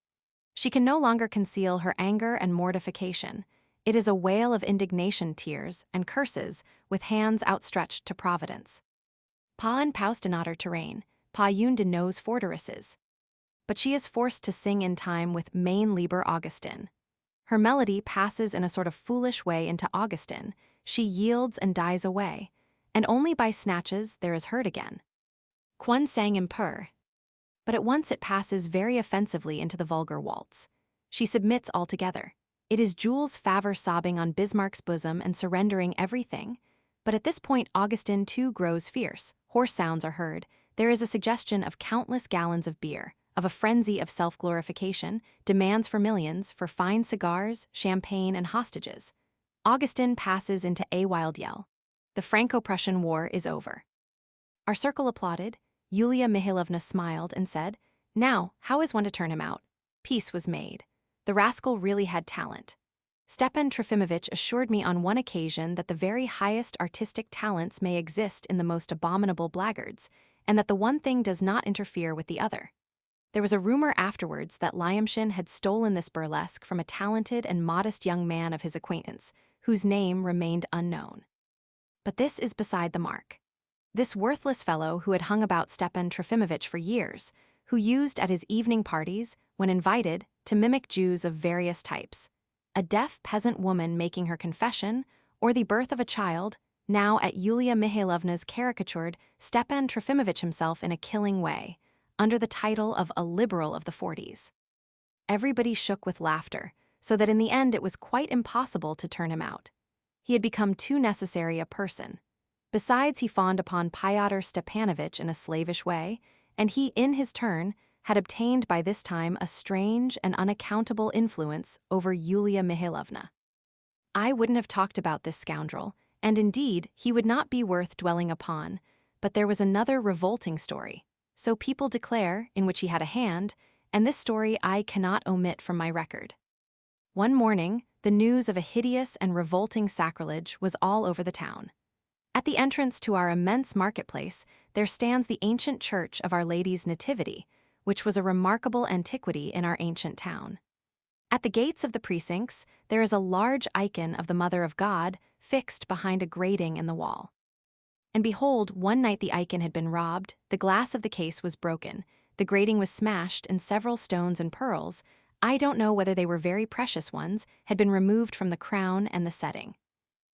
She can no longer conceal her anger and mortification. It is a wail of indignation, tears, and curses, with hands outstretched to Providence. Pa en paustenater terrain, pa un de nos forteresses. But she is forced to sing in time with Mein lieber Augustin. Her melody passes in a sort of foolish way into Augustin, she yields and dies away, and only by snatches there is heard again. Quan sang impur. But at once it passes very offensively into the vulgar waltz. She submits altogether. It is Jules Favre sobbing on Bismarck's bosom and surrendering everything. But at this point Augustin too grows fierce, hoarse sounds are heard, there is a suggestion of countless gallons of beer, of a frenzy of self-glorification, demands for millions, for fine cigars, champagne, and hostages. Augustin passes into a wild yell. The Franco-Prussian War is over. Our circle applauded. Yulia Mihailovna smiled and said, "Now, how is one to turn him out?" Peace was made. The rascal really had talent. Stepan Trofimovitch assured me on one occasion that the very highest artistic talents may exist in the most abominable blackguards, and that the one thing does not interfere with the other. There was a rumor afterwards that Lyamshin had stolen this burlesque from a talented and modest young man of his acquaintance, whose name remained unknown. But this is beside the mark. This worthless fellow who had hung about Stepan Trofimovitch for years, who used at his evening parties, when invited, to mimic Jews of various types, a deaf peasant woman making her confession, or the birth of a child, now at Yulia Mihailovna's caricatured Stepan Trofimovitch himself in a killing way, under the title of a liberal of the 40s. Everybody shook with laughter, so that in the end it was quite impossible to turn him out. He had become too necessary a person. Besides, he fawned upon Fyodor Stepanovitch in a slavish way, and he, in his turn, had obtained by this time a strange and unaccountable influence over Yulia Mihailovna. I wouldn't have talked about this scoundrel, and indeed, he would not be worth dwelling upon, but there was another revolting story, so people declare, in which he had a hand, and this story I cannot omit from my record. One morning, the news of a hideous and revolting sacrilege was all over the town. At the entrance to our immense marketplace, there stands the ancient church of Our Lady's Nativity, which was a remarkable antiquity in our ancient town. At the gates of the precincts, there is a large icon of the Mother of God fixed behind a grating in the wall. And behold, one night the icon had been robbed, the glass of the case was broken, the grating was smashed, and several stones and pearls, I don't know whether they were very precious ones, had been removed from the crown and the setting.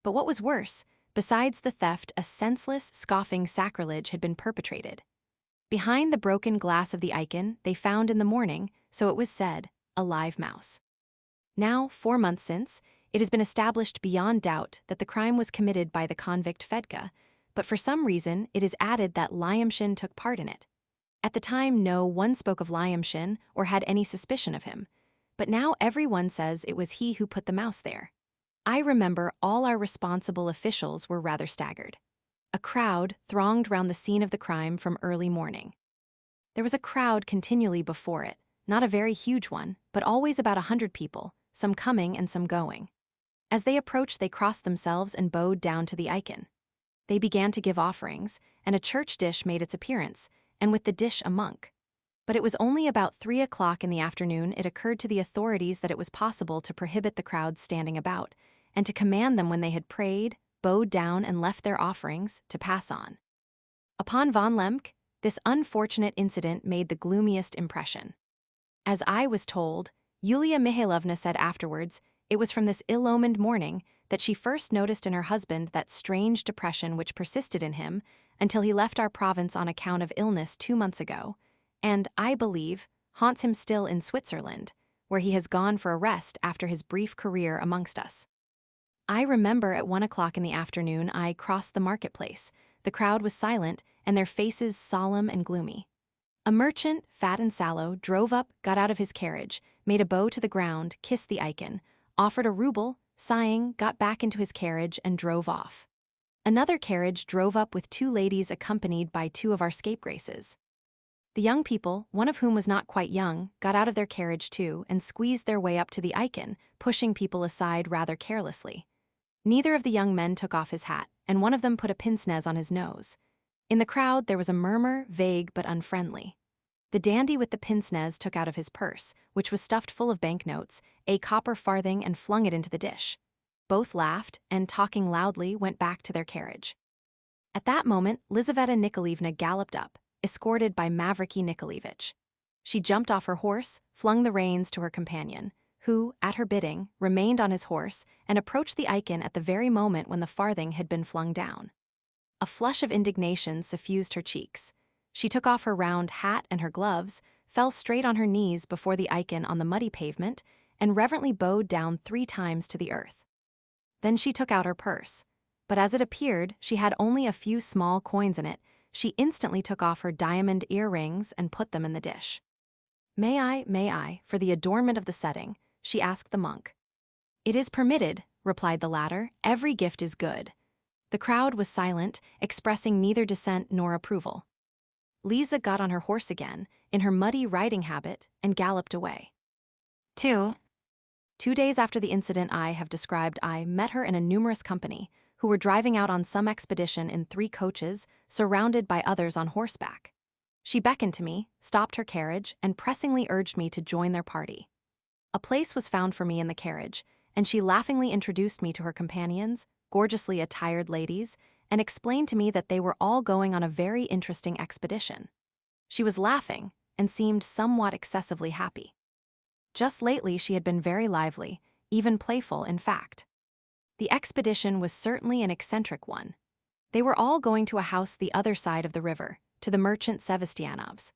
But what was worse, besides the theft, a senseless, scoffing sacrilege had been perpetrated. Behind the broken glass of the icon, they found in the morning, so it was said, a live mouse. Now, 4 months since, it has been established beyond doubt that the crime was committed by the convict Fedka, but for some reason it is added that Lyamshin took part in it. At the time, no one spoke of Lyamshin or had any suspicion of him, but now everyone says it was he who put the mouse there. I remember all our responsible officials were rather staggered. A crowd thronged round the scene of the crime from early morning. There was a crowd continually before it, not a very huge one, but always about 100 people, some coming and some going. As they approached, they crossed themselves and bowed down to the icon. They began to give offerings, and a church dish made its appearance, and with the dish a monk. But it was only about 3 o'clock in the afternoon it occurred to the authorities that it was possible to prohibit the crowd standing about, and to command them when they had prayed, bowed down and left their offerings, to pass on. Upon von Lemke, this unfortunate incident made the gloomiest impression. As I was told, Yulia Mihailovna said afterwards, it was from this ill-omened morning that she first noticed in her husband that strange depression which persisted in him until he left our province on account of illness 2 months ago, and, I believe, haunts him still in Switzerland, where he has gone for a rest after his brief career amongst us. I remember at 1 o'clock in the afternoon I crossed the marketplace. The crowd was silent, and their faces solemn and gloomy. A merchant, fat and sallow, drove up, got out of his carriage, made a bow to the ground, kissed the icon, offered a ruble, sighing, got back into his carriage and drove off. Another carriage drove up with 2 ladies accompanied by 2 of our scapegraces. The young people, one of whom was not quite young, got out of their carriage too and squeezed their way up to the icon, pushing people aside rather carelessly. Neither of the young men took off his hat, and one of them put a pince-nez on his nose. In the crowd there was a murmur, vague but unfriendly. The dandy with the pince-nez took out of his purse, which was stuffed full of banknotes, a copper farthing and flung it into the dish. Both laughed, and, talking loudly, went back to their carriage. At that moment, Lizaveta Nikolaevna galloped up, escorted by Mavriky Nikolaevich. She jumped off her horse, flung the reins to her companion, who, at her bidding, remained on his horse and approached the icon at the very moment when the farthing had been flung down. A flush of indignation suffused her cheeks. She took off her round hat and her gloves, fell straight on her knees before the icon on the muddy pavement, and reverently bowed down 3 times to the earth. Then she took out her purse, but as it appeared she had only a few small coins in it. She instantly took off her diamond earrings and put them in the dish. May I, for the adornment of the setting?" she asked the monk. "It is permitted," replied the latter. "Every gift is good." The crowd was silent, expressing neither dissent nor approval. Lisa got on her horse again, in her muddy riding habit, and galloped away. 2 days after the incident I have described, I met her in a numerous company, who were driving out on some expedition in 3 coaches, surrounded by others on horseback. She beckoned to me, stopped her carriage, and pressingly urged me to join their party. A place was found for me in the carriage, and she laughingly introduced me to her companions, gorgeously attired ladies, and explained to me that they were all going on a very interesting expedition. She was laughing, and seemed somewhat excessively happy. Just lately she had been very lively, even playful in fact. The expedition was certainly an eccentric one. They were all going to a house the other side of the river, to the merchant Sevastyanov's.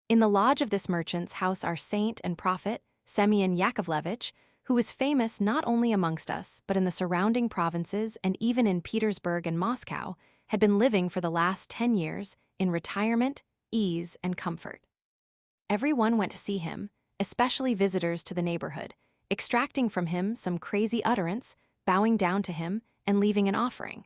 In the lodge of this merchant's house our saint and prophet, Semyon Yakovlevitch, who was famous not only amongst us, but in the surrounding provinces and even in Petersburg and Moscow, had been living for the last 10 years in retirement, ease, and comfort. Everyone went to see him, especially visitors to the neighborhood, extracting from him some crazy utterance, bowing down to him, and leaving an offering.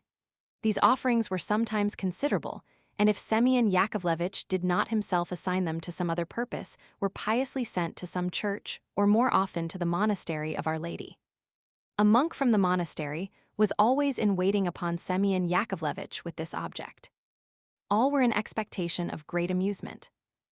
These offerings were sometimes considerable, and if Semyon Yakovlevitch did not himself assign them to some other purpose, were piously sent to some church, or more often to the monastery of Our Lady. A monk from the monastery was always in waiting upon Semyon Yakovlevitch with this object. All were in expectation of great amusement.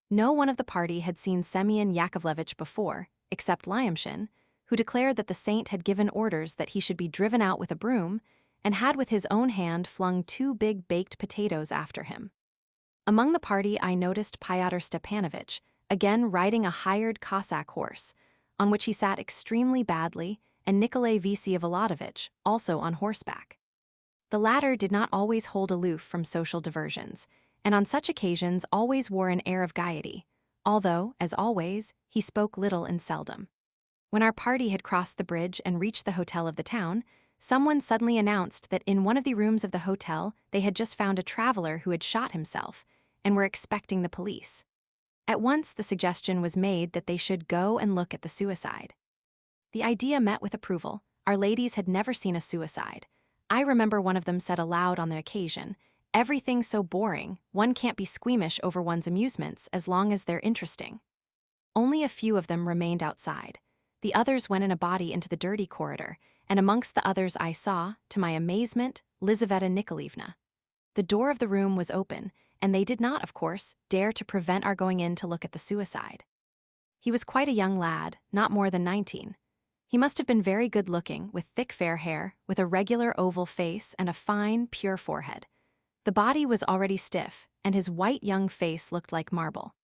No one of the party had seen Semyon Yakovlevitch before, except Lyamshin, who declared that the saint had given orders that he should be driven out with a broom, and had with his own hand flung 2 big baked potatoes after him. Among the party I noticed Fyodor Stepanovitch, again riding a hired Cossack horse, on which he sat extremely badly, and Nikolay Vsevolodovitch, also on horseback. The latter did not always hold aloof from social diversions, and on such occasions always wore an air of gaiety, although, as always, he spoke little and seldom. When our party had crossed the bridge and reached the hotel of the town, someone suddenly announced that in one of the rooms of the hotel they had just found a traveler who had shot himself, and were expecting the police. At once the suggestion was made that they should go and look at the suicide. The idea met with approval. Our ladies had never seen a suicide. I remember one of them said aloud on the occasion, Everything's so boring, one can't be squeamish over one's amusements as long as they're interesting. Only a few of them remained outside. The others went in a body into the dirty corridor, and amongst the others I saw, to my amazement, Lizaveta Nikolaevna. The door of the room was open, and they did not, of course, dare to prevent our going in to look at the suicide. He was quite a young lad, not more than 19. He must have been very good-looking, with thick fair hair, with a regular oval face and a fine, pure forehead. The body was already stiff, and his white young face looked like marble.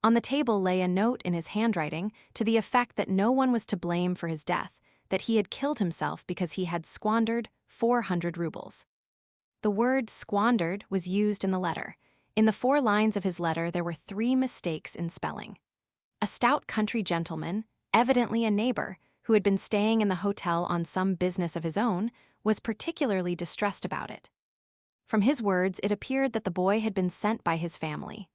On the table lay a note in his handwriting to the effect that no one was to blame for his death, that he had killed himself because he had squandered 400 rubles. The word squandered was used in the letter. In the 4 lines of his letter there were 3 mistakes in spelling. A stout country gentleman, evidently a neighbor, who had been staying in the hotel on some business of his own, was particularly distressed about it. From his words, it appeared that the boy had been sent by his family.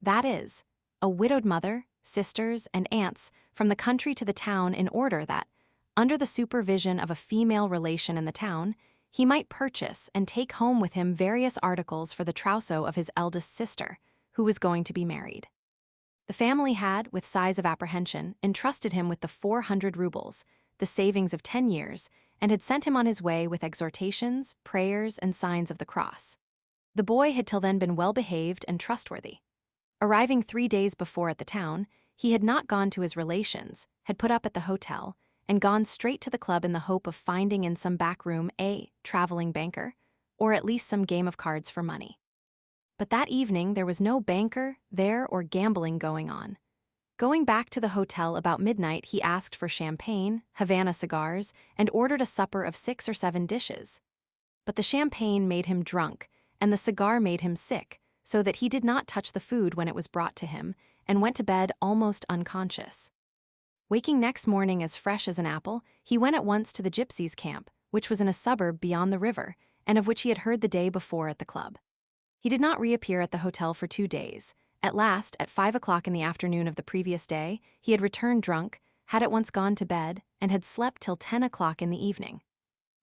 That is, a widowed mother, sisters, and aunts from the country to the town in order that, under the supervision of a female relation in the town, he might purchase and take home with him various articles for the trousseau of his eldest sister, who was going to be married. The family had, with sighs of apprehension, entrusted him with the 400 rubles, the savings of 10 years, and had sent him on his way with exhortations, prayers, and signs of the cross. The boy had till then been well-behaved and trustworthy. Arriving 3 days before at the town, he had not gone to his relations, had put up at the hotel, and gone straight to the club in the hope of finding in some back room a traveling banker, or at least some game of cards for money. But that evening there was no banker there or gambling going on. Going back to the hotel about midnight, he asked for champagne, Havana cigars, and ordered a supper of 6 or 7 dishes. But the champagne made him drunk, and the cigar made him sick, so that he did not touch the food when it was brought to him, and went to bed almost unconscious. Waking next morning as fresh as an apple, he went at once to the gypsies' camp, which was in a suburb beyond the river, and of which he had heard the day before at the club. He did not reappear at the hotel for 2 days. At last, at 5 o'clock in the afternoon of the previous day, he had returned drunk, had at once gone to bed, and had slept till 10 o'clock in the evening.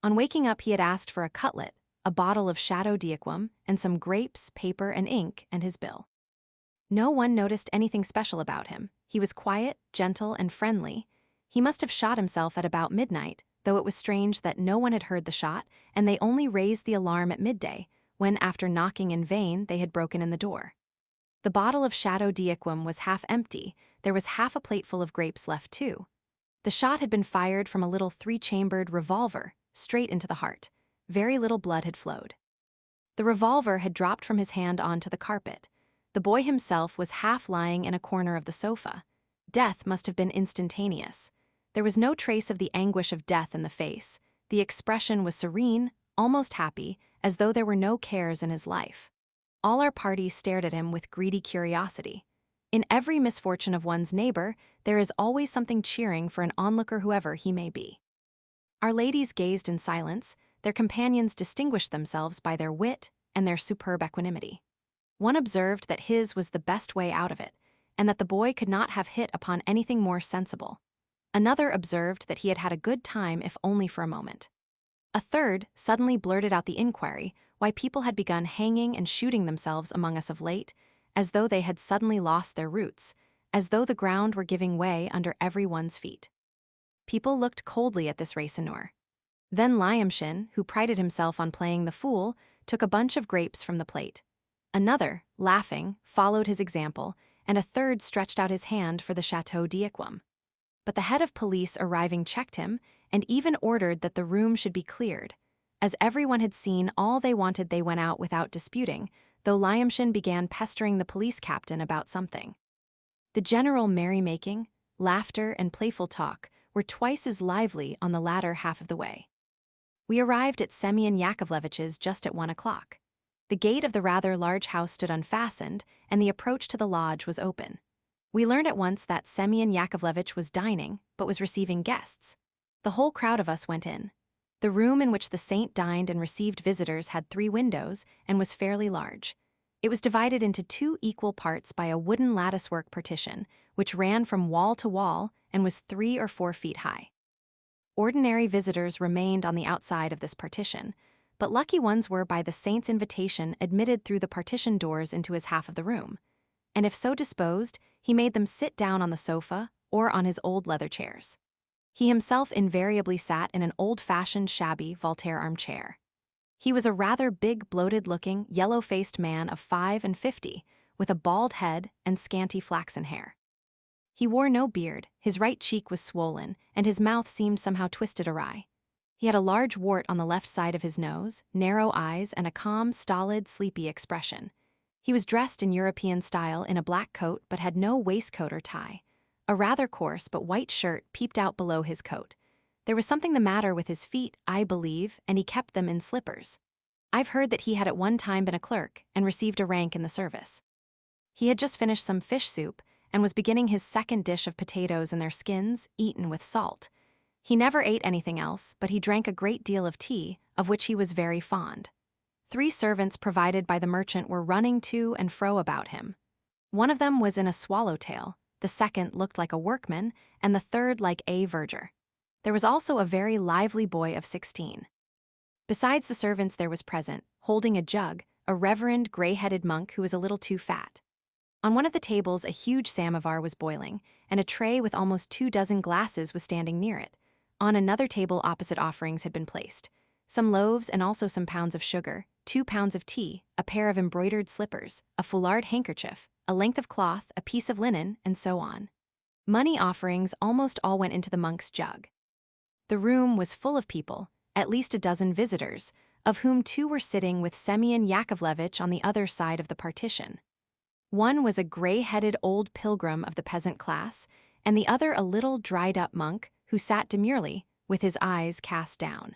On waking up, he had asked for a cutlet, a bottle of Chateau d'Yquem, and some grapes, paper, and ink, and his bill. No one noticed anything special about him. He was quiet, gentle, and friendly. He must have shot himself at about midnight, though it was strange that no one had heard the shot, and they only raised the alarm at midday, when, after knocking in vain, they had broken in the door. The bottle of Chateau d'Yquem was half empty. There was half a plateful of grapes left too. The shot had been fired from a little 3-chambered revolver, straight into the heart. Very little blood had flowed. The revolver had dropped from his hand onto the carpet. The boy himself was half lying in a corner of the sofa. Death must have been instantaneous. There was no trace of the anguish of death in the face. The expression was serene, almost happy, as though there were no cares in his life. All our party stared at him with greedy curiosity. In every misfortune of one's neighbor, there is always something cheering for an onlooker whoever he may be. Our ladies gazed in silence. Their companions distinguished themselves by their wit and their superb equanimity. One observed that his was the best way out of it, and that the boy could not have hit upon anything more sensible. Another observed that he had had a good time if only for a moment. A third suddenly blurted out the inquiry why people had begun hanging and shooting themselves among us of late, as though they had suddenly lost their roots, as though the ground were giving way under every one's feet. People looked coldly at this raisonneur. Then Lyamshin, who prided himself on playing the fool, took a bunch of grapes from the plate. Another, laughing, followed his example, and a third stretched out his hand for the Chateau d'Yquem. But the head of police arriving checked him, and even ordered that the room should be cleared. As everyone had seen all they wanted, they went out without disputing, though Lyamshin began pestering the police captain about something. The general merrymaking, laughter, and playful talk were twice as lively on the latter half of the way. We arrived at Semyon Yakovlevitch's just at 1 o'clock. The gate of the rather large house stood unfastened, and the approach to the lodge was open. We learned at once that Semyon Yakovlevitch was dining, but was receiving guests. The whole crowd of us went in. The room in which the saint dined and received visitors had 3 windows and was fairly large. It was divided into 2 equal parts by a wooden latticework partition, which ran from wall to wall and was 3 or 4 feet high. Ordinary visitors remained on the outside of this partition, but lucky ones were by the saint's invitation admitted through the partition doors into his half of the room. And if so disposed, he made them sit down on the sofa or on his old leather chairs. He himself invariably sat in an old-fashioned, shabby Voltaire armchair. He was a rather big, bloated-looking, yellow-faced man of 55, with a bald head and scanty flaxen hair. He wore no beard, his right cheek was swollen, and his mouth seemed somehow twisted awry. He had a large wart on the left side of his nose, narrow eyes, and a calm, stolid, sleepy expression. He was dressed in European style in a black coat but had no waistcoat or tie. A rather coarse but white shirt peeped out below his coat. There was something the matter with his feet, I believe, and he kept them in slippers. I've heard that he had at one time been a clerk and received a rank in the service. He had just finished some fish soup and was beginning his second dish of potatoes and their skins, eaten with salt. He never ate anything else, but he drank a great deal of tea, of which he was very fond. 3 servants provided by the merchant were running to and fro about him. One of them was in a swallowtail, the second looked like a workman, and the third like a verger. There was also a very lively boy of 16. Besides the servants there was present, holding a jug, a reverend gray-headed monk who was a little too fat. On one of the tables a huge samovar was boiling, and a tray with almost 24 glasses was standing near it. On another table opposite offerings had been placed some loaves and also some pounds of sugar, 2 pounds of tea, a pair of embroidered slippers, a foulard handkerchief, a length of cloth, a piece of linen, and so on. Money offerings almost all went into the monk's jug. The room was full of people, at least a dozen visitors, of whom 2 were sitting with Semyon Yakovlevitch on the other side of the partition. One was a gray-headed old pilgrim of the peasant class, and the other a little dried-up monk who sat demurely, with his eyes cast down.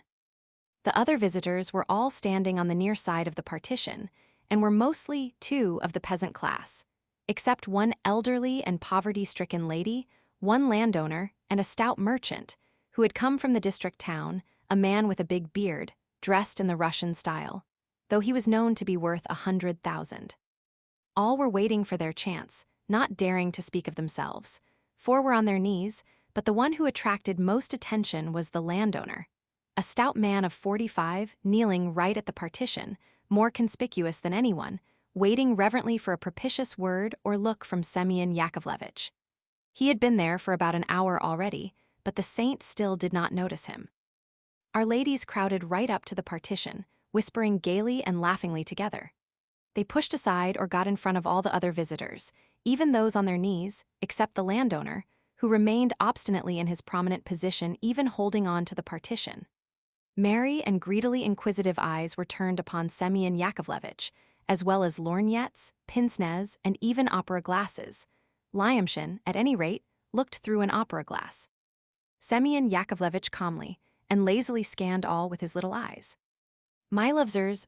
The other visitors were all standing on the near side of the partition, and were mostly, too, of the peasant class, except one elderly and poverty-stricken lady, one landowner, and a stout merchant, who had come from the district town, a man with a big beard, dressed in the Russian style, though he was known to be worth 100,000. All were waiting for their chance, not daring to speak of themselves. 4 were on their knees, but the one who attracted most attention was the landowner, a stout man of 45, kneeling right at the partition, more conspicuous than anyone, waiting reverently for a propitious word or look from Semyon Yakovlevitch. He had been there for about an hour already, but the saint still did not notice him. Our ladies crowded right up to the partition, whispering gaily and laughingly together. They pushed aside or got in front of all the other visitors, even those on their knees, except the landowner, who remained obstinately in his prominent position, even holding on to the partition. Merry and greedily inquisitive eyes were turned upon Semyon Yakovlevitch, as well as lorgnettes, pince-nez, and even opera glasses. Lyamshin, at any rate, looked through an opera glass. Semyon Yakovlevitch calmly and lazily scanned all with his little eyes. My lovesers,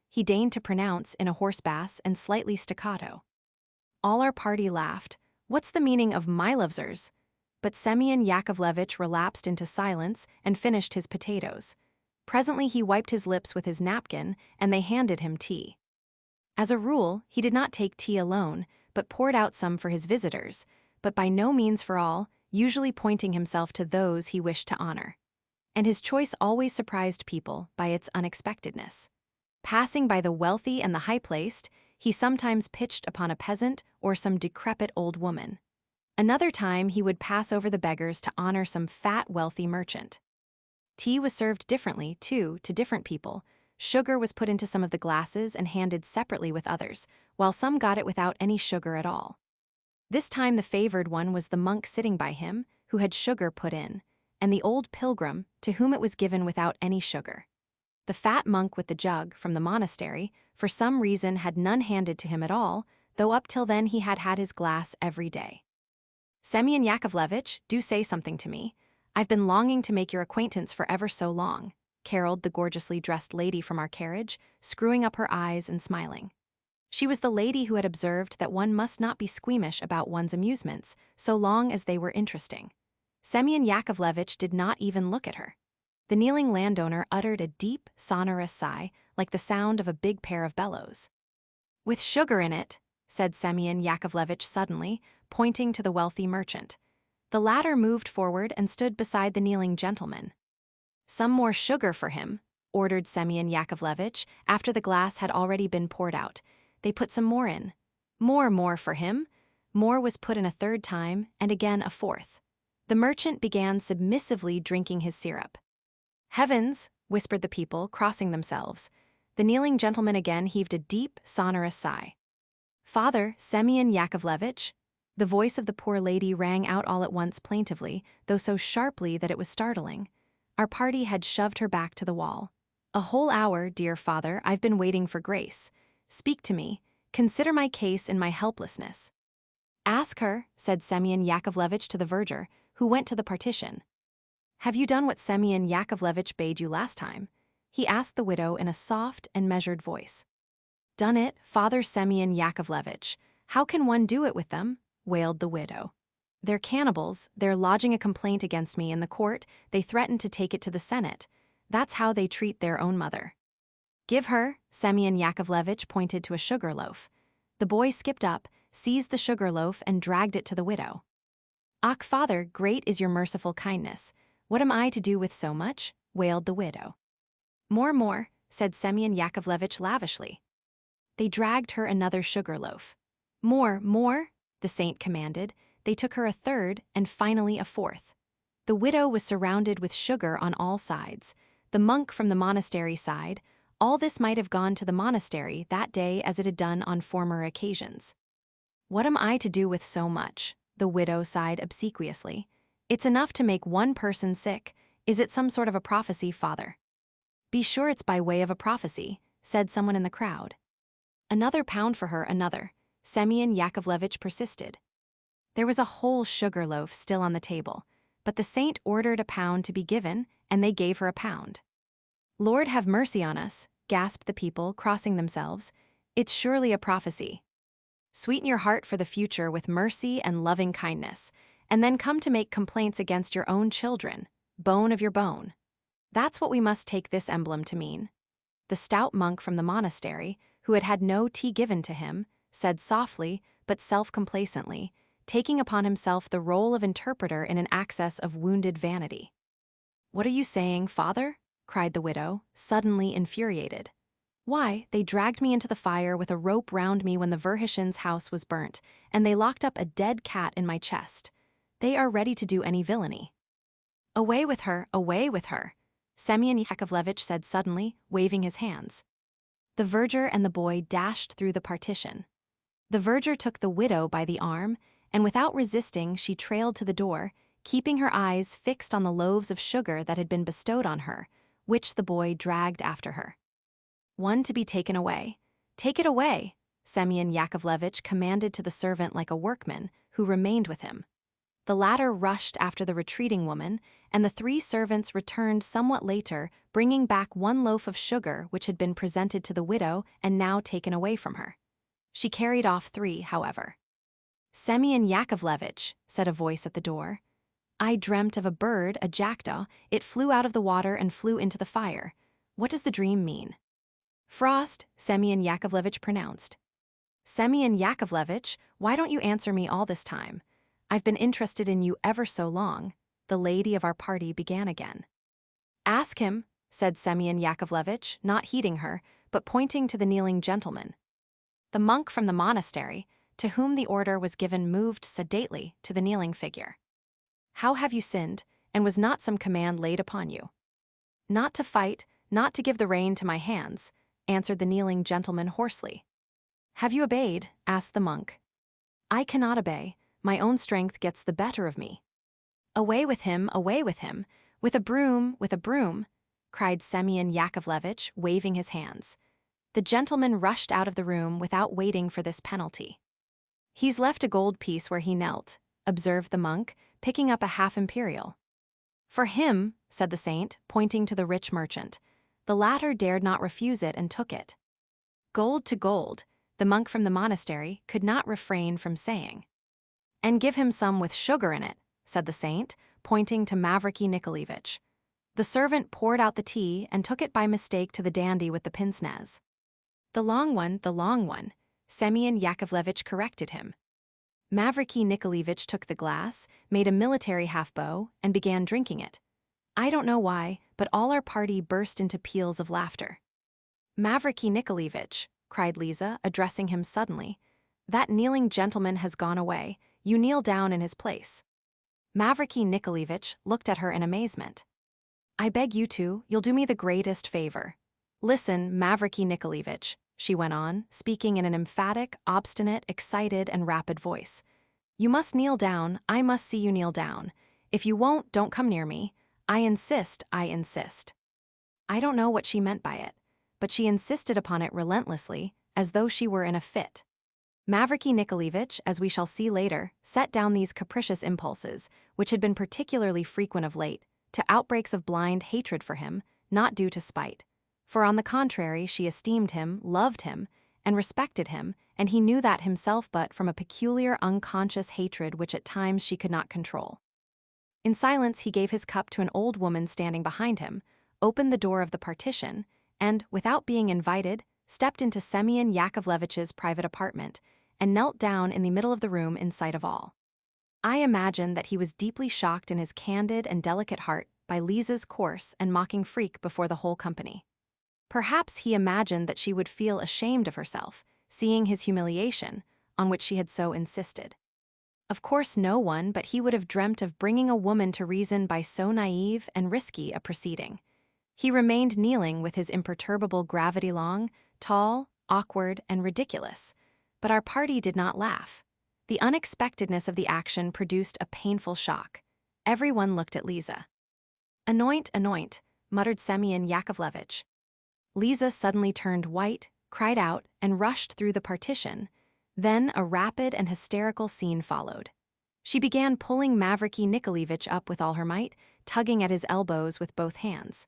he deigned to pronounce in a hoarse bass and slightly staccato. All our party laughed. What's the meaning of my lovesers? But Semyon Yakovlevitch relapsed into silence and finished his potatoes. Presently he wiped his lips with his napkin, and they handed him tea. As a rule, he did not take tea alone, but poured out some for his visitors, but by no means for all, usually pointing himself to those he wished to honor. And his choice always surprised people by its unexpectedness. Passing by the wealthy and the high-placed, he sometimes pitched upon a peasant or some decrepit old woman. Another time he would pass over the beggars to honor some fat, wealthy merchant. Tea was served differently, too, to different people. Sugar was put into some of the glasses and handed separately with others, while some got it without any sugar at all. This time the favored one was the monk sitting by him, who had sugar put in, and the old pilgrim, to whom it was given without any sugar. The fat monk with the jug, from the monastery, for some reason had none handed to him at all, though up till then he had had his glass every day. Semyon Yakovlevitch, do say something to me. I've been longing to make your acquaintance for ever so long, caroled the gorgeously dressed lady from our carriage, screwing up her eyes and smiling. She was the lady who had observed that one must not be squeamish about one's amusements, so long as they were interesting. Semyon Yakovlevitch did not even look at her. The kneeling landowner uttered a deep, sonorous sigh, like the sound of a big pair of bellows. With sugar in it, said Semyon Yakovlevitch suddenly, pointing to the wealthy merchant. The latter moved forward and stood beside the kneeling gentleman. Some more sugar for him, ordered Semyon Yakovlevitch, after the glass had already been poured out. They put some more in. More for him. More was put in a third time, and again a fourth. The merchant began submissively drinking his syrup. "Heavens!" whispered the people, crossing themselves. The kneeling gentleman again heaved a deep, sonorous sigh. "Father, Semyon Yakovlevitch?" The voice of the poor lady rang out all at once plaintively, though so sharply that it was startling. Our party had shoved her back to the wall. "A whole hour, dear father, I've been waiting for grace. Speak to me. Consider my case in my helplessness." "Ask her," said Semyon Yakovlevitch to the verger, who went to the partition. "Have you done what Semyon Yakovlevitch bade you last time?" he asked the widow in a soft and measured voice. "Done it, Father Semyon Yakovlevitch. How can one do it with them?" wailed the widow. "They're cannibals, they're lodging a complaint against me in the court, they threatened to take it to the Senate. That's how they treat their own mother." "Give her," Semyon Yakovlevitch pointed to a sugar loaf. The boy skipped up, seized the sugar loaf and dragged it to the widow. "Ach, father, great is your merciful kindness. What am I to do with so much?" wailed the widow. More," said Semyon Yakovlevitch lavishly. They dragged her another sugar loaf. More," the saint commanded. They took her a third and finally a fourth. The widow was surrounded with sugar on all sides. The monk from the monastery sighed. All this might have gone to the monastery that day as it had done on former occasions. "What am I to do with so much?" the widow sighed obsequiously. "It's enough to make one person sick. Is it some sort of a prophecy, father?" "Be sure it's by way of a prophecy," said someone in the crowd. "Another pound for her, another," Semyon Yakovlevitch persisted. There was a whole sugar loaf still on the table, but the saint ordered a pound to be given, and they gave her a pound. "Lord have mercy on us," gasped the people, crossing themselves. "It's surely a prophecy. Sweeten your heart for the future with mercy and loving kindness, and then come to make complaints against your own children, bone of your bone." That's what we must take this emblem to mean. The stout monk from the monastery, who had had no tea given to him, said softly but self-complacently, taking upon himself the role of interpreter in an access of wounded vanity. "What are you saying, father?" cried the widow, suddenly infuriated. "Why, they dragged me into the fire with a rope round me when the Verhoshen's house was burnt, and they locked up a dead cat in my chest. They are ready to do any villainy." Away with her, Semyon Yakovlevitch said suddenly, waving his hands. The verger and the boy dashed through the partition. The verger took the widow by the arm, and without resisting she trailed to the door, keeping her eyes fixed on the loaves of sugar that had been bestowed on her, which the boy dragged after her. "One to be taken away. Take it away," Semyon Yakovlevitch commanded to the servant like a workman, who remained with him. The latter rushed after the retreating woman, and the three servants returned somewhat later, bringing back one loaf of sugar which had been presented to the widow and now taken away from her. She carried off 3, however. "Semyon Yakovlevitch," said a voice at the door. "I dreamt of a bird, a jackdaw. It flew out of the water and flew into the fire. What does the dream mean?" "Frost," Semyon Yakovlevitch pronounced. "Semyon Yakovlevitch, why don't you answer me all this time? I've been interested in you ever so long," the lady of our party began again. "Ask him," said Semyon Yakovlevitch, not heeding her, but pointing to the kneeling gentleman. The monk from the monastery, to whom the order was given, moved sedately to the kneeling figure. "How have you sinned, and was not some command laid upon you?" "Not to fight, not to give the rein to my hands," answered the kneeling gentleman hoarsely. "Have you obeyed?" asked the monk. "I cannot obey. My own strength gets the better of me." Away with him, with a broom, cried Semyon Yakovlevitch, waving his hands. The gentleman rushed out of the room without waiting for this penalty. "He's left a gold piece where he knelt," observed the monk, picking up a half-imperial. "For him," said the saint, pointing to the rich merchant. The latter dared not refuse it and took it. "Gold to gold," the monk from the monastery could not refrain from saying. "And give him some with sugar in it," said the saint, pointing to Varvara Petrovna. The servant poured out the tea and took it by mistake to the dandy with the pince-nez. The long one," Semyon Yakovlevitch corrected him. Varvara Petrovna took the glass, made a military half-bow, and began drinking it. I don't know why, but all our party burst into peals of laughter. Mavriky Nikolaevich, cried Liza, addressing him suddenly. That kneeling gentleman has gone away. You kneel down in his place. Mavriky Nikolaevich looked at her in amazement. I beg you to, you'll do me the greatest favor. Listen, Mavriky Nikolaevich, she went on, speaking in an emphatic, obstinate, excited, and rapid voice. You must kneel down, I must see you kneel down. If you won't, don't come near me. I insist, I insist. I don't know what she meant by it, but she insisted upon it relentlessly, as though she were in a fit. Mavriky Nikolaevich, as we shall see later, set down these capricious impulses, which had been particularly frequent of late, to outbreaks of blind hatred for him, not due to spite. For on the contrary, she esteemed him, loved him, and respected him, and he knew that himself, but from a peculiar unconscious hatred which at times she could not control. In silence he gave his cup to an old woman standing behind him, opened the door of the partition, and, without being invited, stepped into Semyon Yakovlevitch's private apartment, and knelt down in the middle of the room in sight of all. I imagine that he was deeply shocked in his candid and delicate heart by Liza's coarse and mocking freak before the whole company. Perhaps he imagined that she would feel ashamed of herself, seeing his humiliation, on which she had so insisted. Of course no one but he would have dreamt of bringing a woman to reason by so naive and risky a proceeding. He remained kneeling with his imperturbable gravity, long, tall, awkward, and ridiculous, but our party did not laugh. The unexpectedness of the action produced a painful shock. Everyone looked at Liza. Anoint, anoint, muttered Semyon Yakovlevitch. Liza suddenly turned white, cried out, and rushed through the partition. Then a rapid and hysterical scene followed. She began pulling Mavriky Nikolaevich up with all her might, tugging at his elbows with both hands.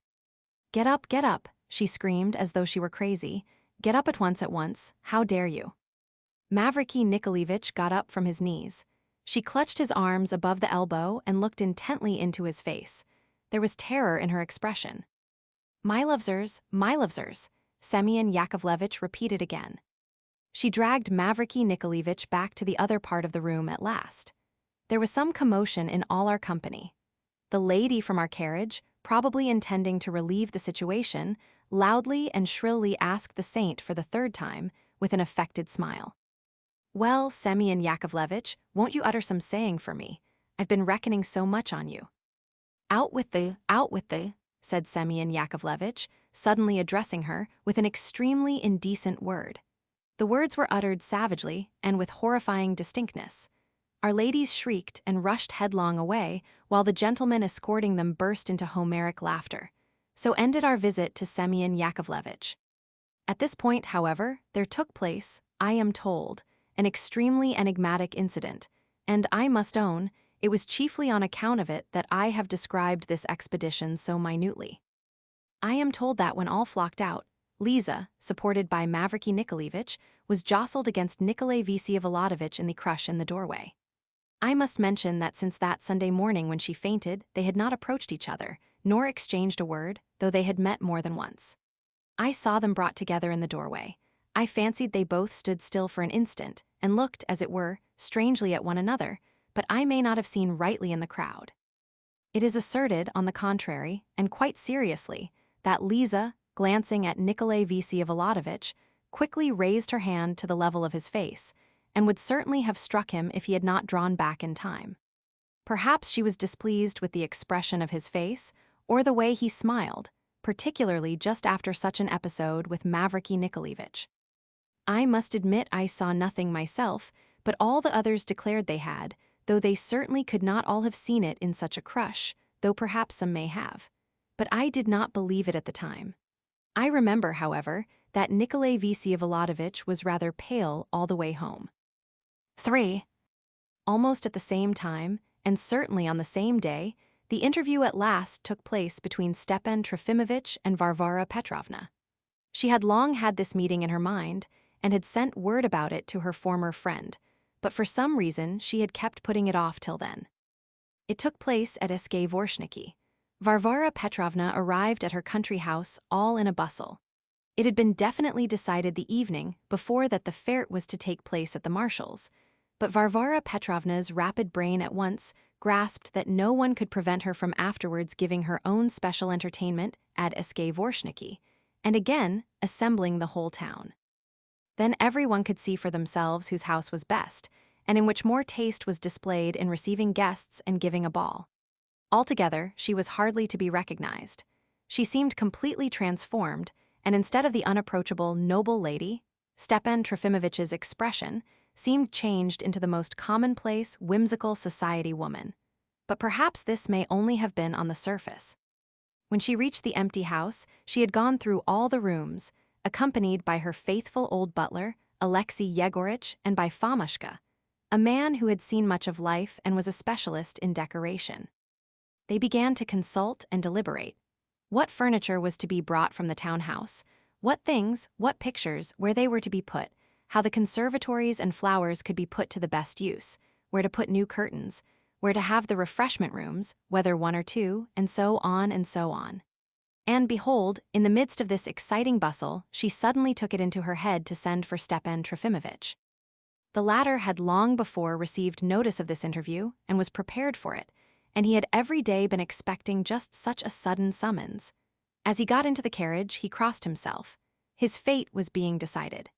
Get up, she screamed as though she were crazy. Get up at once, how dare you? Mavriky Nikolaevich got up from his knees. She clutched his arms above the elbow and looked intently into his face. There was terror in her expression. My lovesers, Semyon Yakovlevitch repeated again. She dragged Mavriky Nikolaevich back to the other part of the room at last. There was some commotion in all our company. The lady from our carriage, probably intending to relieve the situation, loudly and shrilly asked the saint for the third time, with an affected smile. Well, Semyon Yakovlevitch, won't you utter some saying for me? I've been reckoning so much on you. Out with the, said Semyon Yakovlevitch, suddenly addressing her with an extremely indecent word. The words were uttered savagely and with horrifying distinctness. Our ladies shrieked and rushed headlong away, while the gentlemen escorting them burst into Homeric laughter. So ended our visit to Semyon Yakovlevitch. At this point, however, there took place, I am told, an extremely enigmatic incident, and I must own, it was chiefly on account of it that I have described this expedition so minutely. I am told that when all flocked out, Liza, supported by Mavriky Nikolaevich, was jostled against Nikolay Vsevolodovitch in the crush in the doorway. I must mention that since that Sunday morning when she fainted, they had not approached each other, nor exchanged a word, though they had met more than once. I saw them brought together in the doorway. I fancied they both stood still for an instant, and looked, as it were, strangely at one another, but I may not have seen rightly in the crowd. It is asserted, on the contrary, and quite seriously, that Liza, glancing at Nikolay Vsevolodovitch, quickly raised her hand to the level of his face, and would certainly have struck him if he had not drawn back in time. Perhaps she was displeased with the expression of his face, or the way he smiled, particularly just after such an episode with Mavriky Nikolaevich. I must admit I saw nothing myself, but all the others declared they had, though they certainly could not all have seen it in such a crush, though perhaps some may have. But I did not believe it at the time. I remember, however, that Nikolay Vsevolodovitch was rather pale all the way home. 3. Almost at the same time, and certainly on the same day, the interview at last took place between Stepan Trofimovitch and Varvara Petrovna. She had long had this meeting in her mind, and had sent word about it to her former friend, but for some reason she had kept putting it off till then. It took place at Vorshniki. Varvara Petrovna arrived at her country house all in a bustle. It had been definitely decided the evening before that the fête was to take place at the Marshalls, But Varvara Petrovna's rapid brain at once grasped that no one could prevent her from afterwards giving her own special entertainment at Dvorshniki, and again assembling the whole town. Then everyone could see for themselves whose house was best, and in which more taste was displayed in receiving guests and giving a ball. Altogether, she was hardly to be recognized. She seemed completely transformed, and instead of the unapproachable, noble lady, Stepan Trofimovitch's expression seemed changed into the most commonplace, whimsical society woman. But perhaps this may only have been on the surface. When she reached the empty house, she had gone through all the rooms, accompanied by her faithful old butler, Alexei Yegoritch, and by Fomushka, a man who had seen much of life and was a specialist in decoration. They began to consult and deliberate. What furniture was to be brought from the townhouse, what things, what pictures, where they were to be put, how the conservatories and flowers could be put to the best use, where to put new curtains, where to have the refreshment rooms, whether one or two, and so on and so on. And behold, in the midst of this exciting bustle, she suddenly took it into her head to send for Stepan Trofimovitch. The latter had long before received notice of this interview and was prepared for it, and he had every day been expecting just such a sudden summons. As he got into the carriage, he crossed himself. His fate was being decided.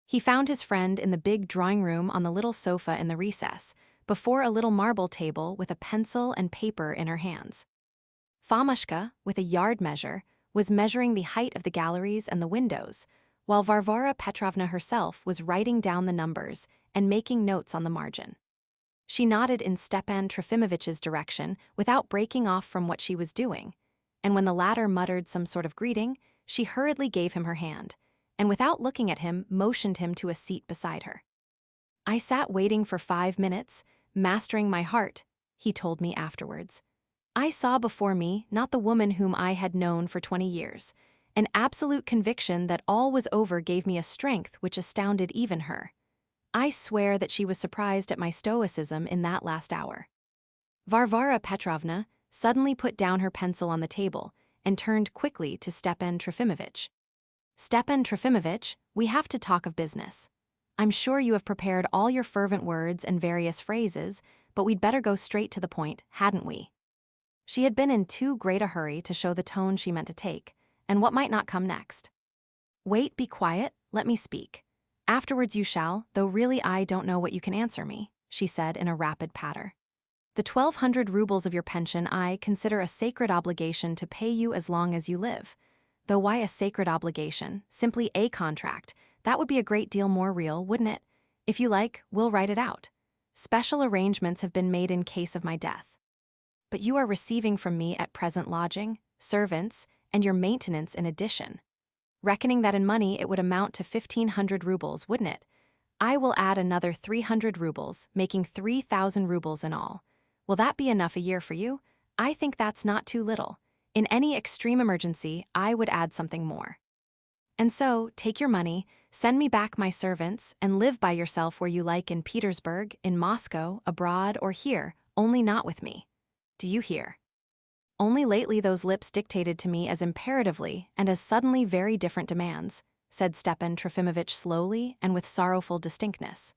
He found his friend in the big drawing room on the little sofa in the recess, before a little marble table with a pencil and paper in her hands. Fomushka, with a yard measure, was measuring the height of the galleries and the windows, while Varvara Petrovna herself was writing down the numbers and making notes on the margin. She nodded in Stepan Trofimovitch's direction without breaking off from what she was doing, and when the latter muttered some sort of greeting, she hurriedly gave him her hand, and without looking at him, motioned him to a seat beside her. "I sat waiting for 5 minutes, mastering my heart," he told me afterwards. "I saw before me not the woman whom I had known for 20 years. An absolute conviction that all was over gave me a strength which astounded even her. I swear that she was surprised at my stoicism in that last hour." Varvara Petrovna suddenly put down her pencil on the table and turned quickly to Stepan Trofimovitch. "Stepan Trofimovitch, we have to talk of business. I'm sure you have prepared all your fervent words and various phrases, but we'd better go straight to the point, hadn't we?" She had been in too great a hurry to show the tone she meant to take, and what might not come next. "Wait, be quiet, let me speak. Afterwards you shall, though really I don't know what you can answer me," she said in a rapid patter. "The 1,200 rubles of your pension I consider a sacred obligation to pay you as long as you live. Though why a sacred obligation? Simply a contract. That would be a great deal more real, wouldn't it? If you like, we'll write it out. Special arrangements have been made in case of my death. But you are receiving from me at present lodging, servants, and your maintenance in addition. Reckoning that in money it would amount to 1,500 rubles, wouldn't it? I will add another 300 rubles, making 3,000 rubles in all. Will that be enough a year for you? I think that's not too little. In any extreme emergency, I would add something more. And so, take your money, send me back my servants, and live by yourself where you like in Petersburg, in Moscow, abroad, or here, only not with me. Do you hear? Only lately those lips dictated to me as imperatively and as suddenly very different demands," said Stepan Trofimovitch slowly and with sorrowful distinctness.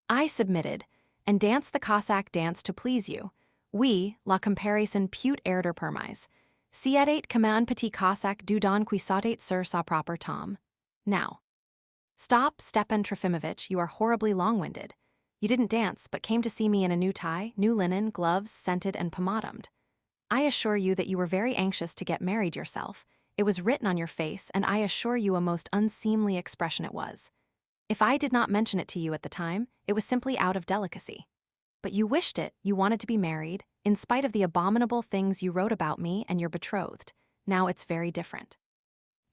"I submitted, and danced the Cossack dance to please you. We, la comparison pute erder permise. Siedate command petit Cossack du don qui sautate sur sa proper tom." Now. Stop, Stepan Trofimovitch, you are horribly long-winded. You didn't dance, but came to see me in a new tie, new linen, gloves, scented and pommadumed. I assure you that you were very anxious to get married yourself. It was written on your face, and I assure you a most unseemly expression it was. If I did not mention it to you at the time, it was simply out of delicacy. But you wished it, you wanted to be married, in spite of the abominable things you wrote about me and your betrothed. Now it's very different.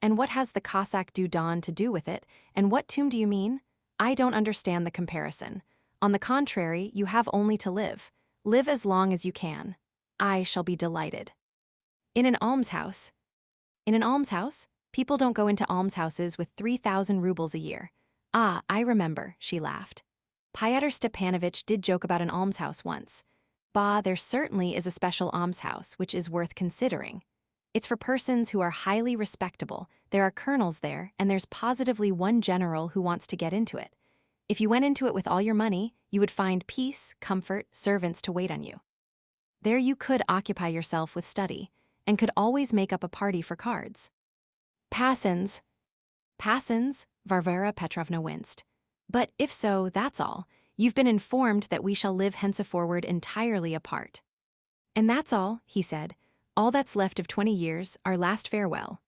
And what has the Cossack du Don to do with it, and what tomb do you mean? I don't understand the comparison. On the contrary, you have only to live. Live as long as you can. I shall be delighted. In an almshouse? In an almshouse? People don't go into almshouses with 3,000 rubles a year. Ah, I remember, she laughed. Pyotr Stepanovitch did joke about an almshouse once. Bah, there certainly is a special almshouse which is worth considering. It's for persons who are highly respectable. There are colonels there, and there's positively one general who wants to get into it. If you went into it with all your money, you would find peace, comfort, servants to wait on you. There you could occupy yourself with study, and could always make up a party for cards. Passons. Passons? Varvara Petrovna winced. But if so, that's all. You've been informed that we shall live henceforward entirely apart. And that's all, he said. All that's left of 20 years, our last farewell.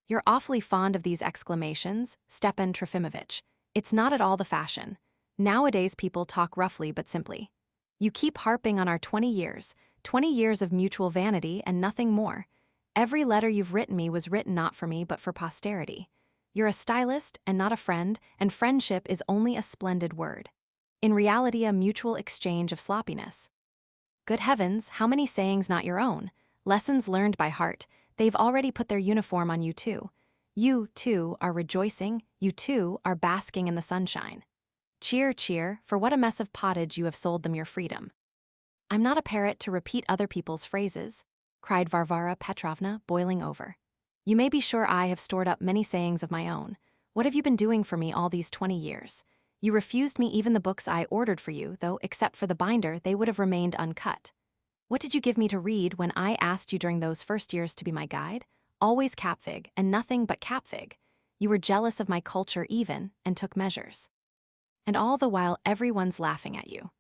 You're awfully fond of these exclamations, Stepan Trofimovitch. It's not at all the fashion. Nowadays people talk roughly but simply. You keep harping on our 20 years of mutual vanity and nothing more. Every letter you've written me was written not for me but for posterity. You're a stylist and not a friend, and friendship is only a splendid word. In reality, a mutual exchange of sloppiness. Good heavens, how many sayings not your own? Lessons learned by heart. They've already put their uniform on you too. You, too, are rejoicing. You, too, are basking in the sunshine. Cheer, cheer, for what a mess of pottage you have sold them your freedom. I'm not a parrot to repeat other people's phrases, cried Varvara Petrovna, boiling over. You may be sure I have stored up many sayings of my own. What have you been doing for me all these 20 years? You refused me even the books I ordered for you, though, except for the binder, they would have remained uncut. What did you give me to read when I asked you during those first years to be my guide? Always capfig, and nothing but capfig. You were jealous of my culture even, and took measures. And all the while everyone's laughing at you.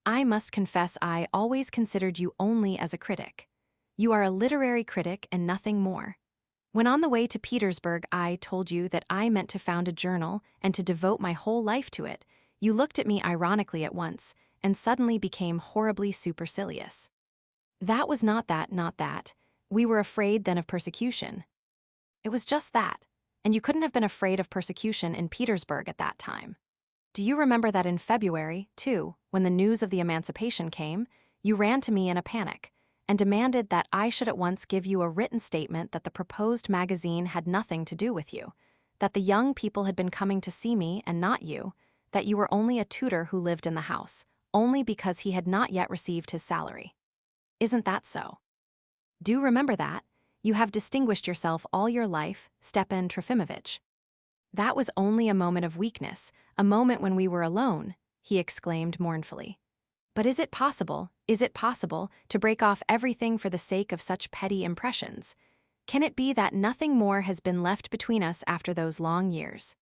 I must confess I always considered you only as a critic. You are a literary critic and nothing more. When on the way to Petersburg I told you that I meant to found a journal and to devote my whole life to it, you looked at me ironically at once, and suddenly became horribly supercilious. That was not that. We were afraid then of persecution. It was just that, and you couldn't have been afraid of persecution in Petersburg at that time. Do you remember that in February, too, when the news of the emancipation came, you ran to me in a panic, and demanded that I should at once give you a written statement that the proposed magazine had nothing to do with you, that the young people had been coming to see me and not you, that you were only a tutor who lived in the house, only because he had not yet received his salary. Isn't that so? Do remember that. You have distinguished yourself all your life, Stepan Trofimovitch. That was only a moment of weakness, a moment when we were alone, he exclaimed mournfully. But is it possible, to break off everything for the sake of such petty impressions? Can it be that nothing more has been left between us after those long years?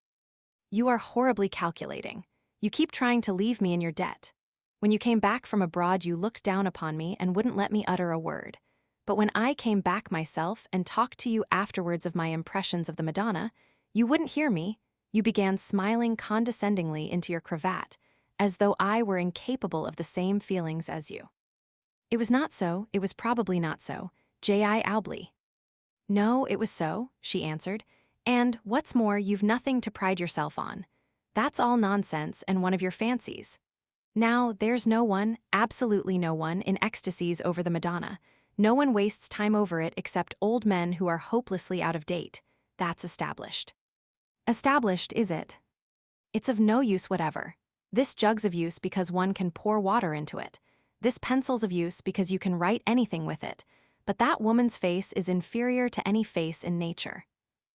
You are horribly calculating. You keep trying to leave me in your debt. When you came back from abroad, you looked down upon me and wouldn't let me utter a word. But when I came back myself and talked to you afterwards of my impressions of the Madonna, you wouldn't hear me. You began smiling condescendingly into your cravat, as though I were incapable of the same feelings as you. It was not so, it was probably not so, J.I. Aubly. No, it was so, she answered, and, what's more, you've nothing to pride yourself on. That's all nonsense and one of your fancies. Now, there's no one, absolutely no one, in ecstasies over the Madonna. No one wastes time over it except old men who are hopelessly out of date. That's established. Established, is it? It's of no use whatever. This jug's of use because one can pour water into it. This pencil's of use because you can write anything with it. But that woman's face is inferior to any face in nature.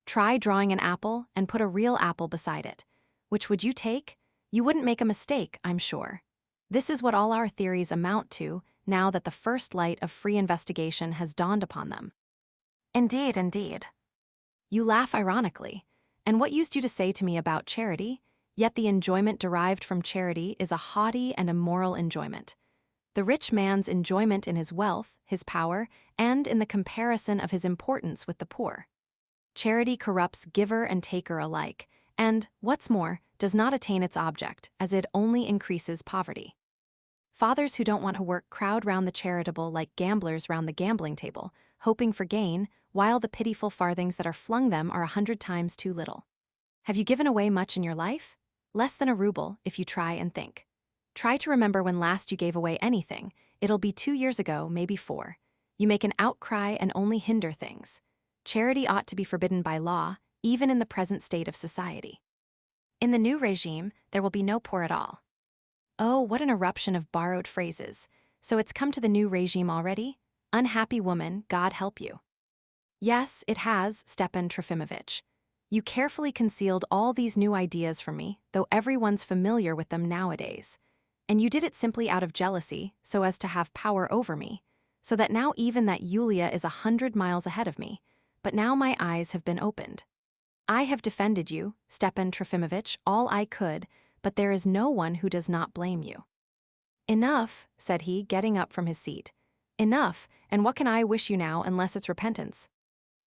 Try drawing an apple and put a real apple beside it. Which would you take? You wouldn't make a mistake, I'm sure. This is what all our theories amount to, now that the first light of free investigation has dawned upon them. Indeed, indeed. You laugh ironically. And what used you to say to me about charity? Yet the enjoyment derived from charity is a haughty and immoral enjoyment. The rich man's enjoyment in his wealth, his power, and in the comparison of his importance with the poor. Charity corrupts giver and taker alike, and, what's more, does not attain its object, as it only increases poverty. Fathers who don't want to work crowd round the charitable like gamblers round the gambling table, hoping for gain, while the pitiful farthings that are flung them are 100 times too little. Have you given away much in your life? Less than a ruble, if you try and think. Try to remember when last you gave away anything. It'll be 2 years ago, maybe 4. You make an outcry and only hinder things. Charity ought to be forbidden by law, even in the present state of society. In the new regime, there will be no poor at all. Oh, what an eruption of borrowed phrases. So it's come to the new regime already? Unhappy woman, God help you. Yes, it has, Stepan Trofimovitch. You carefully concealed all these new ideas from me, though everyone's familiar with them nowadays. And you did it simply out of jealousy, so as to have power over me, so that now even that Yulia is 100 miles ahead of me, but now my eyes have been opened. I have defended you, Stepan Trofimovitch, all I could, but there is no one who does not blame you. Enough, said he, getting up from his seat. Enough, and what can I wish you now unless it's repentance?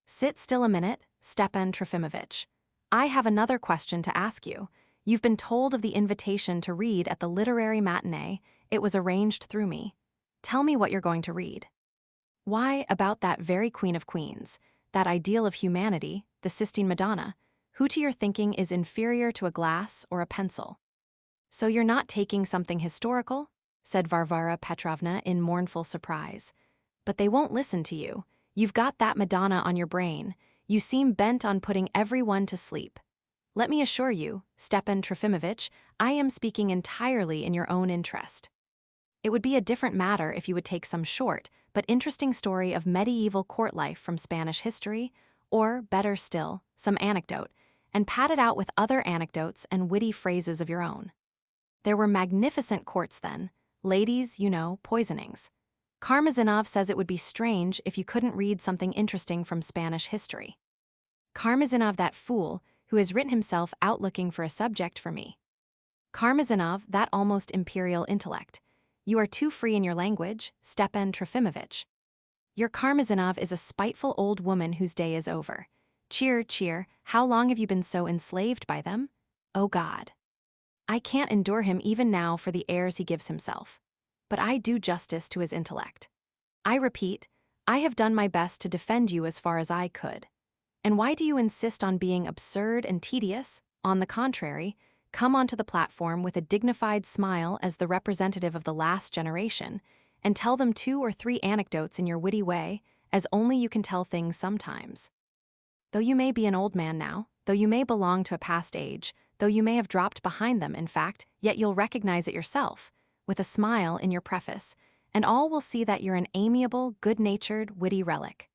Sit still a minute, Stepan Trofimovitch. I have another question to ask you. You've been told of the invitation to read at the literary matinee. It was arranged through me. Tell me what you're going to read. Why, about that very Queen of Queens, that ideal of humanity, the Sistine Madonna, who to your thinking is inferior to a glass or a pencil. So you're not taking something historical? Said Varvara Petrovna in mournful surprise. But they won't listen to you. You've got that Madonna on your brain. You seem bent on putting everyone to sleep. Let me assure you, Stepan Trofimovitch, I am speaking entirely in your own interest. It would be a different matter if you would take some short but interesting story of medieval court life from Spanish history, or, better still, some anecdote, and pad it out with other anecdotes and witty phrases of your own. There were magnificent courts then, ladies, you know, poisonings. Karmazinov says it would be strange if you couldn't read something interesting from Spanish history. Karmazinov, that fool, who has written himself out looking for a subject for me. Karmazinov, that almost imperial intellect. You are too free in your language, Stepan Trofimovitch. Your Karmazinov is a spiteful old woman whose day is over. Cheer, cheer, how long have you been so enslaved by them? Oh God. I can't endure him even now for the airs he gives himself. But I do justice to his intellect. I repeat, I have done my best to defend you as far as I could. And why do you insist on being absurd and tedious? On the contrary, come onto the platform with a dignified smile as the representative of the last generation, and tell them 2 or 3 anecdotes in your witty way, as only you can tell things sometimes. Though you may be an old man now, though you may belong to a past age, though you may have dropped behind them, in fact, yet you'll recognize it yourself, with a smile in your preface, and all will see that you're an amiable, good-natured, witty relic.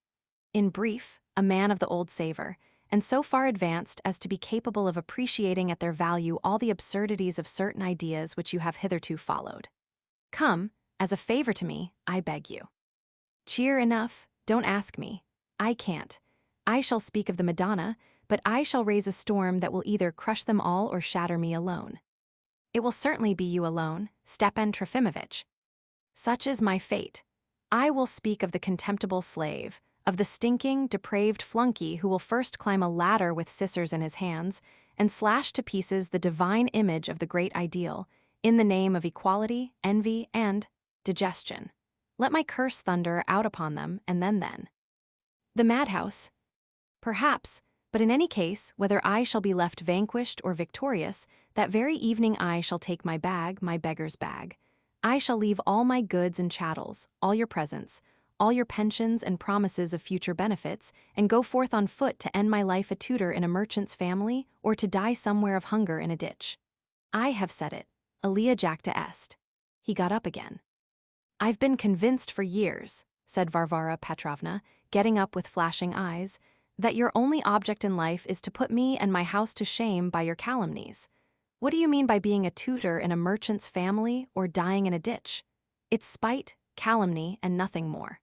In brief, a man of the old savor, and so far advanced as to be capable of appreciating at their value all the absurdities of certain ideas which you have hitherto followed. Come, as a favor to me, I beg you. Cheer enough, don't ask me. I can't. I shall speak of the Madonna, but I shall raise a storm that will either crush them all or shatter me alone. It will certainly be you alone, Stepan Trofimovitch. Such is my fate. I will speak of the contemptible slave, of the stinking, depraved flunky who will first climb a ladder with scissors in his hands and slash to pieces the divine image of the great ideal, in the name of equality, envy, and digestion. Let my curse thunder out upon them, and then. The madhouse? Perhaps, but in any case, whether I shall be left vanquished or victorious, that very evening I shall take my bag, my beggar's bag. I shall leave all my goods and chattels, all your presents, all your pensions and promises of future benefits, and go forth on foot to end my life a tutor in a merchant's family, or to die somewhere of hunger in a ditch. I have said it. Alia jacta est. He got up again. I've been convinced for years, said Varvara Petrovna, getting up with flashing eyes, that your only object in life is to put me and my house to shame by your calumnies. What do you mean by being a tutor in a merchant's family or dying in a ditch? It's spite, calumny, and nothing more.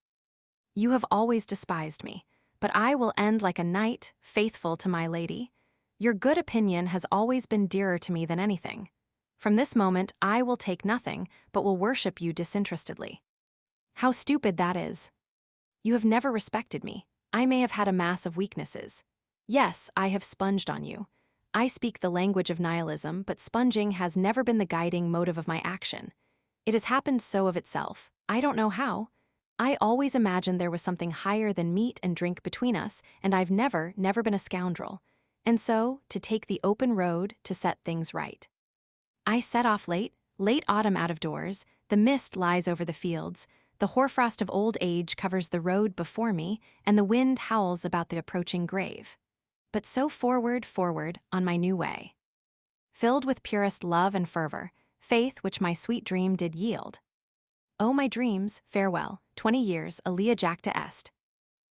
You have always despised me, but I will end like a knight, faithful to my lady. Your good opinion has always been dearer to me than anything. From this moment I will take nothing, but will worship you disinterestedly. How stupid that is. You have never respected me. I may have had a mass of weaknesses. Yes, I have sponged on you. I speak the language of nihilism, but sponging has never been the guiding motive of my action. It has happened so of itself. I don't know how. I always imagined there was something higher than meat and drink between us, and I've never been a scoundrel. And so, to take the open road to set things right. I set off late autumn out of doors, the mist lies over the fields, the hoarfrost of old age covers the road before me, and the wind howls about the approaching grave. But so forward, on my new way. Filled with purest love and fervor, faith which my sweet dream did yield. O my dreams, farewell, 20 years, alia jacta est.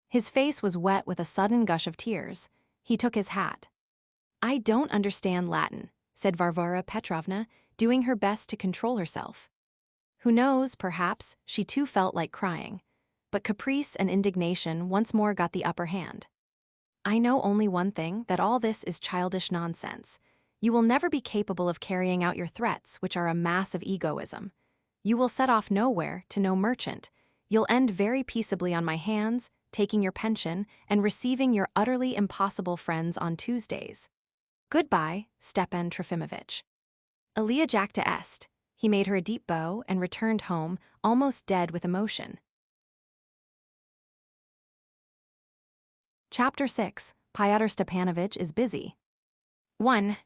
His face was wet with a sudden gush of tears. He took his hat. "I don't understand Latin," said Varvara Petrovna, doing her best to control herself. Who knows, perhaps, she too felt like crying. But caprice and indignation once more got the upper hand. "I know only one thing, that all this is childish nonsense. You will never be capable of carrying out your threats, which are a mass of egoism. You will set off nowhere, to no merchant. You'll end very peaceably on my hands, taking your pension, and receiving your utterly impossible friends on Tuesdays. Goodbye, Stepan Trofimovitch." Elia jacta est. He made her a deep bow and returned home, almost dead with emotion. Chapter 6. Fyodor Stepanovitch is busy. 1.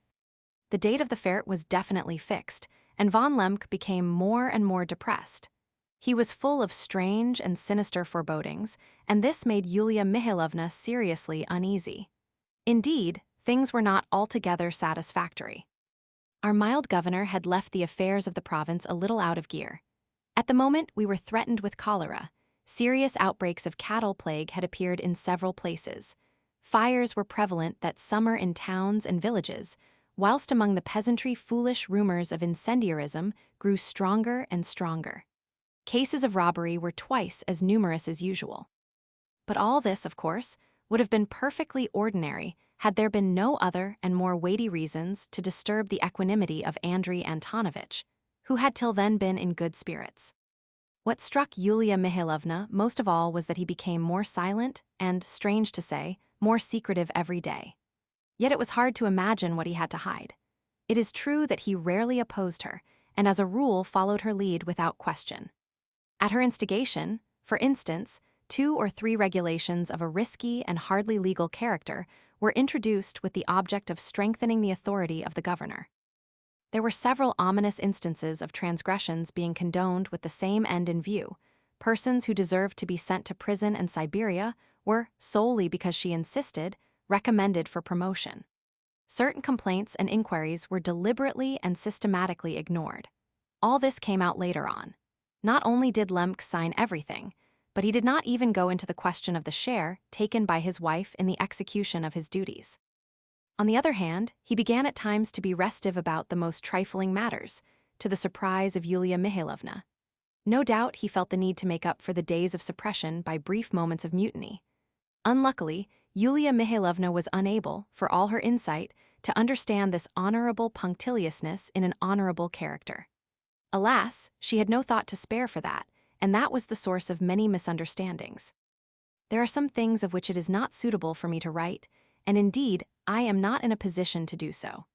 The date of the fete was definitely fixed, and von Lemke became more and more depressed. He was full of strange and sinister forebodings, and this made Yulia Mihailovna seriously uneasy. Indeed, things were not altogether satisfactory. Our mild governor had left the affairs of the province a little out of gear. At the moment, we were threatened with cholera. Serious outbreaks of cattle plague had appeared in several places. Fires were prevalent that summer in towns and villages, whilst among the peasantry foolish rumors of incendiarism grew stronger and stronger. Cases of robbery were twice as numerous as usual. But all this, of course, would have been perfectly ordinary had there been no other and more weighty reasons to disturb the equanimity of Andrei Antonovitch, who had till then been in good spirits. What struck Yulia Mihailovna most of all was that he became more silent and, strange to say, more secretive every day. Yet it was hard to imagine what he had to hide. It is true that he rarely opposed her, and as a rule followed her lead without question. At her instigation, for instance, 2 or 3 regulations of a risky and hardly legal character were introduced with the object of strengthening the authority of the governor. There were several ominous instances of transgressions being condoned with the same end in view. Persons who deserved to be sent to prison and Siberia were, solely because she insisted, recommended for promotion. Certain complaints and inquiries were deliberately and systematically ignored. All this came out later on. Not only did Lemke sign everything, but he did not even go into the question of the share taken by his wife in the execution of his duties. On the other hand, he began at times to be restive about the most trifling matters, to the surprise of Yulia Mihailovna. No doubt he felt the need to make up for the days of suppression by brief moments of mutiny. Unluckily, Yulia Mihailovna was unable, for all her insight, to understand this honorable punctiliousness in an honorable character. Alas, she had no thought to spare for that, and that was the source of many misunderstandings. There are some things of which it is not suitable for me to write, and indeed, I am not in a position to do so.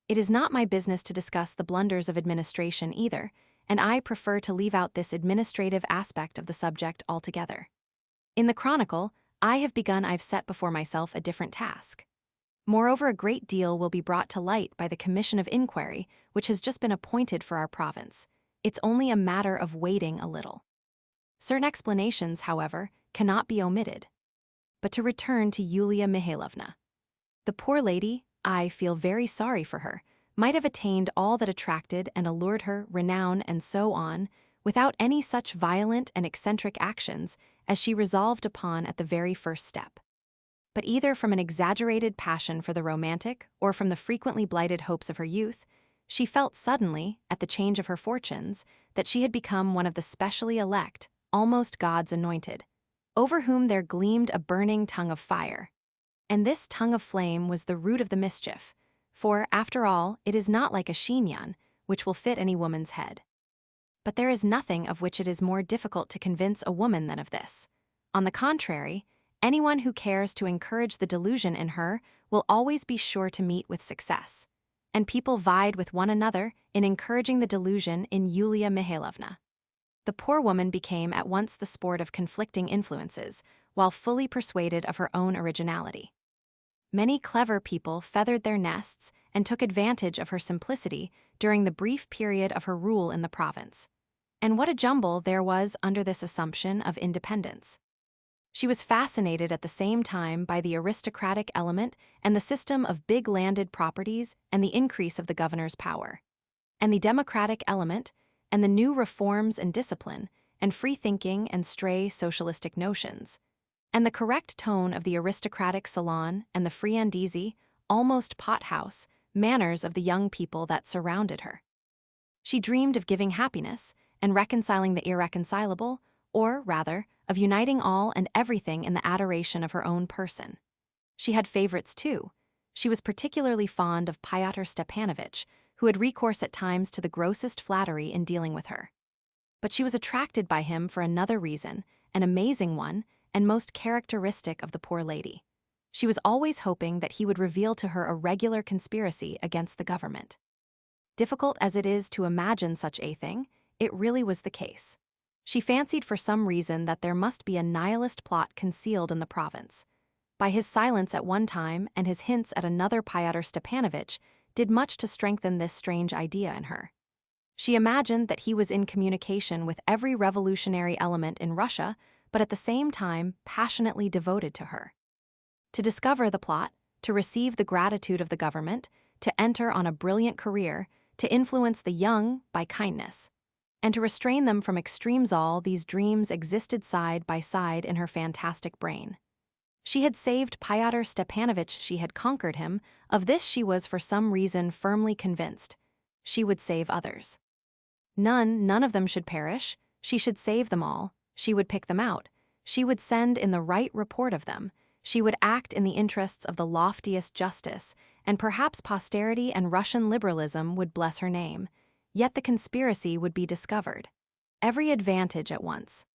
It is not my business to discuss the blunders of administration either, and I prefer to leave out this administrative aspect of the subject altogether. In the Chronicle, I've set before myself a different task. Moreover, a great deal will be brought to light by the Commission of Inquiry, which has just been appointed for our province. It's only a matter of waiting a little. Certain explanations, however, cannot be omitted. But to return to Yulia Mihailovna. The poor lady, I feel very sorry for her, might have attained all that attracted and allured her, renown and so on, without any such violent and eccentric actions as she resolved upon at the very first step. But either from an exaggerated passion for the romantic or from the frequently blighted hopes of her youth, she felt suddenly, at the change of her fortunes, that she had become one of the specially elect, almost God's anointed, over whom there gleamed a burning tongue of fire. And this tongue of flame was the root of the mischief, for, after all, it is not like a chignon, which will fit any woman's head. But there is nothing of which it is more difficult to convince a woman than of this. On the contrary, anyone who cares to encourage the delusion in her will always be sure to meet with success. And people vied with one another in encouraging the delusion in Yulia Mihailovna. The poor woman became at once the sport of conflicting influences, while fully persuaded of her own originality. Many clever people feathered their nests and took advantage of her simplicity during the brief period of her rule in the province. And what a jumble there was under this assumption of independence. She was fascinated at the same time by the aristocratic element and the system of big landed properties and the increase of the governor's power, and the democratic element and the new reforms and discipline and free-thinking and stray socialistic notions, and the correct tone of the aristocratic salon and the friandise, almost pothouse, manners of the young people that surrounded her. She dreamed of giving happiness and reconciling the irreconcilable, or, rather, of uniting all and everything in the adoration of her own person. She had favorites, too. She was particularly fond of Fyodor Stepanovitch, who had recourse at times to the grossest flattery in dealing with her. But she was attracted by him for another reason, an amazing one, and most characteristic of the poor lady. She was always hoping that he would reveal to her a regular conspiracy against the government. Difficult as it is to imagine such a thing, it really was the case. She fancied for some reason that there must be a nihilist plot concealed in the province. By his silence at one time and his hints at another, Fyodor Stepanovitch did much to strengthen this strange idea in her. She imagined that he was in communication with every revolutionary element in Russia, but at the same time passionately devoted to her. To discover the plot, to receive the gratitude of the government, to enter on a brilliant career, to influence the young by kindness, and to restrain them from extremes, all these dreams existed side by side in her fantastic brain. She had saved Fyodor Stepanovitch, she had conquered him, of this she was for some reason firmly convinced. She would save others. None of them should perish, she should save them all, she would pick them out, she would send in the right report of them, she would act in the interests of the loftiest justice, and perhaps posterity and Russian liberalism would bless her name. Yet the conspiracy would be discovered. Every advantage at once.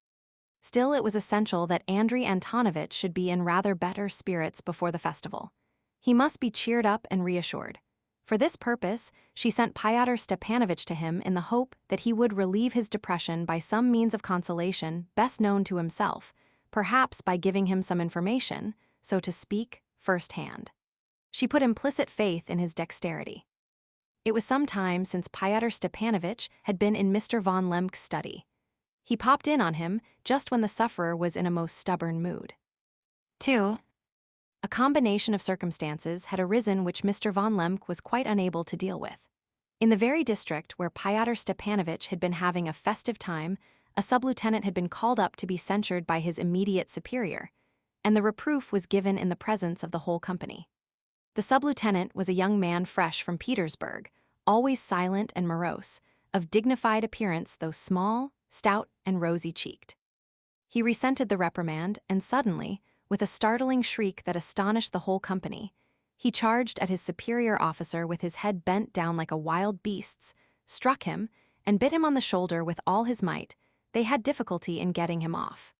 Still, it was essential that Andrei Antonovitch should be in rather better spirits before the festival. He must be cheered up and reassured. For this purpose, she sent Fyodor Stepanovitch to him in the hope that he would relieve his depression by some means of consolation best known to himself, perhaps by giving him some information, so to speak, first-hand. She put implicit faith in his dexterity. It was some time since Fyodor Stepanovitch had been in Mr. von Lemke's study. He popped in on him just when the sufferer was in a most stubborn mood. 2. A combination of circumstances had arisen which Mr. von Lemke was quite unable to deal with. In the very district where Fyodor Stepanovitch had been having a festive time, a sub-lieutenant had been called up to be censured by his immediate superior, and the reproof was given in the presence of the whole company. The sub-lieutenant was a young man fresh from Petersburg, always silent and morose, of dignified appearance though small, stout, and rosy-cheeked. He resented the reprimand, and suddenly, with a startling shriek that astonished the whole company, he charged at his superior officer with his head bent down like a wild beast's, struck him, and bit him on the shoulder with all his might. They had difficulty in getting him off.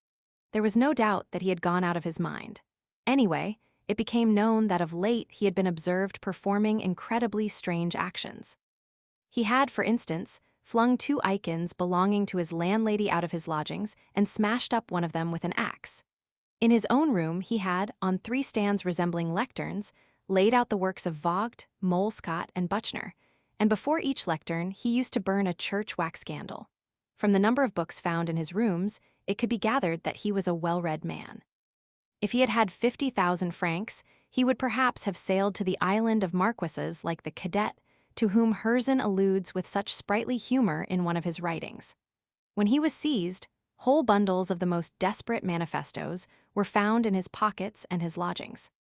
There was no doubt that he had gone out of his mind. Anyway, it became known that of late he had been observed performing incredibly strange actions. He had, for instance, flung 2 icons belonging to his landlady out of his lodgings and smashed up one of them with an axe. In his own room he had, on 3 stands resembling lecterns, laid out the works of Vogt, Molescott, and Buchner, and before each lectern he used to burn a church wax candle. From the number of books found in his rooms, it could be gathered that he was a well-read man. If he had had 50,000 francs, he would perhaps have sailed to the island of marquises like the cadet, to whom Herzen alludes with such sprightly humor in one of his writings. When he was seized, whole bundles of the most desperate manifestos were found in his pockets and his lodgings.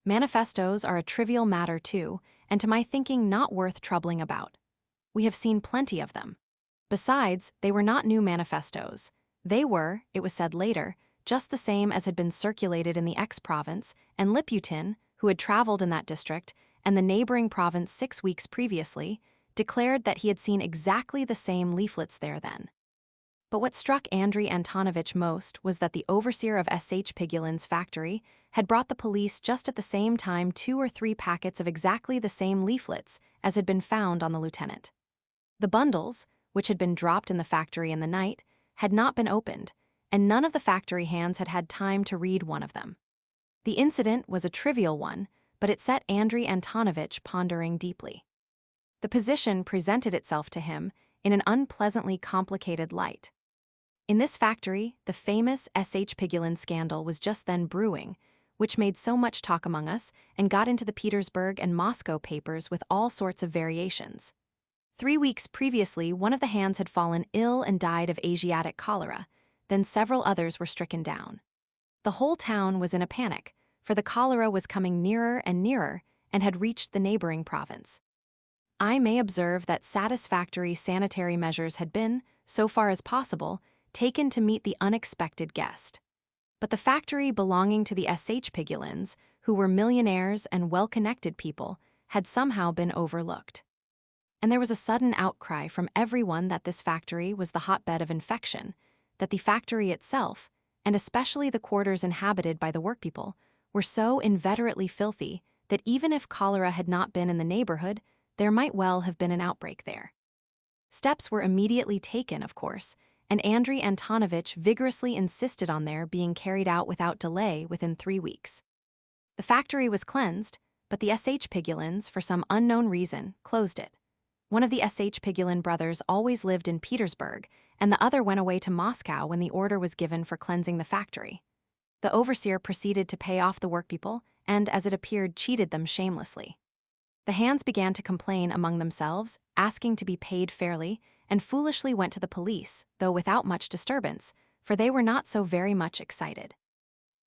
Manifestos are a trivial matter too, and to my thinking not worth troubling about. We have seen plenty of them. Besides, they were not new manifestos. They were, it was said later, just the same as had been circulated in the X-province, and Liputin, who had traveled in that district, and the neighboring province 6 weeks previously, declared that he had seen exactly the same leaflets there then. But what struck Andrei Antonovitch most was that the overseer of S.H. Pigulin's factory had brought the police just at the same time 2 or 3 packets of exactly the same leaflets as had been found on the lieutenant. The bundles, which had been dropped in the factory in the night, had not been opened, and none of the factory hands had had time to read one of them. The incident was a trivial one, but it set Andrei Antonovitch pondering deeply. The position presented itself to him in an unpleasantly complicated light. In this factory, the famous S.H. Pigulin scandal was just then brewing, which made so much talk among us and got into the Petersburg and Moscow papers with all sorts of variations. 3 weeks previously, one of the hands had fallen ill and died of Asiatic cholera, then several others were stricken down. The whole town was in a panic, for the cholera was coming nearer and nearer, and had reached the neighboring province. I may observe that satisfactory sanitary measures had been, so far as possible, taken to meet the unexpected guest. But the factory belonging to the SH Pigulins, who were millionaires and well-connected people, had somehow been overlooked. And there was a sudden outcry from everyone that this factory was the hotbed of infection, that the factory itself, and especially the quarters inhabited by the workpeople, were so inveterately filthy that even if cholera had not been in the neighborhood, there might well have been an outbreak there. Steps were immediately taken, of course, and Andrei Antonovitch vigorously insisted on their being carried out without delay within 3 weeks. The factory was cleansed, but the SH Pigulins, for some unknown reason, closed it. One of the SH Pigulin brothers always lived in Petersburg, and the other went away to Moscow when the order was given for cleansing the factory. The overseer proceeded to pay off the workpeople and, as it appeared, cheated them shamelessly. The hands began to complain among themselves, asking to be paid fairly, and foolishly went to the police, though without much disturbance, for they were not so very much excited.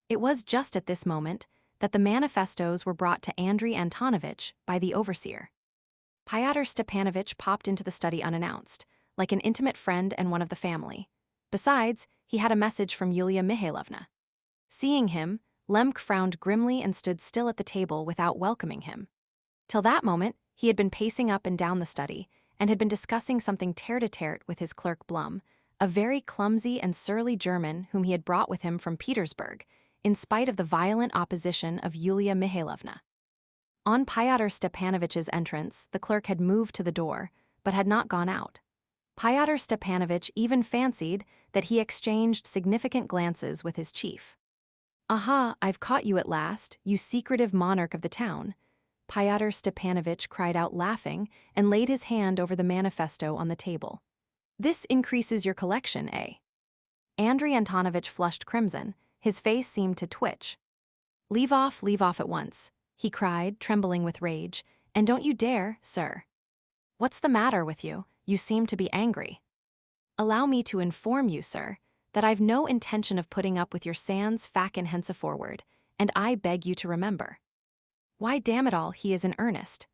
It was just at this moment that the manifestos were brought to Andrei Antonovitch by the overseer. Fyodor Stepanovitch popped into the study unannounced, like an intimate friend and one of the family. Besides, he had a message from Yulia Mihailovna. Seeing him, Lemk frowned grimly and stood still at the table without welcoming him. Till that moment, he had been pacing up and down the study and had been discussing something tête-à-tête with his clerk Blum, a very clumsy and surly German whom he had brought with him from Petersburg, in spite of the violent opposition of Yulia Mihailovna. On Fyodor Stepanovitch's entrance, the clerk had moved to the door, but had not gone out. Fyodor Stepanovitch even fancied that he exchanged significant glances with his chief. "Aha, I've caught you at last, you secretive monarch of the town," Fyodor Stepanovitch cried out laughing and laid his hand over the manifesto on the table. "This increases your collection, eh?" Andrei Antonovitch flushed crimson. His face seemed to twitch. Leave off at once," he cried, trembling with rage, "and don't you dare, sir. What's the matter with you? You seem to be angry." "Allow me to inform you, sir, that I've no intention of putting up with your sans facon henceforward, and I beg you to remember." "Why, damn it all, he is in earnest."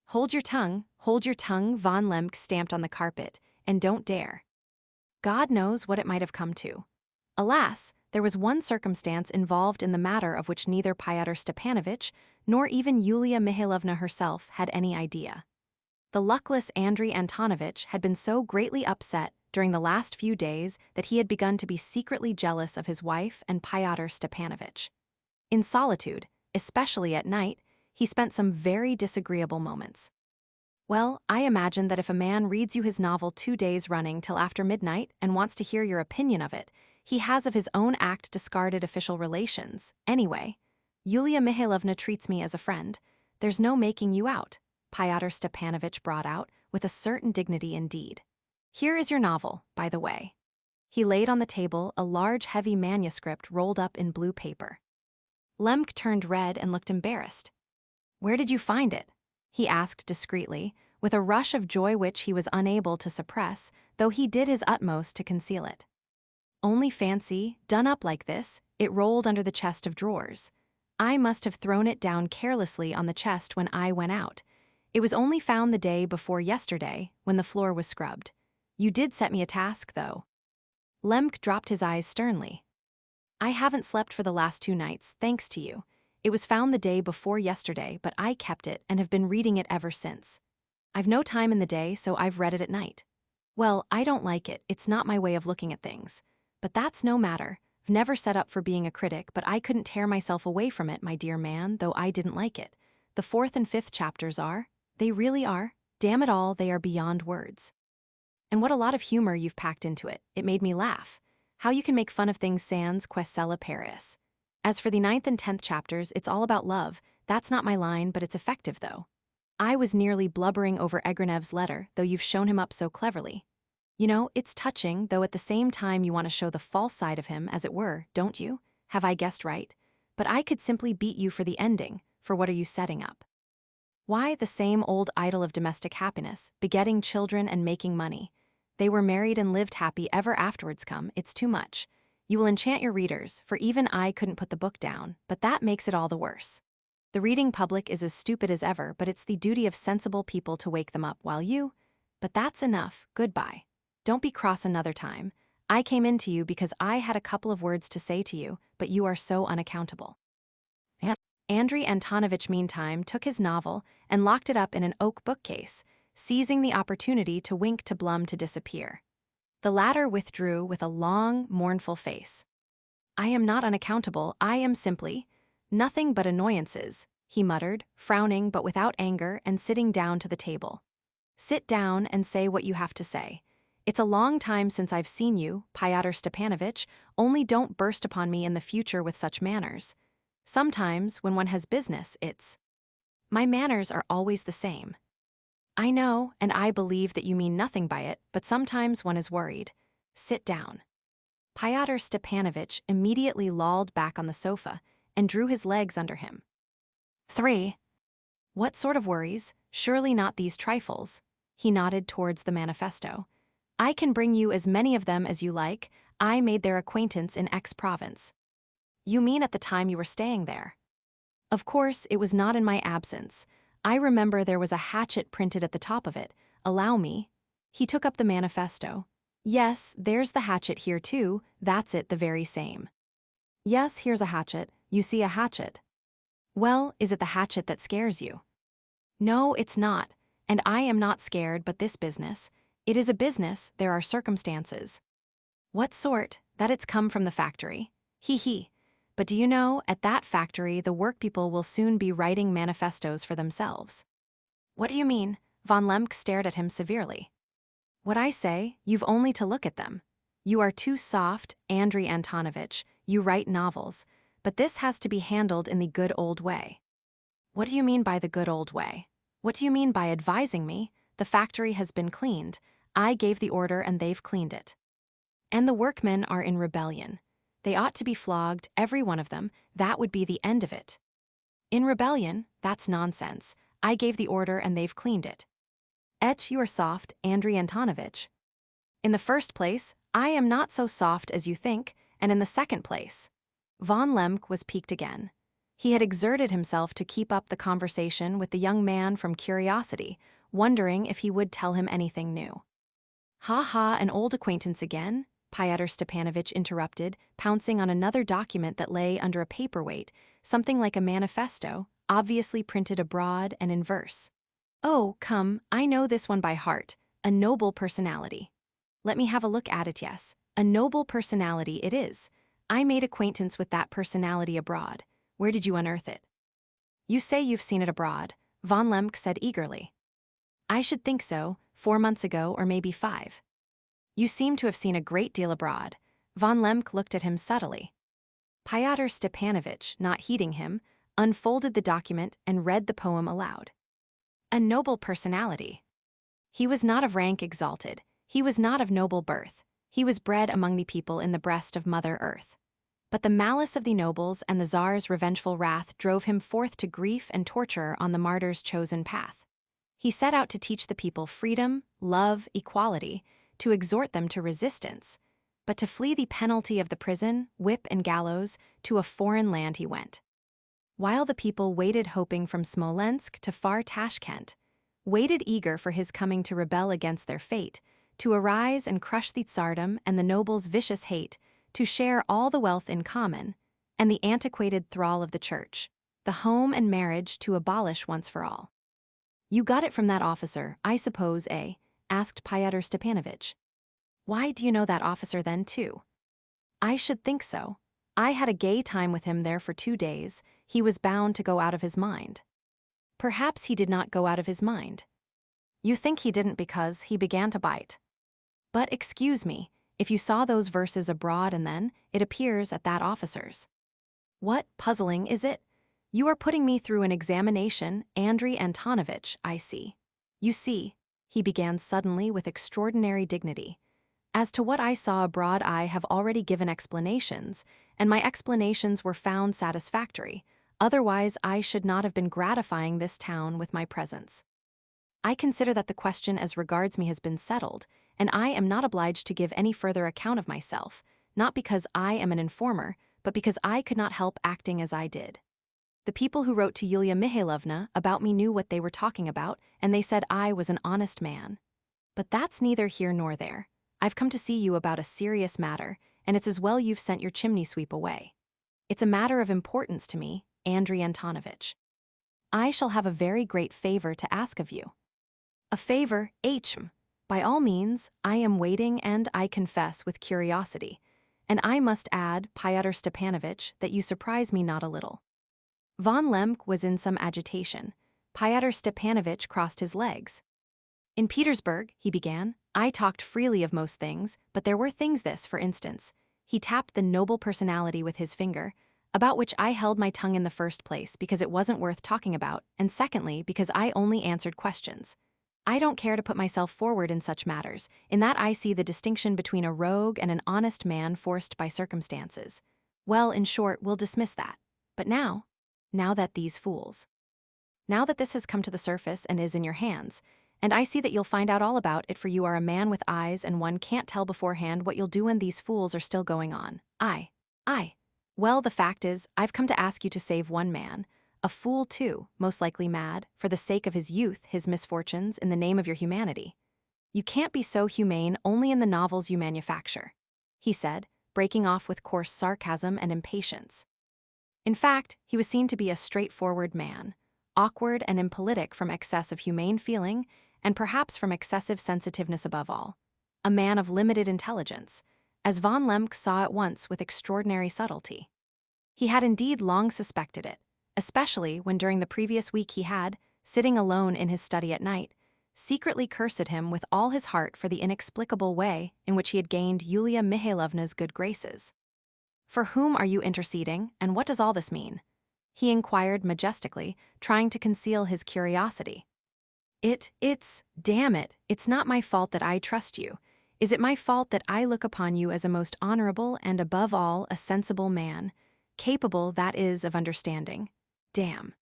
Hold your tongue, Von Lemke stamped on the carpet, "and don't dare." God knows what it might have come to. Alas, there was one circumstance involved in the matter of which neither Fyodor Stepanovitch nor even Yulia Mihailovna herself had any idea. The luckless Andrei Antonovitch had been so greatly upset during the last few days that he had begun to be secretly jealous of his wife and Fyodor Stepanovitch. In solitude, especially at night, he spent some very disagreeable moments. Well, I imagine that if a man reads you his novel 2 days running till after midnight and wants to hear your opinion of it, he has of his own act discarded official relations. Anyway, Yulia Mihailovna treats me as a friend. There's no making you out, Fyodor Stepanovitch brought out, with a certain dignity indeed. Here is your novel, by the way. He laid on the table a large heavy manuscript rolled up in blue paper. Lemke turned red and looked embarrassed. "Where did you find it?" he asked discreetly, with a rush of joy which he was unable to suppress, though he did his utmost to conceal it. "Only fancy, done up like this, it rolled under the chest of drawers. I must have thrown it down carelessly on the chest when I went out. It was only found the day before yesterday, when the floor was scrubbed. You did set me a task, though." Lemke dropped his eyes sternly. "I haven't slept for the last 2 nights, thanks to you. It was found the day before yesterday, but I kept it and have been reading it ever since. I've no time in the day, so I've read it at night. Well, I don't like it, it's not my way of looking at things. But that's no matter. I've never set up for being a critic, but I couldn't tear myself away from it, my dear man, though I didn't like it. The 4th and 5th chapters are. They really are. Damn it all, they are beyond words. And what a lot of humor you've packed into it. It made me laugh. How you can make fun of things sans quecella Paris. As for the 9th and 10th chapters, it's all about love. That's not my line, but it's effective, though. I was nearly blubbering over Egrenev's letter, though you've shown him up so cleverly. You know, it's touching, though at the same time you want to show the false side of him, as it were, don't you? Have I guessed right? But I could simply beat you for the ending, for what are you setting up? Why, the same old idol of domestic happiness, begetting children and making money. They were married and lived happy ever afterwards come, it's too much. You will enchant your readers, for even I couldn't put the book down, but that makes it all the worse. The reading public is as stupid as ever, but it's the duty of sensible people to wake them up while you... But that's enough, goodbye. Don't be cross another time. I came in to you because I had a couple of words to say to you, but you are so unaccountable. Andrei Antonovitch, meantime, took his novel and locked it up in an oak bookcase, seizing the opportunity to wink to Blum to disappear. The latter withdrew with a long, mournful face. I am not unaccountable, I am simply nothing but annoyances, he muttered, frowning but without anger and sitting down to the table. Sit down and say what you have to say. It's a long time since I've seen you, Fyodor Stepanovitch, only don't burst upon me in the future with such manners. Sometimes, when one has business, it's... My manners are always the same. I know, and I believe that you mean nothing by it, but sometimes one is worried. Sit down. Fyodor Stepanovitch immediately lolled back on the sofa and drew his legs under him. 3. What sort of worries? Surely not these trifles. He nodded towards the manifesto. I can bring you as many of them as you like. I made their acquaintance in X province. You mean at the time you were staying there? Of course, it was not in my absence. I remember there was a hatchet printed at the top of it. Allow me. He took up the manifesto. Yes, there's the hatchet here too. That's it, the very same. Yes, here's a hatchet. You see a hatchet. Well, is it the hatchet that scares you? No, it's not. And I am not scared, but this business. It is a business, there are circumstances. What sort? That it's come from the factory. He. But do you know, at that factory the workpeople will soon be writing manifestos for themselves. What do you mean? Von Lemke stared at him severely. What I say, you've only to look at them. You are too soft, Andrei Antonovitch, you write novels, but this has to be handled in the good old way. What do you mean by the good old way? What do you mean by advising me? The factory has been cleaned. I gave the order and they've cleaned it. And the workmen are in rebellion. They ought to be flogged, every one of them. That would be the end of it. In rebellion? That's nonsense. I gave the order and they've cleaned it. You are soft, Andrei Antonovitch. In the first place, I am not so soft as you think, and in the second place... Von Lemke was piqued again. He had exerted himself to keep up the conversation with the young man from curiosity, wondering if he would tell him anything new. Ha, an old acquaintance again? Fyodor Stepanovitch interrupted, pouncing on another document that lay under a paperweight, something like a manifesto, obviously printed abroad and in verse. Oh, come, I know this one by heart. A noble personality. Let me have a look at it, yes. A noble personality it is. I made acquaintance with that personality abroad. Where did you unearth it? You say you've seen it abroad, Von Lemke said eagerly. I should think so, 4 months ago or maybe 5. You seem to have seen a great deal abroad. Von Lemke looked at him subtly. Fyodor Stepanovitch, not heeding him, unfolded the document and read the poem aloud. A noble personality. He was not of rank exalted. He was not of noble birth. He was bred among the people in the breast of Mother Earth. But the malice of the nobles and the Tsar's revengeful wrath drove him forth to grief and torture on the martyr's chosen path. He set out to teach the people freedom, love, equality, to exhort them to resistance, but to flee the penalty of the prison, whip and gallows, to a foreign land he went. While the people waited hoping from Smolensk to far Tashkent, waited eager for his coming to rebel against their fate, to arise and crush the tsardom and the nobles' vicious hate, to share all the wealth in common, and the antiquated thrall of the church, the home and marriage to abolish once for all. You got it from that officer, I suppose, eh? Asked Fyodor Stepanovitch. Why do you know that officer then, too? I should think so. I had a gay time with him there for 2 days. He was bound to go out of his mind. Perhaps he did not go out of his mind. You think he didn't because he began to bite. But excuse me, if you saw those verses abroad and then, it appears at that officer's. What puzzling is it? You are putting me through an examination, Andrei Antonovitch, I see. You see, he began suddenly with extraordinary dignity. As to what I saw abroad I have already given explanations, and my explanations were found satisfactory, otherwise I should not have been gratifying this town with my presence. I consider that the question as regards me has been settled, and I am not obliged to give any further account of myself, not because I am an informer, but because I could not help acting as I did. The people who wrote to Yulia Mihailovna about me knew what they were talking about, and they said I was an honest man. But that's neither here nor there. I've come to see you about a serious matter, and it's as well you've sent your chimney sweep away. It's a matter of importance to me, Andrei Antonovitch. I shall have a very great favor to ask of you. A favor, By all means, I am waiting and, I confess, with curiosity. And I must add, Fyodor Stepanovitch, that you surprise me not a little. Von Lemke was in some agitation. Fyodor Stepanovitch crossed his legs. In Petersburg, he began, I talked freely of most things, but there were things this, for instance. He tapped the noble personality with his finger, about which I held my tongue in the first place because it wasn't worth talking about, and secondly, because I only answered questions. I don't care to put myself forward in such matters. In that I see the distinction between a rogue and an honest man forced by circumstances. Well, in short, we'll dismiss that. But now that this has come to the surface and is in your hands, and I see that you'll find out all about it, for you are a man with eyes and one can't tell beforehand what you'll do when these fools are still going on. Well, the fact is, I've come to ask you to save one man, a fool too, most likely mad, for the sake of his youth, his misfortunes, in the name of your humanity. You can't be so humane only in the novels you manufacture, he said, breaking off with coarse sarcasm and impatience. In fact, he was seen to be a straightforward man, awkward and impolitic from excess of humane feeling, and perhaps from excessive sensitiveness above all. A man of limited intelligence, as von Lemke saw at once with extraordinary subtlety. He had indeed long suspected it, especially when during the previous week he had, sitting alone in his study at night, secretly cursed him with all his heart for the inexplicable way in which he had gained Yulia Mihailovna's good graces. For whom are you interceding, and what does all this mean? He inquired majestically, trying to conceal his curiosity. Damn it, it's not my fault that I trust you. Is it my fault that I look upon you as a most honorable and, above all, a sensible man, capable, that is, of understanding? Damn.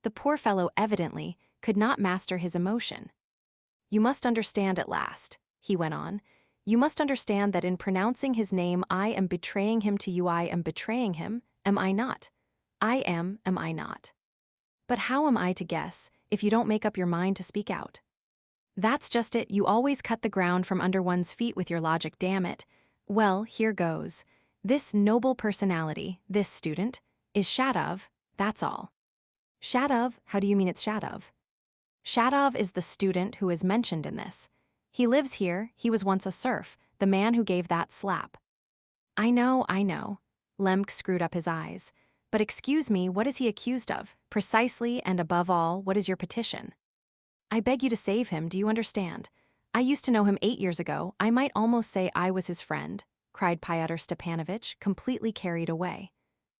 The poor fellow evidently could not master his emotion. You must understand at last, he went on. You must understand that in pronouncing his name I am betraying him to you. I am betraying him, am I not? Am I not? But how am I to guess, if you don't make up your mind to speak out? That's just it, you always cut the ground from under one's feet with your logic, damn it. Well, here goes. This noble personality, this student, is Shadov, that's all. Shadov? How do you mean it's Shadov? Shadov is the student who is mentioned in this. He lives here, he was once a serf, the man who gave that slap. I know. Lemke screwed up his eyes. But excuse me, what is he accused of? Precisely, and above all, what is your petition? I beg you to save him, do you understand? I used to know him 8 years ago, I might almost say I was his friend, cried Fyodor Stepanovitch, completely carried away.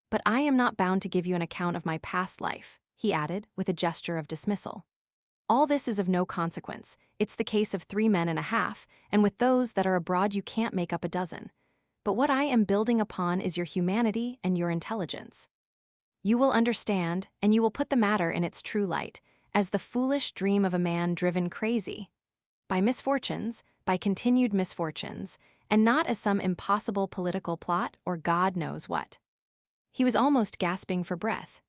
But I am not bound to give you an account of my past life, he added, with a gesture of dismissal. All this is of no consequence, it's the case of 3 men and a half, and with those that are abroad you can't make up a dozen. But what I am building upon is your humanity and your intelligence. You will understand, and you will put the matter in its true light, as the foolish dream of a man driven crazy by misfortunes, by continued misfortunes, and not as some impossible political plot or God knows what. He was almost gasping for breath.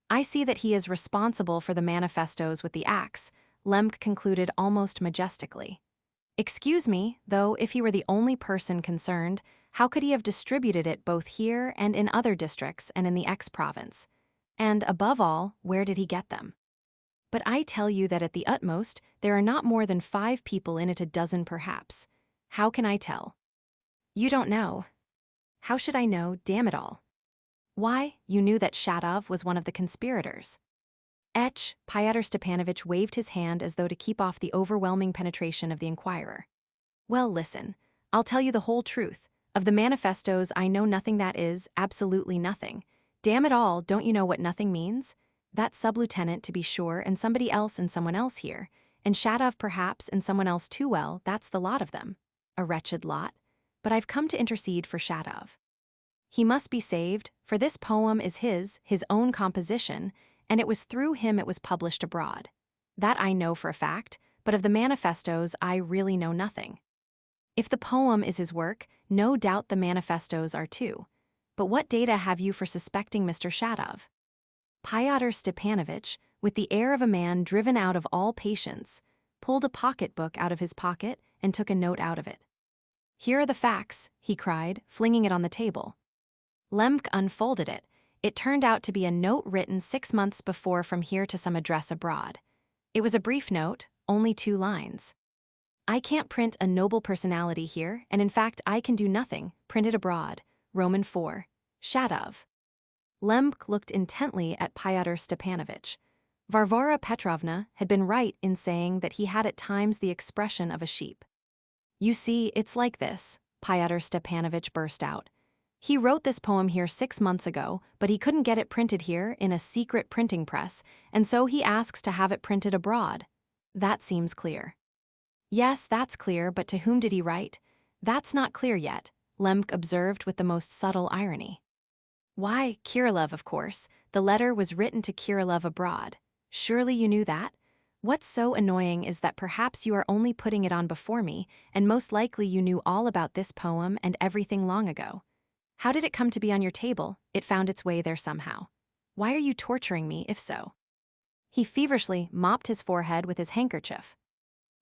I see that he is responsible for the manifestos with the axe, Lemke concluded almost majestically. Excuse me, though, if he were the only person concerned, how could he have distributed it both here and in other districts and in the X province? And, above all, where did he get them? But I tell you that at the utmost, there are not more than 5 people in it, a dozen perhaps. How can I tell? You don't know. How should I know, damn it all? Why, you knew that Shadov was one of the conspirators. Fyodor Stepanovitch waved his hand as though to keep off the overwhelming penetration of the inquirer. Well, listen, I'll tell you the whole truth. Of the manifestos I know nothing, that is, absolutely nothing. Damn it all, don't you know what nothing means? That sub-lieutenant, to be sure, and somebody else and someone else here, and Shadov perhaps and someone else too, well, that's the lot of them. A wretched lot. But I've come to intercede for Shadov. He must be saved, for this poem is his own composition, and it was through him it was published abroad. That I know for a fact, but of the manifestos I really know nothing. If the poem is his work, no doubt the manifestos are too. but what data have you for suspecting Mr. Shatov? Fyodor Stepanovitch, with the air of a man driven out of all patience, pulled a pocketbook out of his pocket and took a note out of it. "Here are the facts," he cried, flinging it on the table. Lemk unfolded it. It turned out to be a note written 6 months before from here to some address abroad. It was a brief note, only 2 lines. "I can't print a noble personality here, and in fact I can do nothing. Print it abroad. Roman 4. Shatov." Lemk looked intently at Fyodor Stepanovitch. Varvara Petrovna had been right in saying that he had at times the expression of a sheep. "You see, it's like this," Fyodor Stepanovitch burst out. "He wrote this poem here 6 months ago, but he couldn't get it printed here in a secret printing press, and so he asks to have it printed abroad. That seems clear." "Yes, that's clear, but to whom did he write?" "That's not clear yet," Lemk observed with the most subtle irony. "Why, Kirillov, of course. The letter was written to Kirillov abroad. Surely you knew that? What's so annoying is that perhaps you are only putting it on before me, and most likely you knew all about this poem and everything long ago. How did it come to be on your table? It found its way there somehow. Why are you torturing me, if so?" He feverishly mopped his forehead with his handkerchief.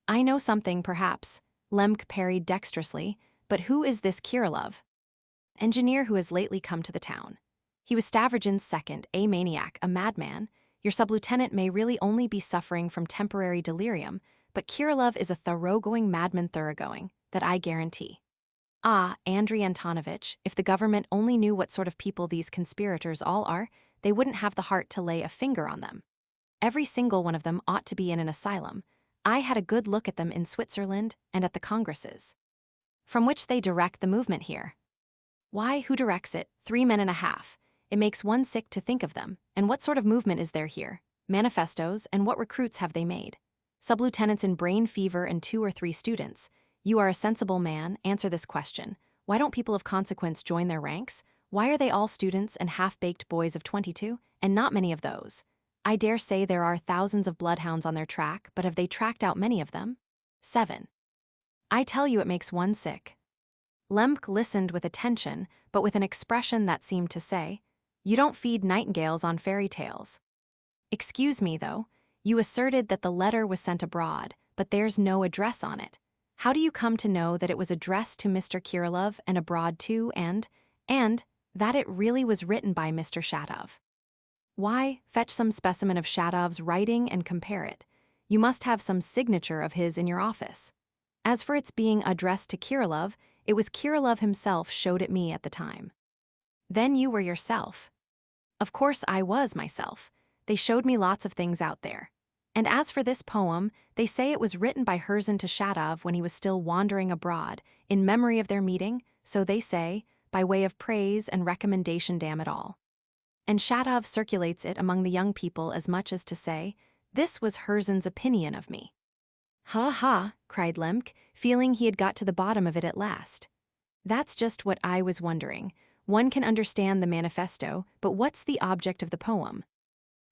"I know something, perhaps," Lemk parried dexterously, "but who is this Kirillov?" "Engineer who has lately come to the town. He was Stavrogin's second, a maniac, a madman. Your sub-lieutenant may really only be suffering from temporary delirium, but Kirillov is a thoroughgoing madman thoroughgoing, that I guarantee. Ah, Andrei Antonovitch, if the government only knew what sort of people these conspirators all are, they wouldn't have the heart to lay a finger on them. Every single one of them ought to be in an asylum. I had a good look at them in Switzerland and at the congresses, from which they direct the movement here. Why, who directs it? 3 men and a half. It makes one sick to think of them. And what sort of movement is there here? Manifestos, and what recruits have they made? Sub-lieutenants in brain fever and 2 or 3 students. You are a sensible man, answer this question. Why don't people of consequence join their ranks? Why are they all students and half-baked boys of 22, and not many of those? I dare say there are thousands of bloodhounds on their track, but have they tracked out many of them? 7. I tell you it makes one sick." Lemk listened with attention, but with an expression that seemed to say, "You don't feed nightingales on fairy tales." "Excuse me, though. You asserted that the letter was sent abroad, but there's no address on it. How do you come to know that it was addressed to Mr. Kirillov and abroad too, and that it really was written by Mr. Shatov?" "Why, fetch some specimen of Shatov's writing and compare it. You must have some signature of his in your office. As for its being addressed to Kirillov, it was Kirillov himself showed it me at the time." "Then you were yourself." "Of course I was myself. They showed me lots of things out there. And as for this poem, they say it was written by Herzen to Shatov when he was still wandering abroad, in memory of their meeting, so they say, by way of praise and recommendation, damn it all. And Shatov circulates it among the young people as much as to say, this was Herzen's opinion of me." "Ha ha," cried Lemk, feeling he had got to the bottom of it at last. "That's just what I was wondering. One can understand the manifesto, but what's the object of the poem?"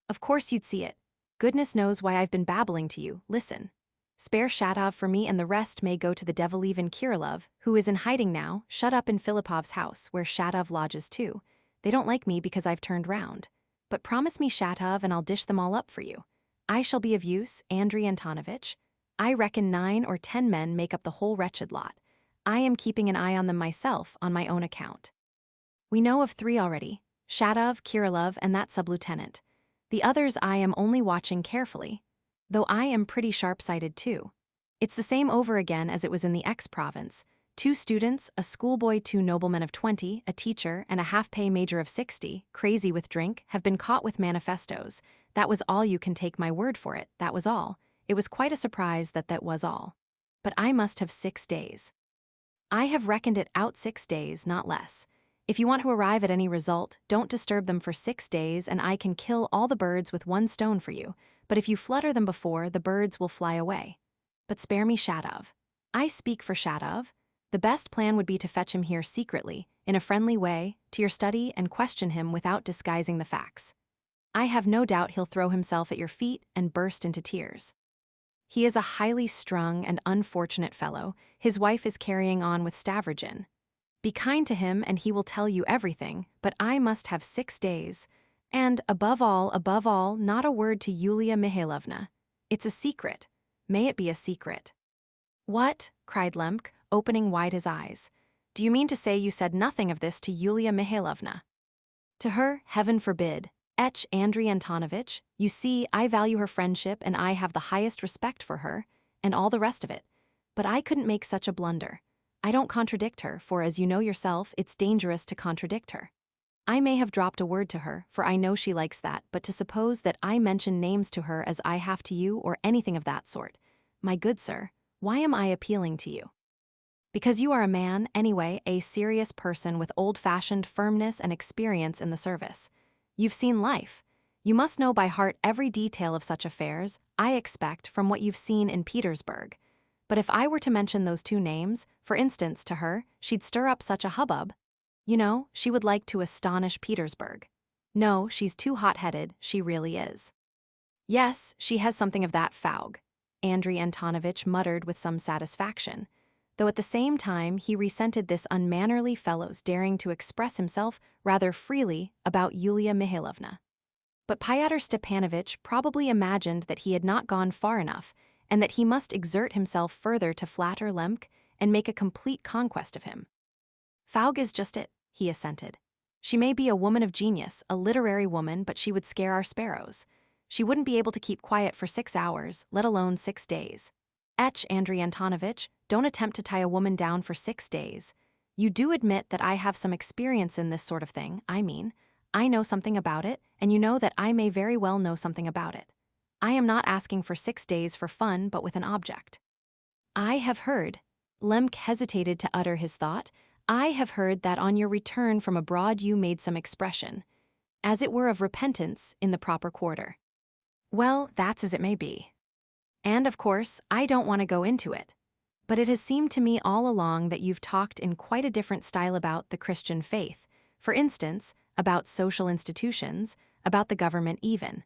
"Of course you'd see it. Goodness knows why I've been babbling to you. Listen. Spare Shatov for me, and the rest may go to the devil-even Kirillov, who is in hiding now, shut up in Filipov's house, where Shatov lodges too. They don't like me because I've turned round. But promise me Shatov and I'll dish them all up for you. I shall be of use, Andrei Antonovitch. I reckon 9 or 10 men make up the whole wretched lot. I am keeping an eye on them myself, on my own account. We know of 3 already, Shatov, Kirillov, and that sub-lieutenant. The others I am only watching carefully, though I am pretty sharp-sighted too. It's the same over again as it was in the X province. 2 students, a schoolboy, 2 noblemen of 20, a teacher, and a half-pay major of 60, crazy with drink, have been caught with manifestos. That was all, you can take my word for it, that was all. It was quite a surprise that that was all. But I must have 6 days. I have reckoned it out 6 days, not less. If you want to arrive at any result, don't disturb them for 6 days, and I can kill all the birds with 1 stone for you. But if you flutter them before, the birds will fly away. But spare me Shatov. I speak for Shatov. The best plan would be to fetch him here secretly, in a friendly way, to your study and question him without disguising the facts. I have no doubt he'll throw himself at your feet and burst into tears. He is a highly strung and unfortunate fellow. His wife is carrying on with Stavrogin. Be kind to him and he will tell you everything, but I must have 6 days. And, above all, not a word to Yulia Mihailovna. It's a secret. May it be a secret." "What?" cried Lemk, opening wide his eyes. "Do you mean to say you said nothing of this to Yulia Mihailovna?" "To her, heaven forbid. Andrei Antonovitch, you see, I value her friendship and I have the highest respect for her, and all the rest of it. But I couldn't make such a blunder. I don't contradict her, for as you know yourself, it's dangerous to contradict her. I may have dropped a word to her, for I know she likes that, but to suppose that I mention names to her as I have to you or anything of that sort, my good sir, why am I appealing to you? Because you are a man, anyway, a serious person with old-fashioned firmness and experience in the service. You've seen life. You must know by heart every detail of such affairs, I expect, from what you've seen in Petersburg. But if I were to mention those 2 names, for instance, to her, she'd stir up such a hubbub. You know, she would like to astonish Petersburg. No, she's too hot-headed, she really is." "Yes, she has something of that faug," Andrei Antonovitch muttered with some satisfaction, though at the same time he resented this unmannerly fellow's daring to express himself rather freely about Yulia Mihailovna. But Pyotr Stepanovitch probably imagined that he had not gone far enough, and that he must exert himself further to flatter Lemk and make a complete conquest of him. "Faug is just it," he assented. "She may be a woman of genius, a literary woman, but she would scare our sparrows. She wouldn't be able to keep quiet for 6 hours, let alone 6 days. Andrei Antonovitch, don't attempt to tie a woman down for 6 days. You do admit that I have some experience in this sort of thing, I mean. I know something about it, and you know that I may very well know something about it. I am not asking for 6 days for fun, but with an object. I have heard," Lemk hesitated to utter his thought, "I have heard that on your return from abroad you made some expression, as it were of repentance, in the proper quarter." "Well, that's as it may be. And, of course, I don't want to go into it. But it has seemed to me all along that you've talked in quite a different style about the Christian faith, for instance, about social institutions, about the government even.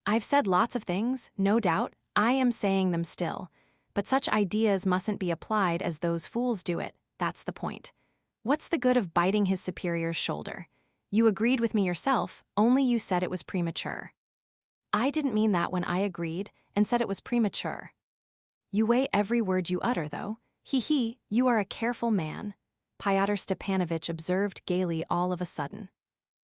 I've said lots of things, no doubt, I am saying them still, but such ideas mustn't be applied as those fools do it, that's the point. What's the good of biting his superior's shoulder? You agreed with me yourself, only you said it was premature." "I didn't mean that when I agreed, and said it was premature." "You weigh every word you utter, though. He, you are a careful man," Pyotr Stepanovitch observed gaily all of a sudden.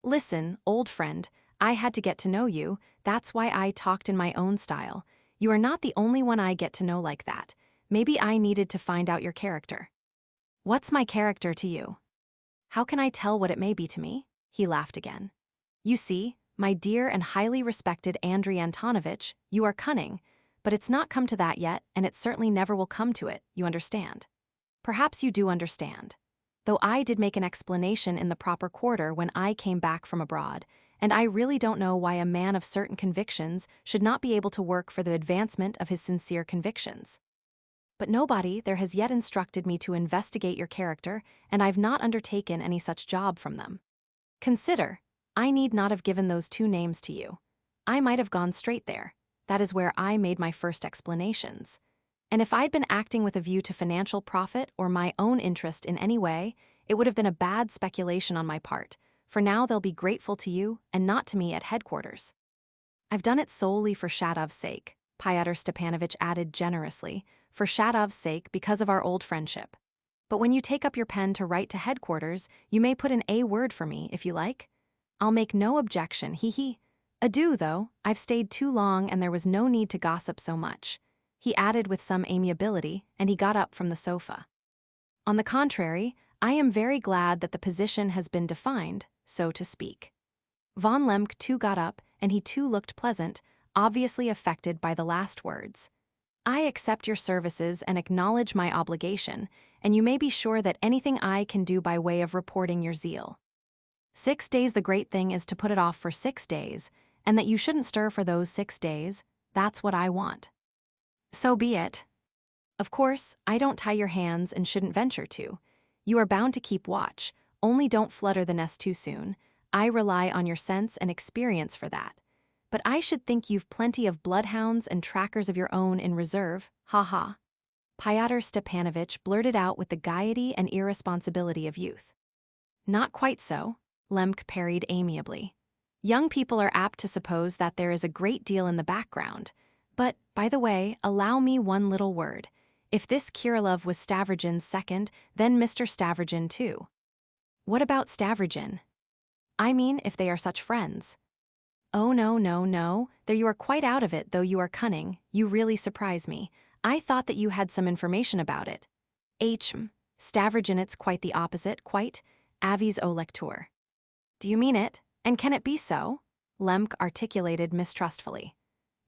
"Listen, old friend, I had to get to know you, that's why I talked in my own style. You are not the only one I get to know like that. Maybe I needed to find out your character." "What's my character to you?" "How can I tell what it may be to me?" He laughed again. "You see, my dear and highly respected Andrei Antonovitch, you are cunning, but it's not come to that yet, and it certainly never will come to it, you understand. Perhaps you do understand. Though I did make an explanation in the proper quarter when I came back from abroad, and I really don't know why a man of certain convictions should not be able to work for the advancement of his sincere convictions. But nobody there has yet instructed me to investigate your character, and I've not undertaken any such job from them. Consider, I need not have given those 2 names to you. I might have gone straight there. That is where I made my first explanations. And if I'd been acting with a view to financial profit or my own interest in any way, it would have been a bad speculation on my part, for now they'll be grateful to you and not to me at headquarters. I've done it solely for Shadov's sake," Pyotr Stepanovitch added generously, "for Shadov's sake because of our old friendship. But when you take up your pen to write to headquarters, you may put in a word for me, if you like. I'll make no objection, he. Adieu, though, I've stayed too long and there was no need to gossip so much," he added with some amiability, and he got up from the sofa. "On the contrary, I am very glad that the position has been defined, so to speak." Von Lemk too got up, and he too looked pleasant, obviously affected by the last words. "I accept your services and acknowledge my obligation, and you may be sure that anything I can do by way of reporting your zeal. 6 days, the great thing is to put it off for 6 days, and that you shouldn't stir for those 6 days, that's what I want." "So be it. Of course, I don't tie your hands and shouldn't venture to. You are bound to keep watch, only don't flutter the nest too soon. I rely on your sense and experience for that. But I should think you've plenty of bloodhounds and trackers of your own in reserve, ha ha." Pyotr Stepanovitch blurted out with the gaiety and irresponsibility of youth. Not quite so, Lemk parried amiably. Young people are apt to suppose that there is a great deal in the background. But, by the way, allow me one little word. If this Kirillov was Stavrogin's second, then Mr. Stavrogin too. What about Stavrogin? I mean, if they are such friends. Oh no, there you are quite out of it, though you are cunning, you really surprise me. I thought that you had some information about it. Stavrogin, it's quite the opposite, quite. Avis au lecteur. Do you mean it? And can it be so? Lemk articulated mistrustfully.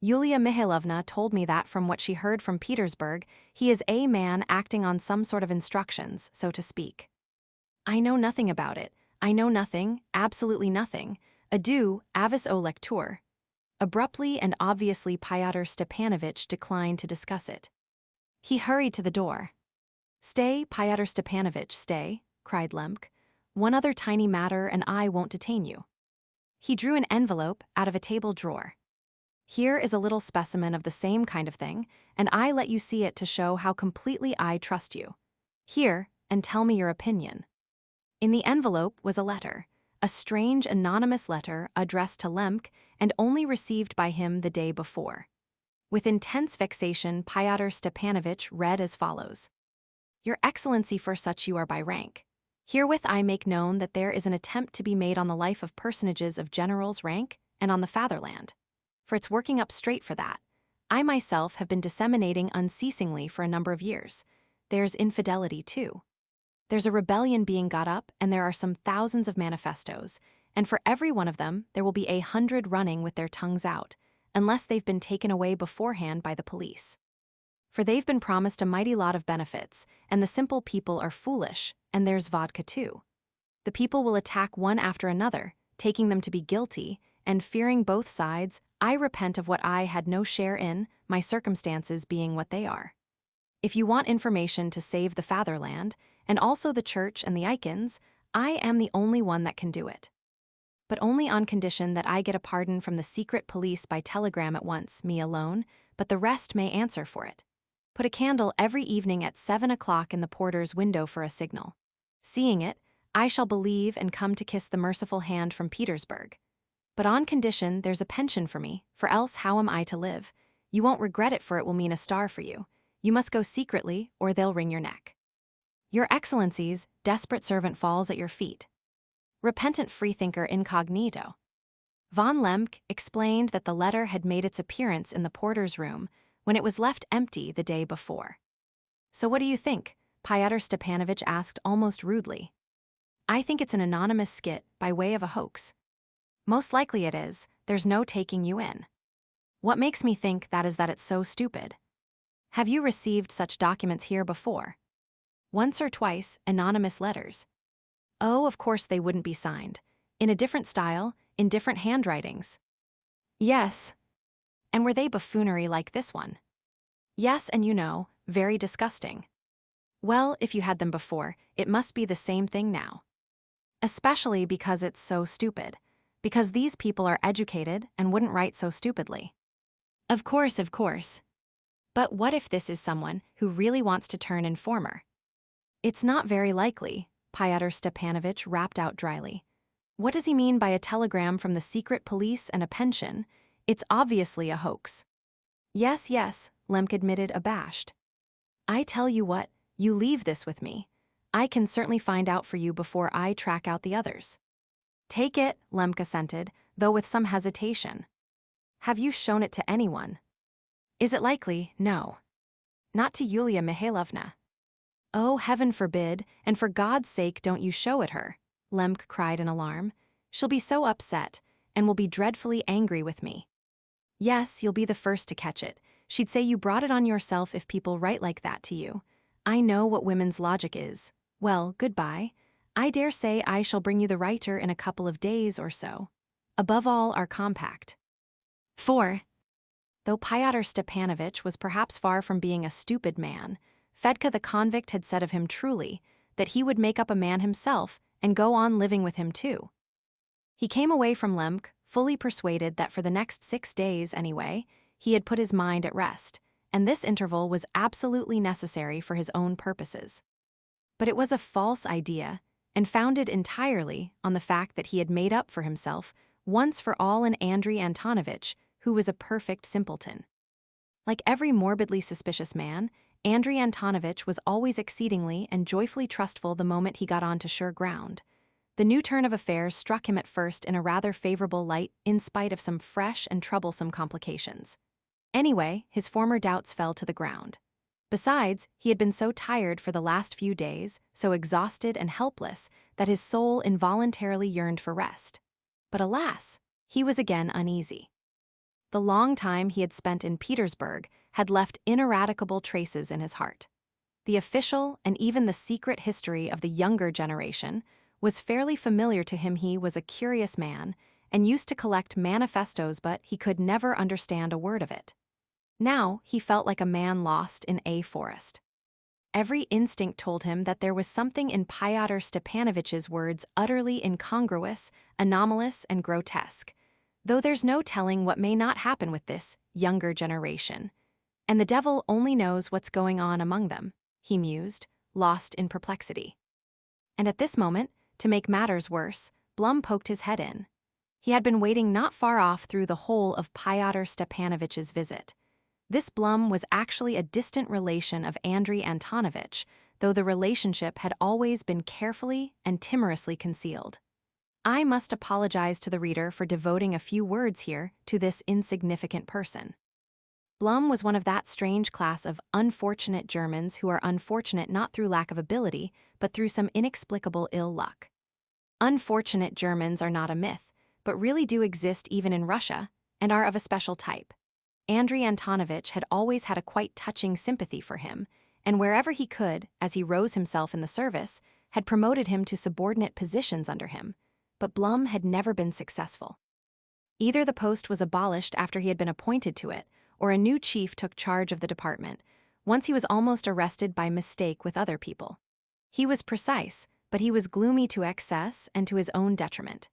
Yulia Mihailovna told me that from what she heard from Petersburg, he is a man acting on some sort of instructions, so to speak. I know nothing about it. I know nothing, absolutely nothing. Adieu, avis au lecteur. Abruptly and obviously Pyotr Stepanovitch declined to discuss it. He hurried to the door. Stay, Pyotr Stepanovitch, stay, cried Lemk. One other tiny matter and I won't detain you. He drew an envelope out of a table drawer. Here is a little specimen of the same kind of thing, and I let you see it to show how completely I trust you. Here, and tell me your opinion. In the envelope was a letter, a strange anonymous letter addressed to Lemk and only received by him the day before. With intense vexation, Pyotr Stepanovitch read as follows. Your Excellency, for such you are by rank. Herewith I make known that there is an attempt to be made on the life of personages of general's rank and on the fatherland. For it's working up straight for that. I myself have been disseminating unceasingly for a number of years. There's infidelity, too. There's a rebellion being got up, and there are some thousands of manifestos, and for every one of them there will be 100 running with their tongues out, unless they've been taken away beforehand by the police. For they've been promised a mighty lot of benefits, and the simple people are foolish, and there's vodka too. The people will attack one after another, taking them to be guilty, and fearing both sides, I repent of what I had no share in, my circumstances being what they are. If you want information to save the fatherland, and also the church and the Ikons, I am the only one that can do it. But only on condition that I get a pardon from the secret police by telegram at once, me alone, but the rest may answer for it. Put a candle every evening at 7 o'clock in the porter's window for a signal. Seeing it, I shall believe and come to kiss the merciful hand from Petersburg. But on condition there's a pension for me, for else how am I to live? You won't regret it, for it will mean a star for you. You must go secretly, or they'll wring your neck. Your Excellency's desperate servant falls at your feet. Repentant freethinker incognito. Von Lemk explained that the letter had made its appearance in the porter's room when it was left empty the day before. So what do you think? Pyotr Stepanovitch asked almost rudely. I think it's an anonymous skit by way of a hoax. Most likely it is, there's no taking you in. What makes me think that is that it's so stupid. Have you received such documents here before? Once or twice, anonymous letters. Oh, of course they wouldn't be signed. In a different style, in different handwritings. Yes. And were they buffoonery like this one? Yes, and you know, very disgusting. Well, if you had them before, it must be the same thing now. Especially because it's so stupid. Because these people are educated and wouldn't write so stupidly. Of course. But what if this is someone who really wants to turn informer? It's not very likely, Pyotr Stepanovitch rapped out dryly. What does he mean by a telegram from the secret police and a pension? It's obviously a hoax. Yes, Lemk admitted, abashed. I tell you what, you leave this with me. I can certainly find out for you before I track out the others. Take it, Lemk assented, though with some hesitation. Have you shown it to anyone? Is it likely? No. Not to Yulia Mihailovna. Oh, heaven forbid, and for God's sake don't you show it her, Lemk cried in alarm. She'll be so upset, and will be dreadfully angry with me. Yes, you'll be the first to catch it. She'd say you brought it on yourself if people write like that to you. I know what women's logic is. Well, goodbye. I dare say I shall bring you the writer in a couple of days or so. Above all, our compact. 4. Though Pyotr Stepanovitch was perhaps far from being a stupid man, Fedka the convict had said of him truly that he would make up a man himself and go on living with him too. He came away from Lemk fully persuaded that for the next 6 days, anyway, he had put his mind at rest, and this interval was absolutely necessary for his own purposes. But it was a false idea, and founded entirely on the fact that he had made up for himself once for all in Andrei Antonovitch, who was a perfect simpleton. Like every morbidly suspicious man, Andrei Antonovitch was always exceedingly and joyfully trustful the moment he got onto sure ground. The new turn of affairs struck him at first in a rather favorable light in spite of some fresh and troublesome complications. Anyway, his former doubts fell to the ground. Besides, he had been so tired for the last few days, so exhausted and helpless, that his soul involuntarily yearned for rest. But alas, he was again uneasy. The long time he had spent in Petersburg had left ineradicable traces in his heart. The official and even the secret history of the younger generation was fairly familiar to him. He was a curious man and used to collect manifestos, but he could never understand a word of it. Now he felt like a man lost in a forest. Every instinct told him that there was something in Fyodor Stepanovitch's words utterly incongruous, anomalous, and grotesque, though there's no telling what may not happen with this younger generation. And the devil only knows what's going on among them, he mused, lost in perplexity. And at this moment, to make matters worse, Blum poked his head in. He had been waiting not far off through the whole of Fyodor Stepanovitch's visit. This Blum was actually a distant relation of Andrei Antonovitch, though the relationship had always been carefully and timorously concealed. I must apologize to the reader for devoting a few words here to this insignificant person. Blum was one of that strange class of unfortunate Germans who are unfortunate not through lack of ability, but through some inexplicable ill luck. Unfortunate Germans are not a myth, but really do exist even in Russia, and are of a special type. Andrei Antonovitch had always had a quite touching sympathy for him, and wherever he could, as he rose himself in the service, had promoted him to subordinate positions under him, but Blum had never been successful. Either the post was abolished after he had been appointed to it, or a new chief took charge of the department. Once he was almost arrested by mistake with other people. He was precise, but he was gloomy to excess and to his own detriment.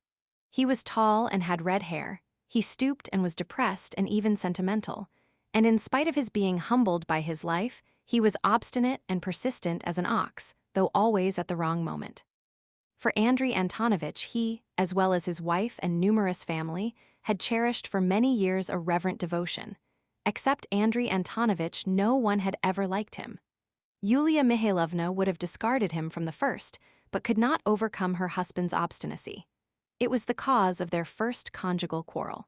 He was tall and had red hair. He stooped and was depressed and even sentimental, and in spite of his being humbled by his life, he was obstinate and persistent as an ox, though always at the wrong moment. For Andrei Antonovitch, he, as well as his wife and numerous family, had cherished for many years a reverent devotion. Except Andrei Antonovitch, no one had ever liked him. Yulia Mihailovna would have discarded him from the first, but could not overcome her husband's obstinacy. It was the cause of their first conjugal quarrel.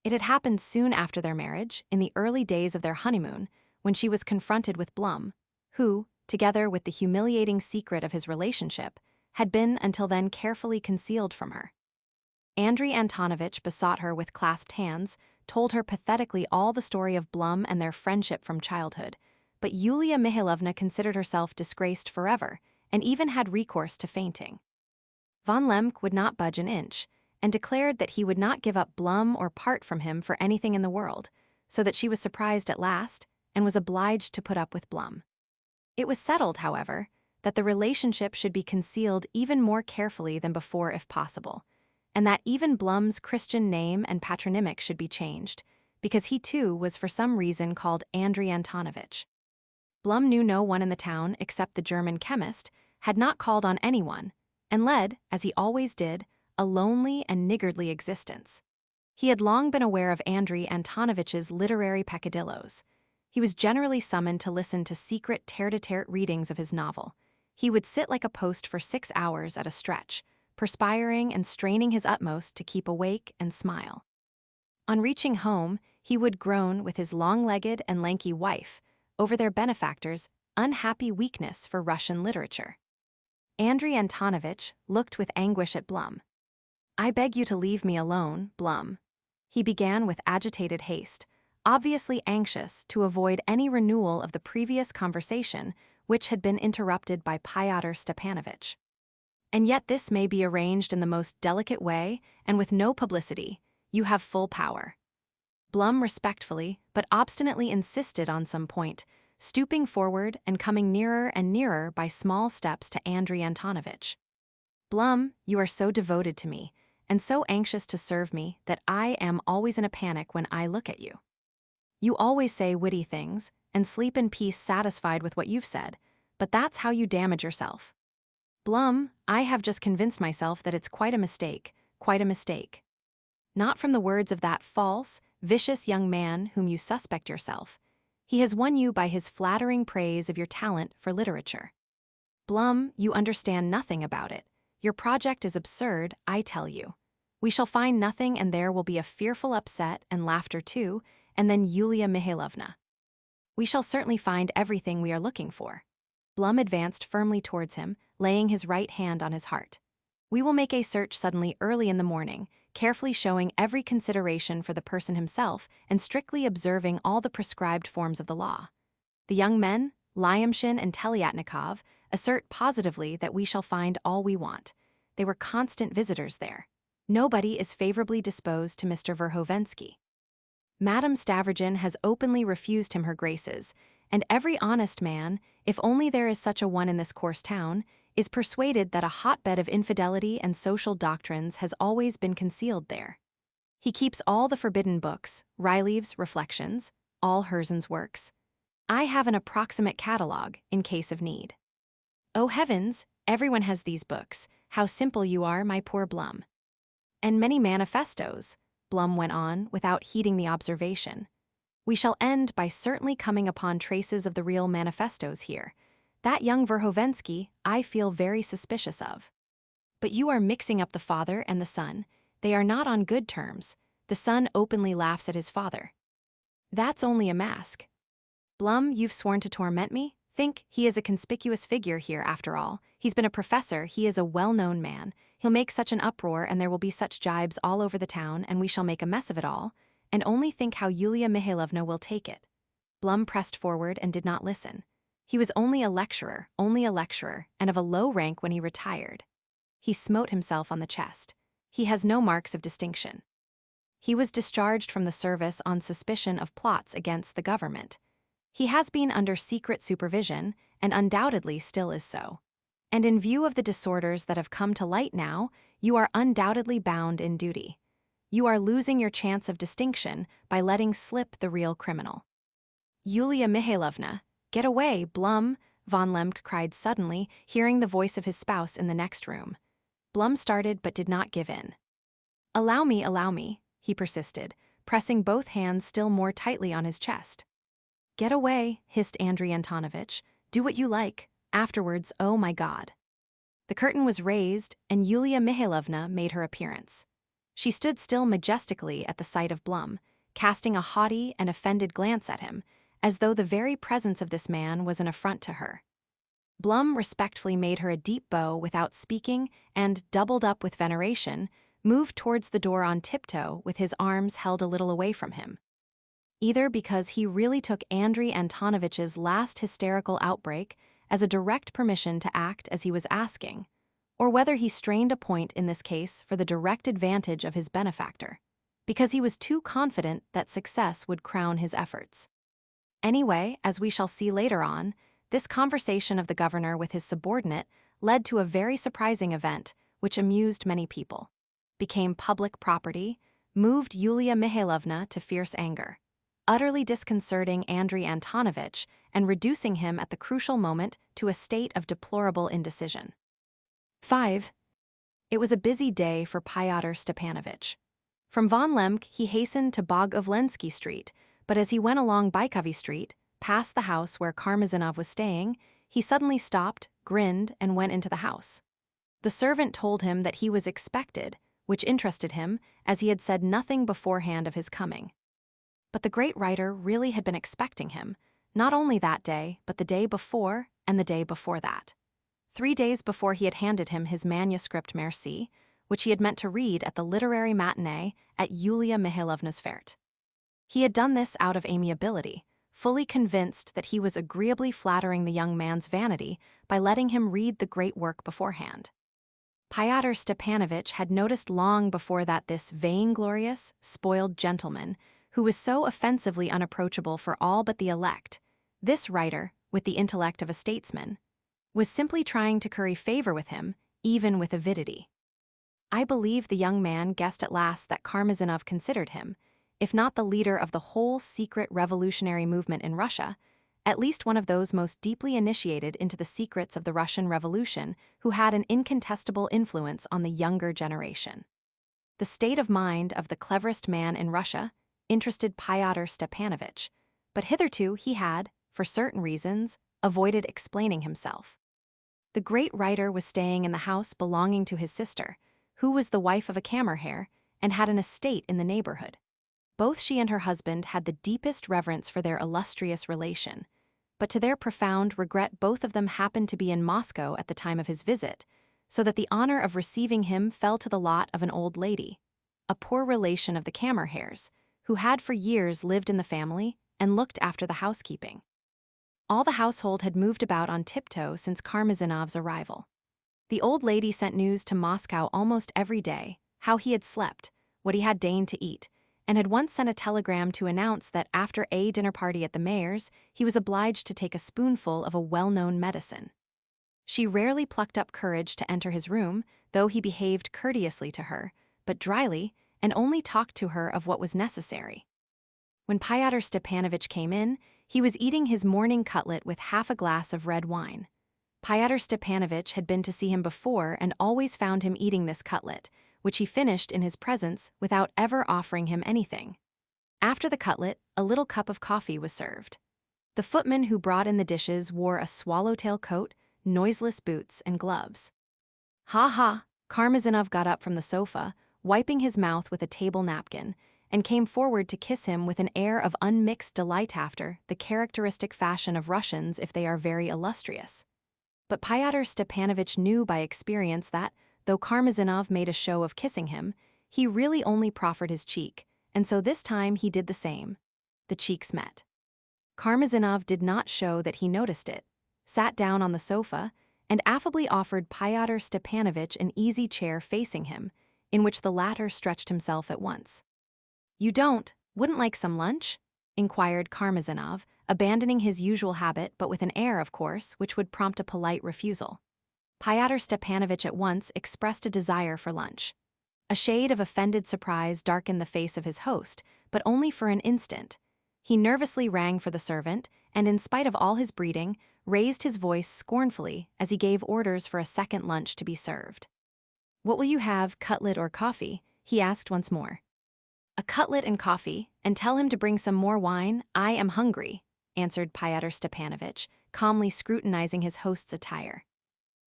It had happened soon after their marriage, in the early days of their honeymoon, when she was confronted with Blum, who, together with the humiliating secret of his relationship, had been until then carefully concealed from her. Andrei Antonovitch besought her with clasped hands, told her pathetically all the story of Blum and their friendship from childhood, but Yulia Mihailovna considered herself disgraced forever, and even had recourse to fainting. Von Lemke would not budge an inch, and declared that he would not give up Blum or part from him for anything in the world, so that she was surprised at last, and was obliged to put up with Blum. It was settled, however, that the relationship should be concealed even more carefully than before if possible, and that even Blum's Christian name and patronymic should be changed, because he too was for some reason called Andrei Antonovitch. Blum knew no one in the town except the German chemist, had not called on anyone, and led, as he always did, a lonely and niggardly existence. He had long been aware of Andrei Antonovitch's literary peccadillos. He was generally summoned to listen to secret tete-a-tete readings of his novel. He would sit like a post for 6 hours at a stretch, perspiring and straining his utmost to keep awake and smile. On reaching home, he would groan with his long-legged and lanky wife over their benefactor's unhappy weakness for Russian literature. Andrei Antonovitch looked with anguish at Blum. "I beg you to leave me alone, Blum," he began with agitated haste, obviously anxious to avoid any renewal of the previous conversation which had been interrupted by Fyodor Stepanovitch. "And yet this may be arranged in the most delicate way and with no publicity. You have full power." Blum respectfully but obstinately insisted on some point, stooping forward and coming nearer and nearer by small steps to Andrei Antonovitch. "Blum, you are so devoted to me, and so anxious to serve me, that I am always in a panic when I look at you." You always say witty things and sleep in peace satisfied with what you've said, but that's how you damage yourself. Blum, I have just convinced myself that it's quite a mistake, quite a mistake. Not from the words of that false, vicious young man whom you suspect yourself. He has won you by his flattering praise of your talent for literature. Blum, you understand nothing about it. Your project is absurd, I tell you. We shall find nothing, and there will be a fearful upset and laughter too, and then Yulia Mihailovna. We shall certainly find everything we are looking for. Blum advanced firmly towards him, laying his right hand on his heart. We will make a search suddenly early in the morning, carefully showing every consideration for the person himself and strictly observing all the prescribed forms of the law. The young men, Lyamshin and Telyatnikov, assert positively that we shall find all we want. They were constant visitors there. Nobody is favorably disposed to Mr. Verhovensky. Madame Stavrogin has openly refused him her graces, and every honest man, if only there is such a one in this coarse town, is persuaded that a hotbed of infidelity and social doctrines has always been concealed there. He keeps all the forbidden books, Ryleeve's Reflections, all Herzen's works. I have an approximate catalogue in case of need. Oh heavens, everyone has these books. How simple you are, my poor Blum. And many manifestos, Blum went on without heeding the observation. We shall end by certainly coming upon traces of the real manifestos here. That young Verhovensky I feel very suspicious of. But you are mixing up the father and the son. They are not on good terms. The son openly laughs at his father. That's only a mask. Blum, you've sworn to torment me? Think, he is a conspicuous figure here after all. He's been a professor, he is a well-known man. He'll make such an uproar and there will be such jibes all over the town and we shall make a mess of it all. And only think how Yulia Mihailovna will take it. Blum pressed forward and did not listen. He was only a lecturer, and of a low rank when he retired. He smote himself on the chest. He has no marks of distinction. He was discharged from the service on suspicion of plots against the government. He has been under secret supervision, and undoubtedly still is so. And in view of the disorders that have come to light now, you are undoubtedly bound in duty. You are losing your chance of distinction by letting slip the real criminal. Yulia Mihailovna, get away, Blum, von Lemke cried suddenly, hearing the voice of his spouse in the next room. Blum started but did not give in. Allow me, he persisted, pressing both hands still more tightly on his chest. Get away, hissed Andrei Antonovitch. Do what you like. Afterwards, oh my God. The curtain was raised, and Yulia Mihailovna made her appearance. She stood still majestically at the sight of Blum, casting a haughty and offended glance at him, as though the very presence of this man was an affront to her. Blum respectfully made her a deep bow without speaking and, doubled up with veneration, moved towards the door on tiptoe with his arms held a little away from him. Either because he really took Andrei Antonovitch's last hysterical outbreak as a direct permission to act as he was asking, or whether he strained a point in this case for the direct advantage of his benefactor, because he was too confident that success would crown his efforts. Anyway, as we shall see later on, this conversation of the governor with his subordinate led to a very surprising event which amused many people, became public property, moved Yulia Mihailovna to fierce anger, utterly disconcerting Andrei Antonovitch and reducing him at the crucial moment to a state of deplorable indecision. 5. It was a busy day for Fyodor Stepanovitch. From von Lemke he hastened to Bogovlensky Street, but as he went along Baikovy Street, past the house where Karmazinov was staying, he suddenly stopped, grinned, and went into the house. The servant told him that he was expected, which interested him, as he had said nothing beforehand of his coming. But the great writer really had been expecting him, not only that day, but the day before and the day before that. 3 days before he had handed him his manuscript Merci, which he had meant to read at the literary matinee at Yulia Mihailovna's fete. He had done this out of amiability, fully convinced that he was agreeably flattering the young man's vanity by letting him read the great work beforehand. Fyodor Stepanovitch had noticed long before that this vainglorious, spoiled gentleman, who was so offensively unapproachable for all but the elect, this writer, with the intellect of a statesman, was simply trying to curry favor with him, even with avidity. I believe the young man guessed at last that Karmazinov considered him, if not the leader of the whole secret revolutionary movement in Russia, at least one of those most deeply initiated into the secrets of the Russian Revolution who had an incontestable influence on the younger generation. The state of mind of the cleverest man in Russia interested Fyodor Stepanovitch, but hitherto he had, for certain reasons, avoided explaining himself. The great writer was staying in the house belonging to his sister, who was the wife of a kammerherr and had an estate in the neighborhood. Both she and her husband had the deepest reverence for their illustrious relation, but to their profound regret both of them happened to be in Moscow at the time of his visit, so that the honor of receiving him fell to the lot of an old lady, a poor relation of the kammerherr's, who had for years lived in the family and looked after the housekeeping. All the household had moved about on tiptoe since Karmazinov's arrival. The old lady sent news to Moscow almost every day, how he had slept, what he had deigned to eat, and had once sent a telegram to announce that after a dinner party at the mayor's, he was obliged to take a spoonful of a well-known medicine. She rarely plucked up courage to enter his room, though he behaved courteously to her, but dryly, and only talked to her of what was necessary. When Fyodor Stepanovitch came in, he was eating his morning cutlet with half a glass of red wine. Fyodor Stepanovitch had been to see him before and always found him eating this cutlet, which he finished in his presence without ever offering him anything. After the cutlet, a little cup of coffee was served. The footman who brought in the dishes wore a swallowtail coat, noiseless boots, and gloves. "Ha ha!" Karmazinov got up from the sofa, wiping his mouth with a table napkin, and came forward to kiss him with an air of unmixed delight after the characteristic fashion of Russians if they are very illustrious. But Fyodor Stepanovitch knew by experience that, though Karmazinov made a show of kissing him, he really only proffered his cheek, and so this time he did the same. The cheeks met. Karmazinov did not show that he noticed it, sat down on the sofa, and affably offered Fyodor Stepanovitch an easy chair facing him, in which the latter stretched himself at once. "You wouldn't like some lunch?" inquired Karmazinov, abandoning his usual habit but with an air, of course, which would prompt a polite refusal. Fyodor Stepanovitch at once expressed a desire for lunch. A shade of offended surprise darkened the face of his host, but only for an instant. He nervously rang for the servant, and in spite of all his breeding, raised his voice scornfully as he gave orders for a second lunch to be served. "What will you have, cutlet or coffee?" he asked once more. "A cutlet and coffee, and tell him to bring some more wine. I am hungry," answered Fyodor Stepanovitch, calmly scrutinizing his host's attire.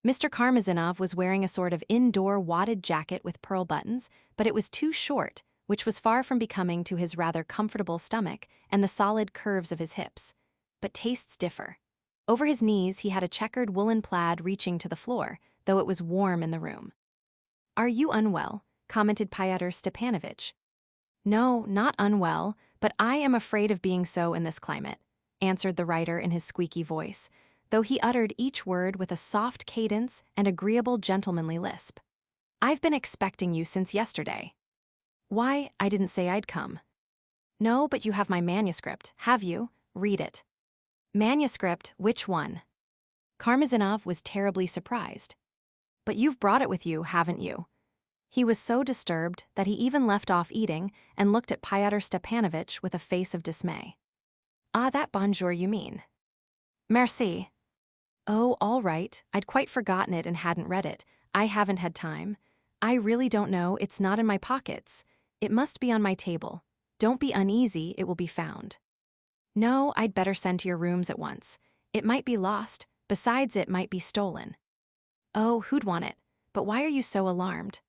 Mr. Karmazinov was wearing a sort of indoor wadded jacket with pearl buttons, but it was too short, which was far from becoming to his rather comfortable stomach and the solid curves of his hips. But tastes differ. Over his knees he had a checkered woolen plaid reaching to the floor, though it was warm in the room. "Are you unwell?" commented Fyodor Stepanovitch. "No, not unwell, but I am afraid of being so in this climate," answered the writer in his squeaky voice, though he uttered each word with a soft cadence and agreeable gentlemanly lisp. "I've been expecting you since yesterday." "Why, I didn't say I'd come." "No, but you have my manuscript, have you? Read it." "Manuscript, which one?" Karmazinov was terribly surprised. "But you've brought it with you, haven't you?" He was so disturbed that he even left off eating and looked at Fyodor Stepanovitch with a face of dismay. "Ah, that bonjour you mean." "Merci." "Oh, all right, I'd quite forgotten it and hadn't read it. I haven't had time. I really don't know, it's not in my pockets. It must be on my table. Don't be uneasy, it will be found." "No, I'd better send to your rooms at once. It might be lost, besides it might be stolen." "Oh, who'd want it? But why are you so alarmed?"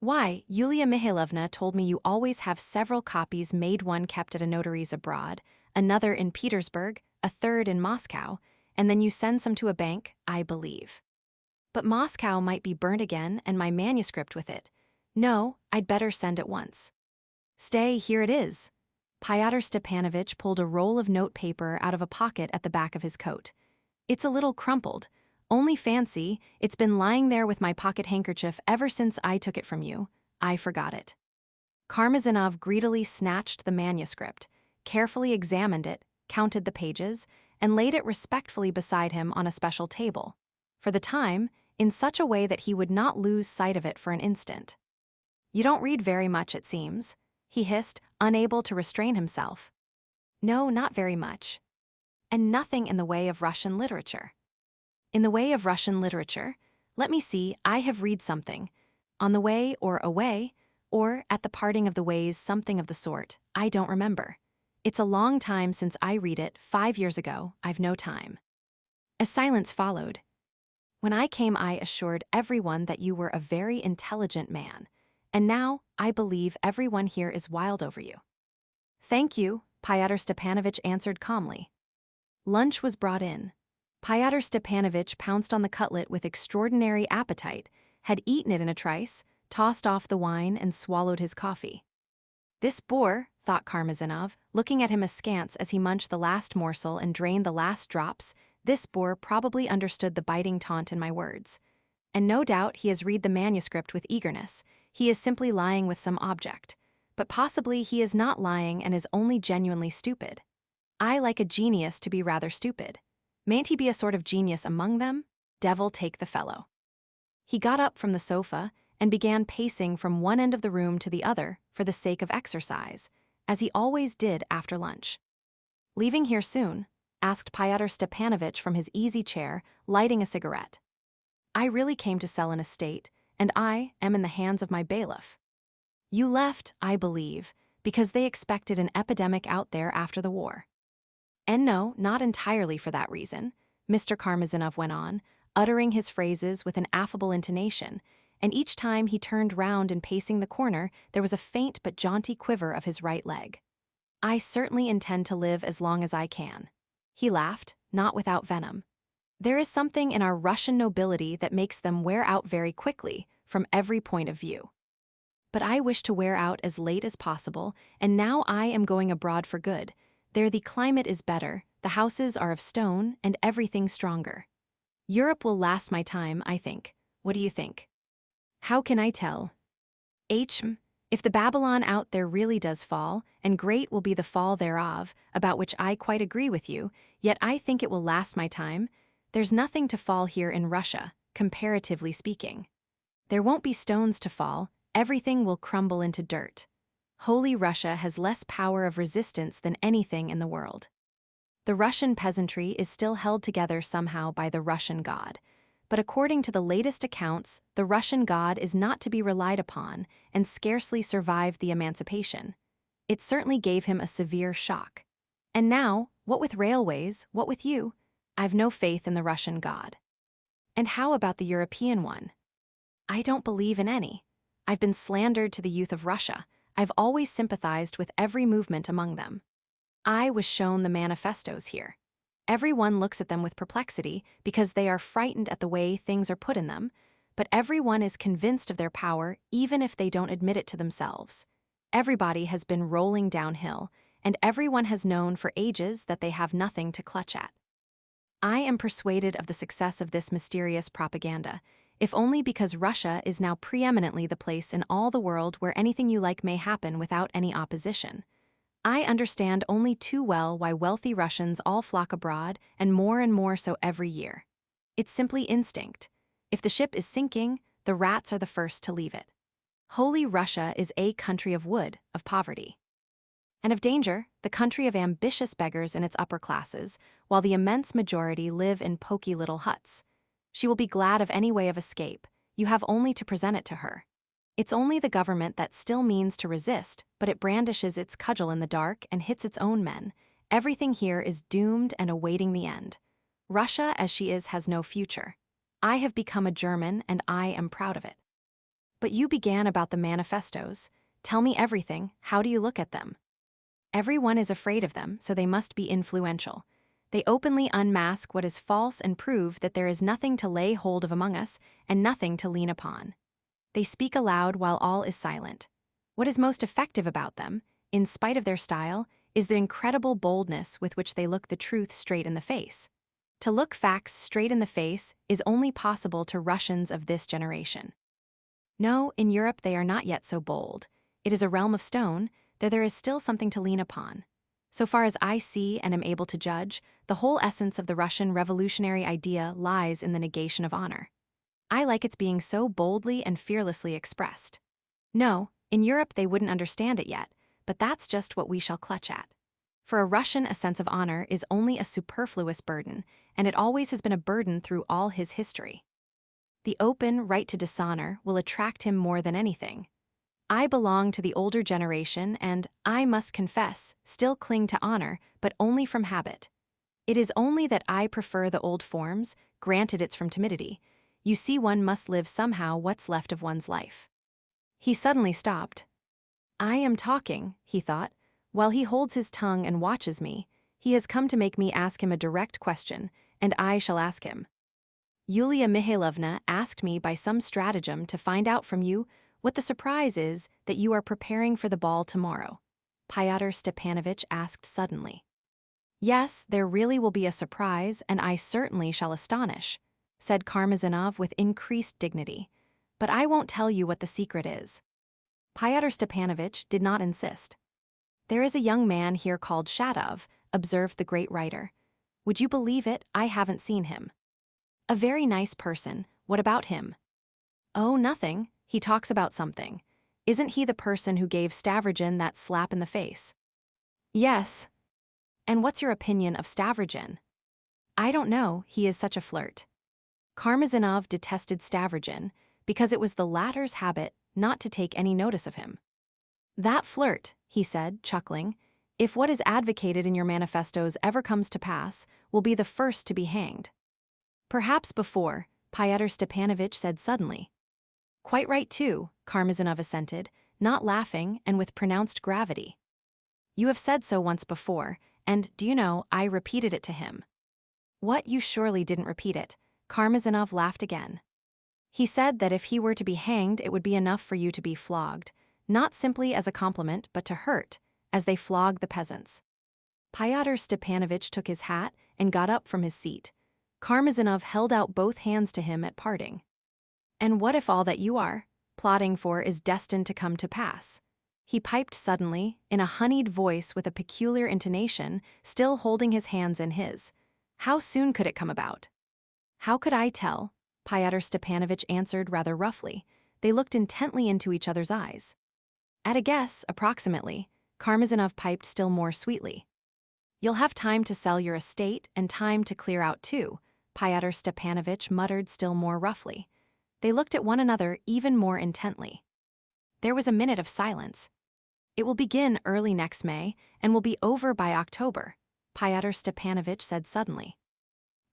"Why, Yulia Mihailovna told me you always have several copies made, one kept at a notary's abroad, another in Petersburg, a third in Moscow, and then you send some to a bank, I believe." "But Moscow might be burnt again and my manuscript with it. No, I'd better send at once." "Stay, here it is." Fyodor Stepanovitch pulled a roll of notepaper out of a pocket at the back of his coat. "It's a little crumpled. Only fancy, it's been lying there with my pocket handkerchief ever since I took it from you. I forgot it." Karmazinov greedily snatched the manuscript, carefully examined it, counted the pages, and laid it respectfully beside him on a special table, for the time, in such a way that he would not lose sight of it for an instant. "You don't read very much, it seems," he hissed, unable to restrain himself. No, not very much. And nothing in the way of Russian literature. In the way of Russian literature, let me see, I have read something. On the way or away, or at the parting of the ways, something of the sort, I don't remember. It's a long time since I read it, 5 years ago, I've no time. A silence followed. When I came, I assured everyone that you were a very intelligent man, and now I believe everyone here is wild over you. Thank you, Fyodor Stepanovitch answered calmly. Lunch was brought in. Fyodor Stepanovitch pounced on the cutlet with extraordinary appetite, had eaten it in a trice, tossed off the wine, and swallowed his coffee. This boor, thought Karmazinov, looking at him askance as he munched the last morsel and drained the last drops, this boor probably understood the biting taunt in my words. And no doubt he has read the manuscript with eagerness. He is simply lying with some object. But possibly he is not lying and is only genuinely stupid. I like a genius to be rather stupid. Mayn't he be a sort of genius among them? Devil take the fellow. He got up from the sofa and began pacing from one end of the room to the other for the sake of exercise, as he always did after lunch. Leaving here soon? Asked Fyodor Stepanovitch from his easy chair, lighting a cigarette. I really came to sell an estate, and I am in the hands of my bailiff. You left, I believe, because they expected an epidemic out there after the war. And no, not entirely for that reason, Mr. Karmazinov went on, uttering his phrases with an affable intonation, and each time he turned round in pacing the corner, there was a faint but jaunty quiver of his right leg. I certainly intend to live as long as I can. He laughed, not without venom. There is something in our Russian nobility that makes them wear out very quickly, from every point of view. But I wish to wear out as late as possible, and now I am going abroad for good. There the climate is better, the houses are of stone, and everything stronger. Europe will last my time, I think. What do you think? How can I tell? If the Babylon out there really does fall, and great will be the fall thereof, about which I quite agree with you, yet I think it will last my time, there's nothing to fall here in Russia, comparatively speaking. There won't be stones to fall, everything will crumble into dirt. Holy Russia has less power of resistance than anything in the world. The Russian peasantry is still held together somehow by the Russian God. But according to the latest accounts, the Russian God is not to be relied upon and scarcely survived the emancipation. It certainly gave him a severe shock. And now, what with railways, what with you? I've no faith in the Russian God. And how about the European one? I don't believe in any. I've been slandered to the youth of Russia. I've always sympathized with every movement among them. I was shown the manifestos here. Everyone looks at them with perplexity because they are frightened at the way things are put in them, but everyone is convinced of their power even if they don't admit it to themselves. Everybody has been rolling downhill, and everyone has known for ages that they have nothing to clutch at. I am persuaded of the success of this mysterious propaganda, if only because Russia is now preeminently the place in all the world where anything you like may happen without any opposition. I understand only too well why wealthy Russians all flock abroad and more so every year. It's simply instinct. If the ship is sinking, the rats are the first to leave it. Holy Russia is a country of wood, of poverty. And of danger, the country of ambitious beggars in its upper classes, while the immense majority live in poky little huts. She will be glad of any way of escape. You have only to present it to her. It's only the government that still means to resist, but it brandishes its cudgel in the dark and hits its own men. Everything here is doomed and awaiting the end. Russia, as she is, has no future. I have become a German, and I am proud of it. But you began about the manifestos. Tell me everything. How do you look at them? Everyone is afraid of them, so they must be influential. They openly unmask what is false and prove that there is nothing to lay hold of among us and nothing to lean upon. They speak aloud while all is silent. What is most effective about them, in spite of their style, is the incredible boldness with which they look the truth straight in the face. To look facts straight in the face is only possible to Russians of this generation. No, in Europe they are not yet so bold. It is a realm of stone, though there is still something to lean upon. So far as I see and am able to judge, the whole essence of the Russian revolutionary idea lies in the negation of honor. I like its being so boldly and fearlessly expressed. No, in Europe they wouldn't understand it yet, but that's just what we shall clutch at. For a Russian, a sense of honor is only a superfluous burden, and it always has been a burden through all his history. The open right to dishonor will attract him more than anything. I belong to the older generation and, I must confess, still cling to honor, but only from habit. It is only that I prefer the old forms, granted it's from timidity. You see, one must live somehow what's left of one's life. He suddenly stopped. I am talking, he thought. While he holds his tongue and watches me, he has come to make me ask him a direct question, and I shall ask him. Yulia Mihailovna asked me by some stratagem to find out from you what the surprise is that you are preparing for the ball tomorrow. Fyodor Stepanovitch asked suddenly. Yes, there really will be a surprise, and I certainly shall astonish, said Karmazinov with increased dignity. But I won't tell you what the secret is. Fyodor Stepanovitch did not insist. There is a young man here called Shatov, observed the great writer. Would you believe it, I haven't seen him. A very nice person. What about him? Oh, nothing. He talks about something. Isn't he the person who gave Stavrogin that slap in the face? Yes. And what's your opinion of Stavrogin? I don't know, he is such a flirt. Karmazinov detested Stavrogin because it was the latter's habit not to take any notice of him. That flirt, he said, chuckling, if what is advocated in your manifestos ever comes to pass, will be the first to be hanged. Perhaps before, Fyodor Stepanovitch said suddenly. Quite right too, Karmazinov assented, not laughing and with pronounced gravity. You have said so once before, and, do you know, I repeated it to him. What, you surely didn't repeat it? Karmazinov laughed again. He said that if he were to be hanged, it would be enough for you to be flogged, not simply as a compliment, but to hurt, as they flog the peasants. Fyodor Stepanovitch took his hat and got up from his seat. Karmazinov held out both hands to him at parting. And what if all that you are plotting for is destined to come to pass? He piped suddenly, in a honeyed voice with a peculiar intonation, still holding his hands in his. How soon could it come about? How could I tell? Fyodor Stepanovitch answered rather roughly. They looked intently into each other's eyes. At a guess, approximately, Karmazinov piped still more sweetly. You'll have time to sell your estate and time to clear out too, Fyodor Stepanovitch muttered still more roughly. They looked at one another even more intently. There was a minute of silence. It will begin early next May and will be over by October, Fyodor Stepanovitch said suddenly.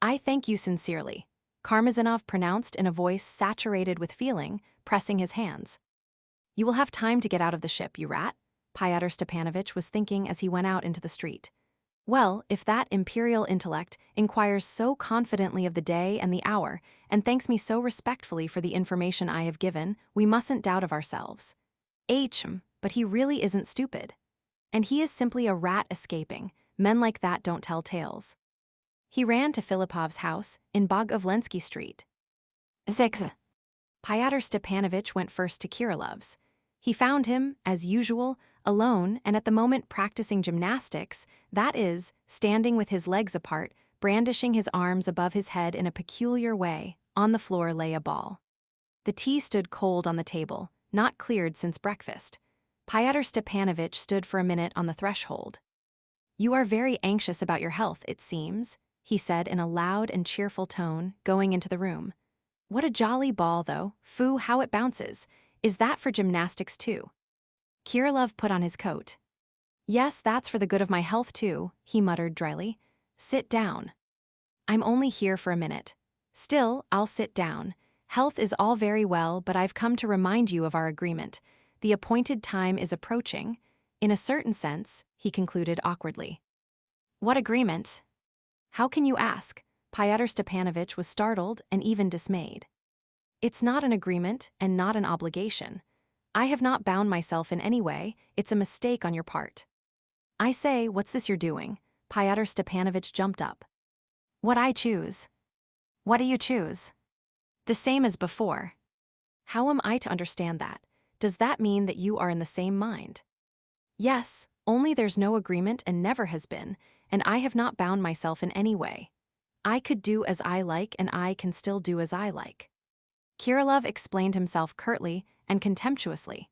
I thank you sincerely, Karmazinov pronounced in a voice saturated with feeling, pressing his hands. You will have time to get out of the ship, you rat, Fyodor Stepanovitch was thinking as he went out into the street. Well, if that imperial intellect inquires so confidently of the day and the hour, and thanks me so respectfully for the information I have given, we mustn't doubt of ourselves. But he really isn't stupid. And he is simply a rat escaping. Men like that don't tell tales. He ran to Filipov's house in Bogovlensky Street. 6. Fyodor Stepanovitch went first to Kirilov's. He found him, as usual, alone and at the moment practicing gymnastics, that is, standing with his legs apart, brandishing his arms above his head in a peculiar way. On the floor lay a ball. The tea stood cold on the table, not cleared since breakfast. Fyodor Stepanovitch stood for a minute on the threshold. You are very anxious about your health, it seems, he said in a loud and cheerful tone, going into the room. What a jolly ball, though. Foo, how it bounces. Is that for gymnastics, too? Kirilov put on his coat. Yes, that's for the good of my health, too, he muttered dryly. Sit down. I'm only here for a minute. Still, I'll sit down. Health is all very well, but I've come to remind you of our agreement. The appointed time is approaching. In a certain sense, he concluded awkwardly. What agreement? How can you ask? Fyodor Stepanovitch was startled and even dismayed. It's not an agreement and not an obligation. I have not bound myself in any way. It's a mistake on your part. I say, what's this you're doing? Fyodor Stepanovitch jumped up. What I choose. What do you choose? The same as before. How am I to understand that? Does that mean that you are in the same mind? Yes, only there's no agreement and never has been, and I have not bound myself in any way. I could do as I like and I can still do as I like. Kirilov explained himself curtly and contemptuously.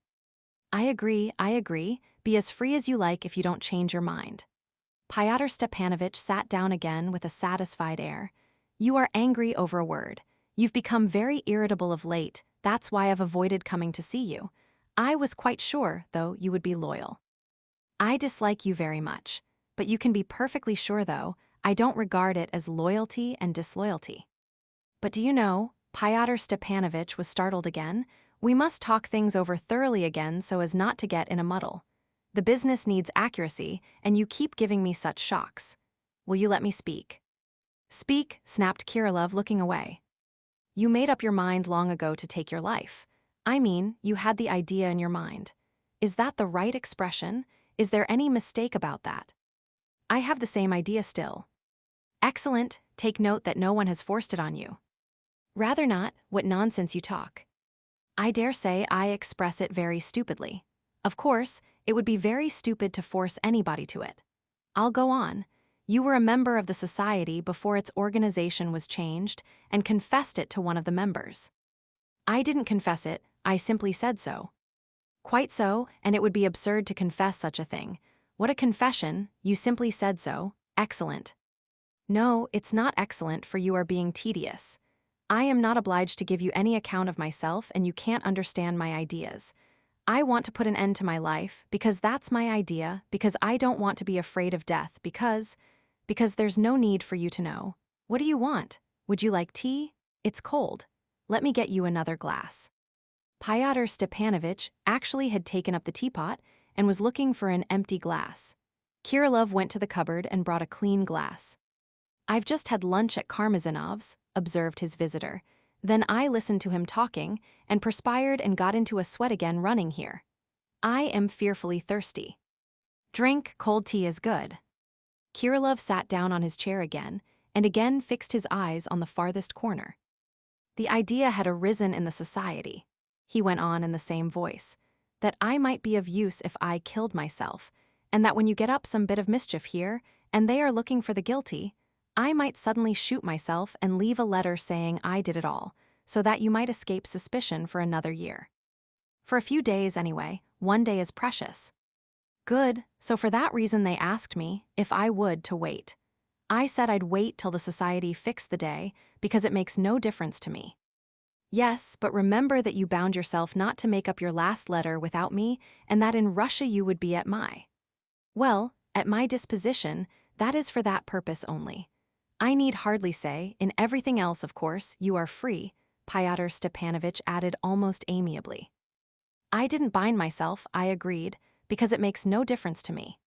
I agree. Be as free as you like if you don't change your mind. Pyotr Stepanovitch sat down again with a satisfied air. You are angry over a word. You've become very irritable of late, that's why I've avoided coming to see you. I was quite sure, though, you would be loyal. I dislike you very much, but you can be perfectly sure, though, I don't regard it as loyalty and disloyalty. But do you know, Pyotr Stepanovitch was startled again, we must talk things over thoroughly again so as not to get in a muddle. The business needs accuracy, and you keep giving me such shocks. Will you let me speak? Speak, snapped Kirillov, looking away. You made up your mind long ago to take your life. I mean, you had the idea in your mind. Is that the right expression? Is there any mistake about that? I have the same idea still. Excellent, take note that no one has forced it on you. Rather not, what nonsense you talk. I dare say I express it very stupidly. Of course, it would be very stupid to force anybody to it. I'll go on. You were a member of the society before its organization was changed and confessed it to one of the members. I didn't confess it, I simply said so. Quite so, and it would be absurd to confess such a thing. What a confession, you simply said so, excellent. No, it's not excellent, for you are being tedious. I am not obliged to give you any account of myself, and you can't understand my ideas. I want to put an end to my life, because that's my idea, because I don't want to be afraid of death, because there's no need for you to know. What do you want? Would you like tea? It's cold. Let me get you another glass. Pyotr Stepanovitch actually had taken up the teapot and was looking for an empty glass. Kirillov went to the cupboard and brought a clean glass. I've just had lunch at Karmazinov's, observed his visitor. Then I listened to him talking and perspired and got into a sweat again running here. I am fearfully thirsty. Drink, cold tea is good. Kirillov sat down on his chair again and again fixed his eyes on the farthest corner. The idea had arisen in the society, he went on in the same voice, that I might be of use if I killed myself, and that when you get up some bit of mischief here, and they are looking for the guilty, I might suddenly shoot myself and leave a letter saying I did it all, so that you might escape suspicion for another year. For a few days anyway, one day is precious. Good, so for that reason they asked me if I would to wait. I said I'd wait till the society fixed the day, because it makes no difference to me. Yes, but remember that you bound yourself not to make up your last letter without me, and that in Russia you would be at my. Well, at my disposition, that is for that purpose only. I need hardly say, in everything else, of course, you are free, Pyotr Stepanovitch added almost amiably. I didn't bind myself, I agreed, because it makes no difference to me.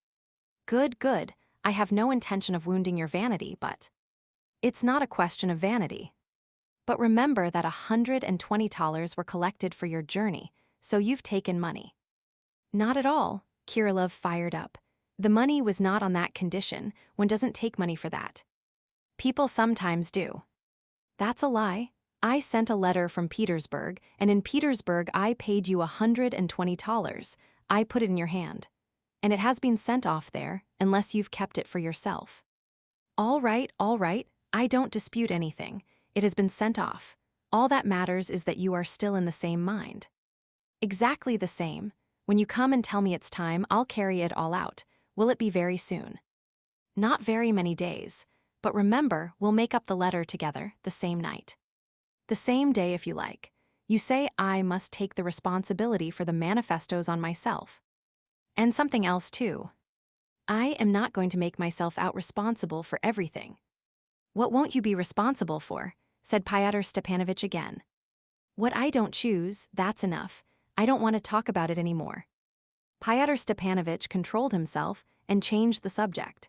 Good, good, I have no intention of wounding your vanity, but it's not a question of vanity. But remember that $120 were collected for your journey, so you've taken money. Not at all, Kirillov fired up. The money was not on that condition, one doesn't take money for that. People sometimes do. That's a lie. I sent a letter from Petersburg, and in Petersburg I paid you $120. I put it in your hand. And it has been sent off there, unless you've kept it for yourself. All right, I don't dispute anything. It has been sent off. All that matters is that you are still in the same mind. Exactly the same. When you come and tell me it's time, I'll carry it all out. Will it be very soon? Not very many days. But remember, we'll make up the letter together, the same night. The same day if you like. You say I must take the responsibility for the manifestos on myself. And something else too. I am not going to make myself out responsible for everything. What won't you be responsible for? Said Pyotr Stepanovitch again. What I don't choose, that's enough. I don't want to talk about it anymore. Pyotr Stepanovitch controlled himself and changed the subject.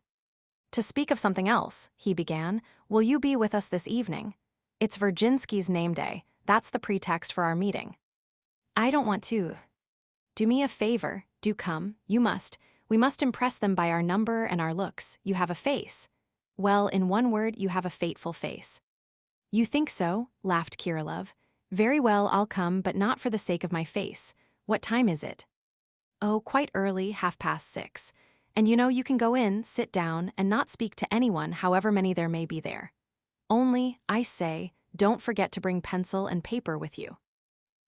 To speak of something else, he began, will you be with us this evening? It's Virginsky's name day, that's the pretext for our meeting. I don't want to. Do me a favor, do come, you must. We must impress them by our number and our looks. You have a face. Well, in one word, you have a fateful face. You think so? Laughed Kirillov. Very well, I'll come, but not for the sake of my face. What time is it? Oh, quite early, 6:30. And you know you can go in, sit down, and not speak to anyone, however many there may be there. Only, I say, don't forget to bring pencil and paper with you.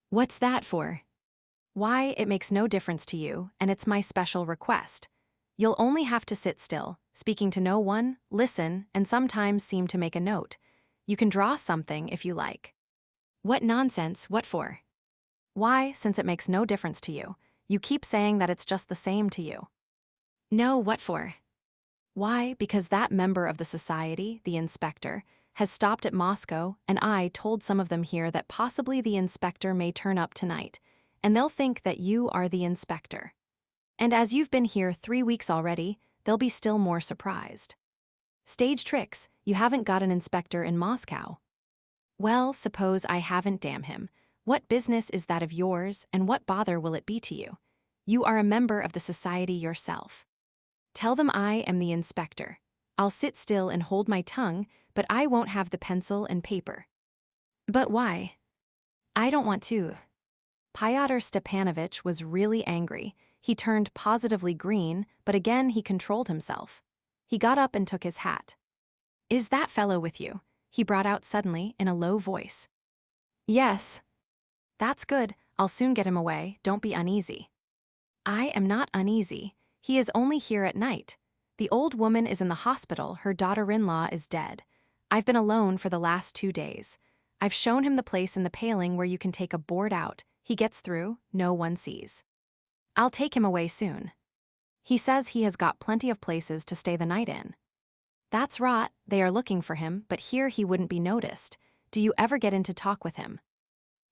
What's that for? Why, it makes no difference to you, and it's my special request. You'll only have to sit still, speaking to no one, listen, and sometimes seem to make a note. You can draw something if you like. What nonsense, what for? Why, since it makes no difference to you, you keep saying that it's just the same to you. No, what for? Why, because that member of the society, the inspector, has stopped at Moscow, and I told some of them here that possibly the inspector may turn up tonight, and they'll think that you are the inspector. And as you've been here 3 weeks already, they'll be still more surprised. Stage tricks, you haven't got an inspector in Moscow. Well, suppose I haven't, damn him. What business is that of yours, and what bother will it be to you? You are a member of the society yourself. Tell them I am the inspector. I'll sit still and hold my tongue, but I won't have the pencil and paper. But why? I don't want to. Fyodor Stepanovitch was really angry. He turned positively green, but again he controlled himself. He got up and took his hat. Is that fellow with you? He brought out suddenly in a low voice. Yes. That's good, I'll soon get him away, don't be uneasy. I am not uneasy. He is only here at night. The old woman is in the hospital, her daughter-in-law is dead. I've been alone for the last 2 days. I've shown him the place in the paling where you can take a board out. He gets through, no one sees. I'll take him away soon. He says he has got plenty of places to stay the night in. That's rot, they are looking for him, but here he wouldn't be noticed. Do you ever get in to talk with him?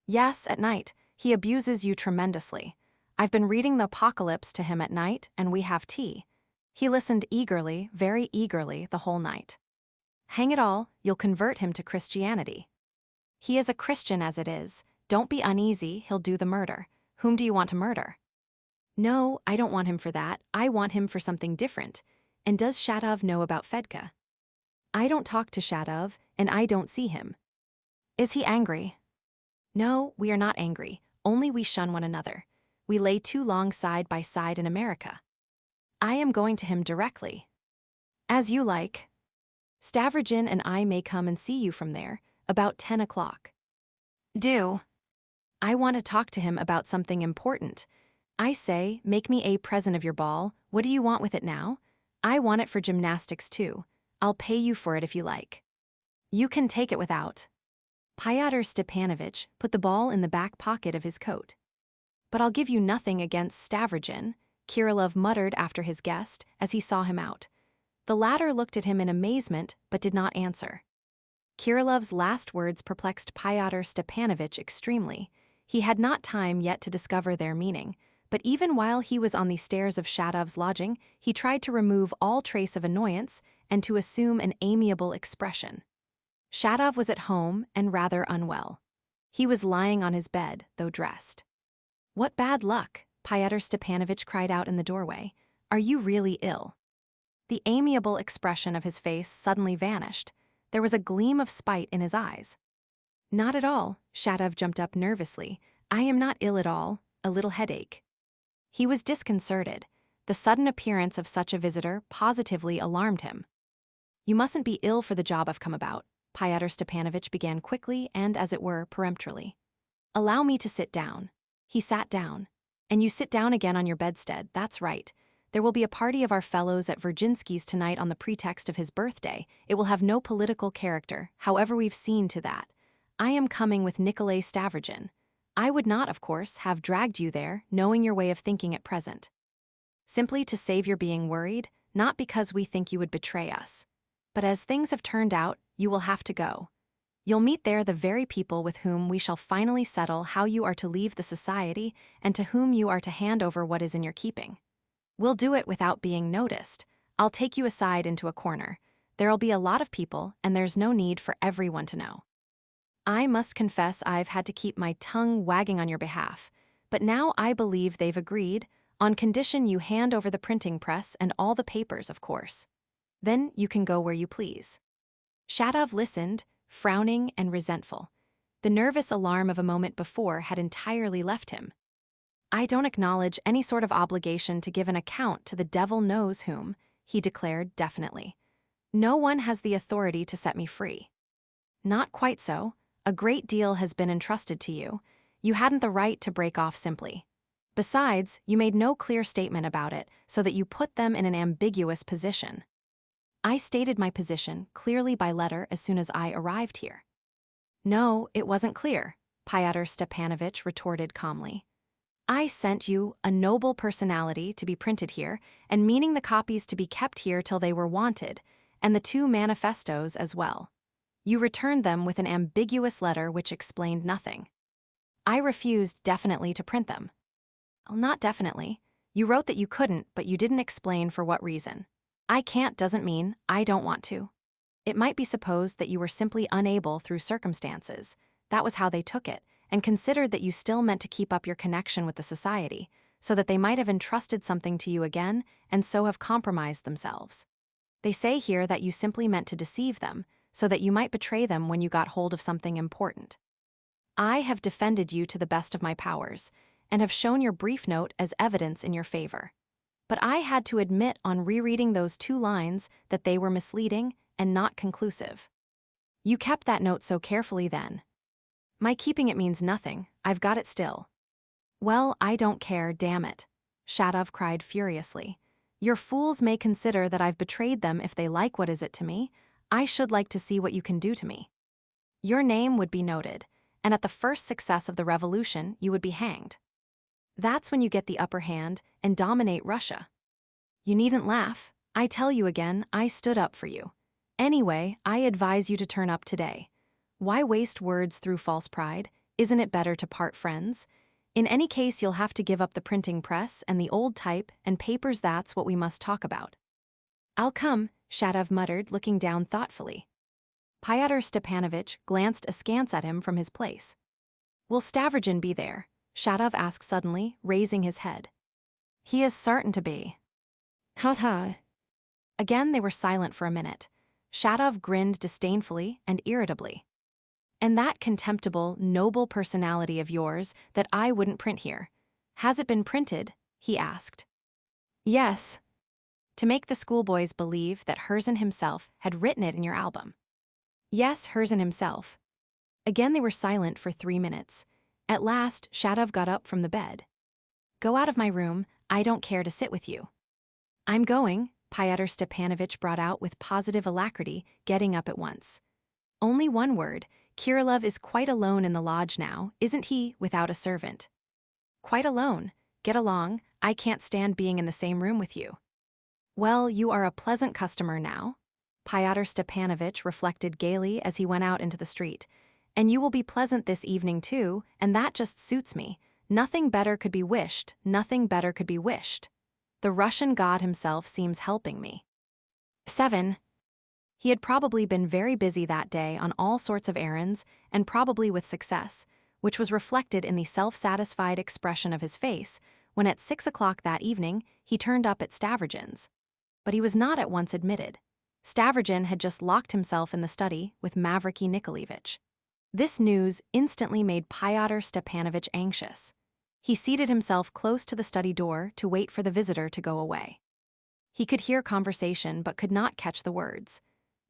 Yes, at night. He abuses you tremendously. I've been reading the Apocalypse to him at night, and we have tea. He listened eagerly, very eagerly, the whole night. Hang it all, you'll convert him to Christianity. He is a Christian as it is. Don't be uneasy, he'll do the murder. Whom do you want to murder? No, I don't want him for that. I want him for something different. And does Shatov know about Fedka? I don't talk to Shatov, and I don't see him. Is he angry? No, we are not angry, only we shun one another. We lay too long side by side in America. I am going to him directly. As you like. Stavrogin and I may come and see you from there, about 10 o'clock. Do. I want to talk to him about something important. I say, make me a present of your ball. What do you want with it now? I want it for gymnastics too. I'll pay you for it if you like. You can take it without. Fyodor Stepanovitch put the ball in the back pocket of his coat. But I'll give you nothing against Stavrogin, Kirillov muttered after his guest as he saw him out. The latter looked at him in amazement but did not answer. Kirillov's last words perplexed Fyodor Stepanovitch extremely. He had not time yet to discover their meaning, but even while he was on the stairs of Shatov's lodging, he tried to remove all trace of annoyance and to assume an amiable expression. Shatov was at home and rather unwell. He was lying on his bed, though dressed. What bad luck, Fyodor Stepanovitch cried out in the doorway. Are you really ill? The amiable expression of his face suddenly vanished. There was a gleam of spite in his eyes. Not at all, Shatov jumped up nervously. I am not ill at all, a little headache. He was disconcerted. The sudden appearance of such a visitor positively alarmed him. You mustn't be ill for the job I've come about, Fyodor Stepanovitch began quickly and, as it were, peremptorily. Allow me to sit down. He sat down. And you sit down again on your bedstead, that's right. There will be a party of our fellows at Virginsky's tonight on the pretext of his birthday. It will have no political character, however we've seen to that. I am coming with Nikolay Stavrogin. I would not, of course, have dragged you there, knowing your way of thinking at present. Simply to save your being worried, not because we think you would betray us. But as things have turned out, you will have to go. You'll meet there the very people with whom we shall finally settle how you are to leave the society and to whom you are to hand over what is in your keeping. We'll do it without being noticed. I'll take you aside into a corner. There'll be a lot of people, and there's no need for everyone to know. I must confess I've had to keep my tongue wagging on your behalf, but now I believe they've agreed, on condition you hand over the printing press and all the papers, of course. Then you can go where you please. Shatov listened, frowning and resentful. The nervous alarm of a moment before had entirely left him. I don't acknowledge any sort of obligation to give an account to the devil knows whom, he declared definitely. No one has the authority to set me free. Not quite so. A great deal has been entrusted to you. You hadn't the right to break off simply. Besides, you made no clear statement about it, so that you put them in an ambiguous position. I stated my position clearly by letter as soon as I arrived here. No, it wasn't clear, Fyodor Stepanovitch retorted calmly. I sent you a noble personality to be printed here, and meaning the copies to be kept here till they were wanted, and the 2 manifestos as well. You returned them with an ambiguous letter which explained nothing. I refused definitely to print them. Well, not definitely. You wrote that you couldn't, but you didn't explain for what reason. I can't doesn't mean I don't want to. It might be supposed that you were simply unable through circumstances. That was how they took it, and considered that you still meant to keep up your connection with the society, so that they might have entrusted something to you again and so have compromised themselves. They say here that you simply meant to deceive them, so that you might betray them when you got hold of something important. I have defended you to the best of my powers, and have shown your brief note as evidence in your favor. But I had to admit on rereading those 2 lines that they were misleading and not conclusive. You kept that note so carefully then. My keeping it means nothing, I've got it still. Well, I don't care, damn it, Shatov cried furiously. Your fools may consider that I've betrayed them if they like what is it to me. I should like to see what you can do to me. Your name would be noted, and at the first success of the revolution you would be hanged. That's when you get the upper hand and dominate Russia. You needn't laugh. I tell you again, I stood up for you. Anyway, I advise you to turn up today. Why waste words through false pride? Isn't it better to part friends? In any case, you'll have to give up the printing press and the old type and papers. That's what we must talk about. I'll come, Shatov muttered, looking down thoughtfully. Fyodor Stepanovitch glanced askance at him from his place. Will Stavrogin be there? Shatov asked suddenly, raising his head. He is certain to be. Ha. Again they were silent for a minute. Shatov grinned disdainfully and irritably. And that contemptible, noble personality of yours that I wouldn't print here. Has it been printed? He asked. Yes. To make the schoolboys believe that Herzen himself had written it in your album. Yes, Herzen himself. Again they were silent for 3 minutes. At last, Shatov got up from the bed. Go out of my room, I don't care to sit with you. I'm going, Fyodor Stepanovitch brought out with positive alacrity, getting up at once. Only one word, Kirillov is quite alone in the lodge now, isn't he, without a servant? Quite alone. Get along, I can't stand being in the same room with you. Well, you are a pleasant customer now, Fyodor Stepanovitch reflected gaily as he went out into the street. And you will be pleasant this evening too, and that just suits me. Nothing better could be wished, nothing better could be wished. The Russian God himself seems helping me. 7. He had probably been very busy that day on all sorts of errands, and probably with success, which was reflected in the self-satisfied expression of his face when at 6 o'clock that evening he turned up at Stavrogin's. But he was not at once admitted. Stavrogin had just locked himself in the study with Varvara Nikolaevich. This news instantly made Fyodor Stepanovitch anxious. He seated himself close to the study door to wait for the visitor to go away. He could hear conversation but could not catch the words.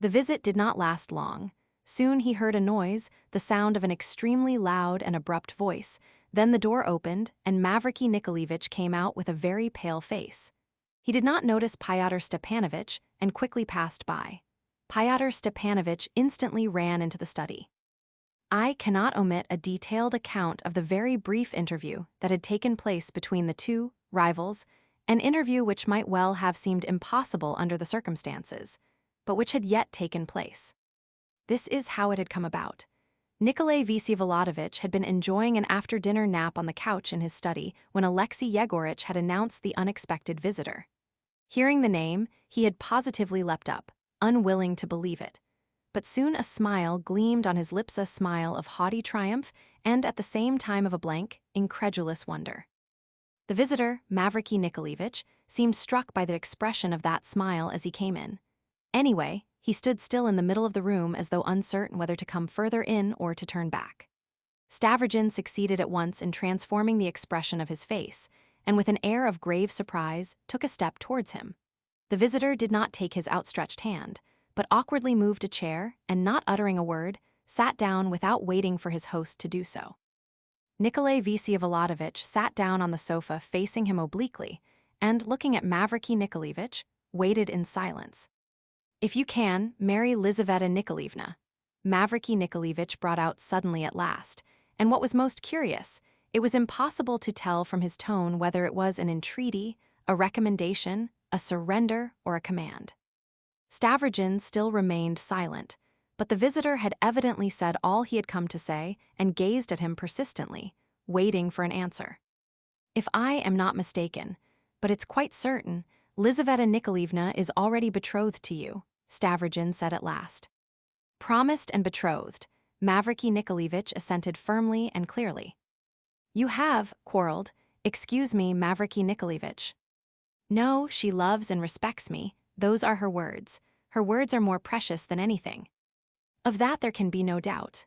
The visit did not last long. Soon he heard a noise, the sound of an extremely loud and abrupt voice. Then the door opened, and Varvara Nikolaevich came out with a very pale face. He did not notice Fyodor Stepanovitch and quickly passed by. Fyodor Stepanovitch instantly ran into the study. I cannot omit a detailed account of the very brief interview that had taken place between the 2 rivals, an interview which might well have seemed impossible under the circumstances, but which had yet taken place. This is how it had come about. Nikolay Vsevolodovitch had been enjoying an after-dinner nap on the couch in his study when Alexei Yegoritch had announced the unexpected visitor. Hearing the name, he had positively leapt up, unwilling to believe it. But soon a smile gleamed on his lips, a smile of haughty triumph and at the same time of a blank, incredulous wonder. The visitor, Varvara Nikolaevich, seemed struck by the expression of that smile as he came in. Anyway, he stood still in the middle of the room as though uncertain whether to come further in or to turn back. Stavrogin succeeded at once in transforming the expression of his face, and with an air of grave surprise, took a step towards him. The visitor did not take his outstretched hand, but awkwardly moved a chair and, not uttering a word, sat down without waiting for his host to do so. Nikolay Vsevolodovitch sat down on the sofa facing him obliquely and, looking at Mavriky Nikolaevich, waited in silence. "If you can, marry Lizaveta Nikolaevna," Mavriky Nikolaevich brought out suddenly at last, and what was most curious, it was impossible to tell from his tone whether it was an entreaty, a recommendation, a surrender, or a command. Stavrogin still remained silent, but the visitor had evidently said all he had come to say and gazed at him persistently, waiting for an answer. "If I am not mistaken, but it's quite certain, Lizaveta Nikolaevna is already betrothed to you," Stavrogin said at last. "Promised and betrothed," Mavriky Nikolaevich assented firmly and clearly. "You have quarreled. Excuse me, Mavriky Nikolaevich." "No, she loves and respects me. Those are her words. Her words are more precious than anything. Of that there can be no doubt.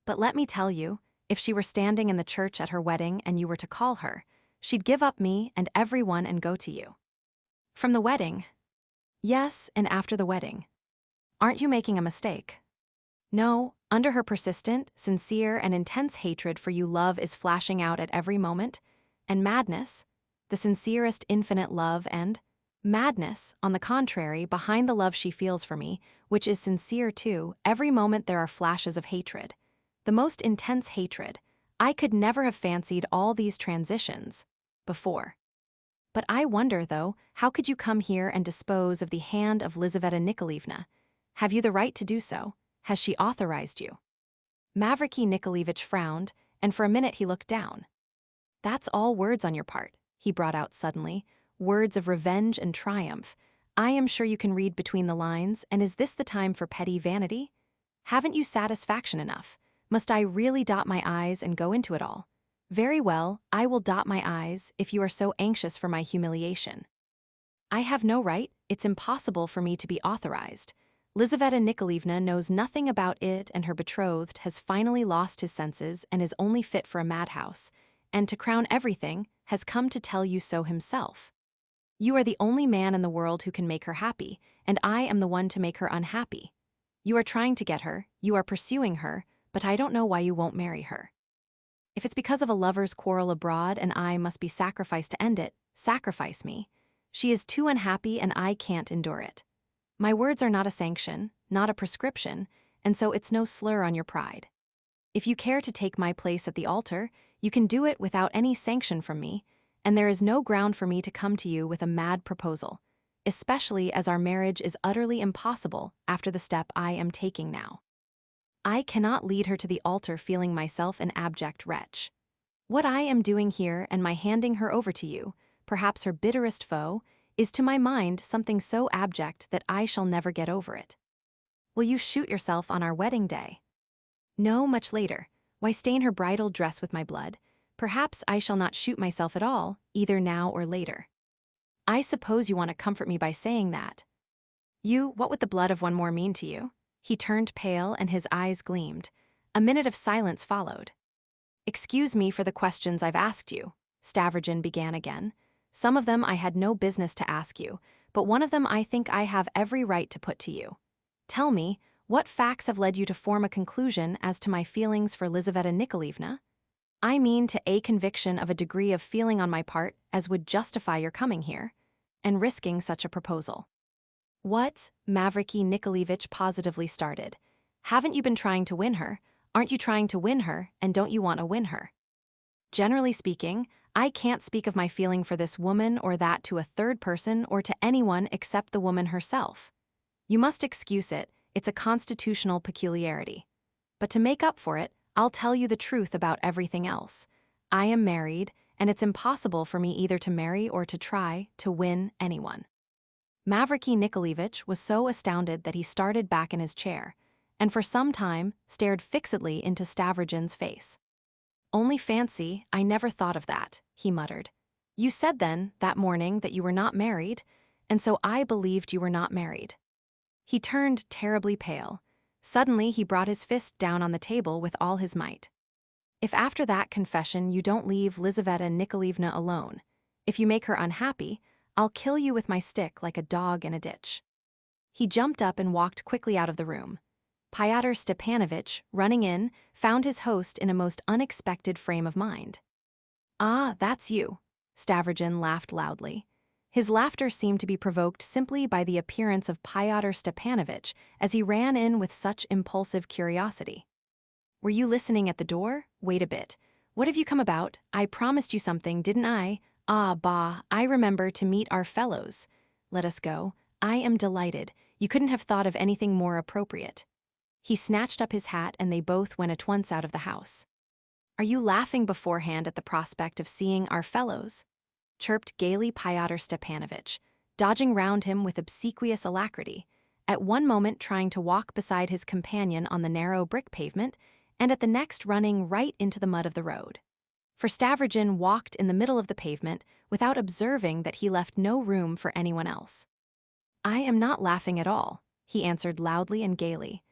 But let me tell you, if she were standing in the church at her wedding and you were to call her, she'd give up me and everyone and go to you." "From the wedding?" "Yes, and after the wedding. Aren't you making a mistake?" "No, under her persistent, sincere, and intense hatred for you, love is flashing out at every moment, and madness, the sincerest infinite love, and madness, on the contrary, behind the love she feels for me, which is sincere too, every moment there are flashes of hatred. The most intense hatred. I could never have fancied all these transitions before. But I wonder, though, how could you come here and dispose of the hand of Lizaveta Nikolaevna? Have you the right to do so? Has she authorized you?" Mavriky Nikolaevich frowned, and for a minute he looked down. "That's all words on your part," he brought out suddenly, "words of revenge and triumph. I am sure you can read between the lines, and is this the time for petty vanity? Haven't you satisfaction enough? Must I really dot my I's and go into it all? Very well, I will dot my I's if you are so anxious for my humiliation. I have no right, it's impossible for me to be authorized. Lizaveta Nikolaevna knows nothing about it, and her betrothed has finally lost his senses and is only fit for a madhouse, and to crown everything, has come to tell you so himself. You are the only man in the world who can make her happy, and I am the one to make her unhappy. You are trying to get her, you are pursuing her, but I don't know why you won't marry her. If it's because of a lover's quarrel abroad and I must be sacrificed to end it, sacrifice me. She is too unhappy and I can't endure it. My words are not a sanction, not a prescription, and so it's no slur on your pride. If you care to take my place at the altar, you can do it without any sanction from me, and there is no ground for me to come to you with a mad proposal, especially as our marriage is utterly impossible after the step I am taking now. I cannot lead her to the altar feeling myself an abject wretch. What I am doing here and my handing her over to you, perhaps her bitterest foe, is to my mind something so abject that I shall never get over it. Will you shoot yourself on our wedding day? No, much later. Why stain her bridal dress with my blood? Perhaps I shall not shoot myself at all, either now or later. I suppose you want to comfort me by saying that. What would the blood of one more mean to you? He turned pale and his eyes gleamed. A minute of silence followed. Excuse me for the questions I've asked you, Stavrogin began again. Some of them I had no business to ask you, but one of them I think I have every right to put to you. Tell me, what facts have led you to form a conclusion as to my feelings for Lizaveta Nikolaevna? I mean to a conviction of a degree of feeling on my part as would justify your coming here, and risking such a proposal. What? Mavriky Nikolaevich positively started. Haven't you been trying to win her? Aren't you trying to win her, and don't you want to win her? Generally speaking, I can't speak of my feeling for this woman or that to a third person or to anyone except the woman herself. You must excuse it, it's a constitutional peculiarity. But to make up for it, I'll tell you the truth about everything else. I am married, and it's impossible for me either to marry or to try to win anyone. Mavriky Nikolaevich was so astounded that he started back in his chair, and for some time stared fixedly into Stavrogin's face. Only fancy, I never thought of that, he muttered. You said then, that morning, that you were not married, and so I believed you were not married. He turned terribly pale. Suddenly he brought his fist down on the table with all his might. If after that confession you don't leave Lizaveta Nikolaevna alone, if you make her unhappy, I'll kill you with my stick like a dog in a ditch. He jumped up and walked quickly out of the room. Fyodor Stepanovitch, running in, found his host in a most unexpected frame of mind. "Ah, that's you." Stavrogin laughed loudly. His laughter seemed to be provoked simply by the appearance of Fyodor Stepanovitch as he ran in with such impulsive curiosity. "Were you listening at the door? Wait a bit. What have you come about? I promised you something, didn't I? Ah, bah, I remember, to meet our fellows. Let us go. I am delighted. You couldn't have thought of anything more appropriate." He snatched up his hat and they both went at once out of the house. "Are you laughing beforehand at the prospect of seeing our fellows?" chirped gaily Fyodor Stepanovitch, dodging round him with obsequious alacrity, at one moment trying to walk beside his companion on the narrow brick pavement, and at the next running right into the mud of the road. For Stavrogin walked in the middle of the pavement without observing that he left no room for anyone else. "I am not laughing at all," he answered loudly and gaily.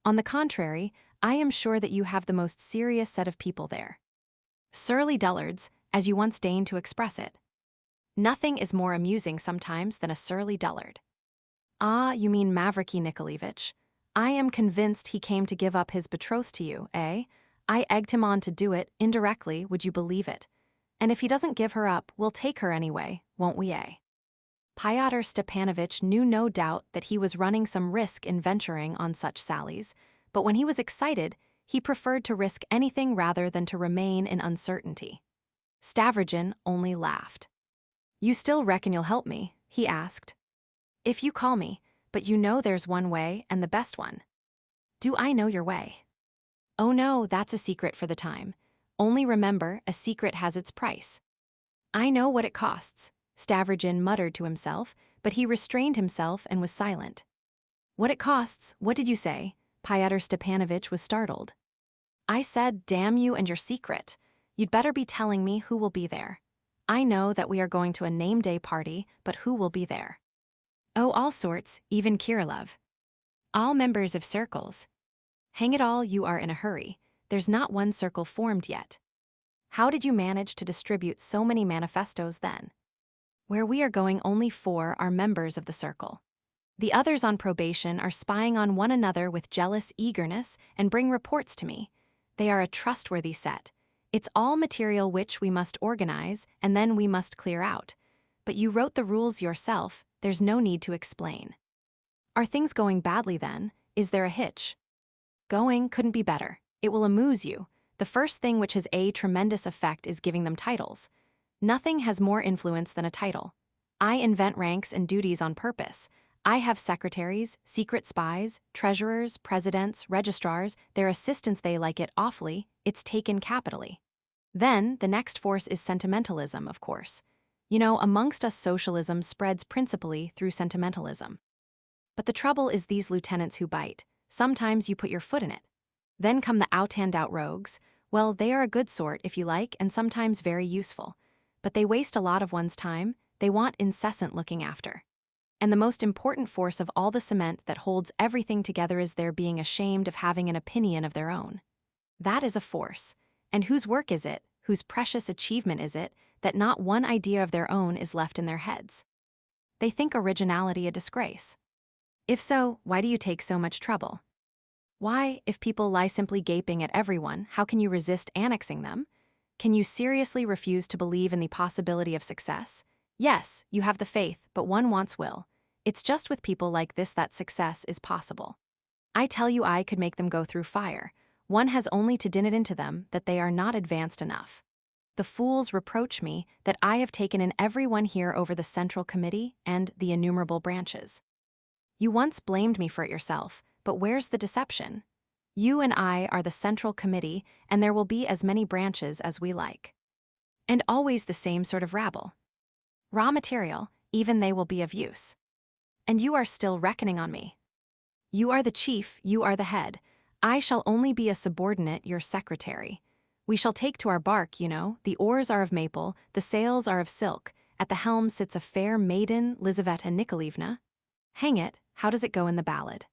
"On the contrary, I am sure that you have the most serious set of people there. Surly dullards, as you once deigned to express it. Nothing is more amusing sometimes than a surly dullard." "Ah, you mean Mavriky Nikolaevich. I am convinced he came to give up his betrothed to you, eh? I egged him on to do it, indirectly, would you believe it? And if he doesn't give her up, we'll take her anyway, won't we, eh?" Fyodor Stepanovitch knew no doubt that he was running some risk in venturing on such sallies, but when he was excited, he preferred to risk anything rather than to remain in uncertainty. Stavrogin only laughed. "You still reckon you'll help me?" he asked. "If you call me, but you know there's one way, and the best one." "Do I know your way?" "Oh no, that's a secret for the time. Only remember, a secret has its price." "I know what it costs," Stavrogin muttered to himself, but he restrained himself and was silent. "What it costs? What did you say?" Fyodor Stepanovitch was startled. "I said, damn you and your secret. You'd better be telling me who will be there. I know that we are going to a name-day party, but who will be there?" "Oh, all sorts, even Kirillov." "All members of circles." "Hang it all, you are in a hurry. There's not one circle formed yet." "How did you manage to distribute so many manifestos then?" "Where we are going, only 4 are members of the circle. The others on probation are spying on one another with jealous eagerness and bring reports to me. They are a trustworthy set. It's all material which we must organize, and then we must clear out. But you wrote the rules yourself, there's no need to explain." "Are things going badly then? Is there a hitch?" "Going couldn't be better. It will amuse you. The first thing which has a tremendous effect is giving them titles. Nothing has more influence than a title. I invent ranks and duties on purpose. I have secretaries, secret spies, treasurers, presidents, registrars, their assistants. They like it awfully, it's taken capitally. Then, the next force is sentimentalism, of course. You know, amongst us socialism spreads principally through sentimentalism. But the trouble is these lieutenants who bite. Sometimes you put your foot in it. Then come the out-and-out rogues. Well, they are a good sort, if you like, and sometimes very useful. But they waste a lot of one's time. They want incessant looking after. And the most important force of all the cement that holds everything together is their being ashamed of having an opinion of their own. That is a force. And whose work is it, whose precious achievement is it, that not one idea of their own is left in their heads? They think originality a disgrace. If so, why do you take so much trouble? Why, if people lie simply gaping at everyone, how can you resist annexing them? Can you seriously refuse to believe in the possibility of success? Yes, you have the faith, but one wants will. It's just with people like this that success is possible. I tell you, I could make them go through fire. One has only to din it into them that they are not advanced enough. The fools reproach me that I have taken in everyone here over the Central Committee and the innumerable branches. You once blamed me for it yourself, but where's the deception? You and I are the Central Committee, and there will be as many branches as we like. And always the same sort of rabble. Raw material, even they will be of use. And you are still reckoning on me. You are the chief, you are the head. I shall only be a subordinate, your secretary. We shall take to our bark, you know. The oars are of maple, the sails are of silk. At the helm sits a fair maiden, Lizaveta Nikolaevna. Hang it, how does it go in the ballad?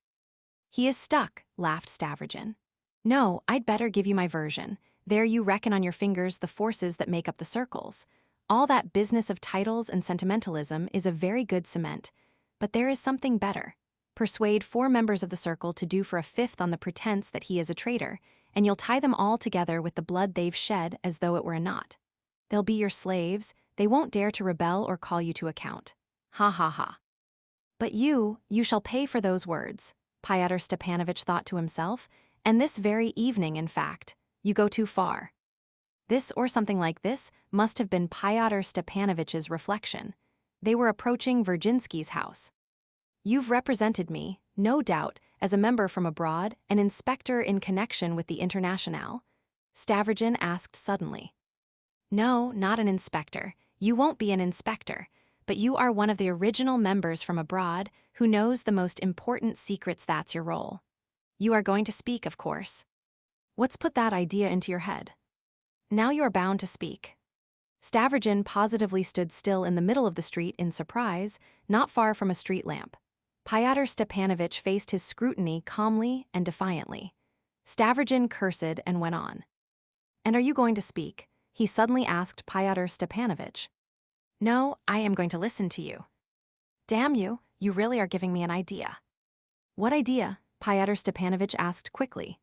He is stuck, laughed Stavrogin. No, I'd better give you my version. There you reckon on your fingers the forces that make up the circles. All that business of titles and sentimentalism is a very good cement. But there is something better. persuade 4 members of the circle to do for a 5th on the pretense that he is a traitor, and you'll tie them all together with the blood they've shed as though it were a knot. They'll be your slaves, they won't dare to rebel or call you to account. Ha ha ha. But you shall pay for those words, Fyodor Stepanovitch thought to himself, and this very evening, in fact. You go too far. This or something like this must have been Fyodor Stepanovitch's reflection. They were approaching Verhovensky's house. You've represented me, no doubt, as a member from abroad, an inspector in connection with the Internationale? Stavrogin asked suddenly. No, not an inspector. You won't be an inspector, but you are one of the original members from abroad who knows the most important secrets. That's your role. You are going to speak, of course. What's put that idea into your head? Now you are bound to speak. Stavrogin positively stood still in the middle of the street in surprise, not far from a street lamp. Fyodor Stepanovitch faced his scrutiny calmly and defiantly. Stavrogin cursed and went on. And are you going to speak? He suddenly asked Fyodor Stepanovitch. No, I am going to listen to you. Damn you, you really are giving me an idea. What idea? Fyodor Stepanovitch asked quickly.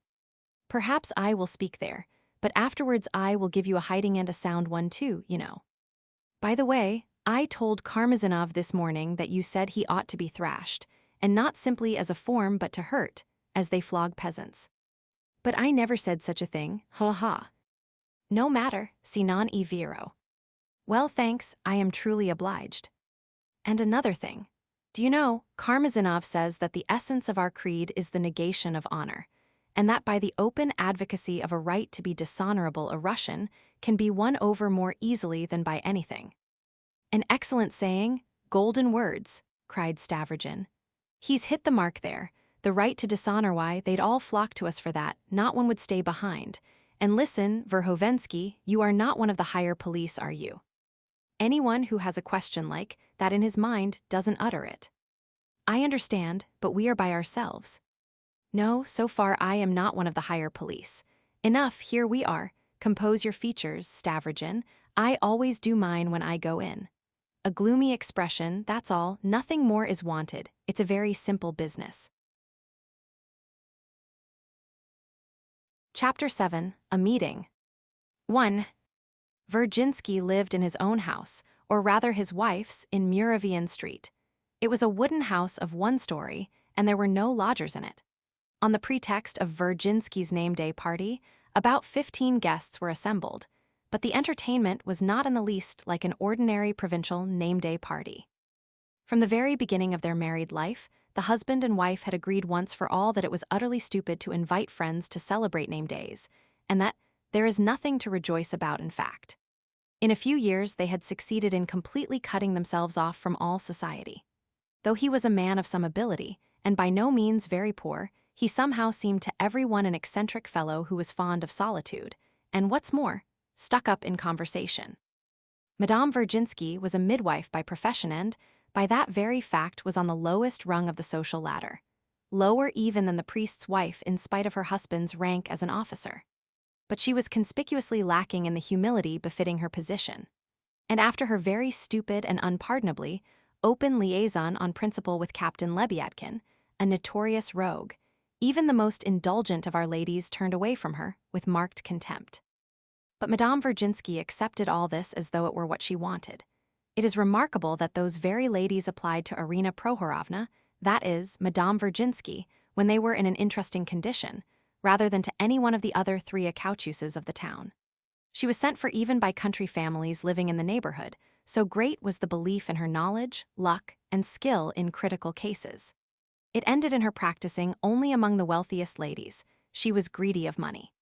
Perhaps I will speak there, but afterwards I will give you a hiding and a sound one too, you know. By the way, I told Karmazinov this morning that you said he ought to be thrashed, and not simply as a form but to hurt, as they flog peasants. But I never said such a thing, ha ha. No matter, si non è vero. Well, thanks, I am truly obliged. And another thing. Do you know, Karmazinov says that the essence of our creed is the negation of honor, and that by the open advocacy of a right to be dishonorable a Russian can be won over more easily than by anything. An excellent saying, golden words, cried Stavrogin. He's hit the mark there, the right to dishonor. Why, they'd all flock to us for that, not one would stay behind. And listen, Verhovensky, you are not one of the higher police, are you? Anyone who has a question like that in his mind doesn't utter it. I understand, but we are by ourselves. No, so far I am not one of the higher police. Enough, here we are. Compose your features, Stavrogin. I always do mine when I go in. A gloomy expression, that's all, nothing more is wanted. It's a very simple business. Chapter 7. A Meeting. 1. Verhovensky lived in his own house, or rather his wife's, in Muravian Street. It was a wooden house of 1 story, and there were no lodgers in it. On the pretext of Verhovensky's name-day party, about 15 guests were assembled, but the entertainment was not in the least like an ordinary provincial name-day party. From the very beginning of their married life, the husband and wife had agreed once for all that it was utterly stupid to invite friends to celebrate name days, and that there is nothing to rejoice about in fact. In a few years, they had succeeded in completely cutting themselves off from all society. Though he was a man of some ability, and by no means very poor, he somehow seemed to everyone an eccentric fellow who was fond of solitude, and what's more, stuck up in conversation. Madame Verhovensky was a midwife by profession and, by that very fact, was on the lowest rung of the social ladder, lower even than the priest's wife in spite of her husband's rank as an officer. But she was conspicuously lacking in the humility befitting her position. And after her very stupid and unpardonably open liaison on principle with Captain Lebyadkin, a notorious rogue, even the most indulgent of our ladies turned away from her with marked contempt. But Madame Verhovensky accepted all this as though it were what she wanted. It is remarkable that those very ladies applied to Irina Prohorovna, that is, Madame Verhovensky, when they were in an interesting condition, rather than to any one of the other 3 accoucheuses of the town. She was sent for even by country families living in the neighborhood, so great was the belief in her knowledge, luck, and skill in critical cases. It ended in her practicing only among the wealthiest ladies. She was greedy of money.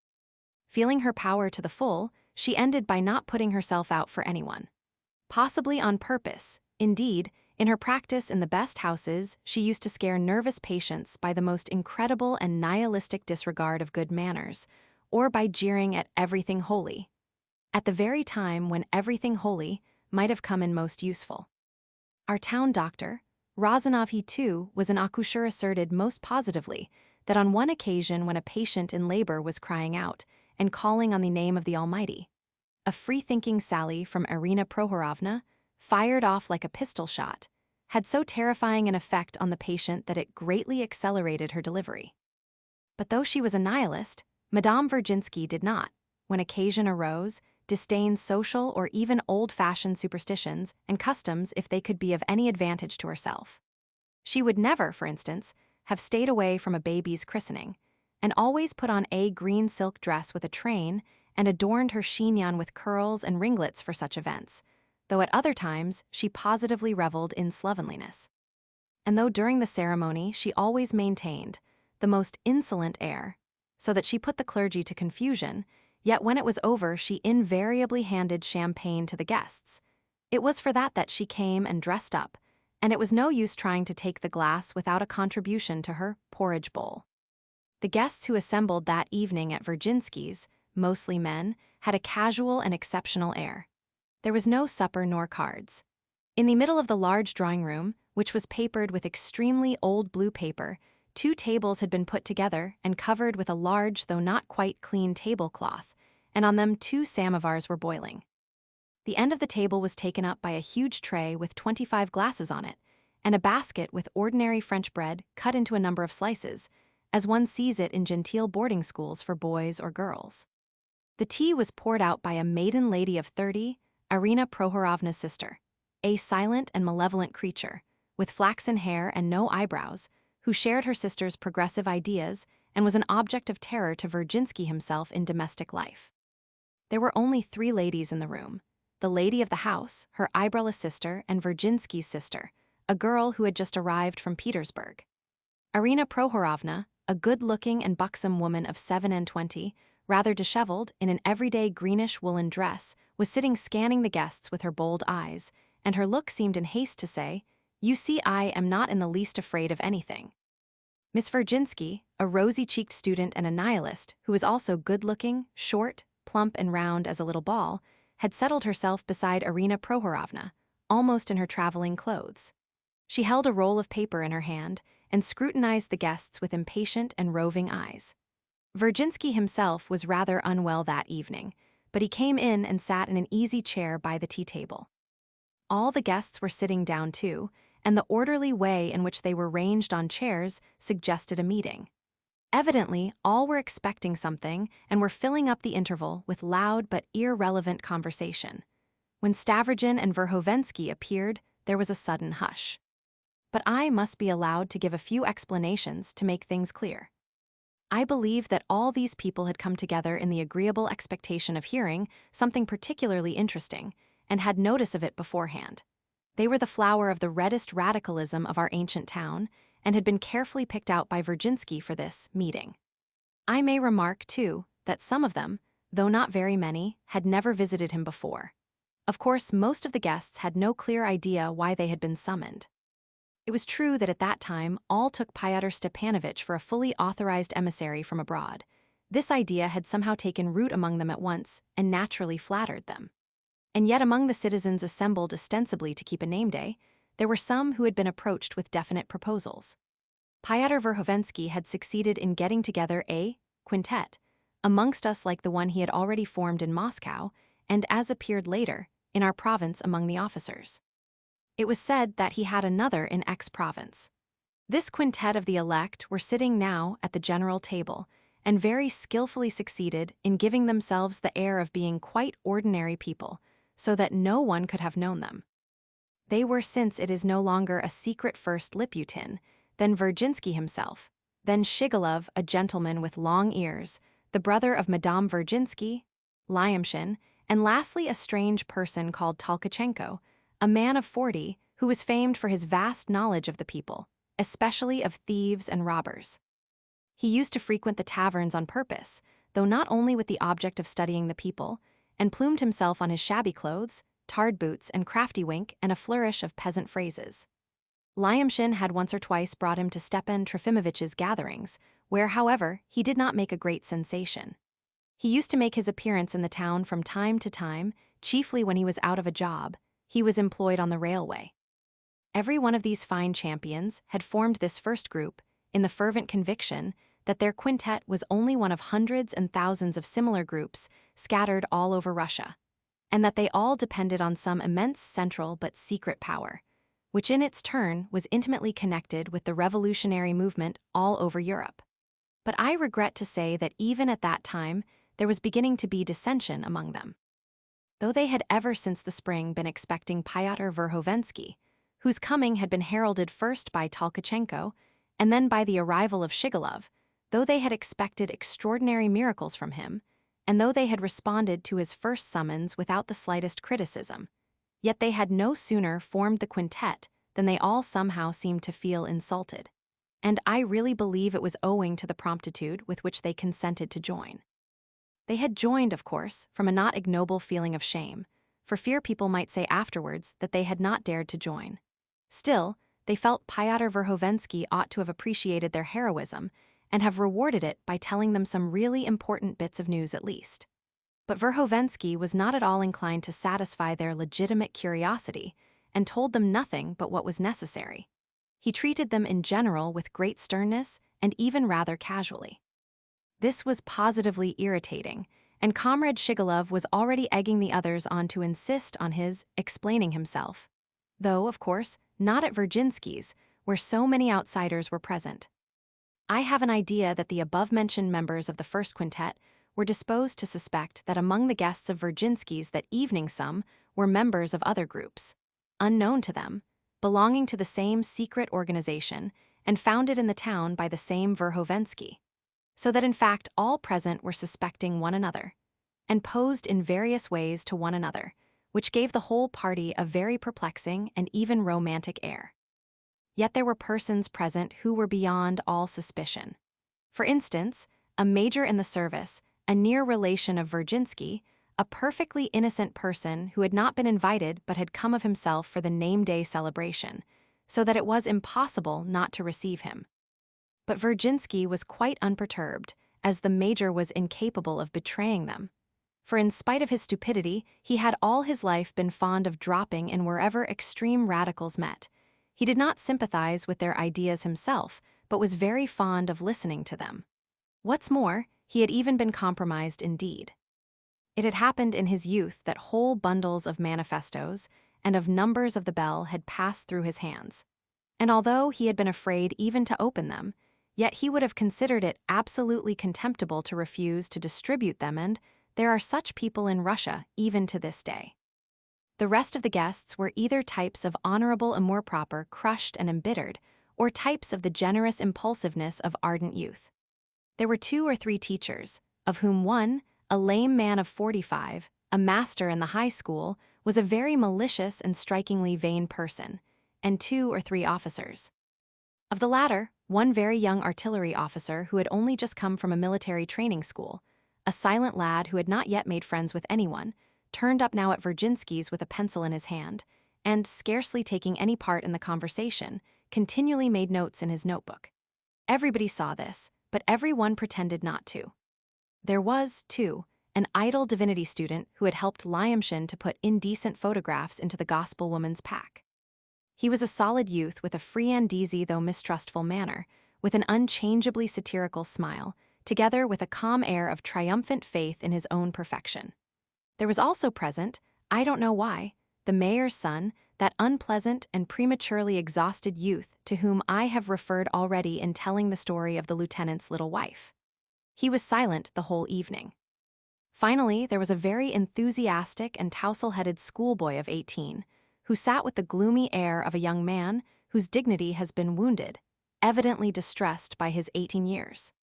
Feeling her power to the full, she ended by not putting herself out for anyone. Possibly on purpose, indeed, in her practice in the best houses, she used to scare nervous patients by the most incredible and nihilistic disregard of good manners, or by jeering at everything holy, at the very time when everything holy might have come in most useful. Our town doctor, Razanov, he too, was an accoucheur, asserted most positively that on one occasion when a patient in labor was crying out and calling on the name of the Almighty, a free-thinking sally from Irina Prohorovna, fired off like a pistol shot, had so terrifying an effect on the patient that it greatly accelerated her delivery. But though she was a nihilist, Madame Verhovensky did not, when occasion arose, disdain social or even old-fashioned superstitions and customs if they could be of any advantage to herself. She would never, for instance, have stayed away from a baby's christening, and always put on a green silk dress with a train and adorned her chignon with curls and ringlets for such events, though at other times she positively reveled in slovenliness. And though during the ceremony she always maintained the most insolent air, so that she put the clergy to confusion, yet when it was over she invariably handed champagne to the guests. It was for that she came and dressed up, and it was no use trying to take the glass without a contribution to her porridge bowl. The guests who assembled that evening at Verhovensky's, mostly men, had a casual and exceptional air. There was no supper nor cards. In the middle of the large drawing room, which was papered with extremely old blue paper, 2 tables had been put together and covered with a large though not quite clean tablecloth, and on them 2 samovars were boiling. The end of the table was taken up by a huge tray with 25 glasses on it, and a basket with ordinary French bread cut into a number of slices, as one sees it in genteel boarding schools for boys or girls. The tea was poured out by a maiden lady of 30, Irina Prohorovna's sister, a silent and malevolent creature, with flaxen hair and no eyebrows, who shared her sister's progressive ideas and was an object of terror to Verhovensky himself in domestic life. There were only 3 ladies in the room: the lady of the house, her eyebrowless sister, and Verhovensky's sister, a girl who had just arrived from Petersburg. Irina Prohorovna, a good-looking and buxom woman of 27, rather disheveled, in an everyday greenish woolen dress, was sitting scanning the guests with her bold eyes, and her look seemed in haste to say, "You see, I am not in the least afraid of anything." Miss Verhovensky, a rosy-cheeked student and a nihilist, who was also good-looking, short, plump and round as a little ball, had settled herself beside Irina Prohorovna, almost in her traveling clothes. She held a roll of paper in her hand and scrutinized the guests with impatient and roving eyes. Verhovensky himself was rather unwell that evening, but he came in and sat in an easy chair by the tea table. All the guests were sitting down too, and the orderly way in which they were ranged on chairs suggested a meeting. Evidently, all were expecting something and were filling up the interval with loud but irrelevant conversation. When Stavrogin and Verhovensky appeared, there was a sudden hush. But I must be allowed to give a few explanations to make things clear. I believe that all these people had come together in the agreeable expectation of hearing something particularly interesting, and had notice of it beforehand. They were the flower of the reddest radicalism of our ancient town, and had been carefully picked out by Verhovensky for this meeting. I may remark, too, that some of them, though not very many, had never visited him before. Of course, most of the guests had no clear idea why they had been summoned. It was true that at that time all took Fyodor Stepanovitch for a fully authorized emissary from abroad. This idea had somehow taken root among them at once and naturally flattered them. And yet among the citizens assembled ostensibly to keep a name day, there were some who had been approached with definite proposals. Fyodor Verhovensky had succeeded in getting together a quintet amongst us like the one he had already formed in Moscow, and as appeared later, in our province among the officers. It was said that he had another in X province. This quintet of the elect were sitting now at the general table, and very skillfully succeeded in giving themselves the air of being quite ordinary people, so that no one could have known them. They were, since it is no longer a secret, first Liputin, then Verhovensky himself, then Shigolov, a gentleman with long ears, the brother of Madame Verhovensky, Lyamshin, and lastly a strange person called Tolkachenko, a man of 40 who was famed for his vast knowledge of the people, especially of thieves and robbers. He used to frequent the taverns on purpose, though not only with the object of studying the people, and plumed himself on his shabby clothes, tarred boots, and crafty wink and a flourish of peasant phrases. Lyamshin had once or twice brought him to Stepan Trofimovitch's gatherings, where, however, he did not make a great sensation. He used to make his appearance in the town from time to time, chiefly when he was out of a job. He was employed on the railway. Every one of these fine champions had formed this first group in the fervent conviction that their quintet was only one of hundreds and thousands of similar groups scattered all over Russia, and that they all depended on some immense central but secret power, which in its turn was intimately connected with the revolutionary movement all over Europe. But I regret to say that even at that time, there was beginning to be dissension among them. Though they had ever since the spring been expecting Fyodor Verhovensky, whose coming had been heralded first by Tolkachenko and then by the arrival of Shigalov, though they had expected extraordinary miracles from him, and though they had responded to his first summons without the slightest criticism, yet they had no sooner formed the quintet than they all somehow seemed to feel insulted. And I really believe it was owing to the promptitude with which they consented to join. They had joined, of course, from a not ignoble feeling of shame, for fear people might say afterwards that they had not dared to join. Still, they felt Fyodor Verhovensky ought to have appreciated their heroism and have rewarded it by telling them some really important bits of news at least. But Verhovensky was not at all inclined to satisfy their legitimate curiosity and told them nothing but what was necessary. He treated them in general with great sternness and even rather casually. This was positively irritating, and Comrade Shigalov was already egging the others on to insist on his explaining himself, though, of course, not at Virginsky's, where so many outsiders were present. I have an idea that the above-mentioned members of the first quintet were disposed to suspect that among the guests of Virginsky's that evening some were members of other groups, unknown to them, belonging to the same secret organization and founded in the town by the same Verhovensky, so that in fact all present were suspecting one another, and posed in various ways to one another, which gave the whole party a very perplexing and even romantic air. Yet there were persons present who were beyond all suspicion. For instance, a major in the service, a near relation of Virginsky, a perfectly innocent person who had not been invited but had come of himself for the name-day celebration, so that it was impossible not to receive him. But Virginsky was quite unperturbed, as the major was incapable of betraying them. For in spite of his stupidity, he had all his life been fond of dropping in wherever extreme radicals met. He did not sympathize with their ideas himself, but was very fond of listening to them. What's more, he had even been compromised indeed. It had happened in his youth that whole bundles of manifestos and of numbers of the bell had passed through his hands. And although he had been afraid even to open them, yet he would have considered it absolutely contemptible to refuse to distribute them, and there are such people in Russia even to this day. The rest of the guests were either types of honorable amour propre crushed and embittered, or types of the generous impulsiveness of ardent youth. There were 2 or 3 teachers, of whom one, a lame man of 45, a master in the high school, was a very malicious and strikingly vain person, and 2 or 3 officers. Of the latter, one very young artillery officer who had only just come from a military training school, a silent lad who had not yet made friends with anyone, turned up now at Virginsky's with a pencil in his hand, and, scarcely taking any part in the conversation, continually made notes in his notebook. Everybody saw this, but everyone pretended not to. There was, too, an idle divinity student who had helped Lyamshin to put indecent photographs into the gospel woman's pack. He was a solid youth with a free and easy though mistrustful manner, with an unchangeably satirical smile, together with a calm air of triumphant faith in his own perfection. There was also present, I don't know why, the mayor's son, that unpleasant and prematurely exhausted youth to whom I have referred already in telling the story of the lieutenant's little wife. He was silent the whole evening. Finally, there was a very enthusiastic and tousle-headed schoolboy of 18, who sat with the gloomy air of a young man whose dignity has been wounded, evidently distressed by his 18 years.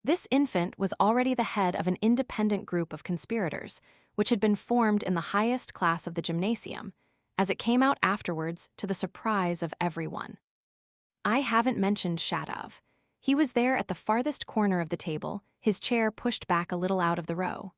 This infant was already the head of an independent group of conspirators, which had been formed in the highest class of the gymnasium, as it came out afterwards to the surprise of everyone. I haven't mentioned Shatov. He was there at the farthest corner of the table, his chair pushed back a little out of the row.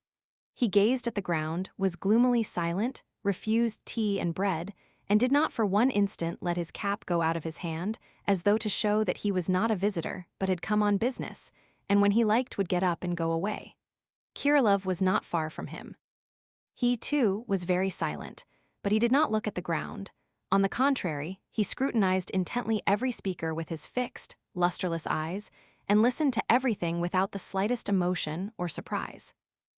He gazed at the ground, was gloomily silent, refused tea and bread, and did not for one instant let his cap go out of his hand, as though to show that he was not a visitor, but had come on business, and when he liked would get up and go away. Kirillov was not far from him. He, too, was very silent, but he did not look at the ground. On the contrary, he scrutinized intently every speaker with his fixed, lusterless eyes, and listened to everything without the slightest emotion or surprise.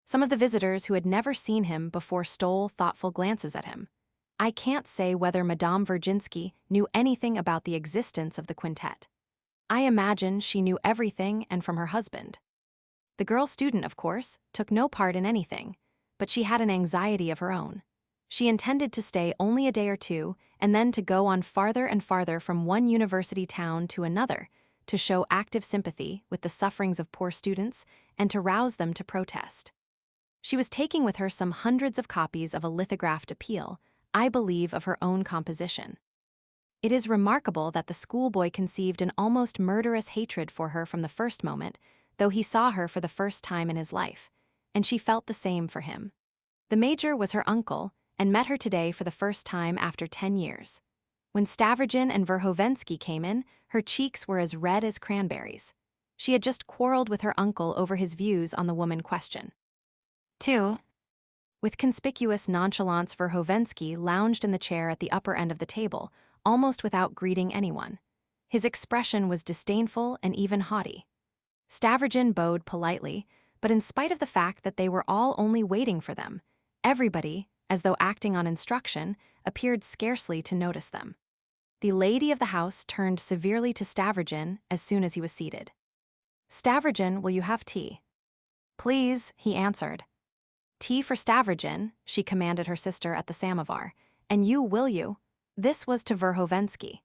Some of the visitors who had never seen him before stole thoughtful glances at him. I can't say whether Madame Virginsky knew anything about the existence of the quintet. I imagine she knew everything and from her husband. The girl student, of course, took no part in anything, but she had an anxiety of her own. She intended to stay only a day or two and then to go on farther and farther from one university town to another to show active sympathy with the sufferings of poor students and to rouse them to protest. She was taking with her some hundreds of copies of a lithographed appeal, I believe of her own composition. It is remarkable that the schoolboy conceived an almost murderous hatred for her from the first moment, though he saw her for the first time in his life, and she felt the same for him. The major was her uncle, and met her today for the first time after 10 years. When Stavrogin and Verhovensky came in, her cheeks were as red as cranberries. She had just quarreled with her uncle over his views on the woman question. 2. With conspicuous nonchalance, Verhovensky lounged in the chair at the upper end of the table, almost without greeting anyone. His expression was disdainful and even haughty. Stavrogin bowed politely, but in spite of the fact that they were all only waiting for them, everybody, as though acting on instruction, appeared scarcely to notice them. The lady of the house turned severely to Stavrogin as soon as he was seated. "Stavrogin, will you have tea?" "Please," he answered. "Tea for Stavrogin," she commanded her sister at the samovar. "And you, will you?" This was to Verhovensky.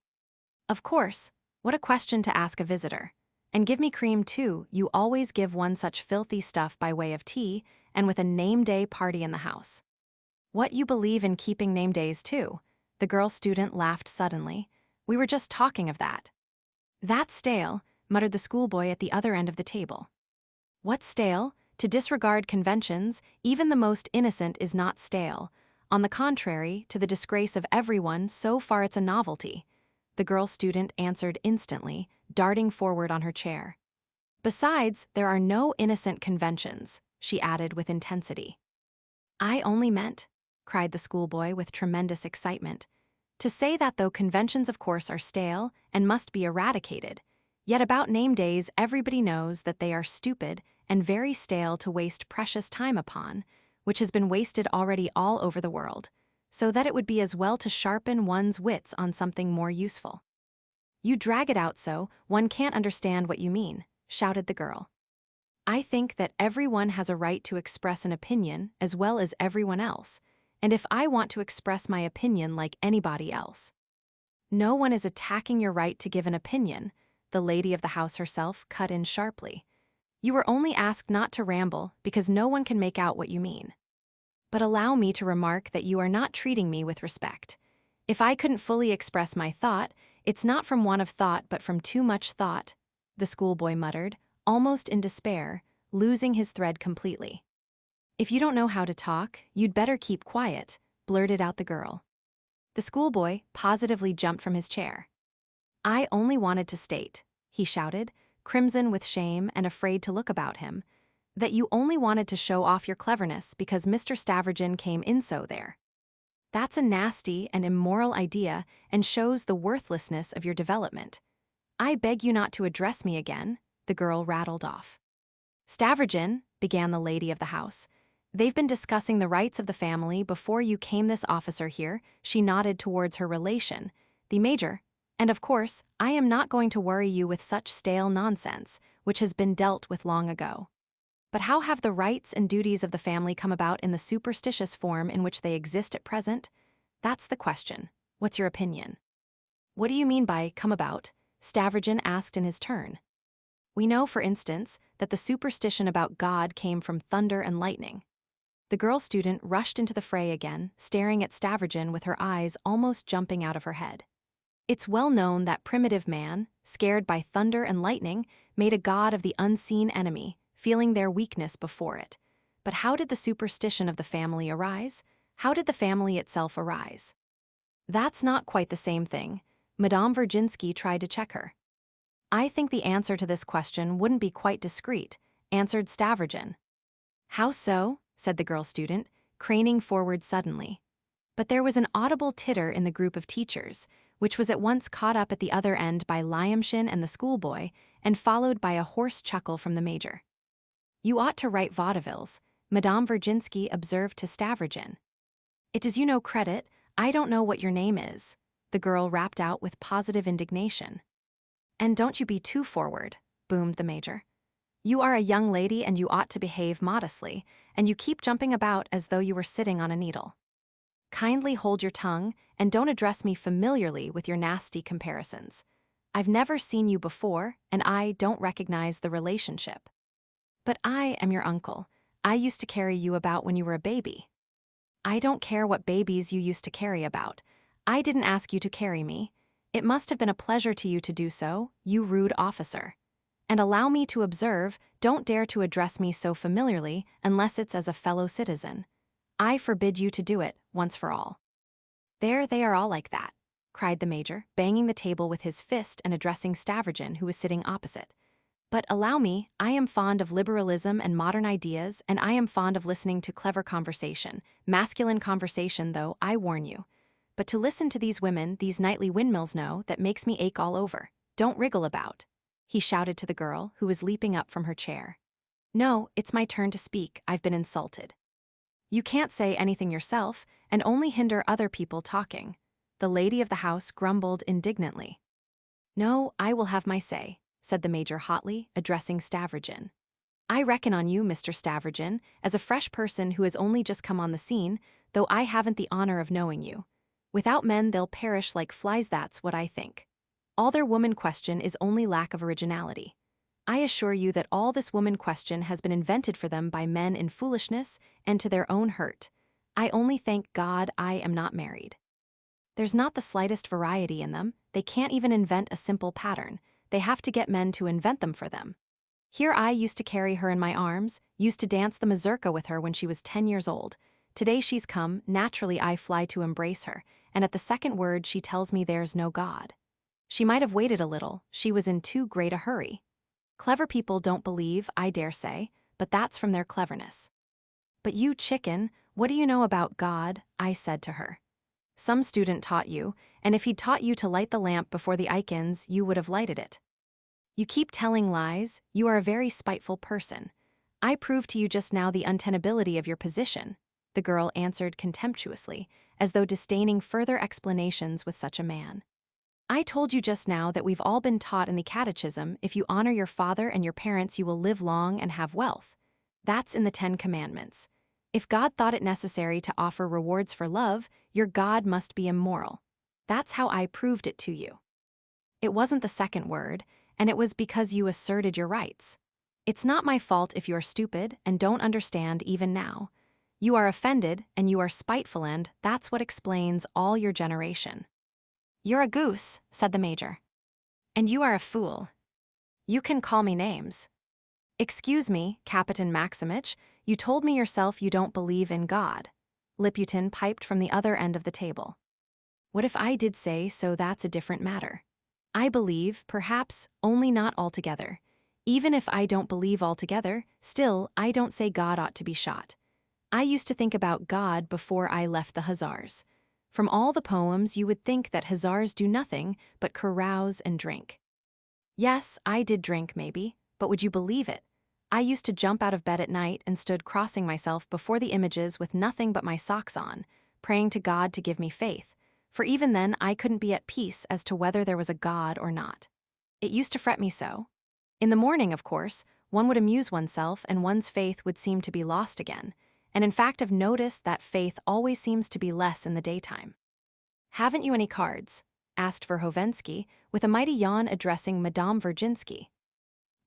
"Of course. What a question to ask a visitor. And give me cream too, you always give one such filthy stuff by way of tea, and with a name-day party in the house." "What, you believe in keeping name-days too?" The girl student laughed suddenly. "We were just talking of that." "That's stale," muttered the schoolboy at the other end of the table. "What's stale? To disregard conventions, even the most innocent, is not stale. On the contrary, to the disgrace of everyone, so far it's a novelty," the girl student answered instantly, darting forward on her chair. "Besides, there are no innocent conventions," she added with intensity. "I only meant," cried the schoolboy with tremendous excitement, "to say that though conventions of course are stale and must be eradicated, yet about name days everybody knows that they are stupid and very stale to waste precious time upon, which has been wasted already all over the world, so that it would be as well to sharpen one's wits on something more useful." "You drag it out so, one can't understand what you mean," shouted the girl. "I think that everyone has a right to express an opinion as well as everyone else, and if I want to express my opinion like anybody else—" "No one is attacking your right to give an opinion," the lady of the house herself cut in sharply. "You were only asked not to ramble because no one can make out what you mean. But allow me to remark that you are not treating me with respect. If I couldn't fully express my thought, it's not from want of thought but from too much thought," the schoolboy muttered, almost in despair, losing his thread completely. "If you don't know how to talk, you'd better keep quiet," blurted out the girl. The schoolboy positively jumped from his chair. "I only wanted to state," he shouted, crimson with shame and afraid to look about him, "that you only wanted to show off your cleverness because Mr. Stavrogin came in so there. That's a nasty and immoral idea and shows the worthlessness of your development. I beg you not to address me again," the girl rattled off. "Stavrogin," began the lady of the house, "they've been discussing the rights of the family before you came this officer here," she nodded towards her relation, the major, "and of course, I am not going to worry you with such stale nonsense, which has been dealt with long ago. But how have the rights and duties of the family come about in the superstitious form in which they exist at present? That's the question. What's your opinion?" "What do you mean by come about?" Stavrogin asked in his turn. "We know, for instance, that the superstition about God came from thunder and lightning." The girl student rushed into the fray again, staring at Stavrogin with her eyes almost jumping out of her head. "It's well known that primitive man, scared by thunder and lightning, made a god of the unseen enemy, feeling their weakness before it. But how did the superstition of the family arise? How did the family itself arise?" "That's not quite the same thing," Madame Virginsky tried to check her. "I think the answer to this question wouldn't be quite discreet," answered Stavrogin. "How so?" said the girl student, craning forward suddenly. But there was an audible titter in the group of teachers, which was at once caught up at the other end by Lyamshin and the schoolboy, and followed by a hoarse chuckle from the major. "You ought to write vaudevilles," Madame Virginsky observed to Stavrogin. "It does you no credit. I don't know what your name is, the girl rapped out with positive indignation. And don't you be too forward, boomed the major. You are a young lady and you ought to behave modestly, and you keep jumping about as though you were sitting on a needle. Kindly hold your tongue and don't address me familiarly with your nasty comparisons. I've never seen you before, and I don't recognize the relationship. But I am your uncle. I used to carry you about when you were a baby. I don't care what babies you used to carry about. I didn't ask you to carry me. It must have been a pleasure to you to do so, you rude officer. And allow me to observe, don't dare to address me so familiarly unless it's as a fellow citizen. I forbid you to do it, once for all. There they are all like that, cried the major, banging the table with his fist and addressing Stavrogin, who was sitting opposite. But allow me, I am fond of liberalism and modern ideas, and I am fond of listening to clever conversation, masculine conversation though, I warn you. But to listen to these women, these nightly windmills know, that makes me ache all over. Don't wriggle about, he shouted to the girl, who was leaping up from her chair. No, it's my turn to speak, I've been insulted. You can't say anything yourself, and only hinder other people talking, the lady of the house grumbled indignantly. No, I will have my say, said the major hotly, addressing Stavrogin. I reckon on you, Mr. Stavrogin, as a fresh person who has only just come on the scene, though I haven't the honor of knowing you. Without men they'll perish like flies, that's what I think. All their woman question is only lack of originality. I assure you that all this woman question has been invented for them by men in foolishness and to their own hurt. I only thank God I am not married. There's not the slightest variety in them, they can't even invent a simple pattern. They have to get men to invent them for them. Here I used to carry her in my arms, used to dance the mazurka with her when she was 10 years old. Today she's come, naturally I fly to embrace her, and at the second word she tells me there's no God. She might have waited a little, she was in too great a hurry. Clever people don't believe, I dare say, but that's from their cleverness. But you chicken, what do you know about God? I said to her. Some student taught you, and if he'd taught you to light the lamp before the icons, you would have lighted it. You keep telling lies, you are a very spiteful person. I proved to you just now the untenability of your position, the girl answered contemptuously, as though disdaining further explanations with such a man. I told you just now that we've all been taught in the catechism, if you honor your father and your parents you will live long and have wealth. That's in the 10 Commandments. If God thought it necessary to offer rewards for love, your God must be immoral. That's how I proved it to you. It wasn't the second word, and it was because you asserted your rights. It's not my fault if you're stupid and don't understand even now. You are offended and you are spiteful, and that's what explains all your generation. You're a goose, said the major. And you are a fool. You can call me names. Excuse me, Kapitan Maximich, you told me yourself you don't believe in God. Liputin piped from the other end of the table. What if I did say so? That's a different matter. I believe, perhaps, only not altogether. Even if I don't believe altogether, still, I don't say God ought to be shot. I used to think about God before I left the Hussars. From all the poems you would think that Hussars do nothing but carouse and drink. Yes, I did drink maybe, but would you believe it? I used to jump out of bed at night and stood crossing myself before the images with nothing but my socks on, praying to God to give me faith, for even then I couldn't be at peace as to whether there was a God or not. It used to fret me so. In the morning, of course, one would amuse oneself and one's faith would seem to be lost again, and in fact I've noticed that faith always seems to be less in the daytime. Haven't you any cards? Asked Verhovensky, with a mighty yawn addressing Madame Virginsky.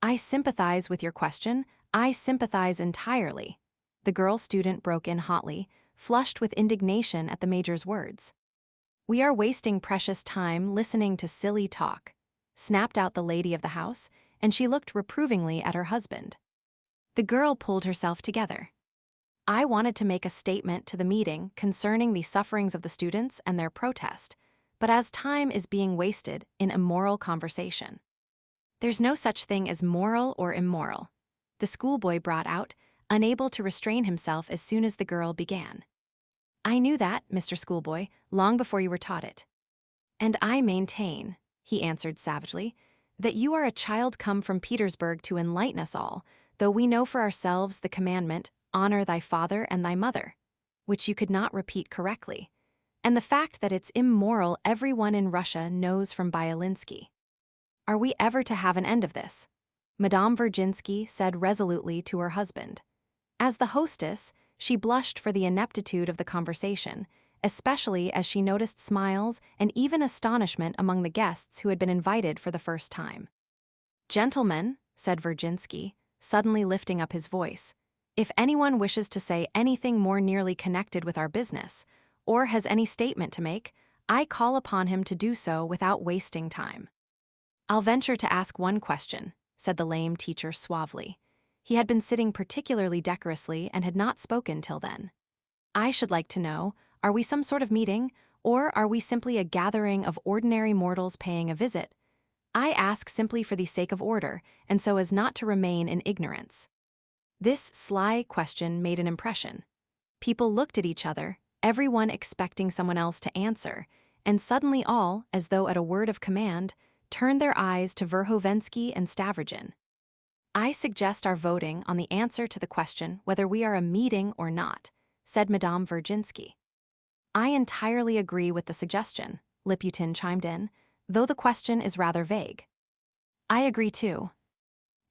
I sympathize with your question, I sympathize entirely. The girl student broke in hotly, flushed with indignation at the major's words. We are wasting precious time listening to silly talk, snapped out the lady of the house, and she looked reprovingly at her husband. The girl pulled herself together. I wanted to make a statement to the meeting concerning the sufferings of the students and their protest, but as time is being wasted in immoral conversation. There's no such thing as moral or immoral, the schoolboy brought out, unable to restrain himself as soon as the girl began. I knew that, Mr. Schoolboy, long before you were taught it. And I maintain, he answered savagely, that you are a child come from Petersburg to enlighten us all, though we know for ourselves the commandment, honor thy father and thy mother, which you could not repeat correctly. And the fact that it's immoral everyone in Russia knows from Byelinsky. Are we ever to have an end of this? Madame Virginsky said resolutely to her husband. As the hostess, she blushed for the ineptitude of the conversation, especially as she noticed smiles and even astonishment among the guests who had been invited for the first time. "Gentlemen," said Virginsky, suddenly lifting up his voice, "if anyone wishes to say anything more nearly connected with our business, or has any statement to make, I call upon him to do so without wasting time." "I'll venture to ask one question," said the lame teacher suavely. He had been sitting particularly decorously and had not spoken till then. "I should like to know, are we some sort of meeting, or are we simply a gathering of ordinary mortals paying a visit? I ask simply for the sake of order, and so as not to remain in ignorance." This sly question made an impression. People looked at each other, everyone expecting someone else to answer, and suddenly all, as though at a word of command, turned their eyes to Verhovensky and Stavrogin. "I suggest our voting on the answer to the question whether we are a meeting or not," said Madame Virginsky. "I entirely agree with the suggestion," Liputin chimed in, "though the question is rather vague." "I agree too."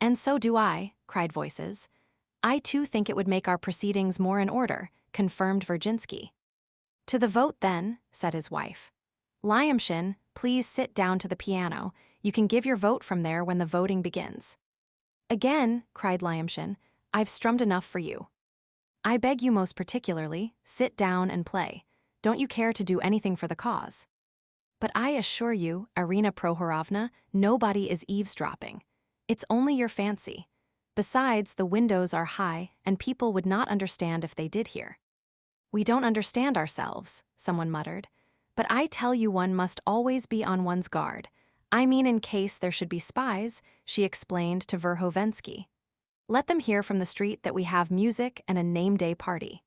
"And so do I," cried voices. "I too think it would make our proceedings more in order," confirmed Virginsky. "To the vote then," said his wife. "Lyamshin, please sit down to the piano. You can give your vote from there when the voting begins." "Again," cried Lyamshin, "I've strummed enough for you." "I beg you most particularly, sit down and play. Don't you care to do anything for the cause?" "But I assure you, Irina Prohorovna, nobody is eavesdropping. It's only your fancy. Besides, the windows are high, and people would not understand if they did hear." "We don't understand ourselves," someone muttered. "But I tell you one must always be on one's guard. I mean in case there should be spies," she explained to Verhovensky. "Let them hear from the street that we have music and a name-day party."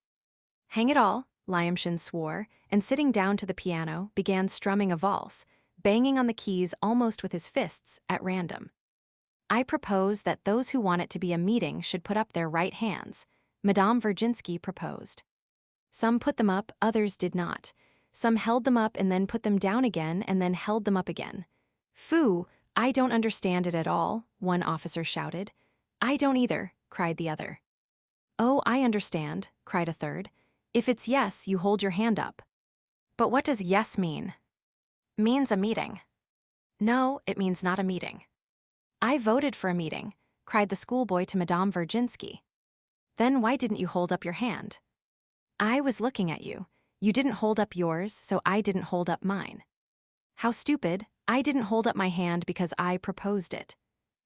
"Hang it all," Lyamshin swore, and sitting down to the piano, began strumming a valse, banging on the keys almost with his fists at random. "I propose that those who want it to be a meeting should put up their right hands," Madame Virginsky proposed. Some put them up, others did not. Some held them up and then put them down again and then held them up again. "Phoo, I don't understand it at all," one officer shouted. "I don't either," cried the other. "Oh, I understand," cried a third. "If it's yes, you hold your hand up." "But what does yes mean?" "Means a meeting." "No, it means not a meeting." "I voted for a meeting," cried the schoolboy to Madame Virginsky. "Then why didn't you hold up your hand?" "I was looking at you. You didn't hold up yours, so I didn't hold up mine." "How stupid. I didn't hold up my hand because I proposed it.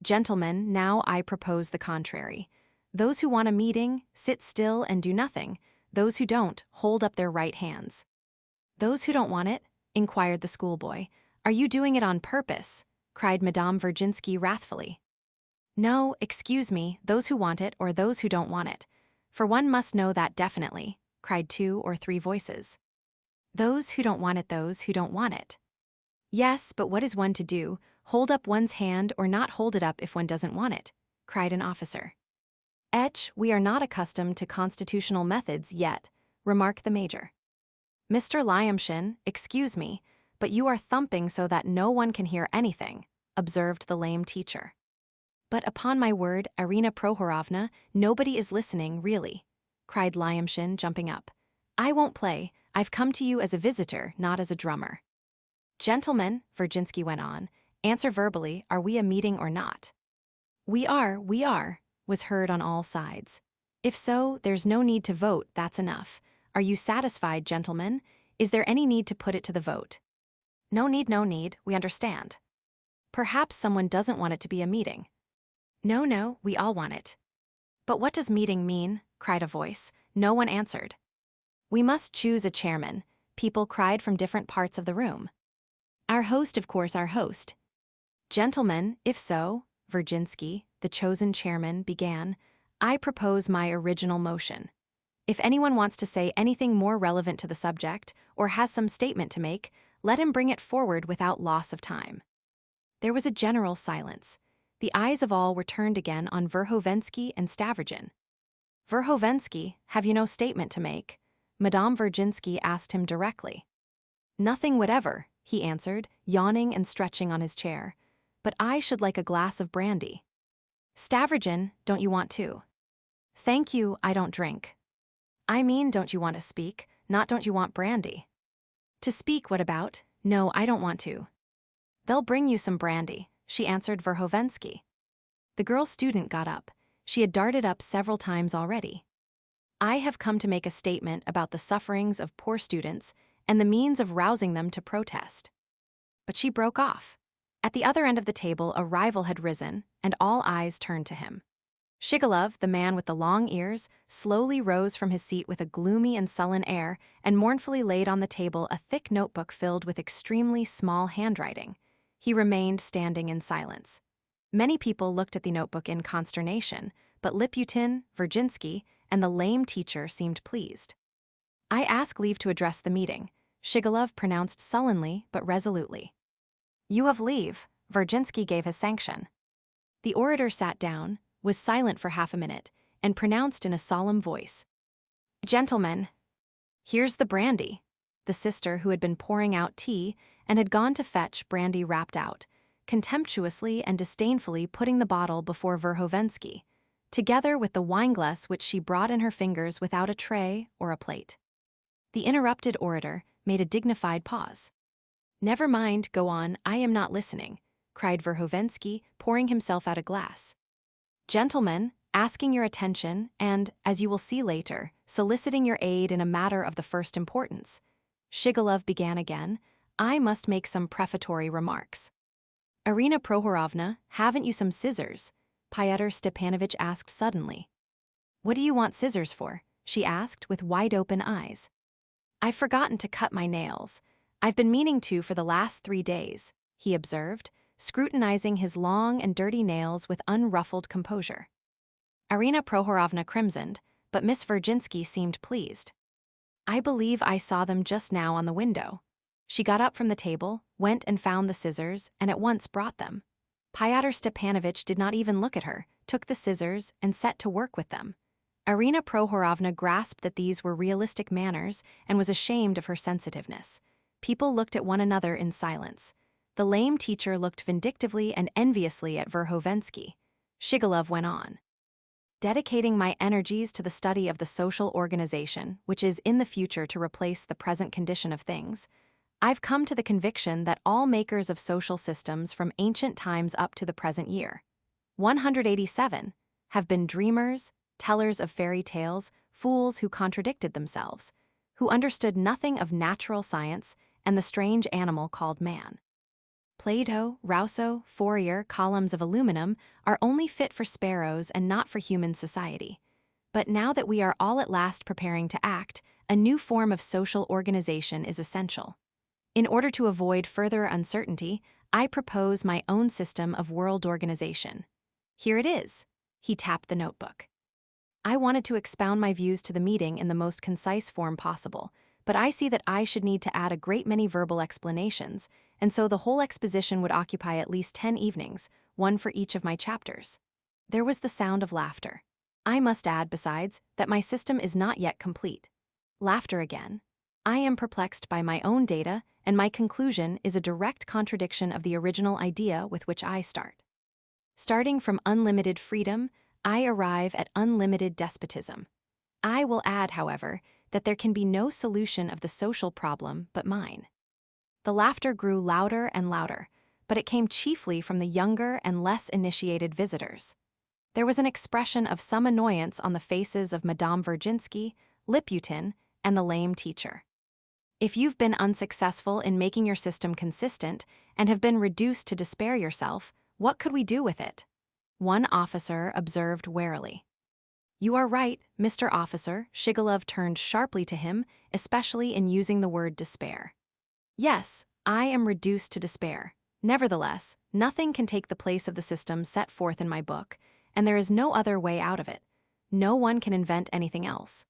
Gentlemen, now I propose the contrary. Those who want a meeting, sit still and do nothing. Those who don't, hold up their right hands." "Those who don't want it?" inquired the schoolboy. "Are you doing it on purpose?" cried Madame Virginsky wrathfully. "No, excuse me, those who want it or those who don't want it. For one must know that definitely," cried 2 or 3 voices. "Those who don't want it, those who don't want it." "Yes, but what is one to do, hold up one's hand or not hold it up if one doesn't want it?" cried an officer. "We are not accustomed to constitutional methods yet," remarked the major. "Mr. Lyamshin, excuse me, but you are thumping so that no one can hear anything," observed the lame teacher. "But upon my word, Irina Prohorovna, nobody is listening, really," cried Lyamshin, jumping up. "I won't play. I've come to you as a visitor, not as a drummer." "Gentlemen," Virginsky went on, "answer verbally, are we a meeting or not?" We are," was heard on all sides. "If so, there's no need to vote, that's enough. Are you satisfied, gentlemen? Is there any need to put it to the vote?" No need, we understand." "Perhaps someone doesn't want it to be a meeting." No, we all want it." "But what does meeting mean?" cried a voice. No one answered. "We must choose a chairman," people cried from different parts of the room. "Our host, of course, our host." "Gentlemen, if so," Virginsky, the chosen chairman, began, "I propose my original motion. If anyone wants to say anything more relevant to the subject, or has some statement to make, let him bring it forward without loss of time." There was a general silence. The eyes of all were turned again on Verhovensky and Stavrogin. "Verhovensky, have you no statement to make?" Madame Virginsky asked him directly. Nothing whatever, he answered, yawning and stretching on his chair. But I should like a glass of brandy. Stavrogin, don't you want to? Thank you, I don't drink. I mean, don't you want to speak, not don't you want brandy? To speak, what about? No, I don't want to. They'll bring you some brandy, she answered Verhovensky. The girl student got up. She had darted up several times already. I have come to make a statement about the sufferings of poor students and the means of rousing them to protest. But she broke off. At the other end of the table, a rival had risen, and all eyes turned to him. Shigalov, the man with the long ears, slowly rose from his seat with a gloomy and sullen air and mournfully laid on the table a thick notebook filled with extremely small handwriting. He remained standing in silence. Many people looked at the notebook in consternation, but Liputin, Virginsky, and the lame teacher seemed pleased. I ask leave to address the meeting, Shigalov pronounced sullenly but resolutely. You have leave, Virginsky gave his sanction. The orator sat down, was silent for half a minute, and pronounced in a solemn voice. Gentlemen, here's the brandy. The sister who had been pouring out tea and had gone to fetch brandy rapped out, contemptuously and disdainfully putting the bottle before Verhovensky, together with the wineglass which she brought in her fingers without a tray or a plate. The interrupted orator made a dignified pause. Never mind, go on, I am not listening, cried Verhovensky, pouring himself out a glass. Gentlemen, asking your attention and, as you will see later, soliciting your aid in a matter of the first importance. Shigalov began again, I must make some prefatory remarks. Arina Prohorovna, haven't you some scissors? Fyodor Stepanovitch asked suddenly. What do you want scissors for? She asked with wide-open eyes. I've forgotten to cut my nails. I've been meaning to for the last 3 days, he observed, scrutinizing his long and dirty nails with unruffled composure. Arina Prohorovna crimsoned, but Miss Virginsky seemed pleased. I believe I saw them just now on the window. She got up from the table, went and found the scissors, and at once brought them. Fyodor Stepanovitch did not even look at her, took the scissors, and set to work with them. Arina Prohorovna grasped that these were realistic manners and was ashamed of her sensitiveness. People looked at one another in silence. The lame teacher looked vindictively and enviously at Verhovensky. Shigalov went on. Dedicating my energies to the study of the social organization, which is in the future to replace the present condition of things, I've come to the conviction that all makers of social systems from ancient times up to the present year, 187, have been dreamers, tellers of fairy tales, fools who contradicted themselves, who understood nothing of natural science and the strange animal called man. Plato, Rousseau, Fourier, columns of aluminum are only fit for sparrows and not for human society. But now that we are all at last preparing to act, a new form of social organization is essential. In order to avoid further uncertainty, I propose my own system of world organization. Here it is. He tapped the notebook. I wanted to expound my views to the meeting in the most concise form possible, but I see that I should need to add a great many verbal explanations, and so the whole exposition would occupy at least 10 evenings, one for each of my chapters. There was the sound of laughter. I must add, besides, that my system is not yet complete. Laughter again. I am perplexed by my own data, and my conclusion is a direct contradiction of the original idea with which I start. Starting from unlimited freedom, I arrive at unlimited despotism. I will add, however, that there can be no solution of the social problem but mine. The laughter grew louder and louder, but it came chiefly from the younger and less initiated visitors. There was an expression of some annoyance on the faces of Madame Virginsky, Liputin, and the lame teacher. If you've been unsuccessful in making your system consistent and have been reduced to despair yourself, what could we do with it? One officer observed warily. You are right, Mr. Officer. Shigalov turned sharply to him, especially in using the word despair. Yes, I am reduced to despair. Nevertheless, nothing can take the place of the system set forth in my book, and there is no other way out of it. No one can invent anything else.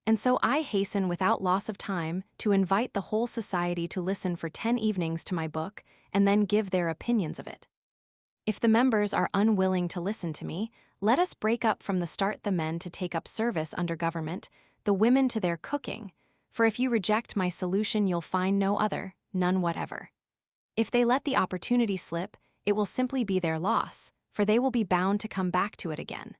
And so I hasten without loss of time to invite the whole society to listen for 10 evenings to my book and then give their opinions of it. If the members are unwilling to listen to me, let us break up from the start, the men to take up service under government, the women to their cooking, For if you reject my solution, you'll find no other, none whatever. If they let the opportunity slip, it will simply be their loss, for they will be bound to come back to it again."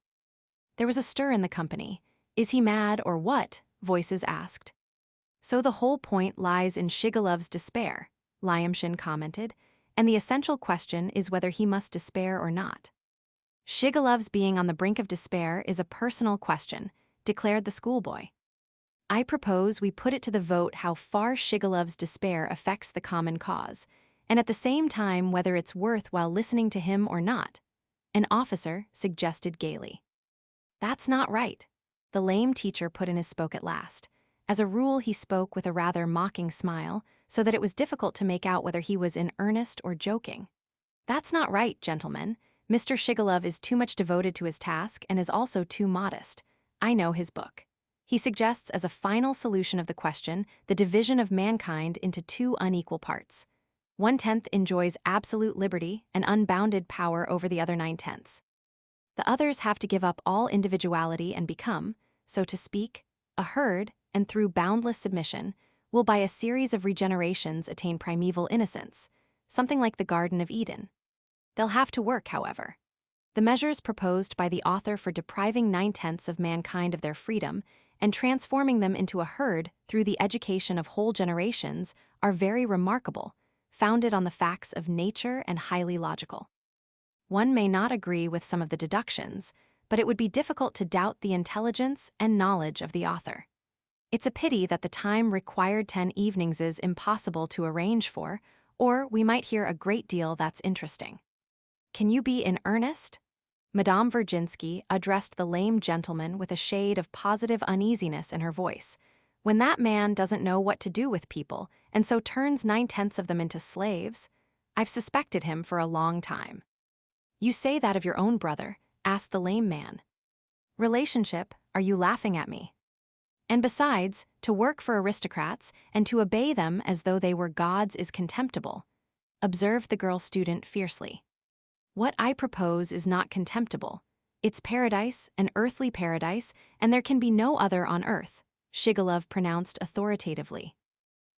There was a stir in the company. "Is he mad or what?" voices asked. "So the whole point lies in Shigalov's despair," Lyamshin commented, "and the essential question is whether he must despair or not." "Shigalov's being on the brink of despair is a personal question," declared the schoolboy. "I propose we put it to the vote how far Shigalov's despair affects the common cause, and at the same time whether it's worth while listening to him or not," an officer suggested gaily. "That's not right," the lame teacher put in his spoke at last. As a rule, he spoke with a rather mocking smile, so that it was difficult to make out whether he was in earnest or joking. "That's not right, gentlemen. Mr. Shigalov is too much devoted to his task and is also too modest. I know his book. He suggests as a final solution of the question the division of mankind into two unequal parts. 1/10 enjoys absolute liberty and unbounded power over the other 9/10. The others have to give up all individuality and become, so to speak, a herd, and through boundless submission, will by a series of regenerations attain primeval innocence, something like the Garden of Eden. They'll have to work, however. The measures proposed by the author for depriving 9/10 of mankind of their freedom and transforming them into a herd through the education of whole generations are very remarkable, founded on the facts of nature and highly logical. One may not agree with some of the deductions, but it would be difficult to doubt the intelligence and knowledge of the author. It's a pity that the time required 10 evenings is impossible to arrange for, or we might hear a great deal that's interesting. Can you be in earnest?" Madame Virginsky addressed the lame gentleman with a shade of positive uneasiness in her voice. "When that man doesn't know what to do with people, and so turns 9/10 of them into slaves? I've suspected him for a long time." "You say that of your own brother?" asked the lame man. "Relationship, are you laughing at me? And besides, to work for aristocrats and to obey them as though they were gods is contemptible," observed the girl student fiercely. "What I propose is not contemptible. It's paradise, an earthly paradise, and there can be no other on earth," Shigalov pronounced authoritatively.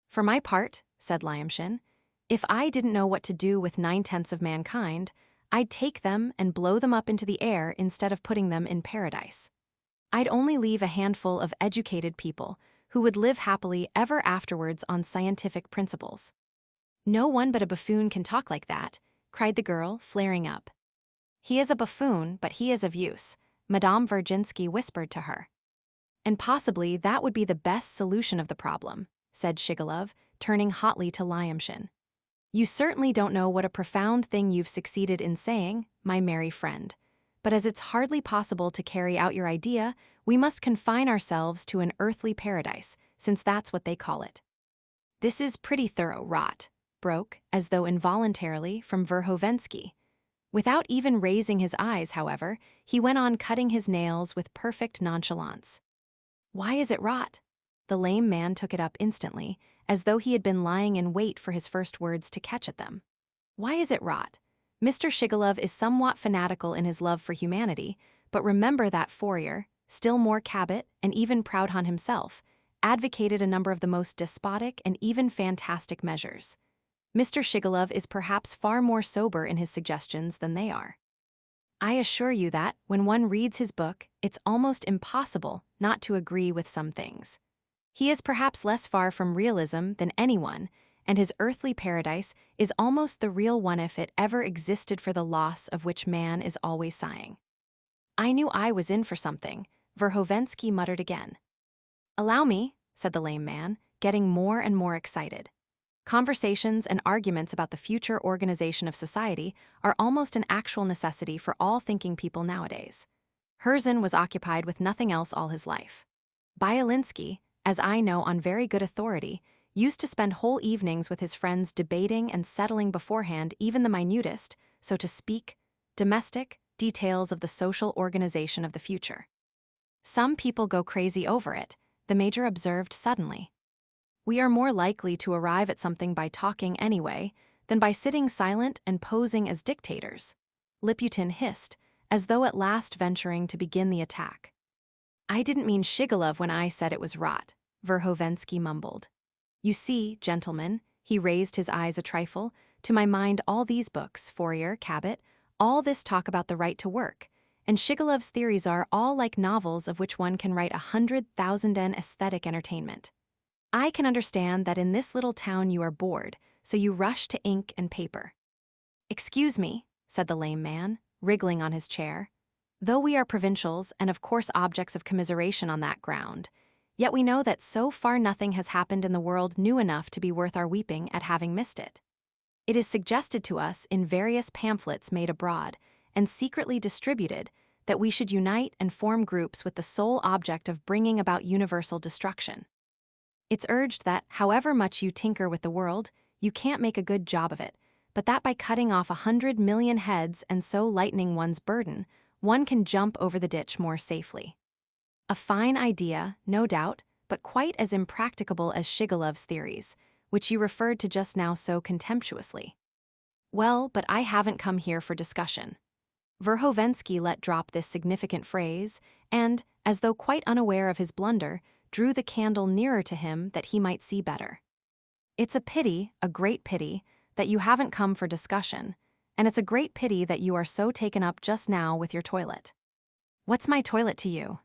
"For my part," said Lyamshin, "if I didn't know what to do with 9/10 of mankind, I'd take them and blow them up into the air instead of putting them in paradise. I'd only leave a handful of educated people who would live happily ever afterwards on scientific principles." "No one but a buffoon can talk like that," cried the girl, flaring up. "He is a buffoon, but he is of use," Madame Virginsky whispered to her. "And possibly that would be the best solution of the problem," said Shigalov, turning hotly to Lyamshin. "You certainly don't know what a profound thing you've succeeded in saying, my merry friend. But as it's hardly possible to carry out your idea, we must confine ourselves to an earthly paradise, since that's what they call it." "This is pretty thorough rot," broke, as though involuntarily, from Verhovensky. Without even raising his eyes, however, he went on cutting his nails with perfect nonchalance. "Why is it rot?" The lame man took it up instantly, as though he had been lying in wait for his first words to catch at them. "Why is it rot? Mr. Shigalov is somewhat fanatical in his love for humanity, but remember that Fourier, still more Cabot, and even Proudhon himself, advocated a number of the most despotic and even fantastic measures. Mr. Shigalov is perhaps far more sober in his suggestions than they are. I assure you that, when one reads his book, it's almost impossible not to agree with some things. He is perhaps less far from realism than anyone, and his earthly paradise is almost the real one if it ever existed, for the loss of which man is always sighing." "I knew I was in for something," Verhovensky muttered again. "Allow me," said the lame man, getting more and more excited. "Conversations and arguments about the future organization of society are almost an actual necessity for all thinking people nowadays. Herzen was occupied with nothing else all his life. Byelinsky, as I know on very good authority, used to spend whole evenings with his friends debating and settling beforehand even the minutest, so to speak, domestic details of the social organization of the future. Some people go crazy over it," the major observed suddenly. "We are more likely to arrive at something by talking anyway than by sitting silent and posing as dictators," Liputin hissed, as though at last venturing to begin the attack. "I didn't mean Shigalov when I said it was rot," Verhovensky mumbled. You see, gentlemen, he raised his eyes a trifle, to my mind all these books, Fourier, Cabot, all this talk about the right to work, and Shigalov's theories are all like novels of which one can write 100,000 en aesthetic entertainment. I can understand that in this little town you are bored, so you rush to ink and paper. Excuse me, said the lame man, wriggling on his chair. Though we are provincials and of course objects of commiseration on that ground, yet we know that so far nothing has happened in the world new enough to be worth our weeping at having missed it. It is suggested to us in various pamphlets made abroad and secretly distributed that we should unite and form groups with the sole object of bringing about universal destruction. It's urged that, however much you tinker with the world, you can't make a good job of it, but that by cutting off 100 million heads and so lightening one's burden, one can jump over the ditch more safely. A fine idea, no doubt, but quite as impracticable as Shigalov's theories, which you referred to just now so contemptuously. Well, but I haven't come here for discussion. Verhovensky let drop this significant phrase and, as though quite unaware of his blunder, drew the candle nearer to him that he might see better. It's a pity, a great pity, that you haven't come for discussion, and it's a great pity that you are so taken up just now with your toilet. What's my toilet to you?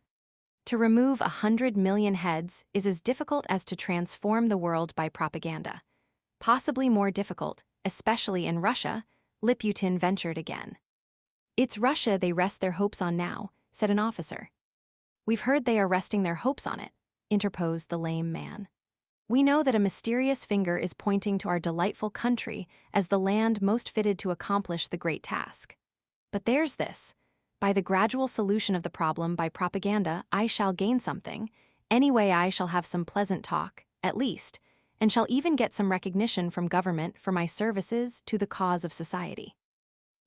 To remove 100 million heads is as difficult as to transform the world by propaganda. Possibly more difficult, especially in Russia, Liputin ventured again. It's Russia they rest their hopes on now, said an officer. We've heard they are resting their hopes on it, interposed the lame man. We know that a mysterious finger is pointing to our delightful country as the land most fitted to accomplish the great task. But there's this. By the gradual solution of the problem by propaganda, I shall gain something. Anyway, I shall have some pleasant talk, at least, and shall even get some recognition from government for my services to the cause of society.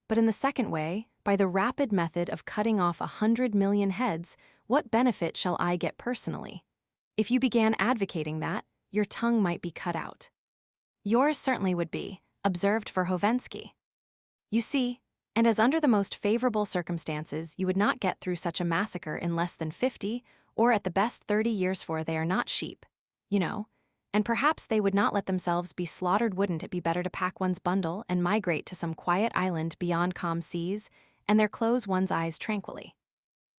But in the second way, by the rapid method of cutting off 100 million heads, what benefit shall I get personally? If you began advocating that, your tongue might be cut out. Yours certainly would be, observed Verhovensky. You see, and as under the most favorable circumstances you would not get through such a massacre in less than 50, or at the best 30 years, for they are not sheep, you know, and perhaps they would not let themselves be slaughtered. Wouldn't it be better to pack one's bundle and migrate to some quiet island beyond calm seas, and there close one's eyes tranquilly?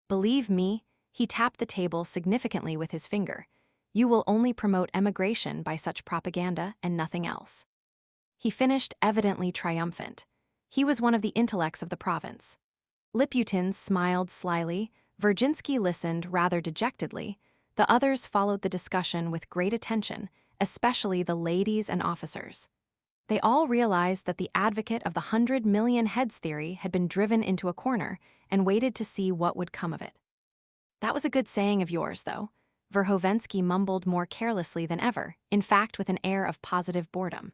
Believe me, he tapped the table significantly with his finger, you will only promote emigration by such propaganda and nothing else. He finished evidently triumphant. He was one of the intellects of the province. Liputin smiled slyly, Virginsky listened rather dejectedly, the others followed the discussion with great attention, especially the ladies and officers. They all realized that the advocate of the 100 million heads theory had been driven into a corner and waited to see what would come of it. That was a good saying of yours, though. Verhovensky mumbled more carelessly than ever, in fact with an air of positive boredom.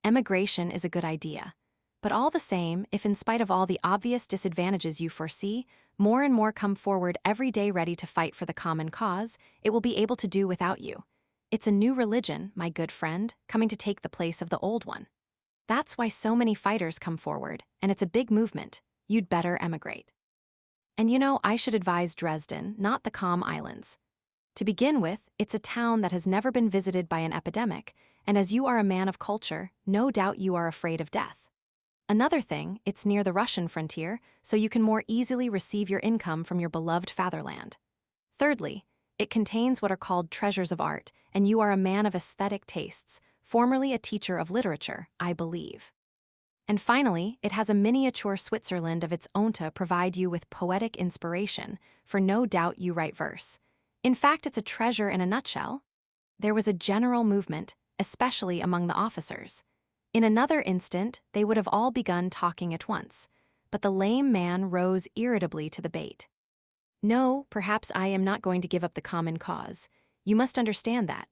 Emigration is a good idea. But all the same, if in spite of all the obvious disadvantages you foresee, more and more come forward every day ready to fight for the common cause, it will be able to do without you. It's a new religion, my good friend, coming to take the place of the old one. That's why so many fighters come forward, and it's a big movement. You'd better emigrate. And you know, I should advise Dresden, not the Calm Islands. To begin with, it's a town that has never been visited by an epidemic, and as you are a man of culture, no doubt you are afraid of death. Another thing, it's near the Russian frontier, so you can more easily receive your income from your beloved fatherland. Thirdly, it contains what are called treasures of art, and you are a man of aesthetic tastes, formerly a teacher of literature, I believe. And finally, it has a miniature Switzerland of its own to provide you with poetic inspiration, for no doubt you write verse. In fact, it's a treasure in a nutshell. There was a general movement, especially among the officers. In another instant, they would have all begun talking at once, but the lame man rose irritably to the bait. No, perhaps I am not going to give up the common cause. You must understand that.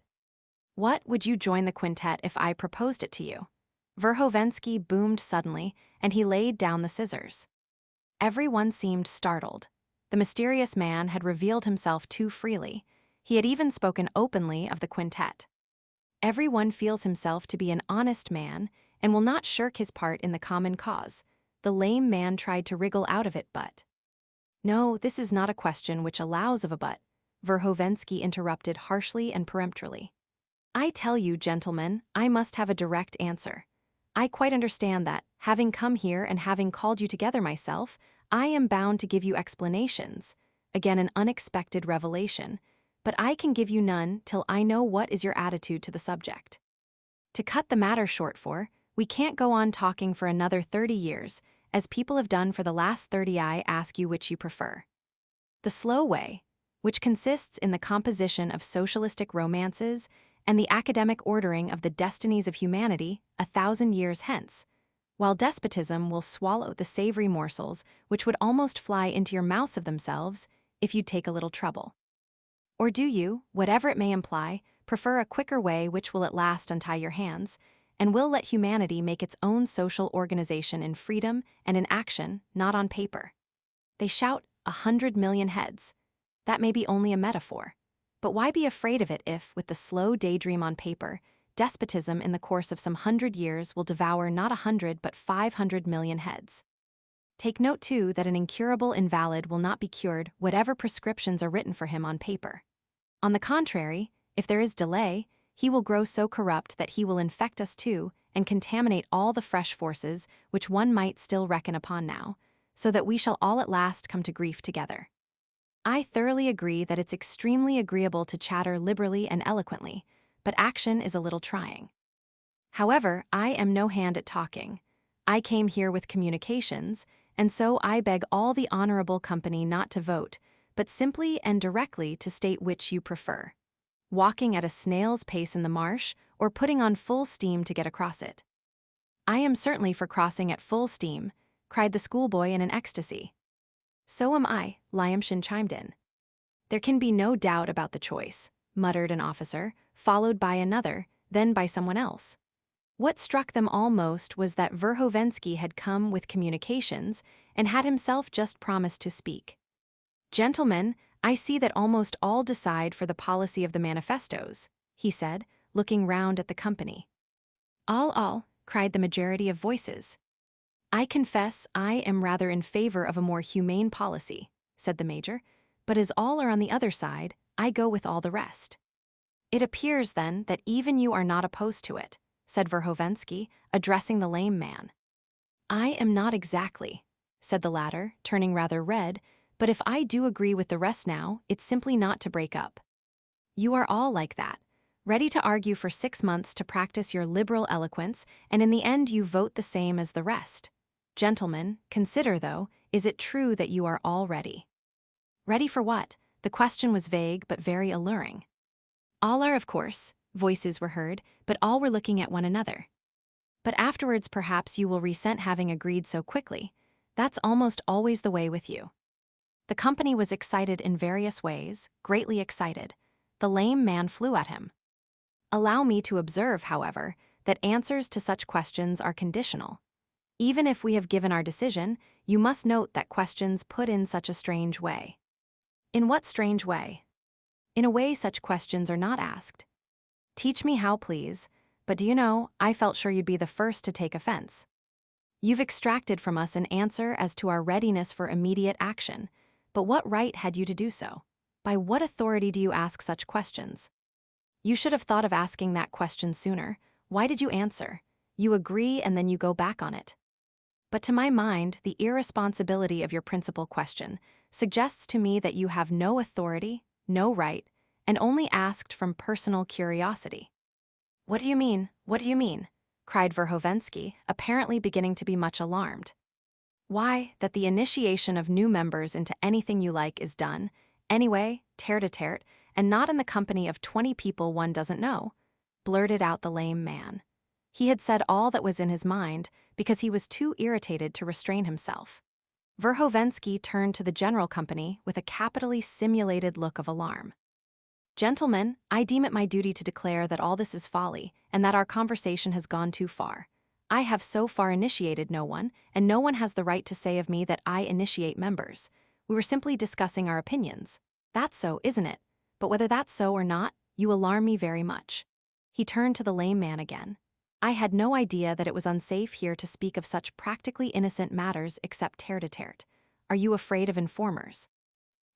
What, would you join the quintet if I proposed it to you? Verhovensky boomed suddenly, and he laid down the scissors. Everyone seemed startled. The mysterious man had revealed himself too freely. He had even spoken openly of the quintet. Everyone feels himself to be an honest man and will not shirk his part in the common cause. The lame man tried to wriggle out of it, but... No, this is not a question which allows of a but. Verhovensky interrupted harshly and peremptorily. I tell you, gentlemen, I must have a direct answer. I quite understand that, having come here and having called you together myself, I am bound to give you explanations. Again, an unexpected revelation. But I can give you none till I know what is your attitude to the subject. To cut the matter short for, we can't go on talking for another 30 years, as people have done for the last 30. I ask you which you prefer. The slow way, which consists in the composition of socialistic romances and the academic ordering of the destinies of humanity 1,000 years hence, while despotism will swallow the savory morsels which would almost fly into your mouths of themselves if you'd take a little trouble. Or do you, whatever it may imply, prefer a quicker way which will at last untie your hands, and will let humanity make its own social organization in freedom and in action, not on paper? They shout 100 million heads. That may be only a metaphor. But why be afraid of it if, with the slow daydream on paper, despotism in the course of some 100 years will devour not 100 but 500 million heads? Take note, too, that an incurable invalid will not be cured whatever prescriptions are written for him on paper. On the contrary, if there is delay, he will grow so corrupt that he will infect us too and contaminate all the fresh forces which one might still reckon upon now, so that we shall all at last come to grief together. I thoroughly agree that it's extremely agreeable to chatter liberally and eloquently, but action is a little trying. However, I am no hand at talking. I came here with communications, and so I beg all the honorable company not to vote, but simply and directly to state which you prefer: walking at a snail's pace in the marsh, or putting on full steam to get across it. I am certainly for crossing at full steam, cried the schoolboy in an ecstasy. So am I, Lyamshin chimed in. There can be no doubt about the choice, muttered an officer, followed by another, then by someone else. What struck them all most was that Verhovensky had come with communications and had himself just promised to speak. Gentlemen, I see that almost all decide for the policy of the manifestos, he said, looking round at the company. All, cried the majority of voices. I confess I am rather in favor of a more humane policy, said the major, but as all are on the other side, I go with all the rest. It appears, then, that even you are not opposed to it, said Verhovensky, addressing the lame man. I am not exactly, said the latter, turning rather red, but if I do agree with the rest now, it's simply not to break up. You are all like that, ready to argue for 6 months to practice your liberal eloquence, and in the end you vote the same as the rest. Gentlemen, consider, though, is it true that you are all ready? Ready for what? The question was vague but very alluring. All are, of course, voices were heard, but all were looking at one another. But afterwards perhaps you will resent having agreed so quickly. That's almost always the way with you. The company was excited in various ways, greatly excited. The lame man flew at him. Allow me to observe, however, that answers to such questions are conditional. Even if we have given our decision, you must note that questions put in such a strange way. In what strange way? In a way such questions are not asked. Teach me how, please, but do you know, I felt sure you'd be the first to take offense. You've extracted from us an answer as to our readiness for immediate action, but what right had you to do so? By what authority do you ask such questions? You should have thought of asking that question sooner. Why did you answer? You agree and then you go back on it. But to my mind, the irresponsibility of your principal question suggests to me that you have no authority, no right, and only asked from personal curiosity. What do you mean? What do you mean? Cried Verhovensky, apparently beginning to be much alarmed. Why, that the initiation of new members into anything you like is done, anyway, tête-à-tête, and not in the company of 20 people one doesn't know, blurted out the lame man. He had said all that was in his mind because he was too irritated to restrain himself. Verhovensky turned to the general company with a capitally simulated look of alarm. Gentlemen, I deem it my duty to declare that all this is folly, and that our conversation has gone too far. I have so far initiated no one, and no one has the right to say of me that I initiate members. We were simply discussing our opinions. That's so, isn't it? But whether that's so or not, you alarm me very much. He turned to the lame man again. I had no idea that it was unsafe here to speak of such practically innocent matters except tête-à-tête. Are you afraid of informers?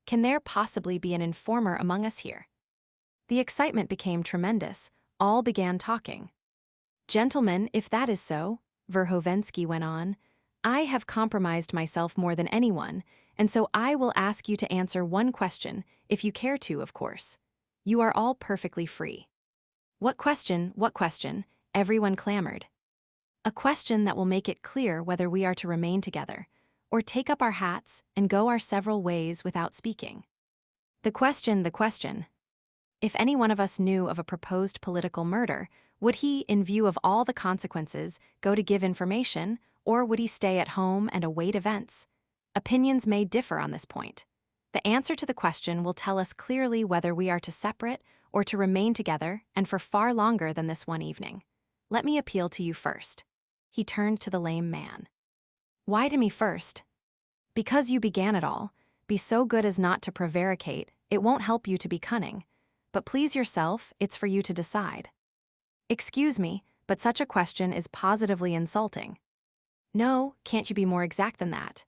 Can there possibly be an informer among us here? The excitement became tremendous. All began talking. Gentlemen, if that is so, Verhovensky went on, I have compromised myself more than anyone, and so I will ask you to answer one question, if you care to, of course. You are all perfectly free. What question, what question? Everyone clamored. A question that will make it clear whether we are to remain together, or take up our hats and go our several ways without speaking. The question. If any one of us knew of a proposed political murder, would he, in view of all the consequences, go to give information, or would he stay at home and await events? Opinions may differ on this point. The answer to the question will tell us clearly whether we are to separate or to remain together, and for far longer than this one evening. Let me appeal to you first. He turned to the lame man. Why to me first? Because you began it all. Be so good as not to prevaricate. It won't help you to be cunning. But please yourself, it's for you to decide. Excuse me, but such a question is positively insulting. No, can't you be more exact than that?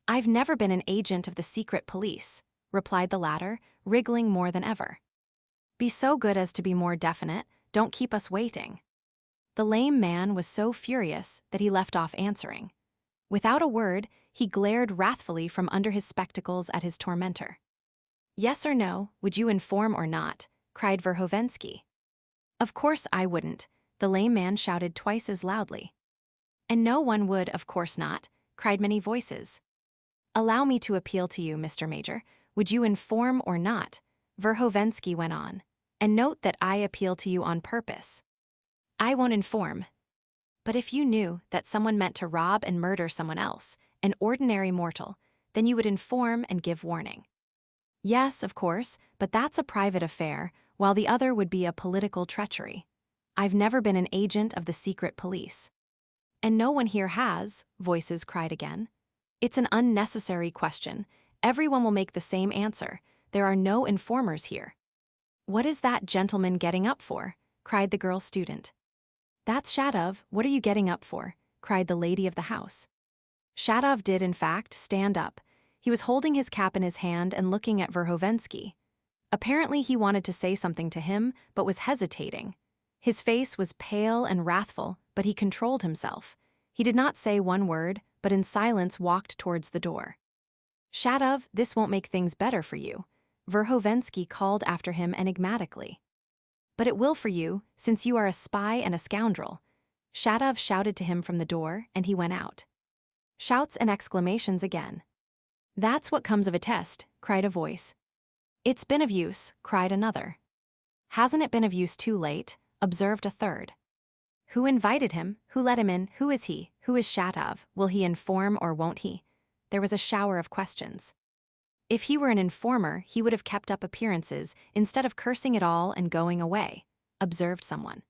I've never been an agent of the secret police, replied the latter, wriggling more than ever. Be so good as to be more definite, don't keep us waiting. The lame man was so furious that he left off answering. Without a word, he glared wrathfully from under his spectacles at his tormentor. Yes or no, would you inform or not? Cried Verhovensky. Of course I wouldn't, the lame man shouted twice as loudly. And no one would, of course not, cried many voices. Allow me to appeal to you, Mr. Major, would you inform or not? Verhovensky went on. And note that I appeal to you on purpose. I won't inform. But if you knew that someone meant to rob and murder someone else, an ordinary mortal, then you would inform and give warning. Yes, of course, but that's a private affair, while the other would be a political treachery. I've never been an agent of the secret police. And no one here has, voices cried again. It's an unnecessary question. Everyone will make the same answer. There are no informers here. What is that gentleman getting up for? Cried the girl student. That's Shadov, what are you getting up for? Cried the lady of the house. Shadov did, in fact, stand up. He was holding his cap in his hand and looking at Verhovensky. Apparently he wanted to say something to him, but was hesitating. His face was pale and wrathful, but he controlled himself. He did not say one word, but in silence walked towards the door. Shadov, this won't make things better for you, Verhovensky called after him enigmatically. But it will for you, since you are a spy and a scoundrel. Shadov shouted to him from the door, and he went out. Shouts and exclamations again. That's what comes of a test, cried a voice. It's been of use, cried another. Hasn't it been of use too late, observed a third. Who invited him? Who let him in? Who is he? Who is Shadov? Will he inform or won't he? There was a shower of questions. If he were an informer, he would have kept up appearances instead of cursing it all and going away, observed someone.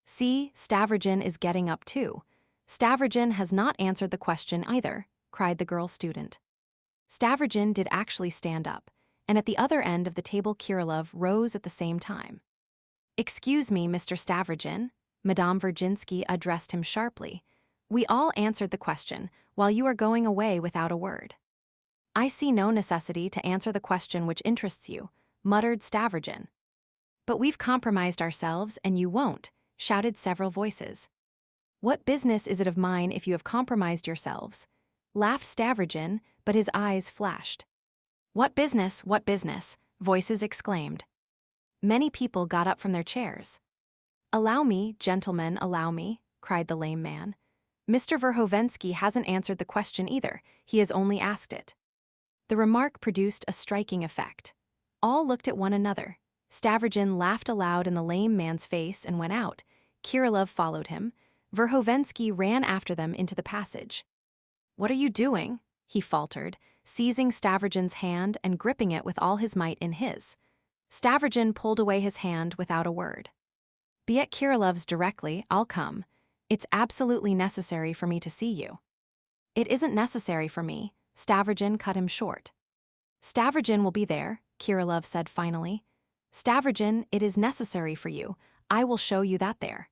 See, Stavrogin is getting up too. Stavrogin has not answered the question either, cried the girl student. Stavrogin did actually stand up, and at the other end of the table Kirillov rose at the same time. Excuse me, Mr. Stavrogin, Madame Virginsky addressed him sharply. We all answered the question, while you are going away without a word. I see no necessity to answer the question which interests you, muttered Stavrogin. But we've compromised ourselves and you won't, shouted several voices. What business is it of mine if you have compromised yourselves? Laughed Stavrogin, but his eyes flashed. What business, voices exclaimed. Many people got up from their chairs. Allow me, gentlemen, allow me, cried the lame man. Mr. Verhovensky hasn't answered the question either, he has only asked it. The remark produced a striking effect. All looked at one another. Stavrogin laughed aloud in the lame man's face and went out. Kirillov followed him. Verhovensky ran after them into the passage. What are you doing? He faltered, seizing Stavrogin's hand and gripping it with all his might in his. Stavrogin pulled away his hand without a word. Be at Kirillov's directly, I'll come. It's absolutely necessary for me to see you. It isn't necessary for me, Stavrogin cut him short. Stavrogin will be there, Kirillov said finally. Stavrogin, it is necessary for you. I will show you that there.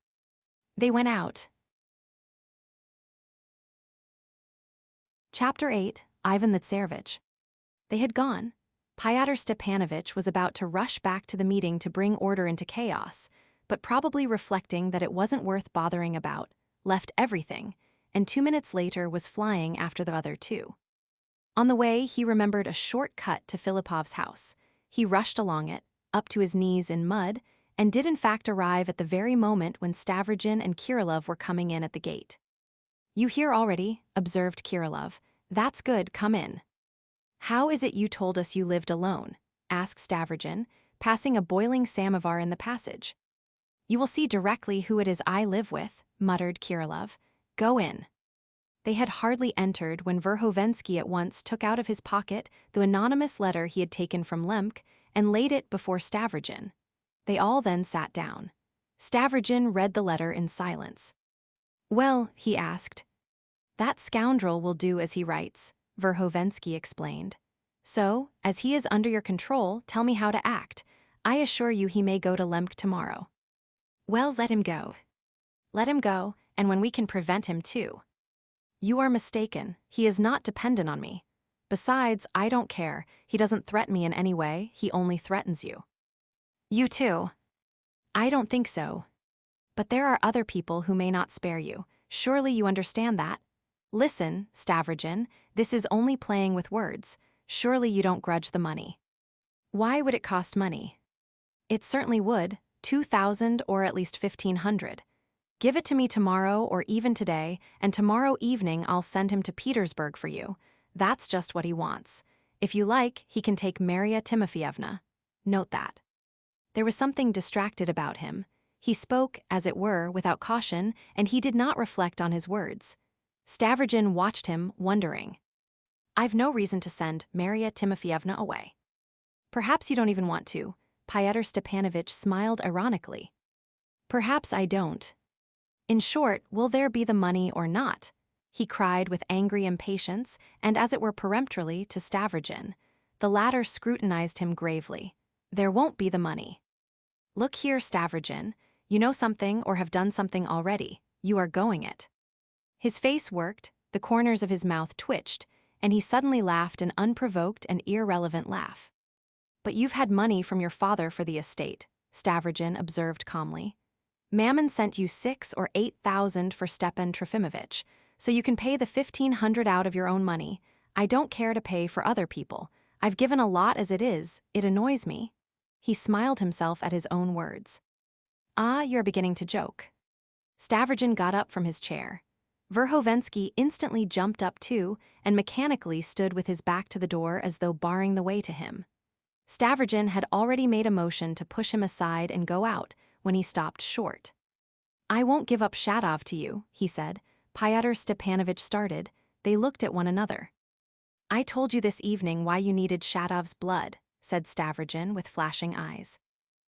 They went out. Chapter 8, Ivan the Tsarevich. They had gone. Pyotr Stepanovitch was about to rush back to the meeting to bring order into chaos, but probably reflecting that it wasn't worth bothering about, left everything, and 2 minutes later was flying after the other two. On the way, he remembered a short cut to Filipov's house. He rushed along it, up to his knees in mud, and did in fact arrive at the very moment when Stavrogin and Kirillov were coming in at the gate. "You here already?" observed Kirillov. "That's good, come in." "How is it you told us you lived alone?" asked Stavrogin, passing a boiling samovar in the passage. "You will see directly who it is I live with," muttered Kirillov. "Go in." They had hardly entered when Verhovensky at once took out of his pocket the anonymous letter he had taken from Lemk and laid it before Stavrogin. They all then sat down. Stavrogin read the letter in silence. "Well," he asked. "That scoundrel will do as he writes," Verhovensky explained. "So, as he is under your control, tell me how to act. I assure you he may go to Lemk tomorrow." "Well, let him go." "Let him go, and when we can prevent him too." "You are mistaken. He is not dependent on me. Besides, I don't care. He doesn't threaten me in any way, he only threatens you." "You too." "I don't think so. But there are other people who may not spare you. Surely you understand that? Listen, Stavrogin, this is only playing with words. Surely you don't grudge the money." "Why would it cost money?" "It certainly would, 2,000 or at least 1,500. Give it to me tomorrow or even today, and tomorrow evening I'll send him to Petersburg for you. That's just what he wants. If you like, he can take Marya Timofeyevna. Note that." There was something distracted about him. He spoke, as it were, without caution, and he did not reflect on his words. Stavrogin watched him, wondering. "I've no reason to send Marya Timofeyevna away." "Perhaps you don't even want to." Pyotr Stepanovitch smiled ironically. "Perhaps I don't. In short, will there be the money or not?" he cried with angry impatience, and as it were peremptorily, to Stavrogin. The latter scrutinized him gravely. "There won't be the money." "Look here, Stavrogin, you know something or have done something already. You are going it." His face worked, the corners of his mouth twitched, and he suddenly laughed an unprovoked and irrelevant laugh. "But you've had money from your father for the estate," Stavrogin observed calmly. "Mammon sent you 6,000 or 8,000 for Stepan Trofimovitch, so you can pay the 1,500 out of your own money. I don't care to pay for other people. I've given a lot as it is. It annoys me." He smiled himself at his own words. "Ah, you're beginning to joke." Stavrogin got up from his chair. Verhovensky instantly jumped up too, and mechanically stood with his back to the door as though barring the way to him. Stavrogin had already made a motion to push him aside and go out, when he stopped short. "I won't give up Shatov to you," he said. Pyotr Stepanovitch started. They looked at one another. "I told you this evening why you needed Shatov's blood," said Stavrogin with flashing eyes.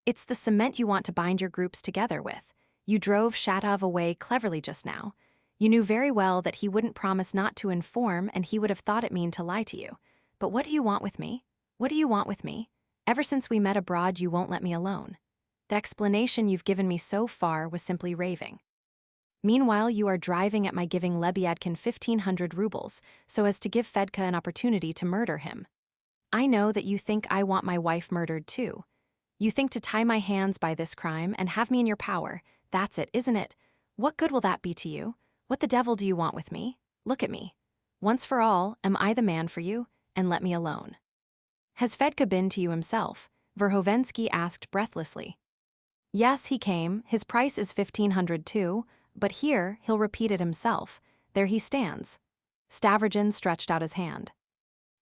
"It's the cement you want to bind your groups together with. You drove Shatov away cleverly just now. You knew very well that he wouldn't promise not to inform and he would have thought it mean to lie to you. But what do you want with me? What do you want with me? Ever since we met abroad you won't let me alone. The explanation you've given me so far was simply raving. Meanwhile, you are driving at my giving Lebyadkin 1,500 rubles, so as to give Fedka an opportunity to murder him. I know that you think I want my wife murdered too. You think to tie my hands by this crime and have me in your power. That's it, isn't it? What good will that be to you? What the devil do you want with me? Look at me. Once for all, am I the man for you? And let me alone." "Has Fedka been to you himself?" Verhovensky asked breathlessly. "Yes, he came. His price is 1,500 too, but here he'll repeat it himself. There he stands." Stavrogin stretched out his hand.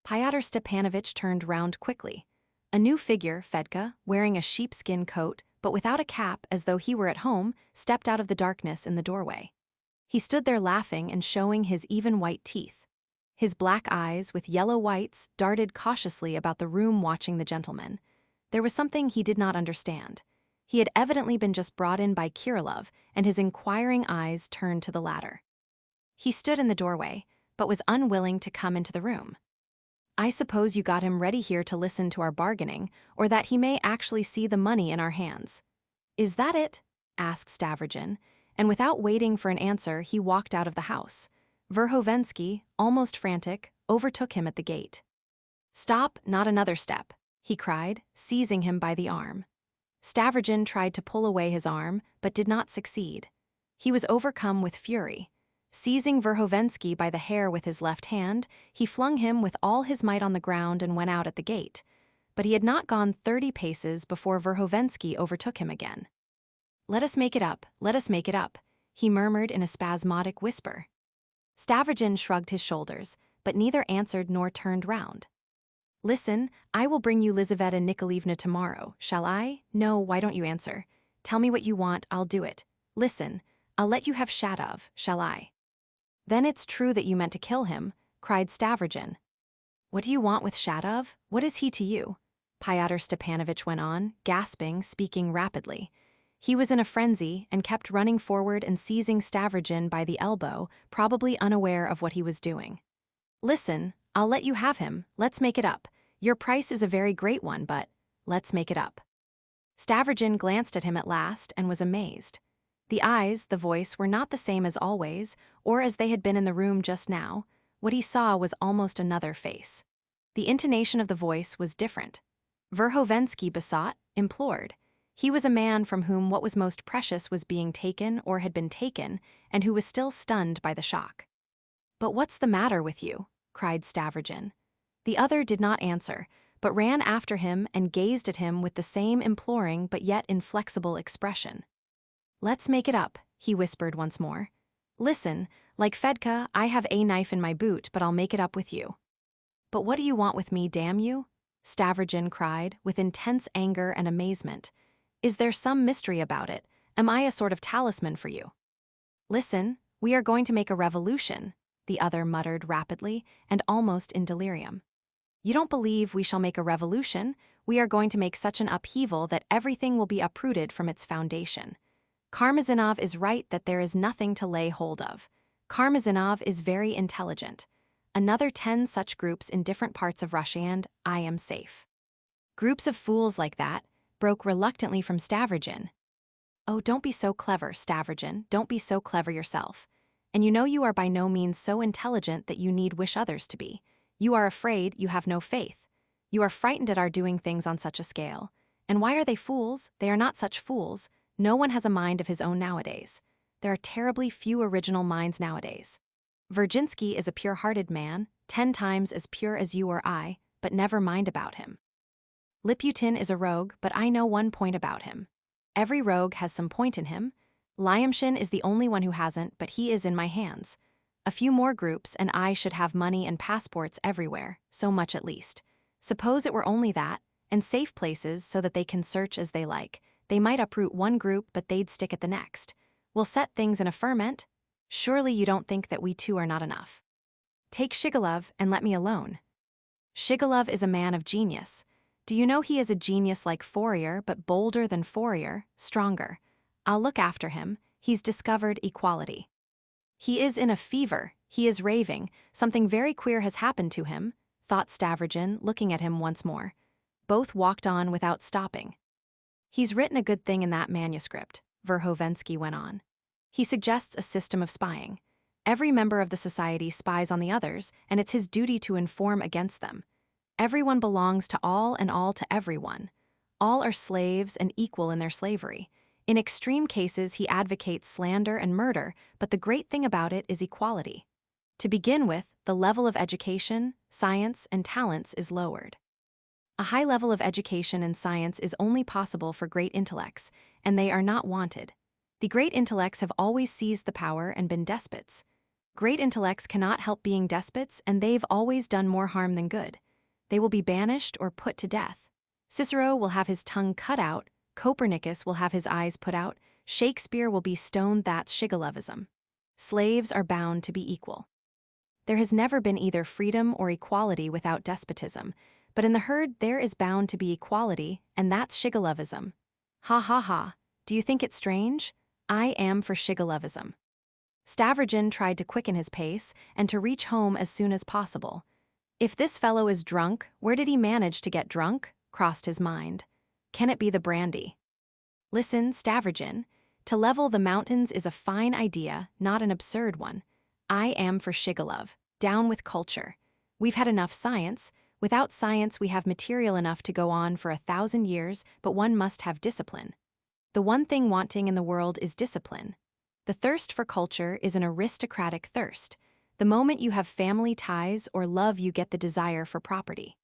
Pyotr Stepanovitch turned round quickly. A new figure, Fedka, wearing a sheepskin coat, but without a cap as though he were at home, stepped out of the darkness in the doorway. He stood there laughing and showing his even white teeth. His black eyes, with yellow whites, darted cautiously about the room watching the gentleman. There was something he did not understand. He had evidently been just brought in by Kirillov, and his inquiring eyes turned to the latter. He stood in the doorway, but was unwilling to come into the room. "I suppose you got him ready here to listen to our bargaining, or that he may actually see the money in our hands." "Is that it?" asked Stavrogin, and without waiting for an answer he walked out of the house. Verhovensky, almost frantic, overtook him at the gate. "Stop, not another step," he cried, seizing him by the arm. Stavrogin tried to pull away his arm, but did not succeed. He was overcome with fury. Seizing Verhovensky by the hair with his left hand, he flung him with all his might on the ground and went out at the gate. But he had not gone 30 paces before Verhovensky overtook him again. "Let us make it up, let us make it up," he murmured in a spasmodic whisper. Stavrogin shrugged his shoulders, but neither answered nor turned round. "Listen, I will bring you Lizaveta Nikolaevna tomorrow, shall I? No, why don't you answer? Tell me what you want, I'll do it. Listen, I'll let you have Shatov, shall I?" "Then it's true that you meant to kill him," cried Stavrogin. "What do you want with Shatov? What is he to you?" Fyodor Stepanovitch went on, gasping, speaking rapidly. He was in a frenzy and kept running forward and seizing Stavrogin by the elbow, probably unaware of what he was doing. "Listen, I'll let you have him, let's make it up. Your price is a very great one, but let's make it up." Stavrogin glanced at him at last and was amazed. The eyes, the voice were not the same as always, or as they had been in the room just now. What he saw was almost another face. The intonation of the voice was different. Verhovensky besought, implored. He was a man from whom what was most precious was being taken or had been taken, and who was still stunned by the shock. "But what's the matter with you?" cried Stavrogin. The other did not answer, but ran after him and gazed at him with the same imploring but yet inflexible expression. "Let's make it up," he whispered once more. "Listen, like Fedka, I have a knife in my boot, but I'll make it up with you." "But what do you want with me, damn you?" Stavrogin cried, with intense anger and amazement. "Is there some mystery about it? Am I a sort of talisman for you?" "Listen, we are going to make a revolution," the other muttered rapidly and almost in delirium. "You don't believe we shall make a revolution? We are going to make such an upheaval that everything will be uprooted from its foundation. Karmazinov is right that there is nothing to lay hold of. Karmazinov is very intelligent. Another 10 such groups in different parts of Russia and I am safe." Groups of fools like that broke reluctantly from Stavrogin. "Oh, don't be so clever, Stavrogin, don't be so clever yourself. And you know you are by no means so intelligent that you need wish others to be. You are afraid, you have no faith. You are frightened at our doing things on such a scale. And why are they fools? They are not such fools. No one has a mind of his own nowadays. There are terribly few original minds nowadays. Virginsky is a pure-hearted man, 10 times as pure as you or I, but never mind about him. Liputin is a rogue, but I know one point about him. Every rogue has some point in him. Lyamshin is the only one who hasn't, but he is in my hands. A few more groups, and I should have money and passports everywhere, so much at least. Suppose it were only that, and safe places so that they can search as they like. They might uproot one group, but they'd stick at the next. We'll set things in a ferment. Surely you don't think that we two are not enough. Take Shigalov and let me alone. Shigalov is a man of genius. Do you know he is a genius like Fourier, but bolder than Fourier, stronger. I'll look after him. He's discovered equality. He is in a fever. He is raving. Something very queer has happened to him, thought Stavrogin, looking at him once more. Both walked on without stopping. He's written a good thing in that manuscript, Verhovensky went on. He suggests a system of spying. Every member of the society spies on the others, and it's his duty to inform against them. Everyone belongs to all and all to everyone. All are slaves and equal in their slavery. In extreme cases, he advocates slander and murder, but the great thing about it is equality. To begin with, the level of education, science, and talents is lowered. A high level of education and science is only possible for great intellects, and they are not wanted. The great intellects have always seized the power and been despots. Great intellects cannot help being despots, and they've always done more harm than good. They will be banished or put to death. Cicero will have his tongue cut out, Copernicus will have his eyes put out, Shakespeare will be stoned. That's Shigalovism. Slaves are bound to be equal. There has never been either freedom or equality without despotism, but in the herd there is bound to be equality, and that's Shigalovism. Ha ha ha, do you think it strange? I am for Shigalovism. Stavrogin tried to quicken his pace and to reach home as soon as possible. If this fellow is drunk, where did he manage to get drunk? Crossed his mind. Can it be the brandy? Listen, Stavrogin, to level the mountains is a fine idea, not an absurd one. I am for Shigalov. Down with culture. We've had enough science. Without science, we have material enough to go on for 1,000 years, but one must have discipline. The one thing wanting in the world is discipline. The thirst for culture is an aristocratic thirst. The moment you have family ties or love, you get the desire for property.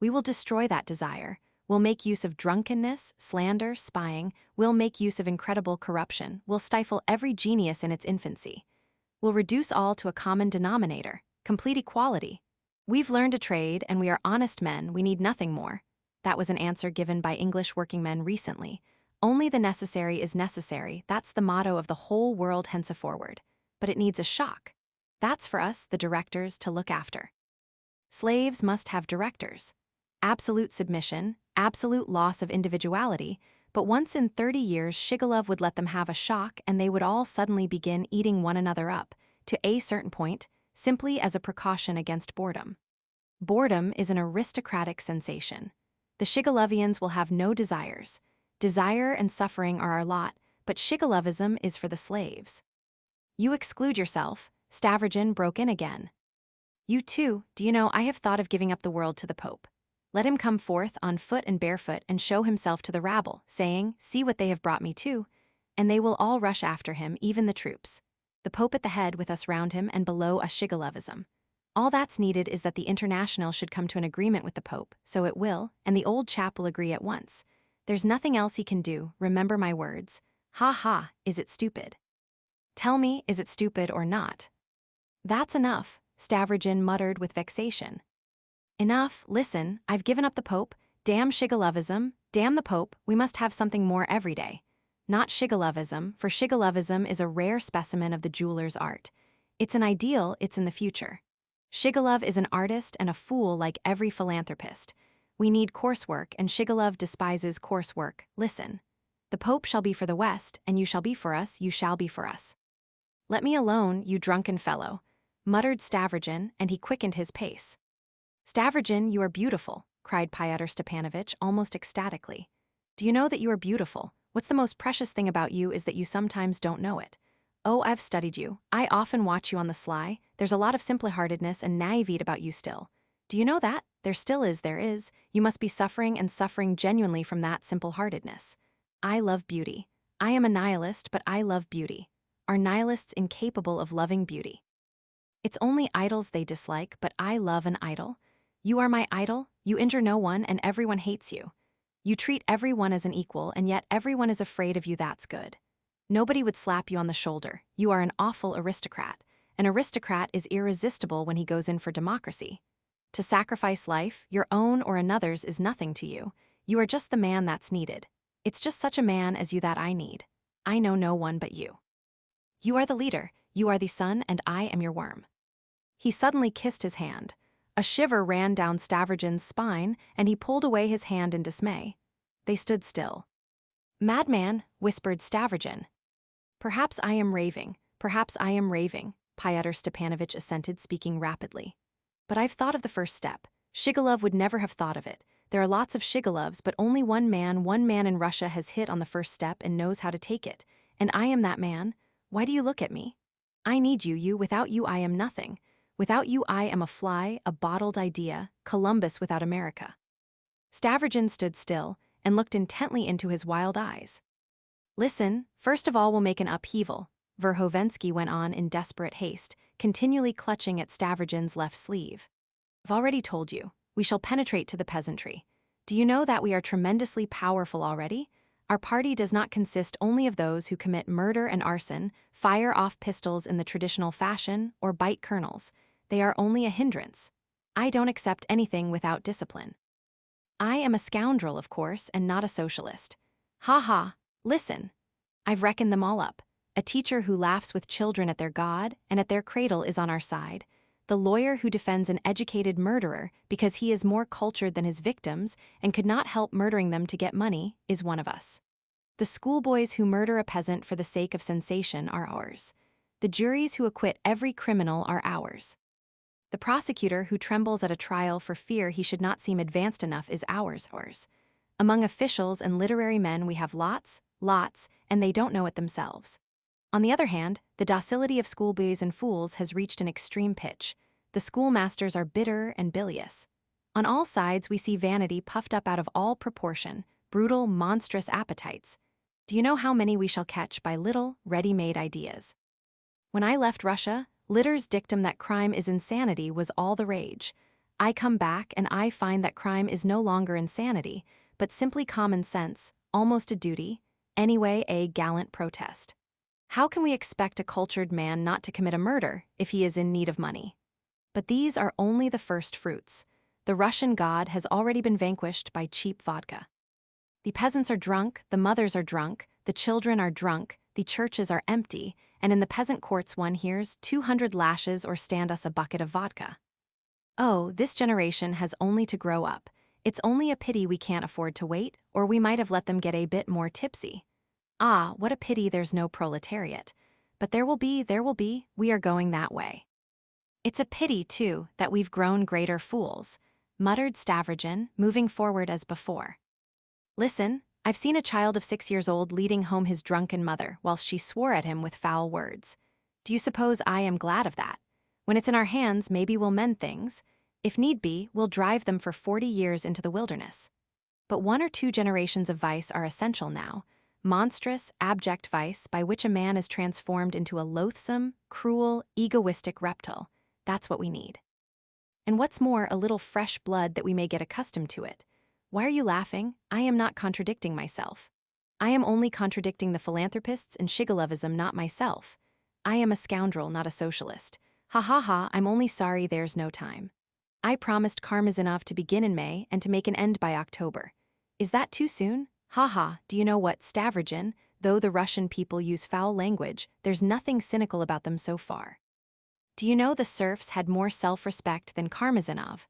We will destroy that desire. We'll make use of drunkenness, slander, spying. We'll make use of incredible corruption. We'll stifle every genius in its infancy. We'll reduce all to a common denominator, complete equality. We've learned a trade and we are honest men, we need nothing more. That was an answer given by English working men recently. Only the necessary is necessary, that's the motto of the whole world henceforward. But it needs a shock. That's for us, the directors, to look after. Slaves must have directors. Absolute submission, absolute loss of individuality, but once in 30 years Shigalov would let them have a shock and they would all suddenly begin eating one another up, to a certain point, simply as a precaution against boredom. Boredom is an aristocratic sensation. The Shigalovians will have no desires. Desire and suffering are our lot, but Shigalovism is for the slaves. You exclude yourself, Stavrogin broke in again. You too, do you know, I have thought of giving up the world to the Pope. Let him come forth on foot and barefoot and show himself to the rabble, saying, see what they have brought me to, and they will all rush after him, even the troops. The Pope at the head with us round him and below us Shigalovism. All that's needed is that the International should come to an agreement with the Pope, so it will, and the old chap will agree at once. There's nothing else he can do, remember my words. Ha ha, is it stupid? Tell me, is it stupid or not? That's enough, Stavrogin muttered with vexation. Enough, listen, I've given up the Pope, damn Shigalovism, damn the Pope, we must have something more every day. Not Shigalovism, for Shigalovism is a rare specimen of the jeweler's art. It's an ideal, it's in the future. Shigalov is an artist and a fool like every philanthropist. We need coarsework, and Shigalov despises coarsework. Listen. The Pope shall be for the West, and you shall be for us, you shall be for us. Let me alone, you drunken fellow, muttered Stavrogin, and he quickened his pace. Stavrogin, you are beautiful, cried Fyodor Stepanovitch almost ecstatically. Do you know that you are beautiful? What's the most precious thing about you is that you sometimes don't know it. Oh, I've studied you. I often watch you on the sly. There's a lot of simple-heartedness and naivete about you still. Do you know that? There still is, there is. You must be suffering and suffering genuinely from that simple-heartedness. I love beauty. I am a nihilist, but I love beauty. Are nihilists incapable of loving beauty? It's only idols they dislike, but I love an idol. You are my idol, you injure no one and everyone hates you. You treat everyone as an equal and yet everyone is afraid of you, that's good. Nobody would slap you on the shoulder. You are an awful aristocrat. An aristocrat is irresistible when he goes in for democracy. To sacrifice life, your own or another's, is nothing to you. You are just the man that's needed. It's just such a man as you that I need. I know no one but you. You are the leader, you are the sun, and I am your worm. He suddenly kissed his hand. A shiver ran down Stavrogin's spine, and he pulled away his hand in dismay. They stood still. Madman, whispered Stavrogin. Perhaps I am raving, Fyodor Stepanovitch assented, speaking rapidly. But I've thought of the first step. Shigalov would never have thought of it. There are lots of Shigalovs, but only one man in Russia has hit on the first step and knows how to take it. And I am that man. Why do you look at me? I need you, without you I am nothing. Without you I am a fly, a bottled idea, Columbus without America. Stavrogin stood still and looked intently into his wild eyes. Listen, first of all we'll make an upheaval, Verhovensky went on in desperate haste, continually clutching at Stavrogin's left sleeve. I've already told you, we shall penetrate to the peasantry. Do you know that we are tremendously powerful already? Our party does not consist only of those who commit murder and arson, fire off pistols in the traditional fashion, or bite kernels. They are only a hindrance. I don't accept anything without discipline. I am a scoundrel, of course, and not a socialist. Ha ha, listen. I've reckoned them all up. A teacher who laughs with children at their God and at their cradle is on our side. The lawyer who defends an educated murderer because he is more cultured than his victims and could not help murdering them to get money is one of us. The schoolboys who murder a peasant for the sake of sensation are ours. The juries who acquit every criminal are ours. The prosecutor who trembles at a trial for fear he should not seem advanced enough is ours. Among officials and literary men we have lots, and they don't know it themselves. On the other hand, the docility of schoolboys and fools has reached an extreme pitch. The schoolmasters are bitter and bilious. On all sides we see vanity puffed up out of all proportion, brutal, monstrous appetites. Do you know how many we shall catch by little, ready-made ideas? When I left Russia, Litter's dictum that crime is insanity was all the rage. I come back and I find that crime is no longer insanity, but simply common sense, almost a duty, anyway a gallant protest. How can we expect a cultured man not to commit a murder if he is in need of money? But these are only the first fruits. The Russian god has already been vanquished by cheap vodka. The peasants are drunk, the mothers are drunk, the children are drunk, the churches are empty, and in the peasant courts one hears 200 lashes or stand us a bucket of vodka. Oh, this generation has only to grow up. It's only a pity we can't afford to wait, or we might have let them get a bit more tipsy. Ah, what a pity there's no proletariat. But there will be, we are going that way. It's a pity, too, that we've grown greater fools, muttered Stavrogin, moving forward as before. Listen, I've seen a child of 6 years old leading home his drunken mother whilst she swore at him with foul words. Do you suppose I am glad of that? When it's in our hands, maybe we'll mend things. If need be, we'll drive them for 40 years into the wilderness. But 1 or 2 generations of vice are essential now. Monstrous, abject vice by which a man is transformed into a loathsome, cruel, egoistic reptile. That's what we need. And what's more, a little fresh blood that we may get accustomed to it. Why are you laughing? I am not contradicting myself. I am only contradicting the philanthropists and Shigallovism, not myself. I am a scoundrel, not a socialist. Ha ha ha, I'm only sorry there's no time. I promised Karmazinov to begin in May and to make an end by October. Is that too soon? Ha ha, do you know what, Stavrogin, though the Russian people use foul language, there's nothing cynical about them so far. Do you know the serfs had more self-respect than Karmazinov?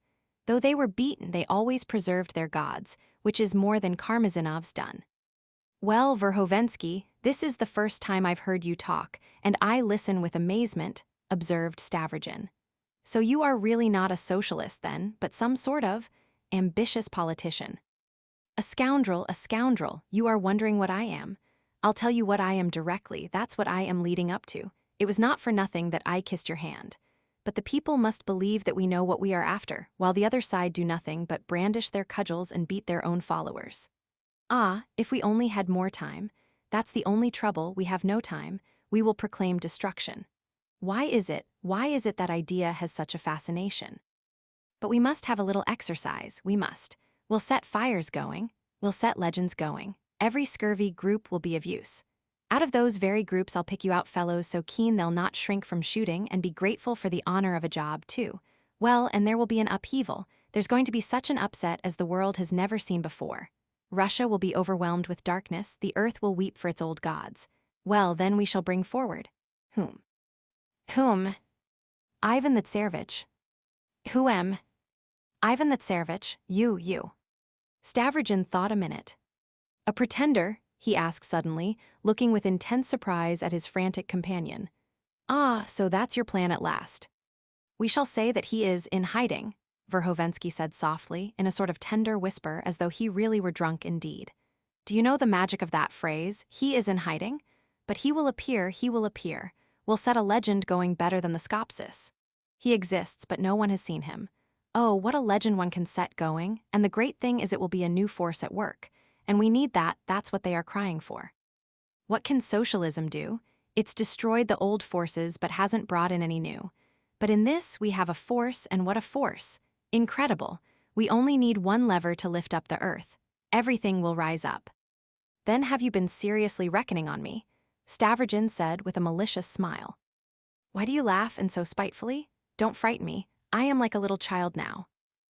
Though they were beaten, they always preserved their gods, which is more than Karmazinov's done. Well, Verhovensky, this is the first time I've heard you talk, and I listen with amazement, observed Stavrogin. So you are really not a socialist then, but some sort of ambitious politician. A scoundrel, you are wondering what I am. I'll tell you what I am directly, that's what I am leading up to. It was not for nothing that I kissed your hand. But the people must believe that we know what we are after, while the other side do nothing but brandish their cudgels and beat their own followers. Ah, if we only had more time. That's the only trouble, we have no time. We will proclaim destruction. Why is it that idea has such a fascination? But we must have a little exercise, we must. We'll set fires going, we'll set legends going. Every scurvy group will be of use. Out of those very groups I'll pick you out fellows so keen they'll not shrink from shooting and be grateful for the honor of a job, too. Well, and there will be an upheaval. There's going to be such an upset as the world has never seen before. Russia will be overwhelmed with darkness, the earth will weep for its old gods. Well, then we shall bring forward. Whom? Ivan the Tsarevich. Who am? Ivan the Tsarevich, you. Stavrogin thought a minute. A pretender? He asked suddenly, looking with intense surprise at his frantic companion. Ah, so that's your plan at last. We shall say that he is in hiding, Verhovensky said softly, in a sort of tender whisper as though he really were drunk indeed. Do you know the magic of that phrase, he is in hiding? But he will appear. We'll set a legend going better than the Skopsis. He exists, but no one has seen him. Oh, what a legend one can set going, and the great thing is it will be a new force at work. And we need that, that's what they are crying for. What can socialism do? It's destroyed the old forces but hasn't brought in any new. But in this we have a force, and what a force. Incredible. We only need one lever to lift up the earth. Everything will rise up. Then have you been seriously reckoning on me? Stavrogin said with a malicious smile. Why do you laugh and so spitefully? Don't frighten me. I am like a little child now.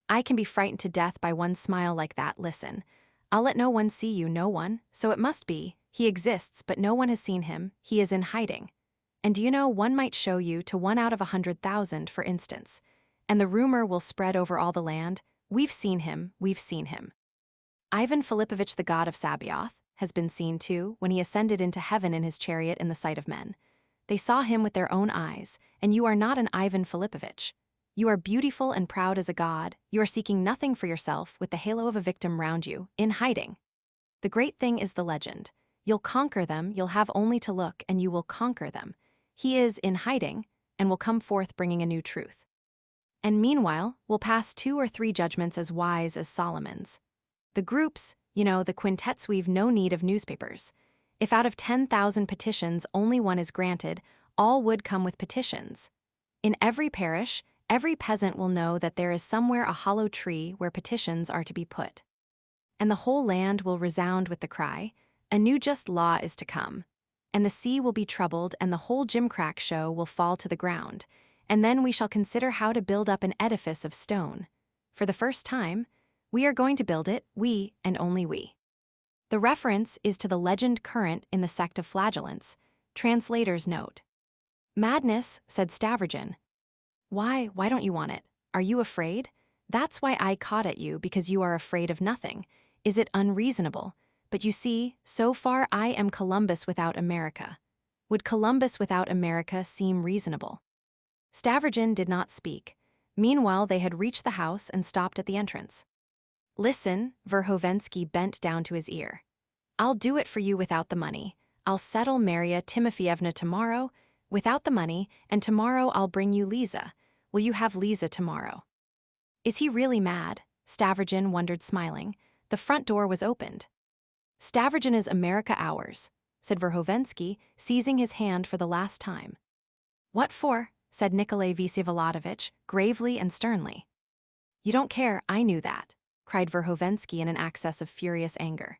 I can be frightened to death by one smile like that. Listen. I'll let no one see you, no one, so it must be. He exists, but no one has seen him. He is in hiding. And do you know, one might show you to 1 out of 100,000, for instance. And the rumor will spread over all the land. We've seen him. Ivan Filipovich, the god of Sabaoth, has been seen too, when he ascended into heaven in his chariot in the sight of men. They saw him with their own eyes, and you are not an Ivan Filipovich. You are beautiful and proud as a god. You are seeking nothing for yourself with the halo of a victim round you, in hiding. The great thing is the legend. You'll conquer them, you'll have only to look, and you will conquer them. He is in hiding, and will come forth bringing a new truth. And meanwhile, we'll pass 2 or 3 judgments as wise as Solomon's. The groups, the quintets, we've no need of newspapers. If out of 10,000 petitions only one is granted, all would come with petitions. In every parish, every peasant will know that there is somewhere a hollow tree where petitions are to be put. And the whole land will resound with the cry, a new just law is to come. And the sea will be troubled, and the whole gimcrack show will fall to the ground. And then we shall consider how to build up an edifice of stone. For the first time, we are going to build it, we and only we. The reference is to the legend current in the sect of flagellants. Translator's note. Madness, said Stavrogin. Why don't you want it? Are you afraid? That's why I caught at you, because you are afraid of nothing. Is it unreasonable? But you see, so far I am Columbus without America. Would Columbus without America seem reasonable? Stavrogin did not speak. Meanwhile, they had reached the house and stopped at the entrance. Listen, Verhovensky bent down to his ear. I'll do it for you without the money. I'll settle Marya Timofeyevna tomorrow, without the money, and tomorrow I'll bring you Lisa. Will you have Lisa tomorrow? Is he really mad? Stavrogin wondered, smiling. The front door was opened. Stavrogin is America ours, said Verhovensky, seizing his hand for the last time. What for? Said Nikolay Vsevolodovitch, gravely and sternly. You don't care, I knew that, cried Verhovensky in an access of furious anger.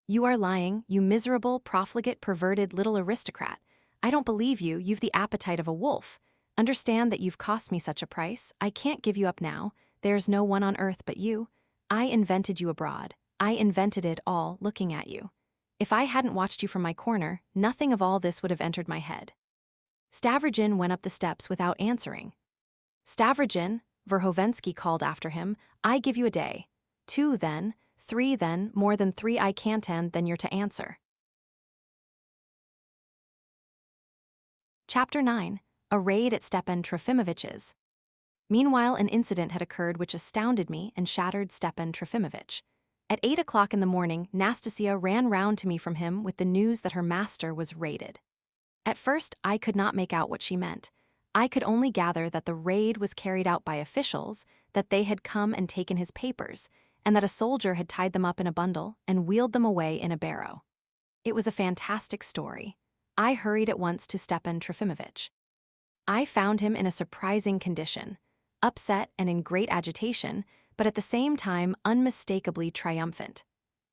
You are lying, you miserable, profligate, perverted little aristocrat. I don't believe you, you've the appetite of a wolf. Understand that you've cost me such a price, I can't give you up now, there's no one on earth but you. I invented you abroad. I invented it all, looking at you. If I hadn't watched you from my corner, nothing of all this would have entered my head. Stavrogin went up the steps without answering. Stavrogin, Verhovensky called after him, I give you a day. 2 then, 3 then, more than 3 I can't, and then you're to answer. Chapter 9. A raid at Stepan Trofimovitch's. Meanwhile, an incident had occurred which astounded me and shattered Stepan Trofimovitch. At 8 o'clock in the morning, Nastasia ran round to me from him with the news that her master was raided. At first, I could not make out what she meant. I could only gather that the raid was carried out by officials, that they had come and taken his papers, and that a soldier had tied them up in a bundle and wheeled them away in a barrow. It was a fantastic story. I hurried at once to Stepan Trofimovitch. I found him in a surprising condition, upset and in great agitation, but at the same time unmistakably triumphant.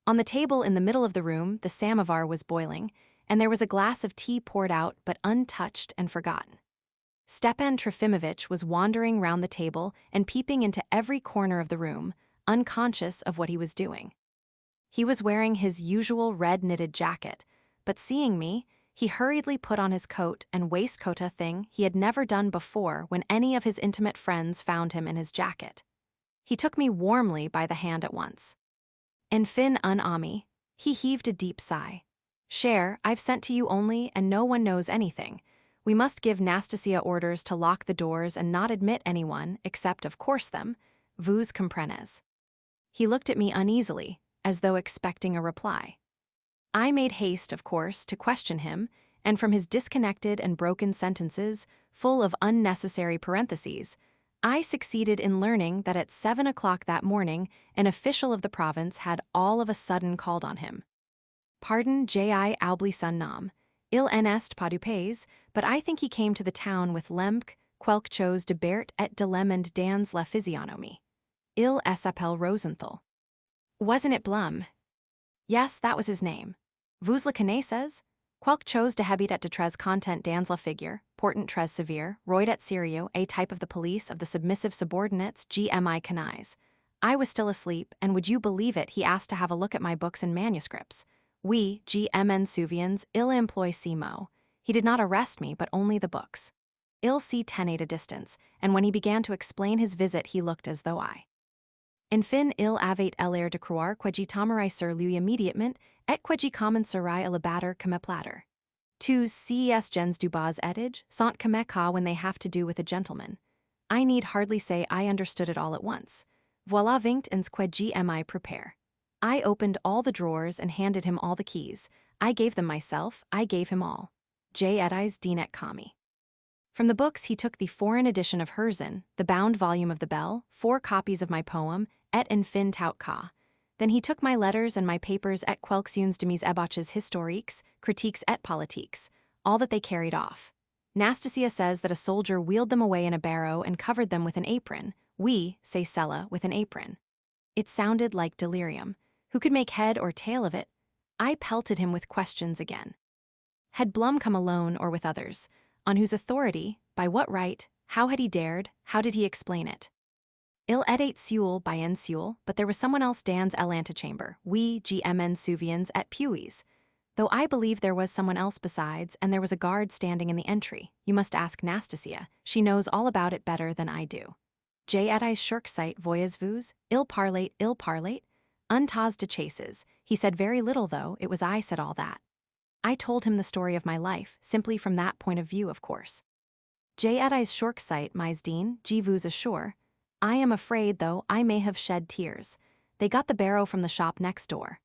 On the table in the middle of the room, the samovar was boiling, and there was a glass of tea poured out but untouched and forgotten. Stepan Trofimovitch was wandering round the table and peeping into every corner of the room, unconscious of what he was doing. He was wearing his usual red knitted jacket, but seeing me, he hurriedly put on his coat and waistcoat, a thing he had never done before when any of his intimate friends found him in his jacket. He took me warmly by the hand at once. En fin, un ami, he heaved a deep sigh. Cher, I've sent to you only, and no one knows anything. We must give Nastasia orders to lock the doors and not admit anyone, except, of course, them. Vous comprenez. He looked at me uneasily, as though expecting a reply. I made haste, of course, to question him, and from his disconnected and broken sentences, full of unnecessary parentheses, I succeeded in learning that at 7 o'clock that morning, an official of the province had all of a sudden called on him. Pardon, J.I. oublie son nom. Il n'est pas du pays, but I think he came to the town with Lemke, quelque chose de Bert et de Lem and dans la physionomie. Il s'appelle Rosenthal. Wasn't it Blum? Yes, that was his name. Vous le connaissez? Quelque chose de habit et de très content dans la figure, portant très sévère, roid et sérieux, a type of the police of the submissive subordinates, GMI canais. I was still asleep, and would you believe it, he asked to have a look at my books and manuscripts. Oui, GMN Souviens, il emploie ces mots. He did not arrest me, but only the books. Il s'y tenait a distance, and when he began to explain his visit, he looked as though I. Enfin, il avait l'air de croire que j'y tomberais sur lui immédiatement, et que j'y commencerais à le battre comme platter. Tous ces gens du bas étage sont comme ça when they have to do with a gentleman. I need hardly say I understood it all at once. Voilà vingt ans que j'mi prepare. I opened all the drawers and handed him all the keys. I gave them myself, I gave him all. J. Edis Dinet Kami. From the books he took the foreign edition of Herzen, the bound volume of the Bell, 4 copies of my poem, Et en fin tout cas. Then he took my letters and my papers et quelques-unes de mes ébauches historiques, critiques et politiques, all that they carried off. Nastasia says that a soldier wheeled them away in a barrow and covered them with an apron. We say Sella with an apron. It sounded like delirium. Who could make head or tail of it? I pelted him with questions again. Had Blum come alone or with others? On whose authority? By what right? How had he dared? How did he explain it? Il était seul by en seul, but there was someone else dans l'antechamber, we gmn souviens et puis. Though I believe there was someone else besides, and there was a guard standing in the entry. You must ask Nastasia. She knows all about it better than I do. J'ai été shirksite voyez-vous, il parlait, untas de chases. He said very little though, it was I said all that. I told him the story of my life, simply from that point of view, of course. J'ai été shirksite mais dean, je vous assure. I am afraid, though, I may have shed tears. They got the barrow from the shop next door.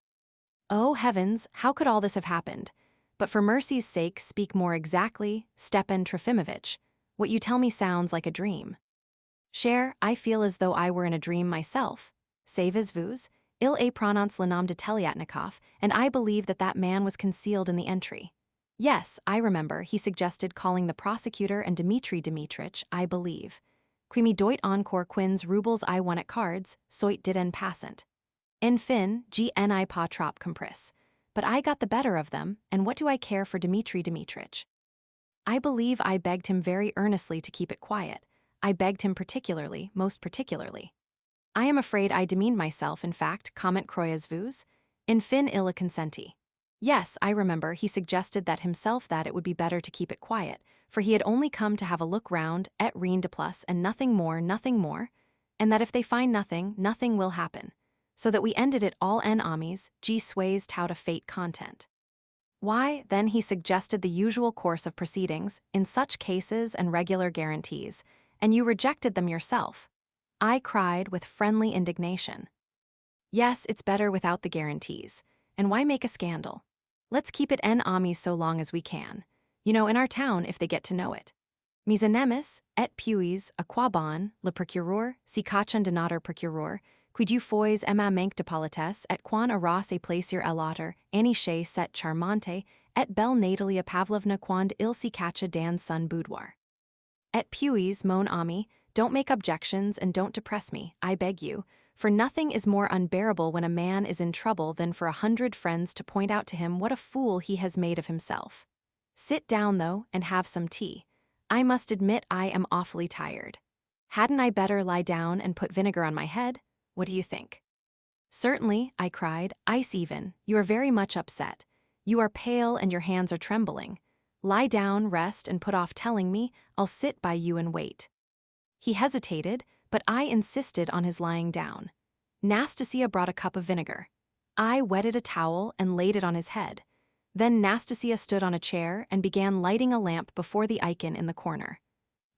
Oh heavens, how could all this have happened? But for mercy's sake speak more exactly, Stepan Trofimovitch. What you tell me sounds like a dream. Cher, I feel as though I were in a dream myself. Savez-vous? Il est prononce le nom de Telyatnikov, and I believe that that man was concealed in the entry. Yes, I remember, he suggested calling the prosecutor and Dmitri Dmitrich, I believe. Qui me doit encore quins roubles I won at cards, soit did en passant. En fin, gni pas trop compris. But I got the better of them, and what do I care for Dmitri Dmitrich? I believe I begged him very earnestly to keep it quiet. I begged him particularly, most particularly. I am afraid I demeaned myself, in fact, comment croyez-vous? En fin il a consenti. Yes, I remember, he suggested that himself that it would be better to keep it quiet, for he had only come to have a look round, et rien de plus, and nothing more, and that if they find nothing, nothing will happen. So that we ended it all en amis, G sways tout a fate content. Why, then he suggested the usual course of proceedings, in such cases and regular guarantees, and you rejected them yourself. I cried with friendly indignation. Yes, it's better without the guarantees. And why make a scandal? Let's keep it en amis so long as we can. You know, in our town, if they get to know it. Mes ennemis, et puis, à quoi bon, le procureur, si cachan de notre procureur, qui du fois emma manque de politesse, et quan arras et plaisir à l'autre, aniché set charmante, et belle Natalia Pavlovna quand il si cacha dans son boudoir. Et puis, mon ami, don't make objections and don't depress me, I beg you, for nothing is more unbearable when a man is in trouble than for 100 friends to point out to him what a fool he has made of himself. Sit down, though, and have some tea. I must admit I am awfully tired. Hadn't I better lie down and put vinegar on my head? What do you think? Certainly, I cried, ice even, you are very much upset. You are pale and your hands are trembling. Lie down, rest, and put off telling me. I'll sit by you and wait. He hesitated, but I insisted on his lying down. Nastasia brought a cup of vinegar. I wetted a towel and laid it on his head. Then Nastasia stood on a chair and began lighting a lamp before the icon in the corner.